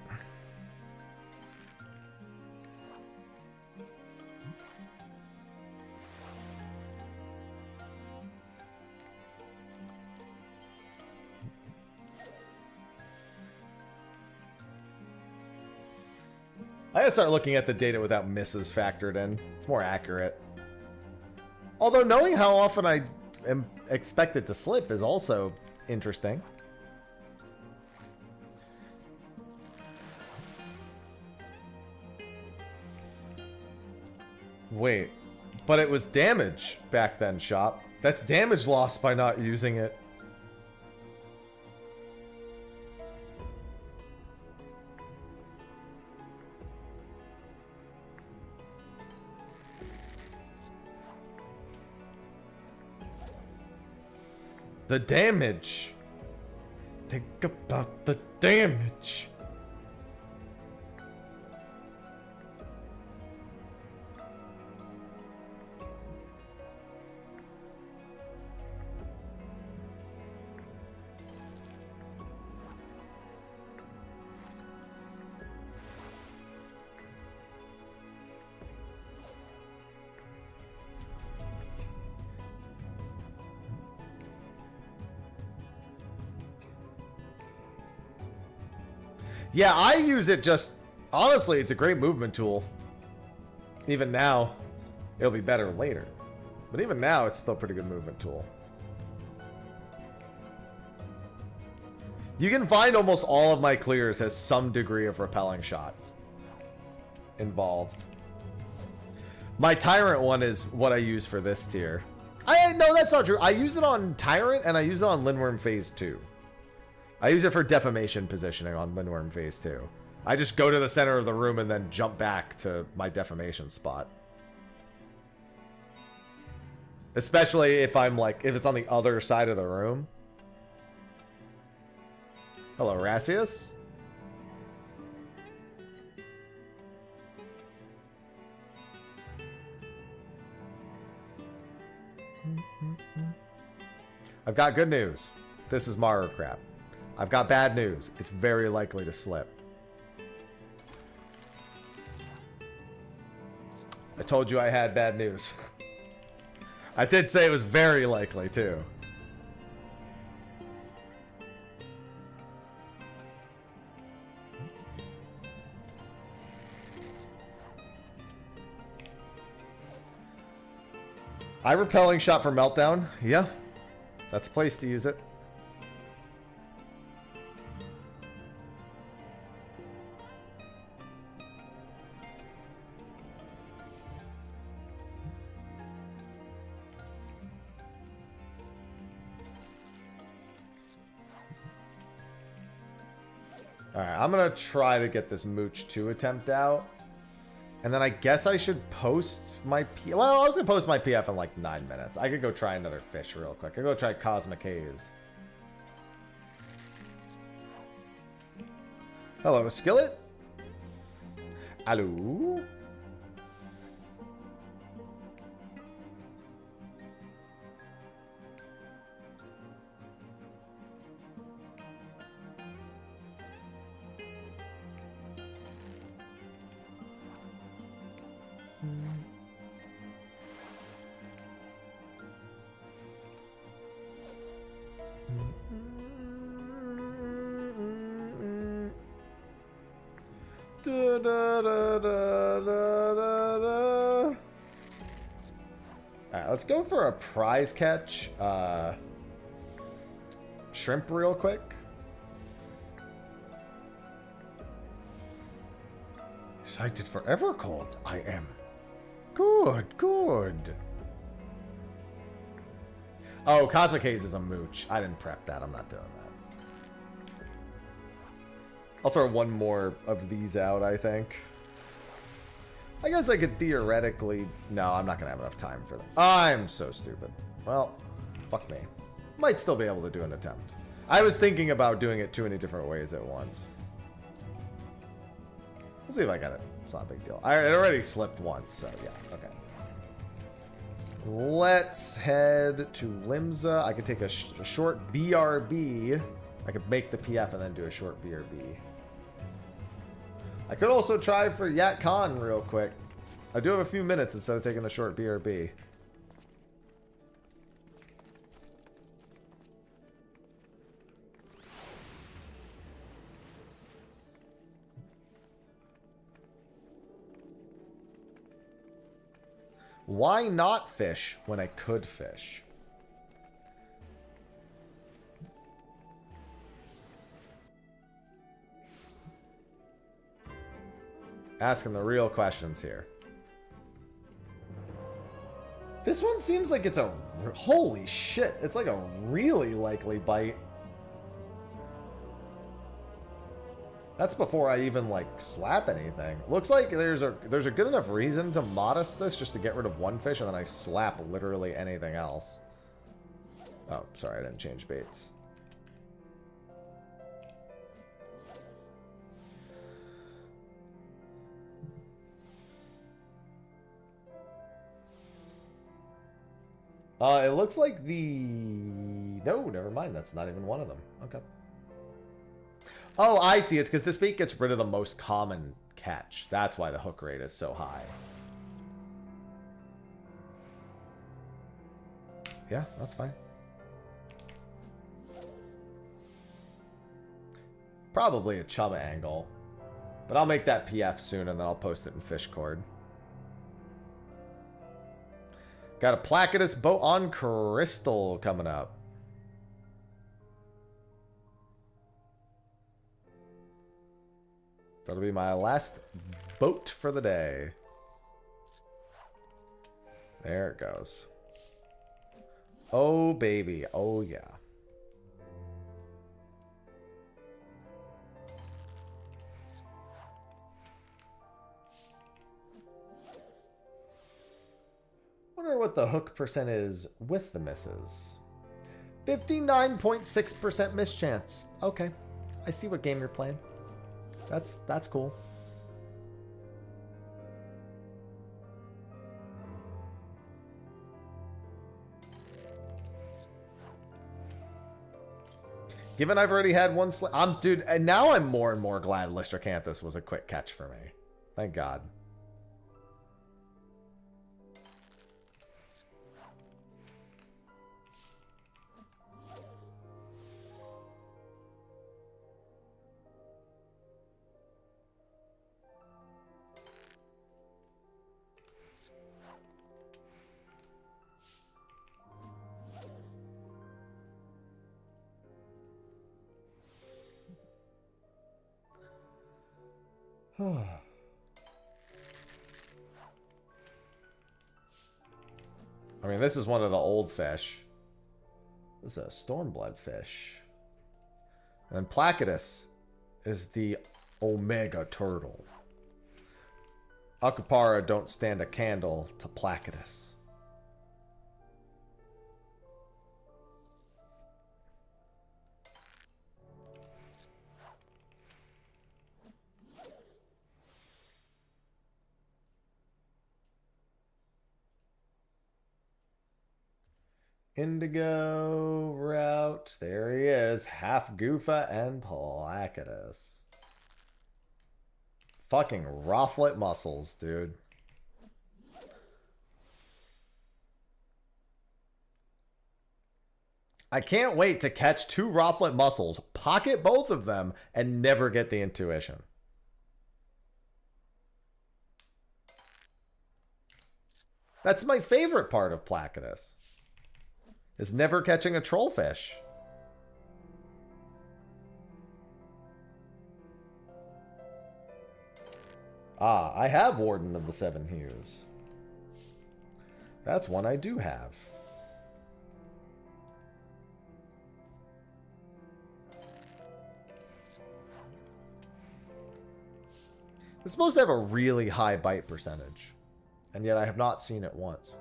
I gotta start looking at the data without misses factored in. It's more accurate. Although knowing how often I am expected to slip is also interesting. Wait, but it was damage back then, Shop. That's damage lost by not using it. The damage. Think about the damage. Yeah, I use it just... Honestly, it's a great movement tool. Even now, it'll be better later. But even now, it's still a pretty good movement tool. You can find almost all of my clears has some degree of repelling shot involved. My Tyrant one is what I use for this tier. No, that's not true. I use it on Tyrant and I use it on Lindworm Phase 2. I use it for defamation positioning on Lindworm Phase 2. I just go to the center of the room and then jump back to my defamation spot. Especially if I'm like, if it's on the other side of the room. Hello, Rassius. I've got good news. This is Mario Crab. I've got bad news. It's very likely to slip. I told you I had bad news. I did say it was very likely, too. Eye repelling shot for Meltdown. Yeah, that's a place to use it. Alright, I'm gonna try to get this Mooch 2 attempt out. And then I guess I should post my well, I was gonna post my PF in like 9 minutes. I could go try another fish real quick. I could go try Cosmic Haze. Hello, Skillet. Hello. Da, da, da, da, da, da, da. All right, let's go for a prize catch. Shrimp real quick. Excited for Evercold. I am. Good, good. Oh, Cosmic Haze is a mooch. I didn't prep that. I'm not doing that. I'll throw one more of these out, I think. I guess I could theoretically... No, I'm not going to have enough time for them. I'm so stupid. Well, fuck me. Might still be able to do an attempt. I was thinking about doing it too many different ways at once. We'll see if I get it. It's not a big deal. It already slipped once, so yeah, okay. Let's head to Limsa. I could take a short BRB. I could make the PF and then do a short BRB. I could also try for Yat Khan real quick. I do have a few minutes instead of taking a short BRB. Why not fish when I could fish? Asking the real questions here. This one seems like it's a... Holy shit. It's like a really likely bite. That's before I even, like, slap anything. Looks like there's a good enough reason to modest this just to get rid of one fish, and then I slap literally anything else. Oh, sorry, I didn't change baits. It looks like the... No, never mind. That's not even one of them. Okay. Oh, I see. It's because this bait gets rid of the most common catch. That's why the hook rate is so high. Yeah, that's fine. Probably a chub angle. But I'll make that PF soon and then I'll post it in fish cord. Got a Placidus boat on crystal coming up. That'll be my last boat for the day. There it goes. Oh, baby. Oh, yeah. Wonder what the hook percent is with the misses. 59.6% miss chance. Okay. I see what game you're playing. That's cool. Given I've already had one dude, and now I'm more and more glad Listercanthus was a quick catch for me. Thank God. I mean, this is one of the old fish. This is a stormblood fish. And then Placidus is the Omega turtle. Acupara don't stand a candle to Placidus. Indigo route. There he is. Half Goofa and Placidus. Fucking Rothlet muscles, dude. I can't wait to catch 2 Rothlet muscles, pocket both of them, and never get the intuition. That's my favorite part of Placidus. Is never catching a trollfish. Ah, I have Warden of the Seven Hues. That's one I do have. It's supposed to have a really high bite percentage, and yet I have not seen it once.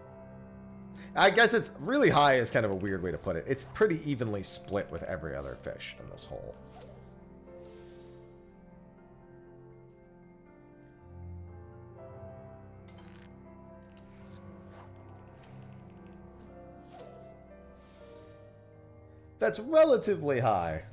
I guess it's really high is kind of a weird way to put it. It's pretty evenly split with every other fish in this hole. That's relatively high.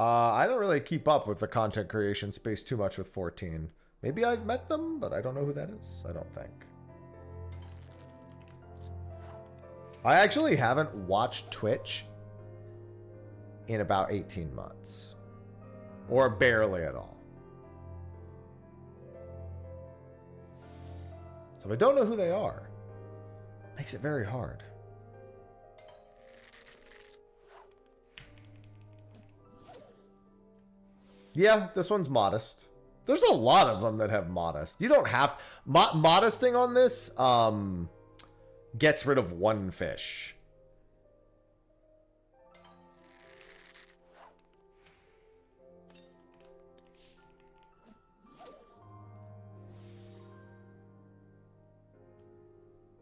I don't really keep up with the content creation space too much with 14. Maybe I've met them, but I don't know who that is. I don't think. I actually haven't watched Twitch in about 18 months. Or barely at all. So if I don't know who they are, it makes it very hard. Yeah, this one's modest. There's a lot of them that have modest. You don't have... modesting on this gets rid of one fish.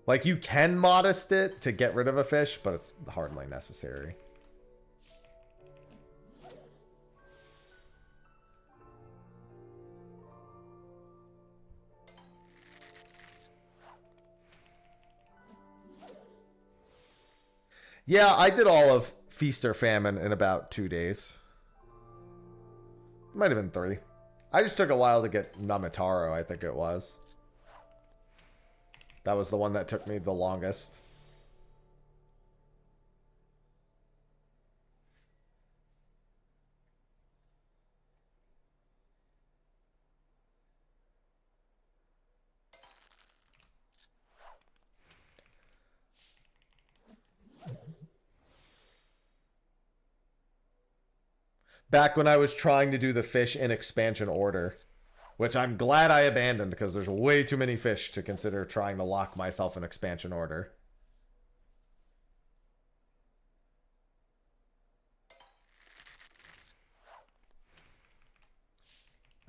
Like, you can modest it to get rid of a fish, but it's hardly necessary. Yeah, I did all of Feast or Famine in about 2 days. Might have been 3. I just took a while to get Namitaro, I think it was. That was the one that took me the longest. Back when I was trying to do the fish in expansion order, which I'm glad I abandoned because there's way too many fish to consider trying to lock myself in expansion order.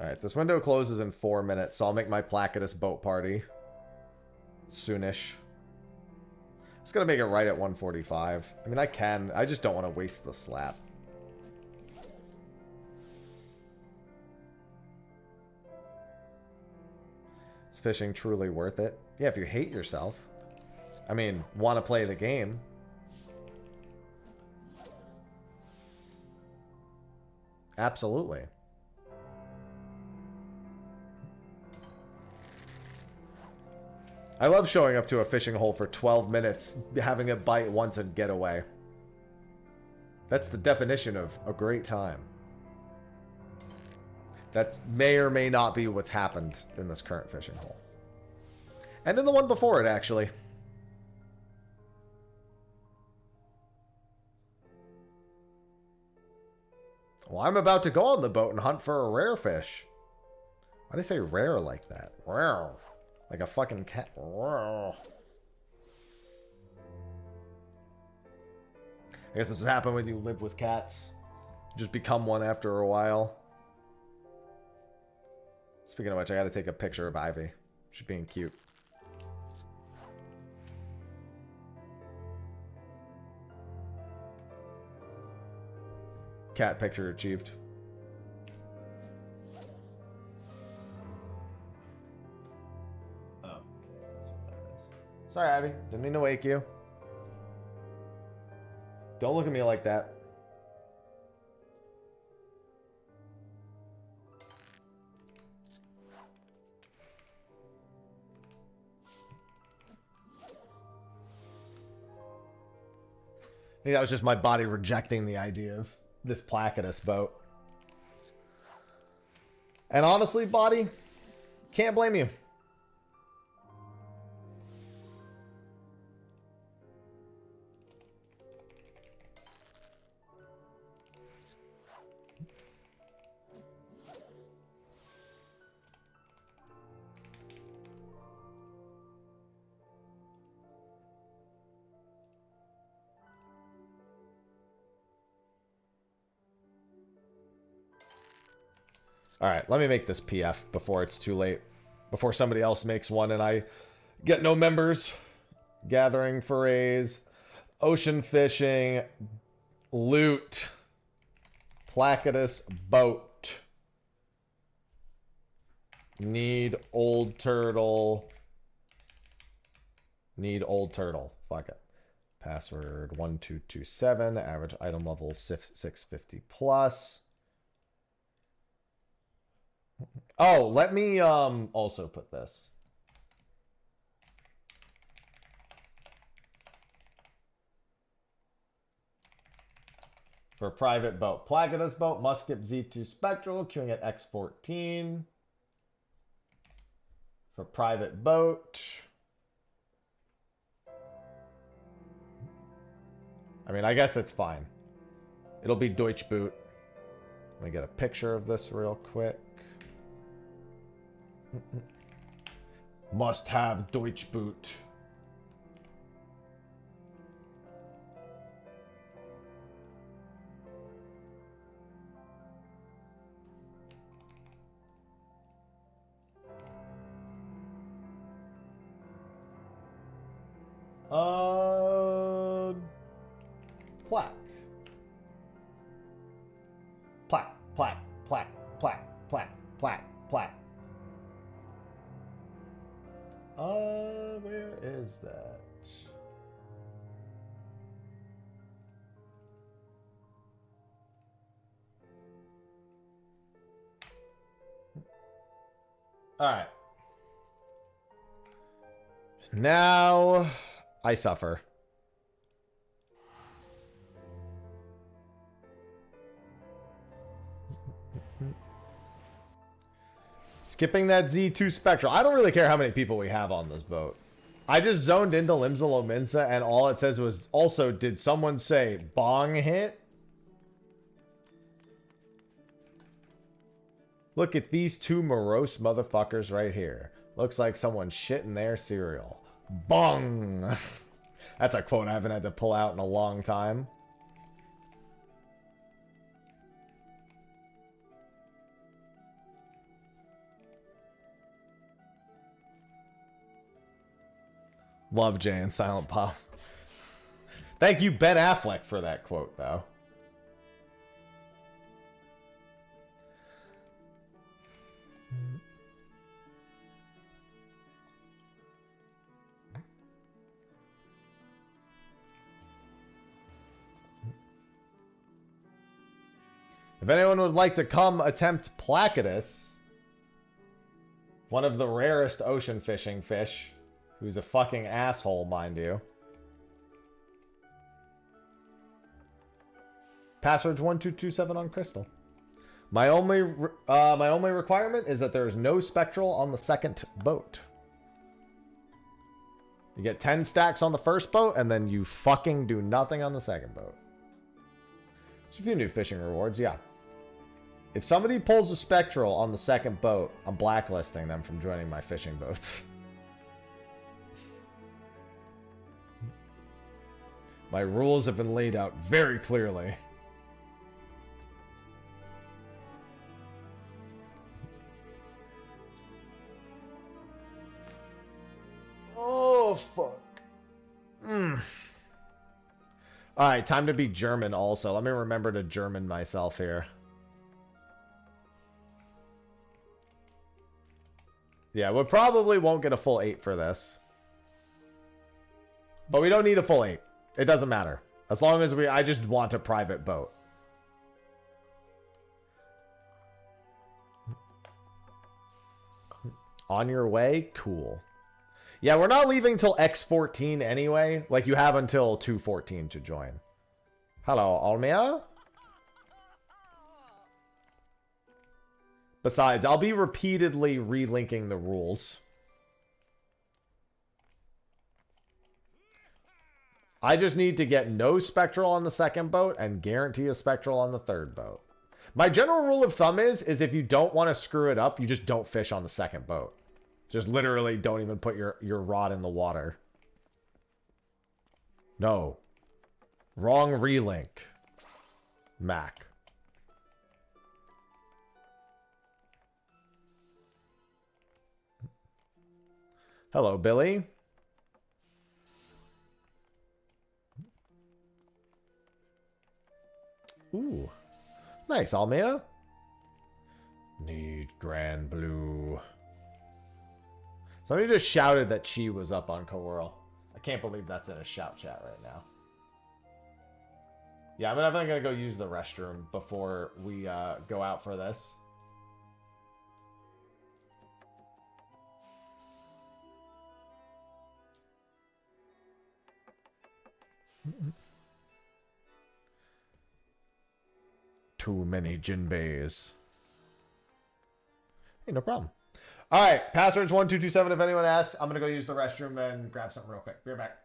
Alright, this window closes in 4 minutes, so I'll make my Placidus boat party soonish. I'm just gonna make it right at 145. I mean, I can. I just don't want to waste the slap. Is fishing truly worth it? Yeah, if you hate yourself. I mean, want to play the game. Absolutely. I love showing up to a fishing hole for 12 minutes, having it bite once and get away. That's the definition of a great time. That may or may not be what's happened in this current fishing hole. And in the one before it, actually. Well, I'm about to go on the boat and hunt for a rare fish. Why do they say rare like that? Rare. Like a fucking cat. Rare. I guess that's what happens when you live with cats. You just become one after a while. Speaking of which, I gotta take a picture of Ivy. She's being cute. Cat picture achieved. Oh, okay, that's what that is. Sorry, Ivy. Didn't mean to wake you. Don't look at me like that. I think that was just my body rejecting the idea of this Placidus boat. And honestly, body, can't blame you. All right, let me make this PF before it's too late. Before somebody else makes one and I get no members. Gathering forays, ocean fishing, loot, Placidus boat. Need old turtle. Need old turtle. Fuck it. Password 1227. Average item level 650 plus. Oh, let me also put this. For private boat. Placidus boat, must skip Z2 Spectral, queuing at X14. For private boat. I mean, I guess it's fine. It'll be Deutsch Boot. Let me get a picture of this real quick. Must have Deutsch Boot. Plaque. Plaque, plaque, plaque, plaque, plaque, plaque, plaque. Where is that? All right. Now I suffer. Skipping that Z2 Spectral. I don't really care how many people we have on this boat. I just zoned into Limsa Lominsa and all it says was also, did someone say bong hit? Look at these two morose motherfuckers right here. Looks like someone shit in their cereal. Bong! That's a quote I haven't had to pull out in a long time. Love Jay and Silent Pop. Thank you, Ben Affleck, for that quote, though. If anyone would like to come attempt Placidus, one of the rarest ocean fishing fish, who's a fucking asshole, mind you. Password's 1227 on Crystal. My only requirement is that there is no spectral on the second boat. You get 10 stacks on the first boat, and then you fucking do nothing on the second boat. There's a few new fishing rewards, yeah. If somebody pulls a spectral on the second boat, I'm blacklisting them from joining my fishing boats. My rules have been laid out very clearly. Oh, fuck. Alright, time to be German also. Let me remember to German myself here. Yeah, we probably won't get a full 8 for this. But we don't need a full 8. It doesn't matter. As long as I just want a private boat. On your way? Cool. Yeah, we're not leaving till X14 anyway. Like, you have until 214 to join. Hello, Almia? Besides, I'll be repeatedly relinking the rules. I just need to get no spectral on the second boat and guarantee a spectral on the third boat. My general rule of thumb is if you don't want to screw it up, you just don't fish on the second boat. Just literally don't even put your rod in the water. No. Wrong relink. Mac. Hello, Billy. Ooh. Nice, Almia. Need Grand Blue. Somebody just shouted that Chi was up on Coral. I can't believe that's in a shout chat right now. Yeah, I'm definitely going to go use the restroom before we go out for this. Too many Jinbeis. Hey, no problem. All right, passwords 1227 if anyone asks. I'm going to go use the restroom and grab something real quick. Be right back.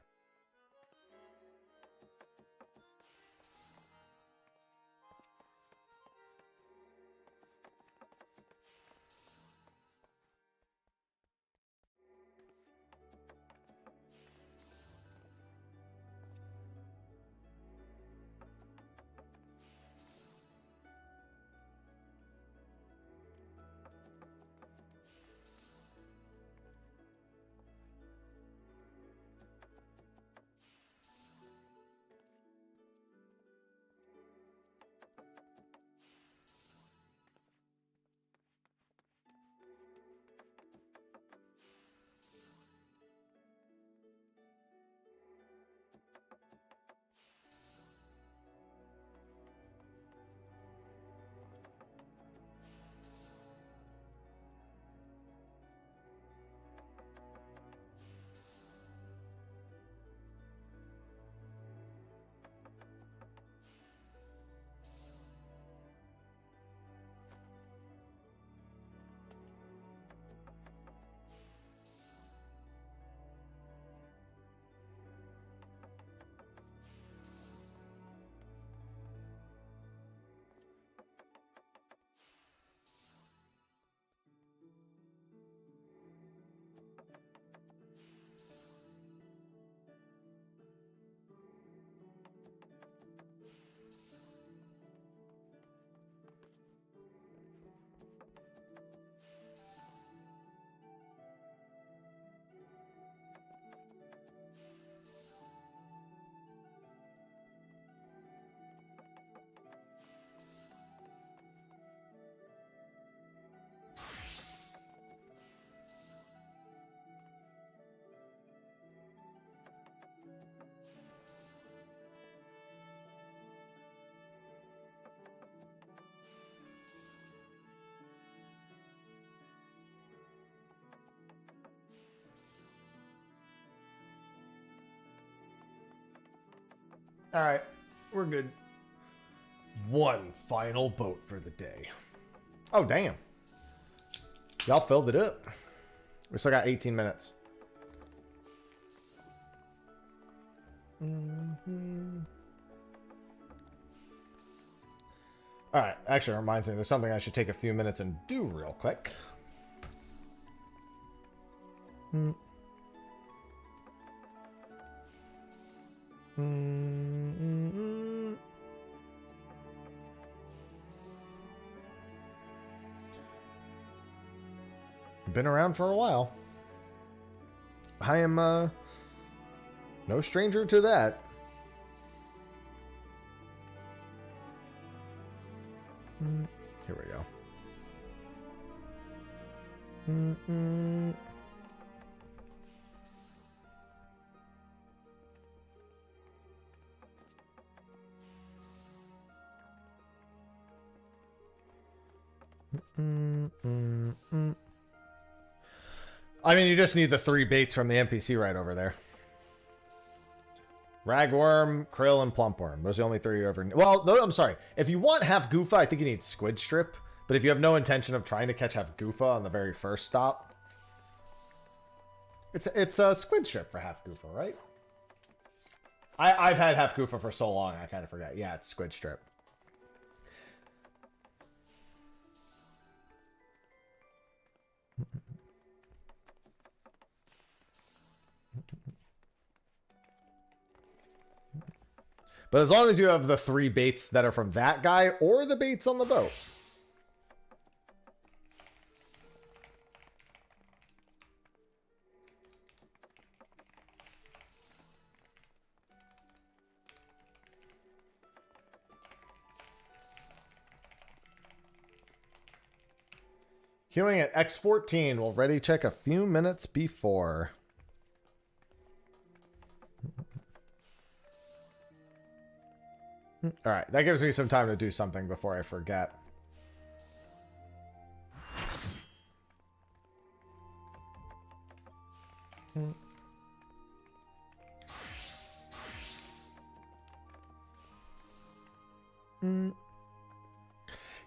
All right, we're good. One final boat for the day. Oh, damn. Y'all filled it up. We still got 18 minutes. All right, actually, it reminds me, there's something I should take a few minutes and do real quick. Been around for a while. I am no stranger to that. Here we go. I mean, you just need the 3 baits from the NPC right over there. Ragworm, krill, and plumpworm. Those are the only 3 you ever need. Well, no, I'm sorry. If you want half Goofa, I think you need squid strip. But if you have no intention of trying to catch half Goofa on the very first stop, it's a squid strip for half Goofa, right? I've had half Goofa for so long, I kind of forgot. Yeah, it's squid strip. But as long as you have the 3 baits that are from that guy or the baits on the boat. Queuing at X14 will ready check a few minutes before. All right, that gives me some time to do something before I forget.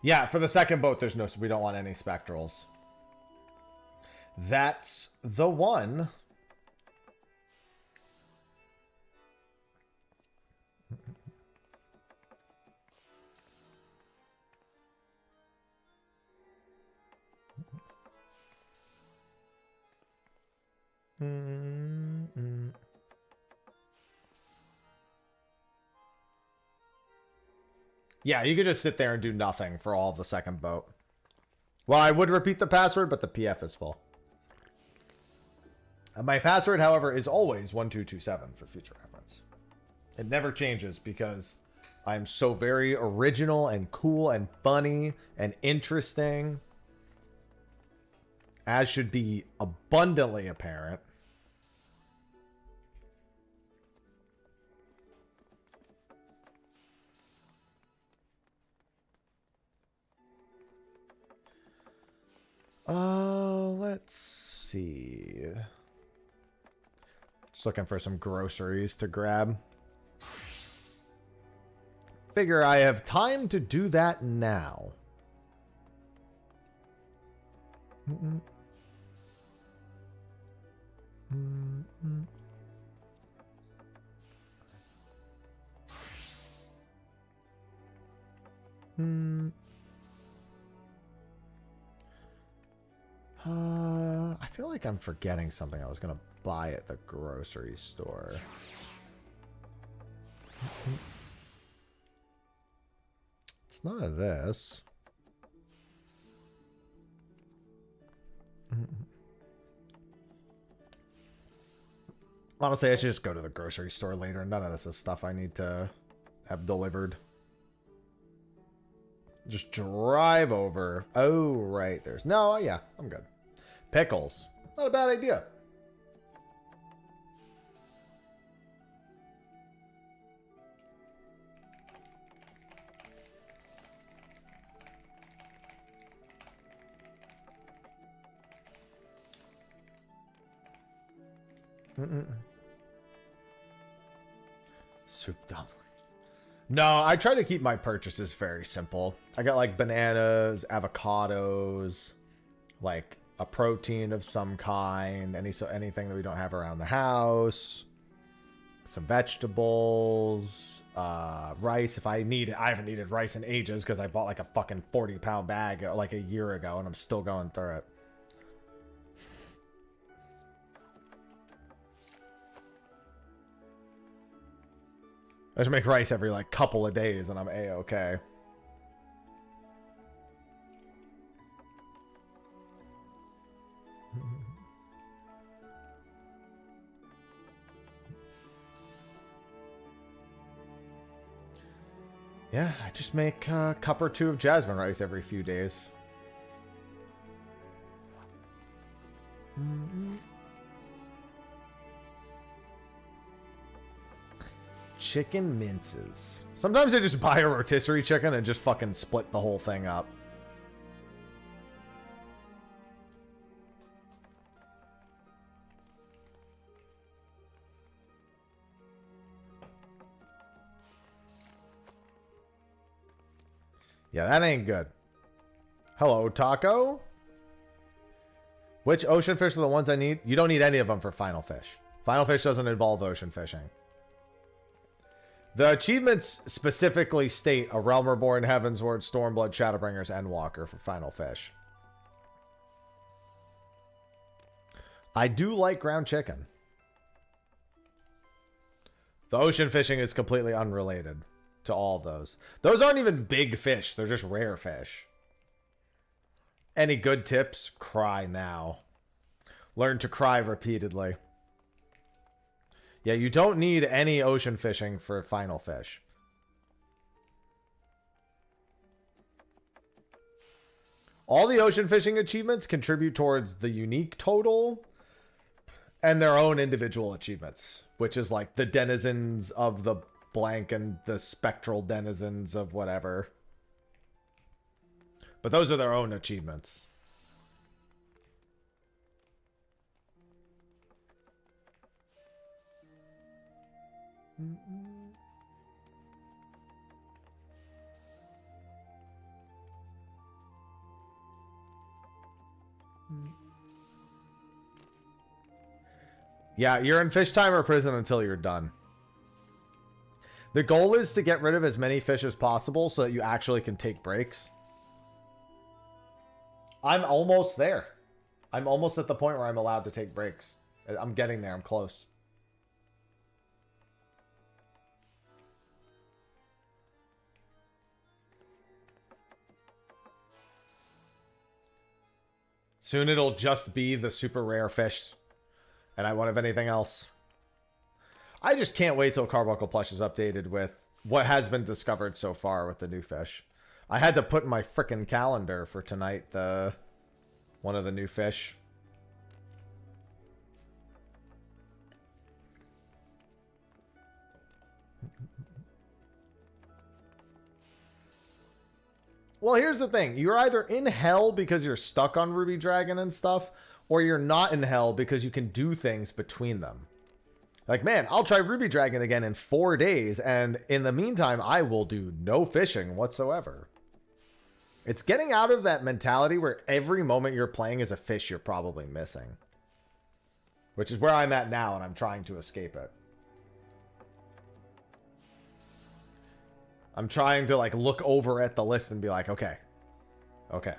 Yeah, for the second boat, there's no, we don't want any spectrals. That's the one. Yeah, you could just sit there and do nothing for all of the second boat. Well, I would repeat the password, but the PF is full. And my password, however, is always 1227 for future reference. It never changes because I'm so very original and cool and funny and interesting, as should be abundantly apparent. Let's see. Just looking for some groceries to grab. Figure I have time to do that now. I feel like I'm forgetting something I was going to buy at the grocery store. It's none of this. Honestly, I should just go to the grocery store later. None of this is stuff I need to have delivered. Just drive over. Oh, right. There's no, yeah, I'm good. Pickles. Not a bad idea. Soup dumpling. No, I try to keep my purchases very simple. I got like bananas, avocados, like a protein of some kind, anything that we don't have around the house, some vegetables, rice if I need it. I haven't needed rice in ages because I bought like a fucking 40-pound bag like a year ago and I'm still going through it. I just make rice every like couple of days and I'm A-okay. Yeah, I just make a cup or two of jasmine rice every few days. Chicken minces. Sometimes I just buy a rotisserie chicken and just fucking split the whole thing up. Yeah, that ain't good. Hello, Taco. Which ocean fish are the ones I need? You don't need any of them for Final Fish. Final Fish doesn't involve ocean fishing. The achievements specifically state a Realm Reborn, Heavensward, Stormblood, Shadowbringers, Endwalker for Final Fish. I do like ground chicken. The ocean fishing is completely unrelated to all of those. Those aren't even big fish. They're just rare fish. Any good tips? Cry now. Learn to cry repeatedly. Yeah, you don't need any ocean fishing for Final Fish. All the ocean fishing achievements contribute towards the unique total and their own individual achievements, which is like the denizens of the blank and the spectral denizens of whatever. But those are their own achievements. Yeah, you're in fish time or prison until you're done. The goal is to get rid of as many fish as possible so that you actually can take breaks. I'm almost there. I'm almost at the point where I'm allowed to take breaks. I'm getting there. I'm close. Soon it'll just be the super rare fish. And I won't have anything else. I just can't wait till Carbuncle Plush is updated with what has been discovered so far with the new fish. I had to put in my frickin' calendar for tonight one of the new fish. Well, here's the thing. You're either in hell because you're stuck on Ruby Dragon and stuff, or you're not in hell because you can do things between them. Like, man, I'll try Ruby Dragon again in 4 days, and in the meantime, I will do no fishing whatsoever. It's getting out of that mentality where every moment you're playing is a fish you're probably missing. Which is where I'm at now, and I'm trying to escape it. I'm trying to, like, look over at the list and be like, okay. Okay.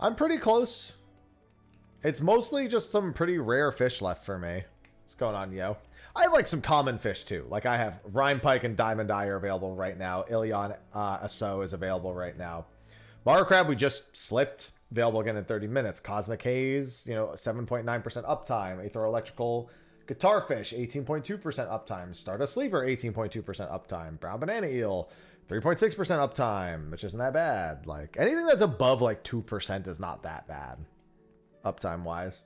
I'm pretty close. It's mostly just some pretty rare fish left for me. What's going on, yo? I have like some common fish too. Like I have Rhine Pike and Diamond Eye are available right now. Ilion Asso is available right now. Mara Crab we just slipped. Available again in 30 minutes. Cosmic Haze, 7.9% uptime. Aether Electrical Guitarfish, 18.2% uptime. Stardust Sleeper, 18.2% uptime. Brown Banana Eel, 3.6% uptime, which isn't that bad. Like, anything that's above, like, 2% is not that bad, uptime-wise.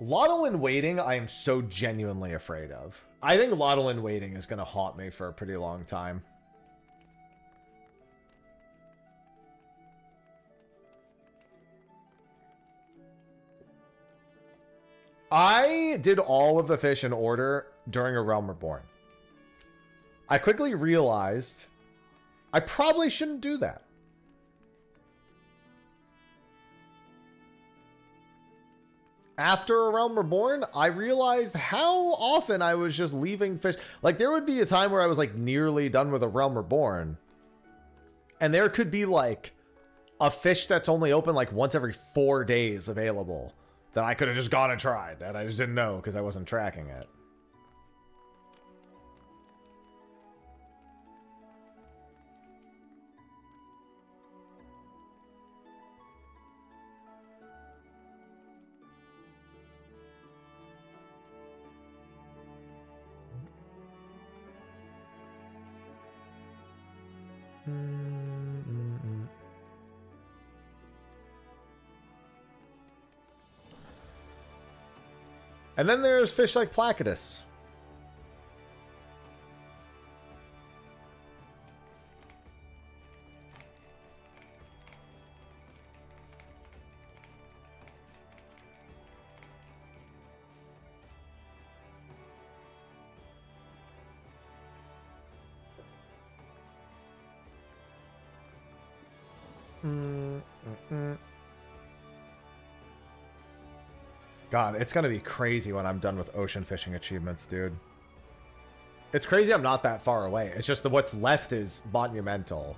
Lotto in Waiting, I am so genuinely afraid of. I think Lotto in Waiting is going to haunt me for a pretty long time. I did all of the fish in order during a Realm Reborn. I quickly realized I probably shouldn't do that. After a Realm Reborn, I realized how often I was just leaving fish. Like, there would be a time where I was, like, nearly done with a Realm Reborn. And there could be, like, a fish that's only open, like, once every 4 days available. That I could have just gone and tried. That I just didn't know because I wasn't tracking it. And then there's fish like Placidus. God, it's going to be crazy when I'm done with ocean fishing achievements, dude. It's crazy I'm not that far away. It's just that what's left is monumental.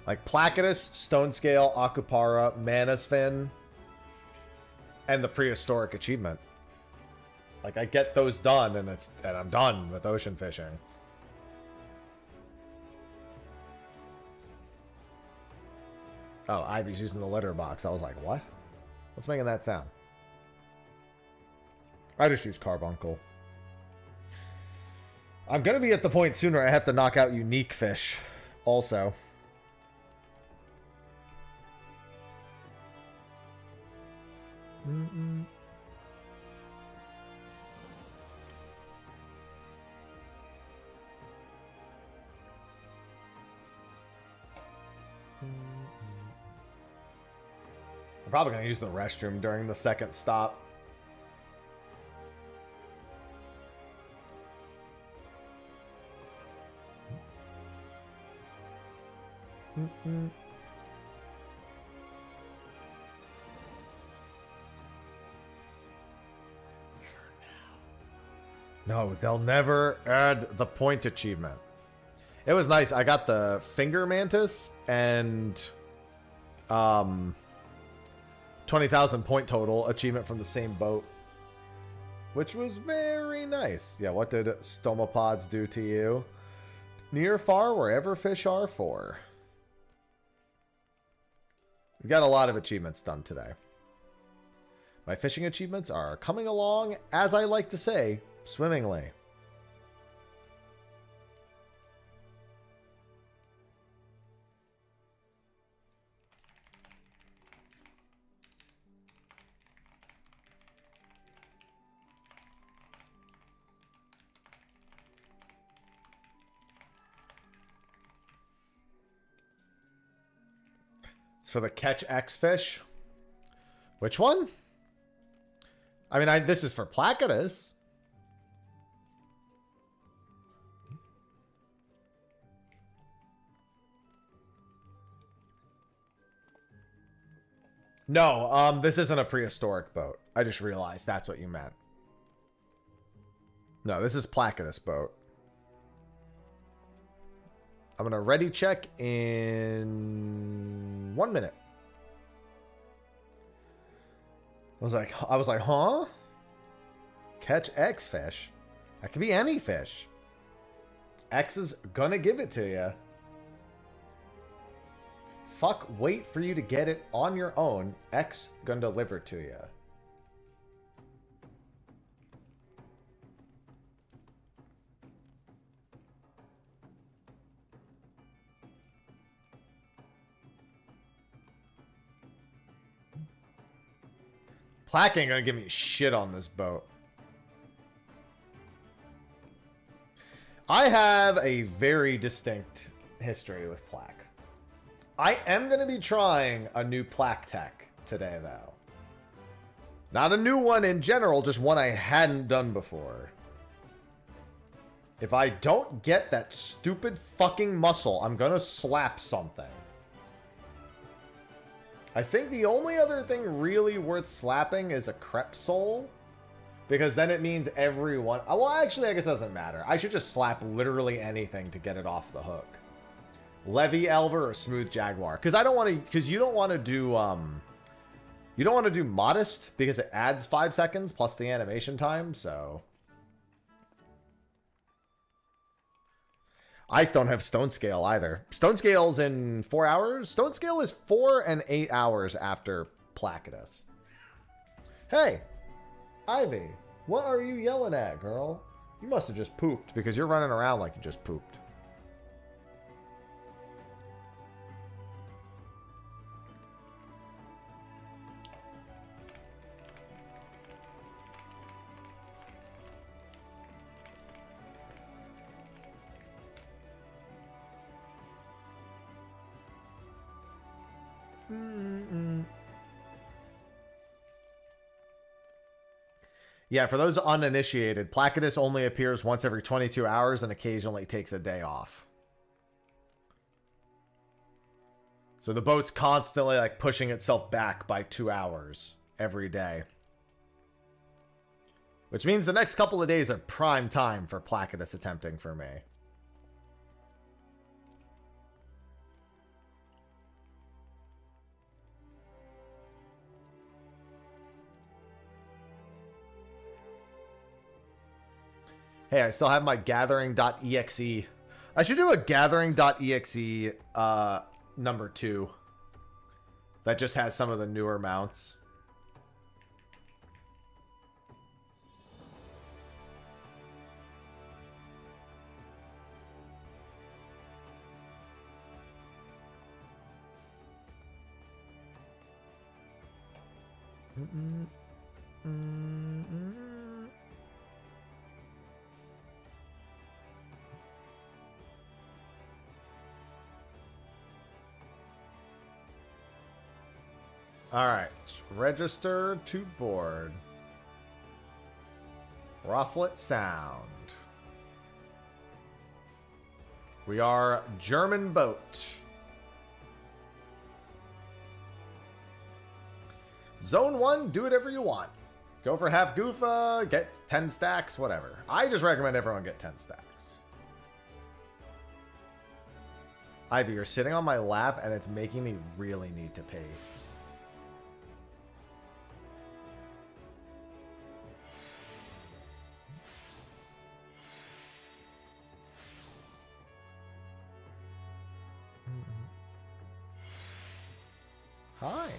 Like Placidus, Stone Scale, Akupara, Mana's Fin, and the prehistoric achievement. Like, I get those done and I'm done with ocean fishing. Oh, Ivy's using the litter box. I was like, what? What's making that sound? I just use carbuncle. I'm going to be at the point soon where I have to knock out unique fish also. I'm probably going to use the restroom during the second stop. No, they'll never add the point achievement. It was nice. I got the finger mantis and 20,000 point total achievement from the same boat, which was very nice. Yeah, what did stomapods do to you? Near, far, wherever fish are for. We got a lot of achievements done today. My fishing achievements are coming along, as I like to say, swimmingly. For the catch X fish. Which one? I mean, this is for Placidus. No, this isn't a prehistoric boat. I just realized that's what you meant. No, this is Placidus boat. I'm going to ready check in 1 minute. I was like, huh? Catch X fish? That could be any fish. X is going to give it to you. Fuck, wait for you to get it on your own. X going to deliver to you. Plaque ain't gonna give me shit on this boat. I have a very distinct history with Plaque. I am gonna be trying a new Plaque tech today, though. Not a new one in general, just one I hadn't done before. If I don't get that stupid fucking muscle, I'm gonna slap something. I think the only other thing really worth slapping is a crepe soul. Because then it means everyone... Well, actually, I guess it doesn't matter. I should just slap literally anything to get it off the hook. Levy Elver or Smooth Jaguar. Because I don't want to... Because you don't want to do... You don't want to do Modest because it adds 5 seconds plus the animation time, so... Ice don't have Stone Scale either. Stone Scale's in 4 hours? Stone Scale is 4 and 8 hours after Placidus. Hey! Ivy, what are you yelling at, girl? You must have just pooped because you're running around like you just pooped. Yeah, for those uninitiated, Placidus only appears once every 22 hours and occasionally takes a day off. So the boat's constantly like pushing itself back by 2 hours every day. Which means the next couple of days are prime time for Placidus attempting for me. Hey, I still have my gathering.exe. I should do a gathering.exe number 2. That just has some of the newer mounts. All right, register to board. Rothlet Sound. We are German boat. Zone 1, do whatever you want. Go for half goofa, get 10 stacks, whatever. I just recommend everyone get 10 stacks. Ivy, you're sitting on my lap and it's making me really need to pee. Hi.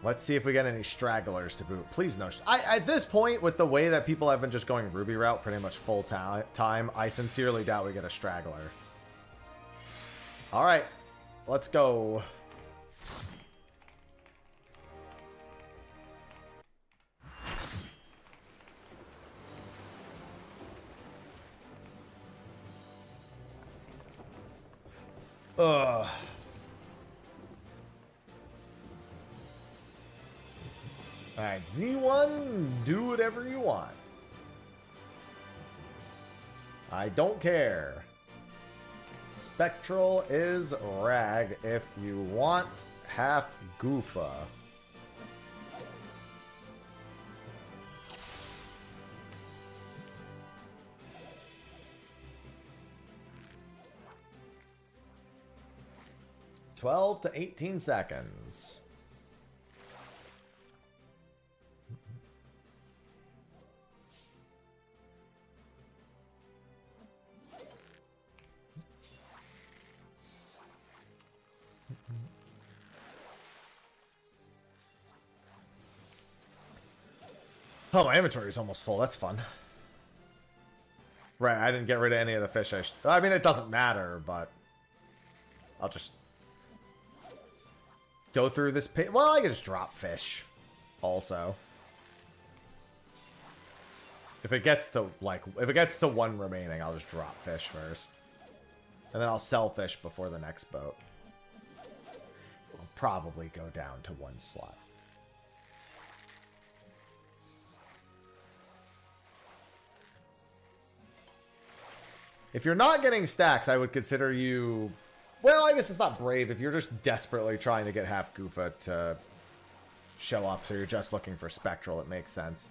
Let's see if we get any stragglers to boot. Please no. At this point, with the way that people have been just going Ruby route pretty much full time, I sincerely doubt we get a straggler. All right. Let's go. Ugh. Alright, Z1, do whatever you want. I don't care. Spectral is rag if you want half goofa. $12 to 18 seconds. Oh, my inventory is almost full. That's fun. Right, I didn't get rid of any of the fish. I mean, it doesn't matter, but I'll just go through this page. Well, I can just drop fish also. If it gets to, like, if it gets to 1 remaining, I'll just drop fish first. And then I'll sell fish before the next boat. probably go down to 1 slot. If you're not getting stacks, I would consider you... Well, I guess it's not brave. If you're just desperately trying to get half Goofa to show up, so you're just looking for Spectral, it makes sense.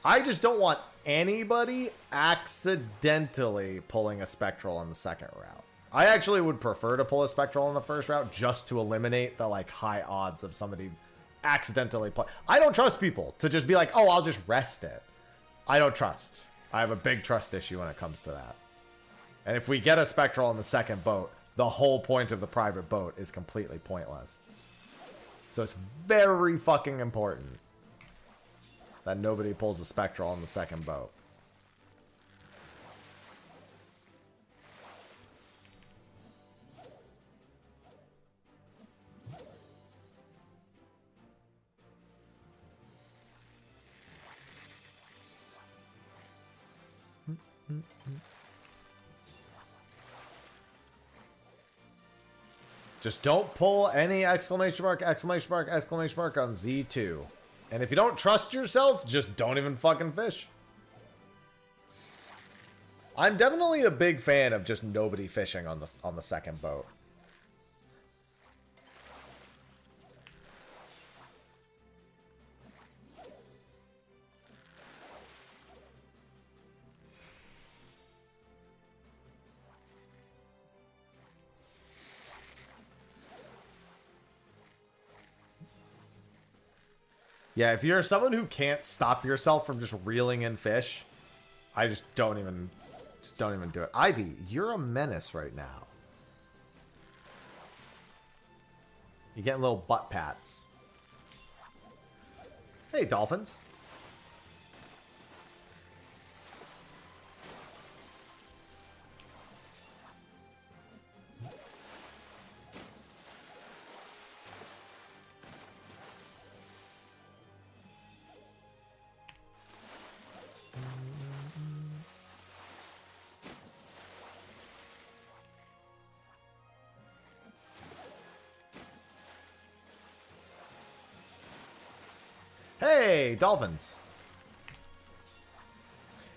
I just don't want anybody accidentally pulling a Spectral on the second route. I actually would prefer to pull a Spectral on the first route just to eliminate the, like, high odds of somebody accidentally play. I don't trust people to just be like, oh, I'll just rest it. I don't trust. I have a big trust issue when it comes to that. And if we get a Spectral on the second boat, the whole point of the private boat is completely pointless. So it's very fucking important that nobody pulls a Spectral on the second boat. Just don't pull any exclamation mark on Z2. And if you don't trust yourself, just don't even fucking fish. I'm definitely a big fan of just nobody fishing on the second boat. Yeah, if you're someone who can't stop yourself from just reeling in fish, I just don't even do it. Ivy, you're a menace right now. You're getting little butt pats. Hey, dolphins. Hey, dolphins.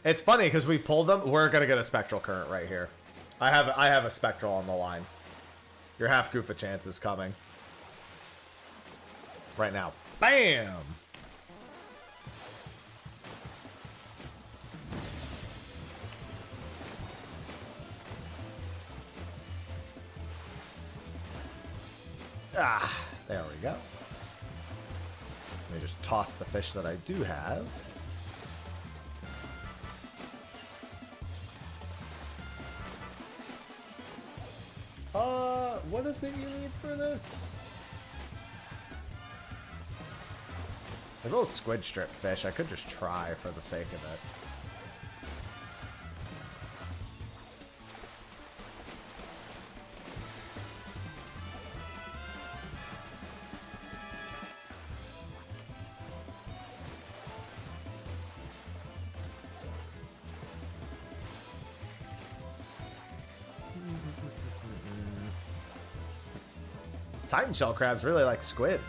It's funny because we pulled them. We're gonna get a Spectral Current right here. I have a Spectral on the line. Your half Goofa chance is coming. Right now. Bam! Ah, there we go. Let me just toss the fish that I do have. What is it you need for this? There's a little squid strip fish. I could just try for the sake of it. Titan shell crabs really like squid.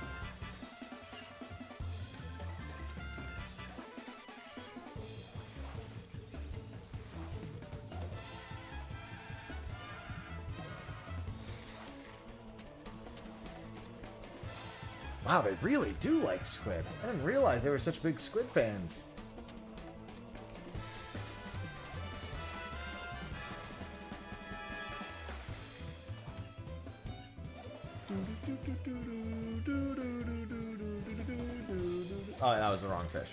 Wow, they really do like squid. I didn't realize they were such big squid fans. Oh, that was the wrong fish.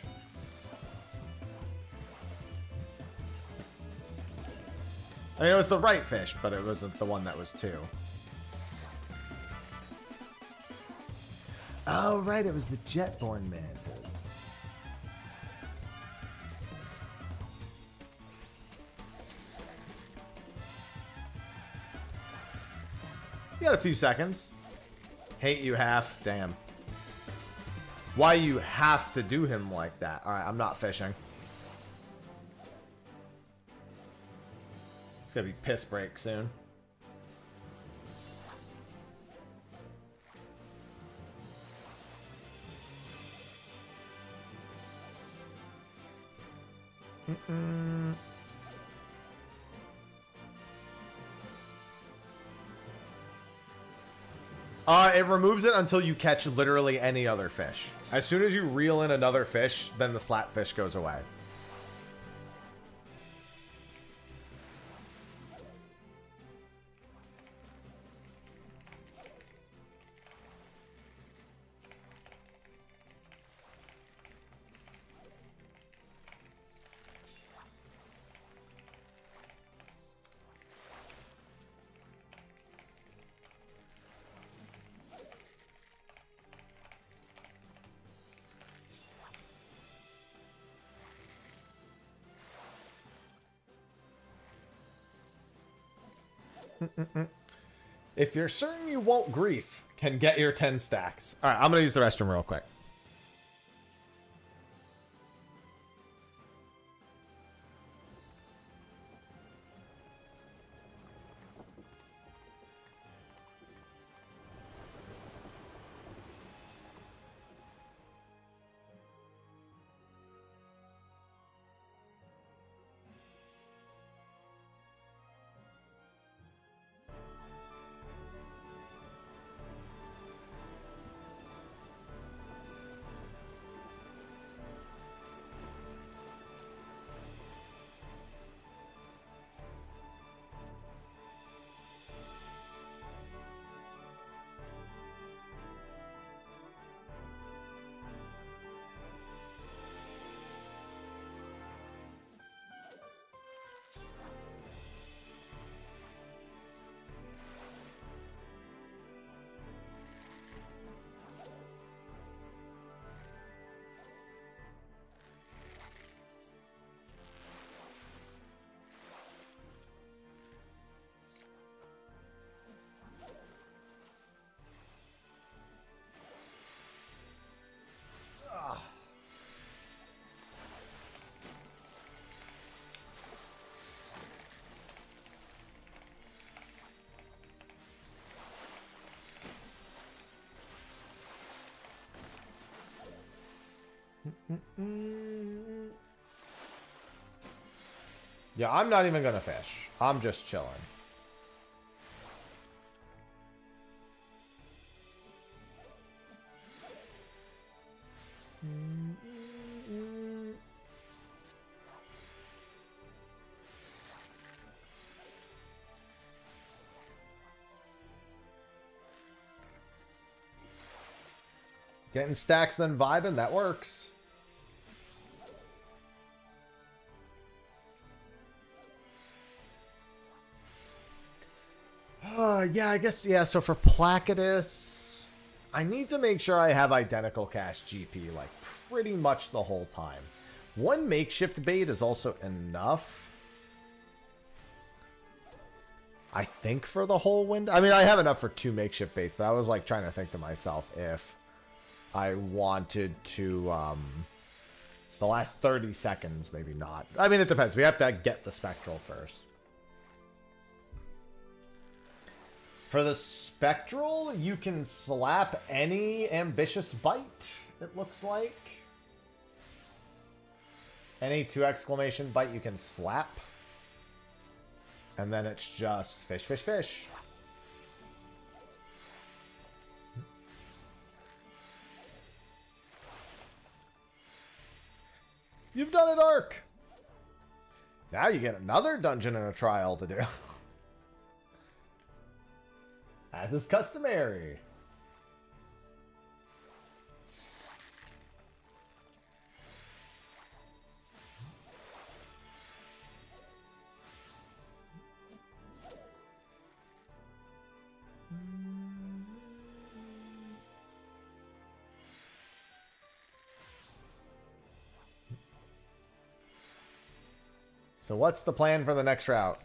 I mean, it was the right fish, but it wasn't the one that was 2. Oh, right, it was the jet-borne mantis. You got a few seconds. Hate you half. Damn. Why you have to do him like that? Alright, I'm not fishing. It's gonna be piss break soon. It removes it until you catch literally any other fish. As soon as you reel in another fish, then the slap fish goes away. If you're certain you won't grief, can get your 10 stacks. All right, I'm going to use the restroom real quick. Yeah, I'm not even gonna fish. I'm just chilling. Getting stacks, then vibing, that works. Yeah, I guess, yeah, so for Placidus, I need to make sure I have identical cast GP, like, pretty much the whole time. One makeshift bait is also enough, I think, for the whole window. I mean, I have enough for 2 makeshift baits, but I was, like, trying to think to myself if I wanted to, the last 30 seconds, maybe not. I mean, it depends. We have to get the Spectral first. For the Spectral, you can slap any ambitious bite, it looks like. Any 2 exclamation bite you can slap. And then it's just fish, fish, fish. You've done it, Ark! Now you get another dungeon and a trial to do. As is customary. So what's the plan for the next route?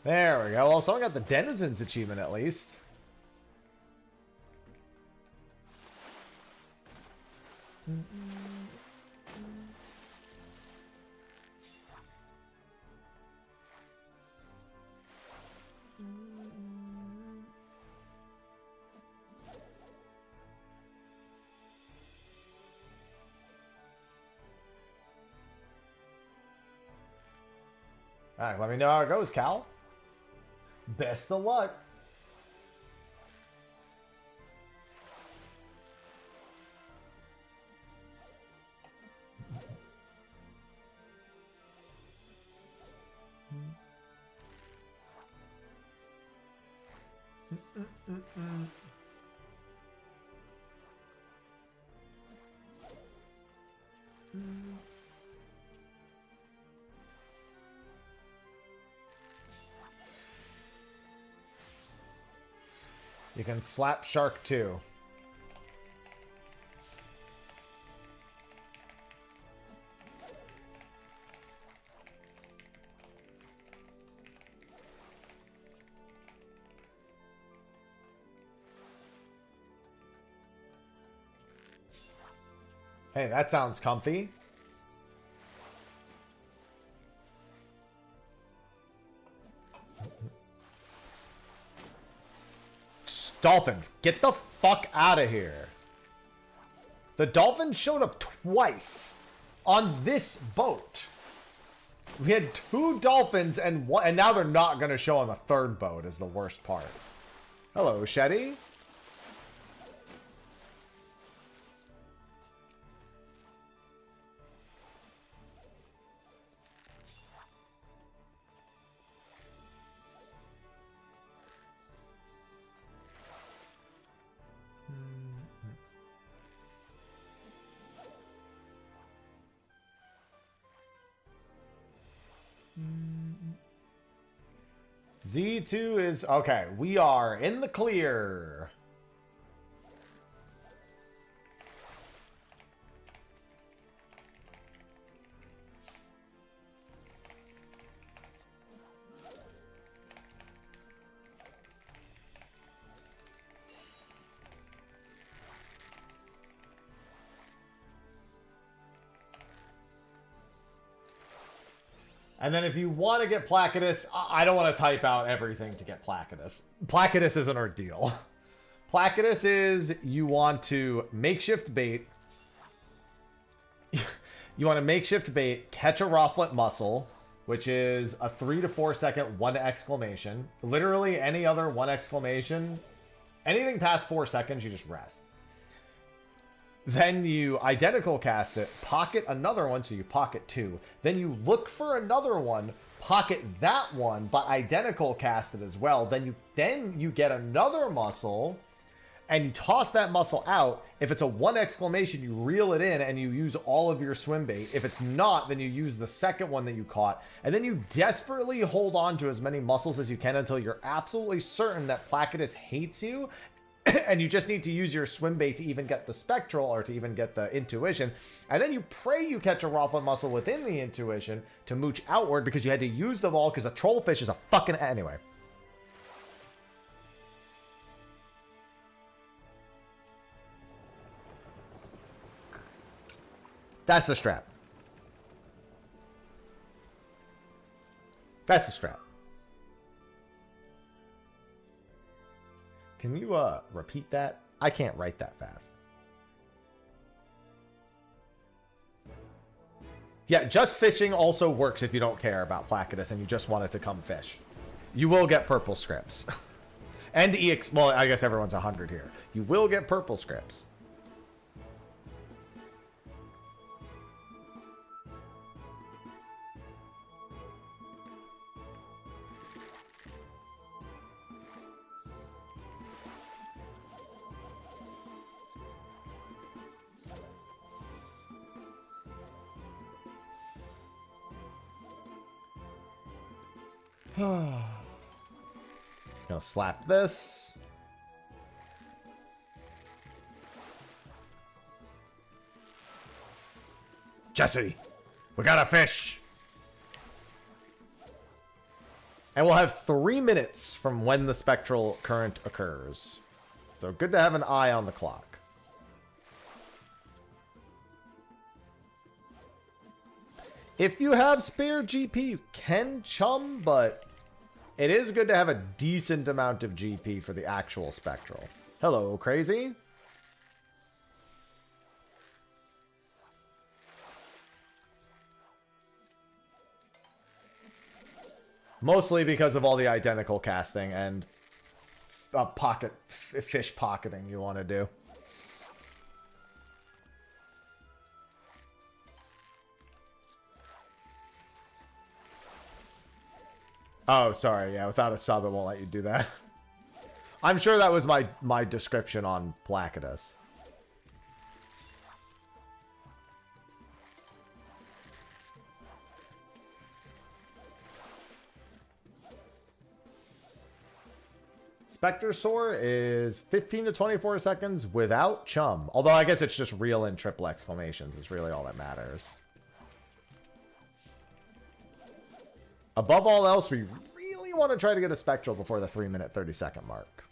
There we go. Well, someone got the Denizens achievement at least. Alright, let me know how it goes, Cal. Best of luck. You can slap shark too. Hey, that sounds comfy. Dolphins, get the fuck out of here. The dolphins showed up twice on this boat. We had 2 dolphins and now they're not going to show on the 3rd boat is the worst part. Hello, Shetty. Z2 is... Okay, we are in the clear. And then if you want to get Placidus, I don't want to type out everything to get Placidus. Placidus is an ordeal. Placidus is you want to makeshift bait. You want to makeshift bait, catch a Rothlet mussel, which is a 3 to 4 second 1 exclamation. Literally any other 1 exclamation. Anything past 4 seconds, you just rest. Then you identical cast it, pocket another one, so you pocket 2. Then you look for another one, pocket that one, but identical cast it as well. Then you get another mussel, and you toss that mussel out. If it's a 1 exclamation, you reel it in, and you use all of your swim bait. If it's not, then you use the second one that you caught. And then you desperately hold on to as many mussels as you can until you're absolutely certain that Placidus hates you. And you just need to use your swim bait to even get the spectral or to even get the intuition. And then you pray you catch a Rothlet mussel within the intuition to mooch outward because you had to use them all because the trollfish is a fucking... Anyway. That's the strap. That's the strap. Can you repeat that? I can't write that fast. Yeah, just fishing also works if you don't care about Placidus and you just want it to come fish. You will get purple scripts. And EX... Well, I guess everyone's 100 here. You will get purple scripts. Gonna slap this. Jesse, we got a fish. And we'll have 3 minutes from when the spectral current occurs. So good to have an eye on the clock. If you have spare GP, you can chum, but it is good to have a decent amount of GP for the actual spectral. Hello, crazy. Mostly because of all the identical casting and fish pocketing you want to do. Oh, sorry. Yeah, without a sub, it won't let you do that. I'm sure that was my description on Placidus. Spectre Soar is 15 to 24 seconds without chum. Although I guess it's just real and triple exclamations is really all that matters. Above all else, we really want to try to get a Spectral before the 3-minute 30-second mark.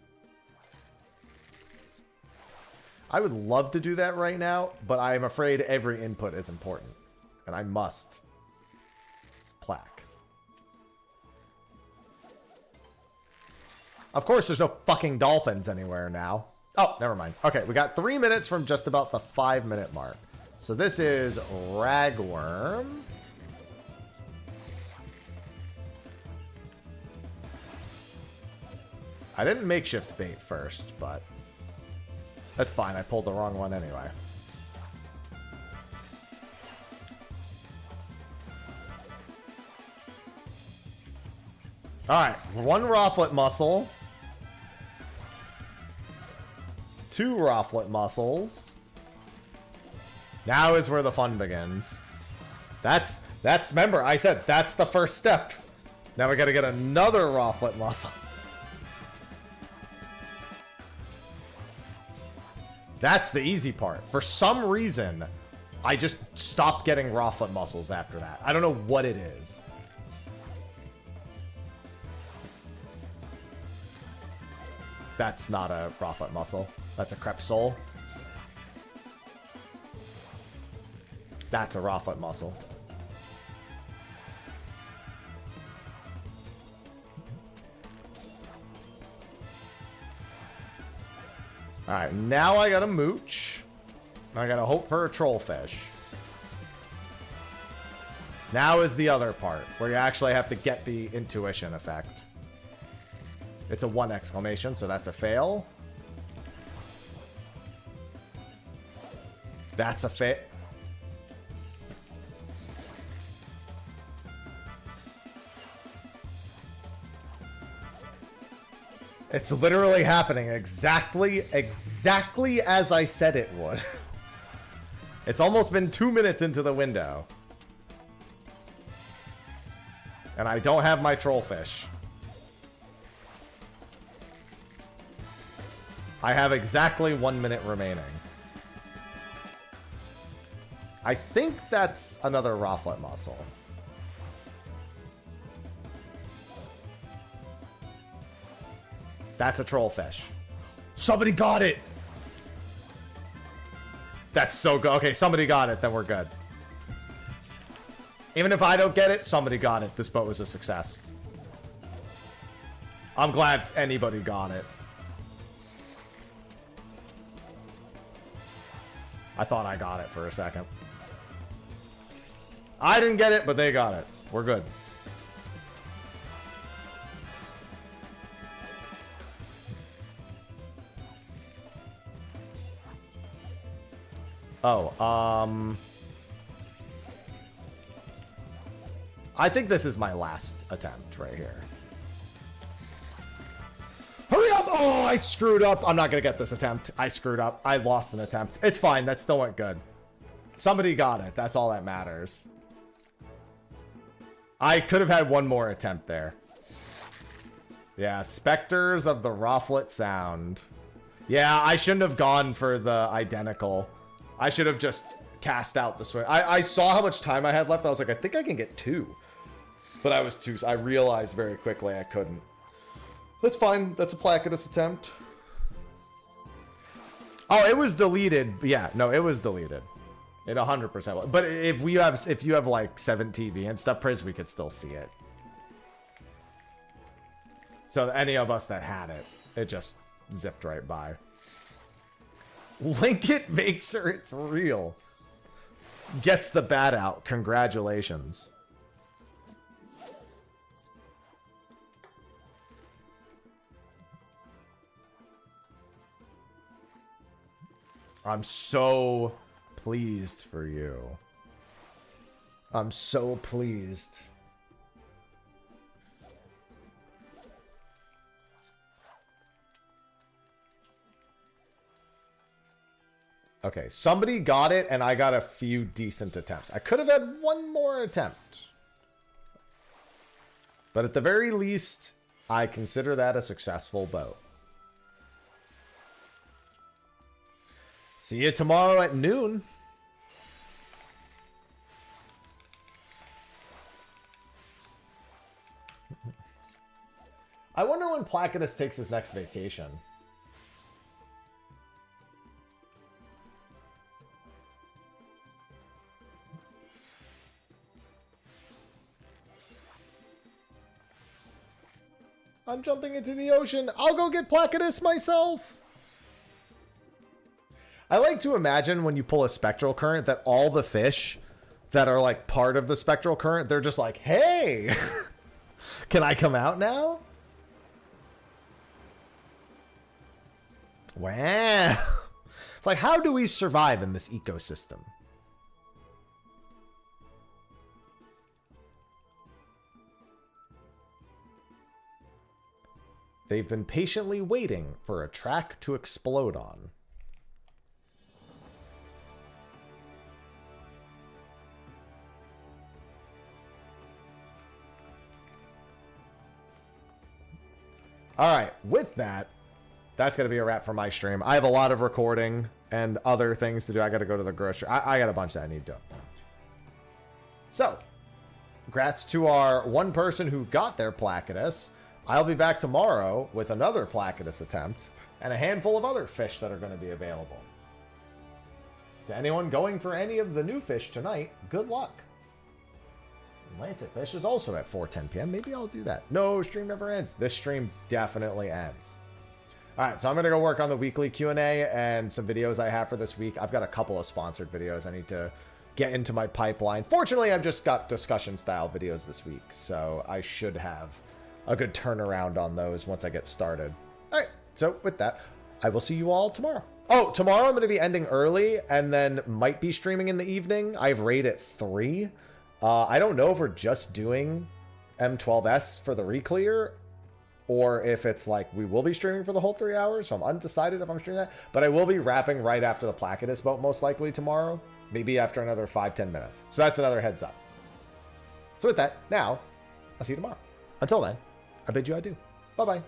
I would love to do that right now, but I am afraid every input is important. And I must plaque. Of course, there's no fucking dolphins anywhere now. Oh, never mind. Okay, we got 3 minutes from just about the 5-minute mark. So this is Ragworm. I didn't makeshift bait first, but that's fine. I pulled the wrong one anyway. All right, 1 Rafflet Muscle. 2 Rafflet Muscles. Now is where the fun begins. That's remember, I said that's the first step. Now we gotta get another Rafflet Muscle. That's the easy part. For some reason, I just stopped getting Rafflet Muscles after that. I don't know what it is. That's not a Rafflet Muscle. That's a Crepe Soul. That's a Rafflet Muscle. Alright, now I gotta mooch. I gotta hope for a Trollfish. Now is the other part, where you actually have to get the intuition effect. It's a 1 exclamation, so that's a fail. That's a fail. It's literally happening exactly as I said it would. It's almost been 2 minutes into the window. And I don't have my Trollfish. I have exactly 1 minute remaining. I think that's another Rafflet Muscle. That's a Trollfish. Somebody got it! That's so good. Okay, somebody got it, then we're good. Even if I don't get it, somebody got it. This boat was a success. I'm glad anybody got it. I thought I got it for a second. I didn't get it, but they got it. We're good. Oh, I think this is my last attempt right here. Hurry up! Oh, I screwed up. I'm not going to get this attempt. I screwed up. I lost an attempt. It's fine. That still went good. Somebody got it. That's all that matters. I could have had one more attempt there. Yeah, Spectres of the Rafflet Sound. Yeah, I shouldn't have gone for the identical. I should have just cast out the swing. I saw how much time I had left. I was like, I think I can get 2. But I was too... I realized very quickly I couldn't. That's fine. That's a Placidus attempt. Oh, it was deleted. Yeah, no, it was deleted. It 100% will. But if you have like 7 TV and stuff, Priz, we could still see it. So any of us that had it, it just zipped right by. Link it, make sure it's real. Gets the bat out. Congratulations. I'm so pleased for you. I'm so pleased. Okay, somebody got it, and I got a few decent attempts. I could have had one more attempt. But at the very least, I consider that a successful boat. See you tomorrow at noon. I wonder when Placidus takes his next vacation. I'm jumping into the ocean. I'll go get Placidus myself. I like to imagine when you pull a spectral current that all the fish that are like part of the spectral current, they're just like, hey, can I come out now? Wow. It's like, how do we survive in this ecosystem? They've been patiently waiting for a track to explode on. All right, with that, that's going to be a wrap for my stream. I have a lot of recording and other things to do. I got to go to the grocery. I got a bunch that I need to do. So, congrats to our one person who got their Placidus. I'll be back tomorrow with another Placidus attempt and a handful of other fish that are going to be available. To anyone going for any of the new fish tonight, good luck. Lancet Fish is also at 4:10 p.m. Maybe I'll do that. No, stream never ends. This stream definitely ends. All right, so I'm going to go work on the weekly Q&A and some videos I have for this week. I've got a couple of sponsored videos I need to get into my pipeline. Fortunately, I've just got discussion-style videos this week, so I should have a good turnaround on those once I get started. All right, so with that, I will see you all tomorrow. Oh, tomorrow I'm going to be ending early and then might be streaming in the evening. I have raid at 3. I don't know if we're just doing M12S for the reclear or if it's like we will be streaming for the whole 3 hours. So I'm undecided if I'm streaming that. But I will be wrapping right after the Placidus boat most likely tomorrow. Maybe after another 5-10 minutes. So that's another heads up. So with that, now, I'll see you tomorrow. Until then, I bid you adieu. Bye-bye.